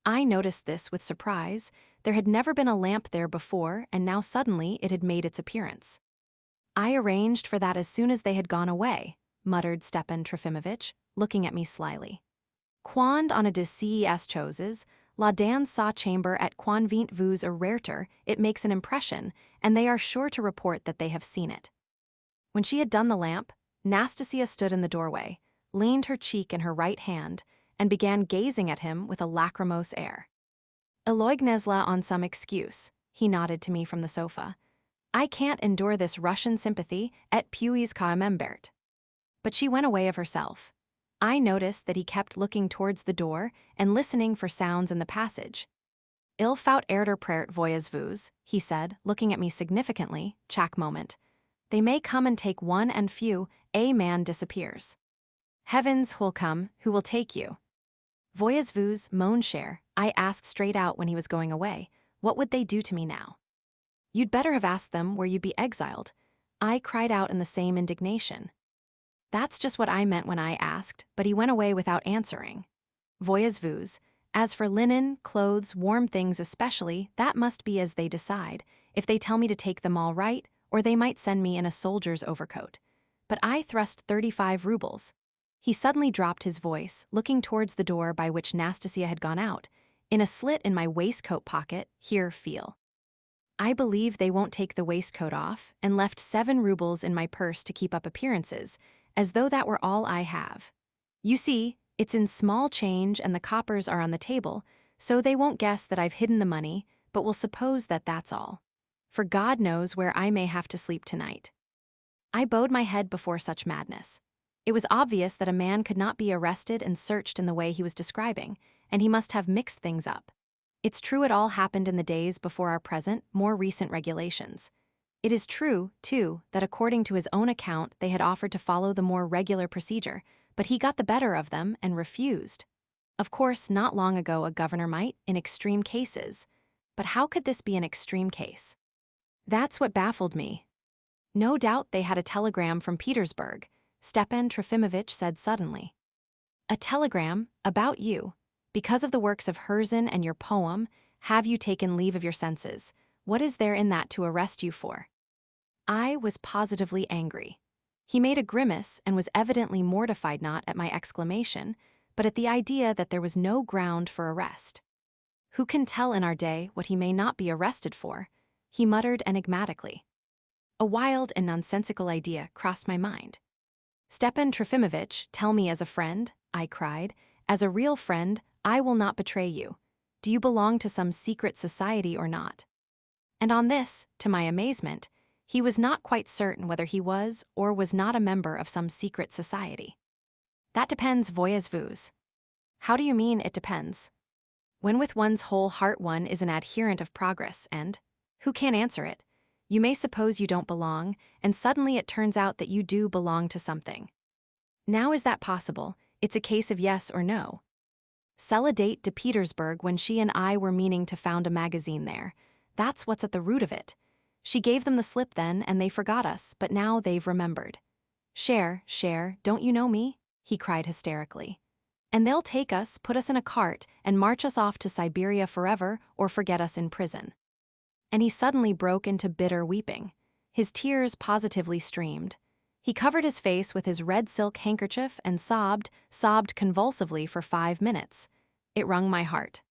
I noticed this with surprise. There had never been a lamp there before, and now suddenly it had made its appearance. I arranged for that as soon as they had gone away, muttered Stepan Trofimovitch, looking at me slyly. Quand on a de ces choses, la dans sa chamber et quand vient vous erreur, it makes an impression, and they are sure to report that they have seen it. When she had done the lamp, Nastasia stood in the doorway, leaned her cheek in her right hand, and began gazing at him with a lachrymose air. Eloignesla on some excuse, he nodded to me from the sofa. I can't endure this Russian sympathy, et puis qu'à But she went away of herself. I noticed that he kept looking towards the door and listening for sounds in the passage. Il faut erder prert voyez-vous, he said, looking at me significantly, chaque moment. They may come and take one and few, a man disappears. Heavens, who'll come, who will take you? Voyez-vous, mon cher, I asked straight out when he was going away, what would they do to me now? You'd better have asked them where you'd be exiled. I cried out in the same indignation. That's just what I meant when I asked, but he went away without answering. Voyez-vous, as for linen, clothes, warm things especially, that must be as they decide, if they tell me to take them all right, or they might send me in a soldier's overcoat. But I thrust 35 roubles. He suddenly dropped his voice, looking towards the door by which Nastasia had gone out. In a slit in my waistcoat pocket, here, feel. I believe they won't take the waistcoat off, and left 7 rubles in my purse to keep up appearances, as though that were all I have. You see, it's in small change and the coppers are on the table, so they won't guess that I've hidden the money, but will suppose that that's all. For God knows where I may have to sleep tonight. I bowed my head before such madness. It was obvious that a man could not be arrested and searched in the way he was describing, and he must have mixed things up. It's true it all happened in the days before our present, more recent regulations. It is true, too, that according to his own account they had offered to follow the more regular procedure, but he got the better of them and refused. Of course, not long ago a governor might, in extreme cases. But how could this be an extreme case? That's what baffled me. No doubt they had a telegram from Petersburg, Stepan Trofimovitch said suddenly. A telegram about you. Because of the works of Herzen and your poem, have you taken leave of your senses? What is there in that to arrest you for? I was positively angry. He made a grimace and was evidently mortified not at my exclamation, but at the idea that there was no ground for arrest. Who can tell in our day what he may not be arrested for? He muttered enigmatically. A wild and nonsensical idea crossed my mind. Stepan Trofimovitch, tell me as a friend, I cried. As a real friend, I will not betray you. Do you belong to some secret society or not? And on this, to my amazement, he was not quite certain whether he was or was not a member of some secret society. That depends, voyez-vous. How do you mean it depends? When with one's whole heart one is an adherent of progress and, who can answer it? You may suppose you don't belong, and suddenly it turns out that you do belong to something. Now is that possible? It's a case of yes or no. Sell a date to Petersburg when she and I were meaning to found a magazine there. That's what's at the root of it. She gave them the slip then, and they forgot us, but now they've remembered. Cher, don't you know me? He cried hysterically. And they'll take us, put us in a cart, and march us off to Siberia forever or forget us in prison. And he suddenly broke into bitter weeping. His tears positively streamed. He covered his face with his red silk handkerchief and sobbed convulsively for 5 minutes. It wrung my heart.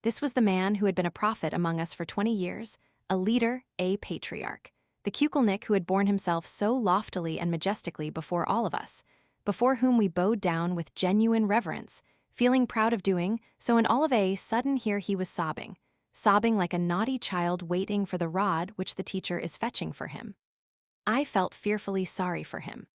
This was the man who had been a prophet among us for 20 years, a leader, a patriarch, the kukelnik who had borne himself so loftily and majestically before all of us, before whom we bowed down with genuine reverence, feeling proud of doing so, and all of a sudden here he was sobbing like a naughty child waiting for the rod which the teacher is fetching for him. I felt fearfully sorry for him.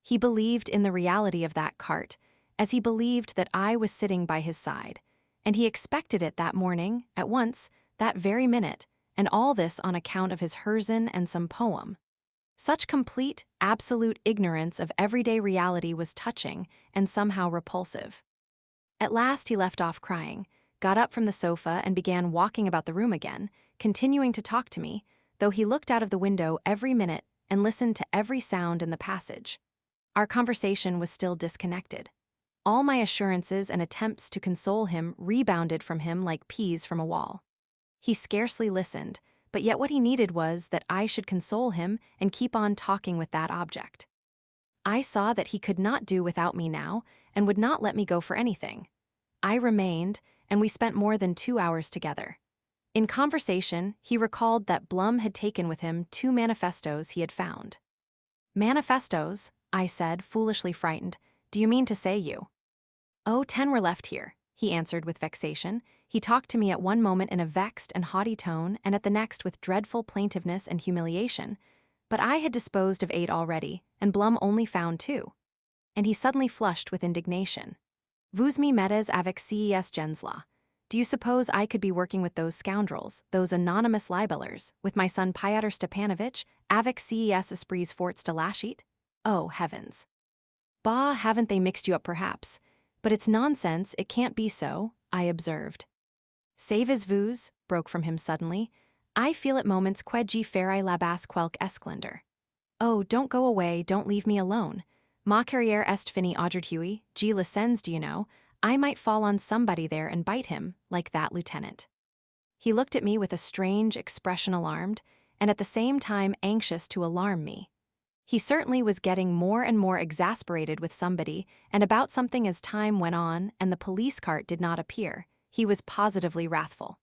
He believed in the reality of that cart, as he believed that I was sitting by his side, and he expected it that morning, at once, that very minute, and all this on account of his Herzen and some poem. Such complete, absolute ignorance of everyday reality was touching and somehow repulsive. At last he left off crying, got up from the sofa and began walking about the room again, continuing to talk to me, though he looked out of the window every minute and listened to every sound in the passage. Our conversation was still disconnected. All my assurances and attempts to console him rebounded from him like peas from a wall. He scarcely listened, but yet what he needed was that I should console him and keep on talking with that object. I saw that he could not do without me now and would not let me go for anything. I remained, and we spent more than 2 hours together. In conversation, he recalled that Blum had taken with him 2 manifestos he had found. Manifestos? I said, foolishly frightened. Do you mean to say you? Oh, 10 were left here, he answered with vexation. He talked to me at one moment in a vexed and haughty tone, and at the next with dreadful plaintiveness and humiliation. But I had disposed of 8 already, and Blum only found 2. And he suddenly flushed with indignation. Vous me mettez avec ces gens-là. Do you suppose I could be working with those scoundrels, those anonymous libelers, with my son Fyodor Stepanovitch, avec ces esprits forts de lâcheté? Oh, heavens. Bah, haven't they mixed you up perhaps? But it's nonsense, it can't be so, I observed. Savez-vous, broke from him suddenly. I feel at moments que je ferai la basse quelque esclandre. Oh, don't go away, don't leave me alone. Ma carrière est finie aujourd'hui, je le sens, do you know? I might fall on somebody there and bite him, like that lieutenant. He looked at me with a strange expression, alarmed, and at the same time anxious to alarm me. He certainly was getting more and more exasperated with somebody and about something as time went on and the police cart did not appear. He was positively wrathful.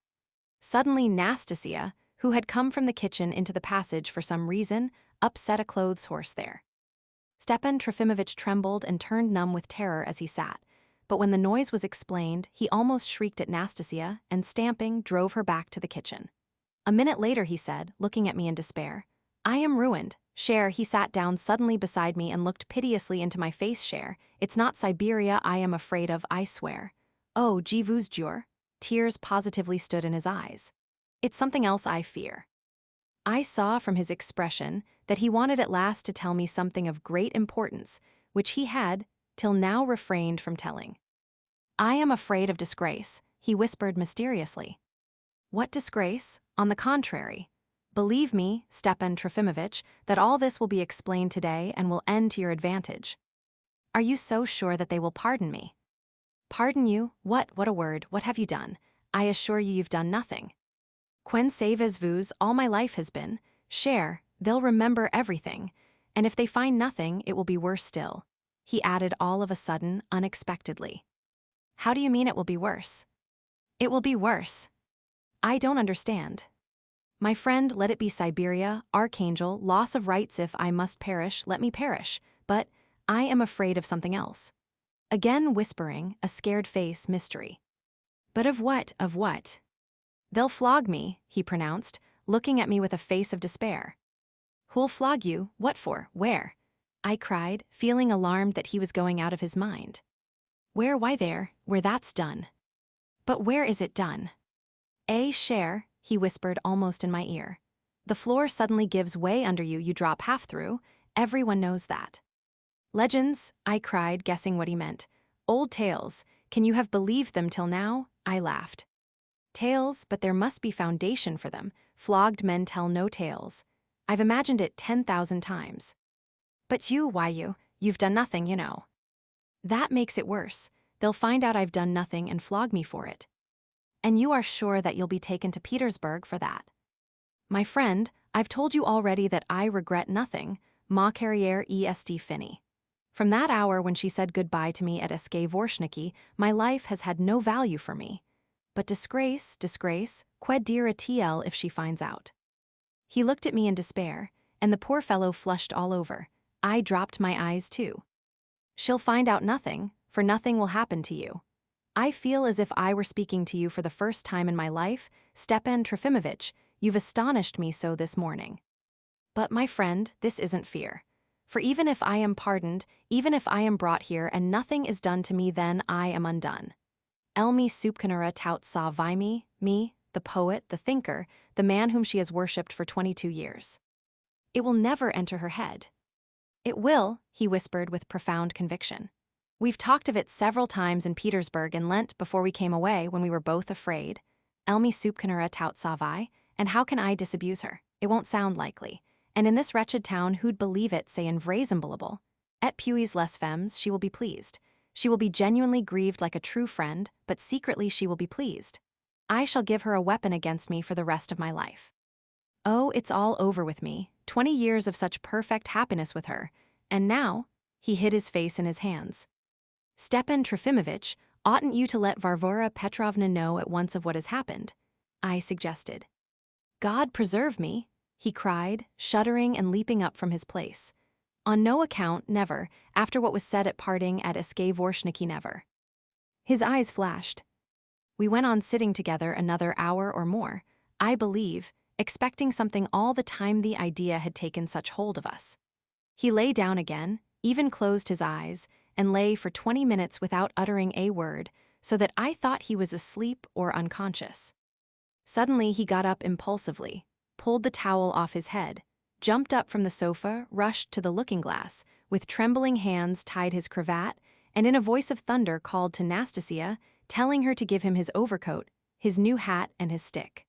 Suddenly, Nastasia, who had come from the kitchen into the passage for some reason, upset a clothes horse there. Stepan Trofimovitch trembled and turned numb with terror as he sat, but when the noise was explained, he almost shrieked at Nastasia and, stamping, drove her back to the kitchen. A minute later, he said, looking at me in despair, "I am ruined. Cher," he sat down suddenly beside me and looked piteously into my face. "Cher, it's not Siberia I am afraid of, I swear. Oh, je vous jure." Tears positively stood in his eyes. "It's something else I fear." I saw from his expression that he wanted at last to tell me something of great importance, which he had, till now, refrained from telling. "I am afraid of disgrace," he whispered mysteriously. "What disgrace? On the contrary. Believe me, Stepan Trofimovitch, that all this will be explained today and will end to your advantage." "Are you so sure that they will pardon me?" "Pardon you? What a word, what have you done? I assure you you've done nothing. Quen savez-vous, all my life has been, Cher, they'll remember everything, and if they find nothing, it will be worse still," he added all of a sudden, unexpectedly. "How do you mean it will be worse?" "It will be worse. I don't understand." "My friend, let it be Siberia, archangel, loss of rights. If I must perish, let me perish, but I am afraid of something else." Again whispering, a scared face, mystery. "But of what, of what?" "They'll flog me," he pronounced, looking at me with a face of despair. "Who'll flog you? What for? Where?" I cried, feeling alarmed that he was going out of his mind. "Where? Why there, where that's done." "But where is it done?" Cher," he whispered almost in my ear. "The floor suddenly gives way under you, you drop half through. Everyone knows that." "Legends," I cried, guessing what he meant. "Old tales. Can you have believed them till now?" I laughed. "Tales, but there must be foundation for them. Flogged men tell no tales. I've imagined it 10,000 times." "But you've done nothing, you know." "That makes it worse. They'll find out I've done nothing and flog me for it." "And you are sure that you'll be taken to Petersburg for that?" "My friend, I've told you already that I regret nothing. Ma carrière est finie. From that hour when she said goodbye to me at Vorshniki, my life has had no value for me. But disgrace, que dira-t-elle if she finds out?" He looked at me in despair, and the poor fellow flushed all over. I dropped my eyes too. "She'll find out nothing, for nothing will happen to you. I feel as if I were speaking to you for the first time in my life. Stepan Trofimovitch, you've astonished me so this morning. But, my friend, this isn't fear. For even if I am pardoned, even if I am brought here and nothing is done to me, then I am undone. Elmi Supkanura tout sa vie me, the poet, the thinker, the man whom she has worshipped for 22 years. It will never enter her head." "It will," he whispered with profound conviction. "We've talked of it several times in Petersburg in Lent before we came away when we were both afraid. Elmi Supkanura tout sa vie, and how can I disabuse her? It won't sound likely. And in this wretched town, who'd believe it, say invraisemblable? Et puis les femmes, she will be pleased. She will be genuinely grieved like a true friend, but secretly she will be pleased. I shall give her a weapon against me for the rest of my life. Oh, it's all over with me. 20 years of such perfect happiness with her. And now," he hid his face in his hands. "Stepan Trofimovitch, oughtn't you to let Varvara Petrovna know at once of what has happened?" I suggested. "God preserve me," he cried, shuddering and leaping up from his place. "On no account, never, after what was said at parting at Vorshniki, never." His eyes flashed. We went on sitting together another hour or more, I believe, expecting something all the time the idea had taken such hold of us. He lay down again, even closed his eyes, and lay for 20 minutes without uttering a word, so that I thought he was asleep or unconscious. Suddenly he got up impulsively, pulled the towel off his head, jumped up from the sofa, rushed to the looking-glass, with trembling hands tied his cravat, and in a voice of thunder called to Nastasia, telling her to give him his overcoat, his new hat, and his stick.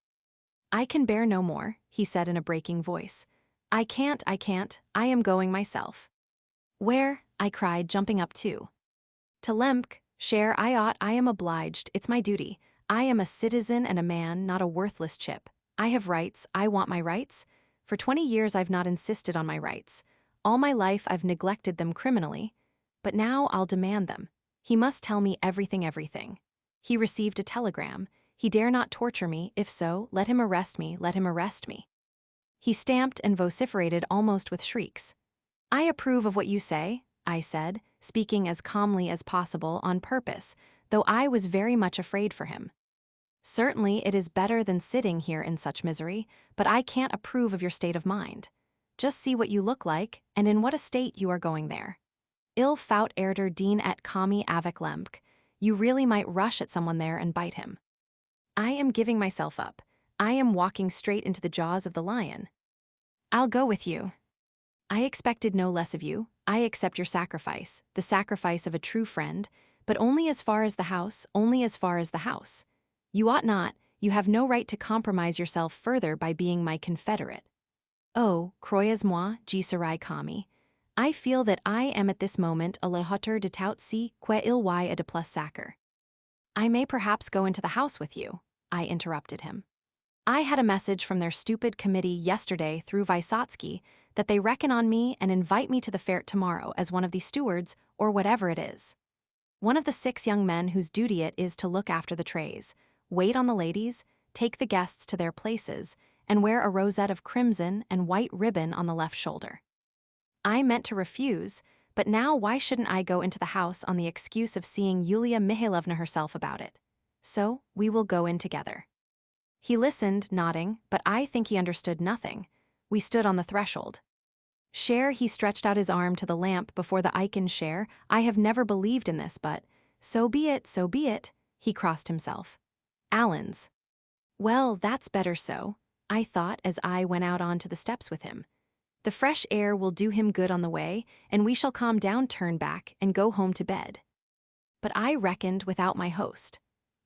"I can bear no more," he said in a breaking voice. I can't, I am going myself." "Where?" I cried, jumping up too. "To Lemk, Cher, I am obliged, it's my duty. I am a citizen and a man, not a worthless chip. I have rights, I want my rights. For 20 years I've not insisted on my rights. All my life I've neglected them criminally, but now I'll demand them. He must tell me everything. He received a telegram. He dare not torture me. If so, let him arrest me, let him arrest me. He stamped and vociferated almost with shrieks. I approve of what you say, I said, speaking as calmly as possible on purpose, though I was very much afraid for him. Certainly it is better than sitting here in such misery, but I can't approve of your state of mind. Just see what you look like, and in what a state you are going there. Il faut erder din et commis avec l'emque. You really might rush at someone there and bite him. I am giving myself up. I am walking straight into the jaws of the lion. I'll go with you. I expected no less of you. I accept your sacrifice, the sacrifice of a true friend, but only as far as the house, only as far as the house. You ought not, you have no right to compromise yourself further by being my confederate. Oh, croyez-moi, je serai commis. I feel that I am at this moment à la hauteur de tout ce que il y a de plus sacré. I may perhaps go into the house with you, I interrupted him. I had a message from their stupid committee yesterday through Vysotsky that they reckon on me and invite me to the fair tomorrow as one of the stewards or whatever it is. One of the 6 young men whose duty it is to look after the trays, wait on the ladies, take the guests to their places, and wear a rosette of crimson and white ribbon on the left shoulder. I meant to refuse, but now why shouldn't I go into the house on the excuse of seeing Yulia Mihailovna herself about it? So, we will go in together. He listened, nodding, but I think he understood nothing. We stood on the threshold. Cher, he stretched out his arm to the lamp before the Eichen Cher. I have never believed in this, but so be it, so be it. He crossed himself. Allen's. Well, that's better so, I thought as I went out onto the steps with him. The fresh air will do him good on the way, and we shall calm down, turn back, and go home to bed. But I reckoned without my host.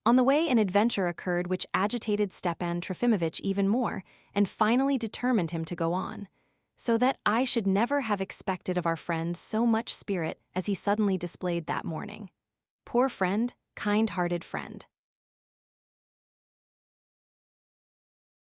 On the way an adventure occurred which agitated Stepan Trofimovitch even more, and finally determined him to go on, so that I should never have expected of our friend so much spirit as he suddenly displayed that morning. Poor friend, kind-hearted friend.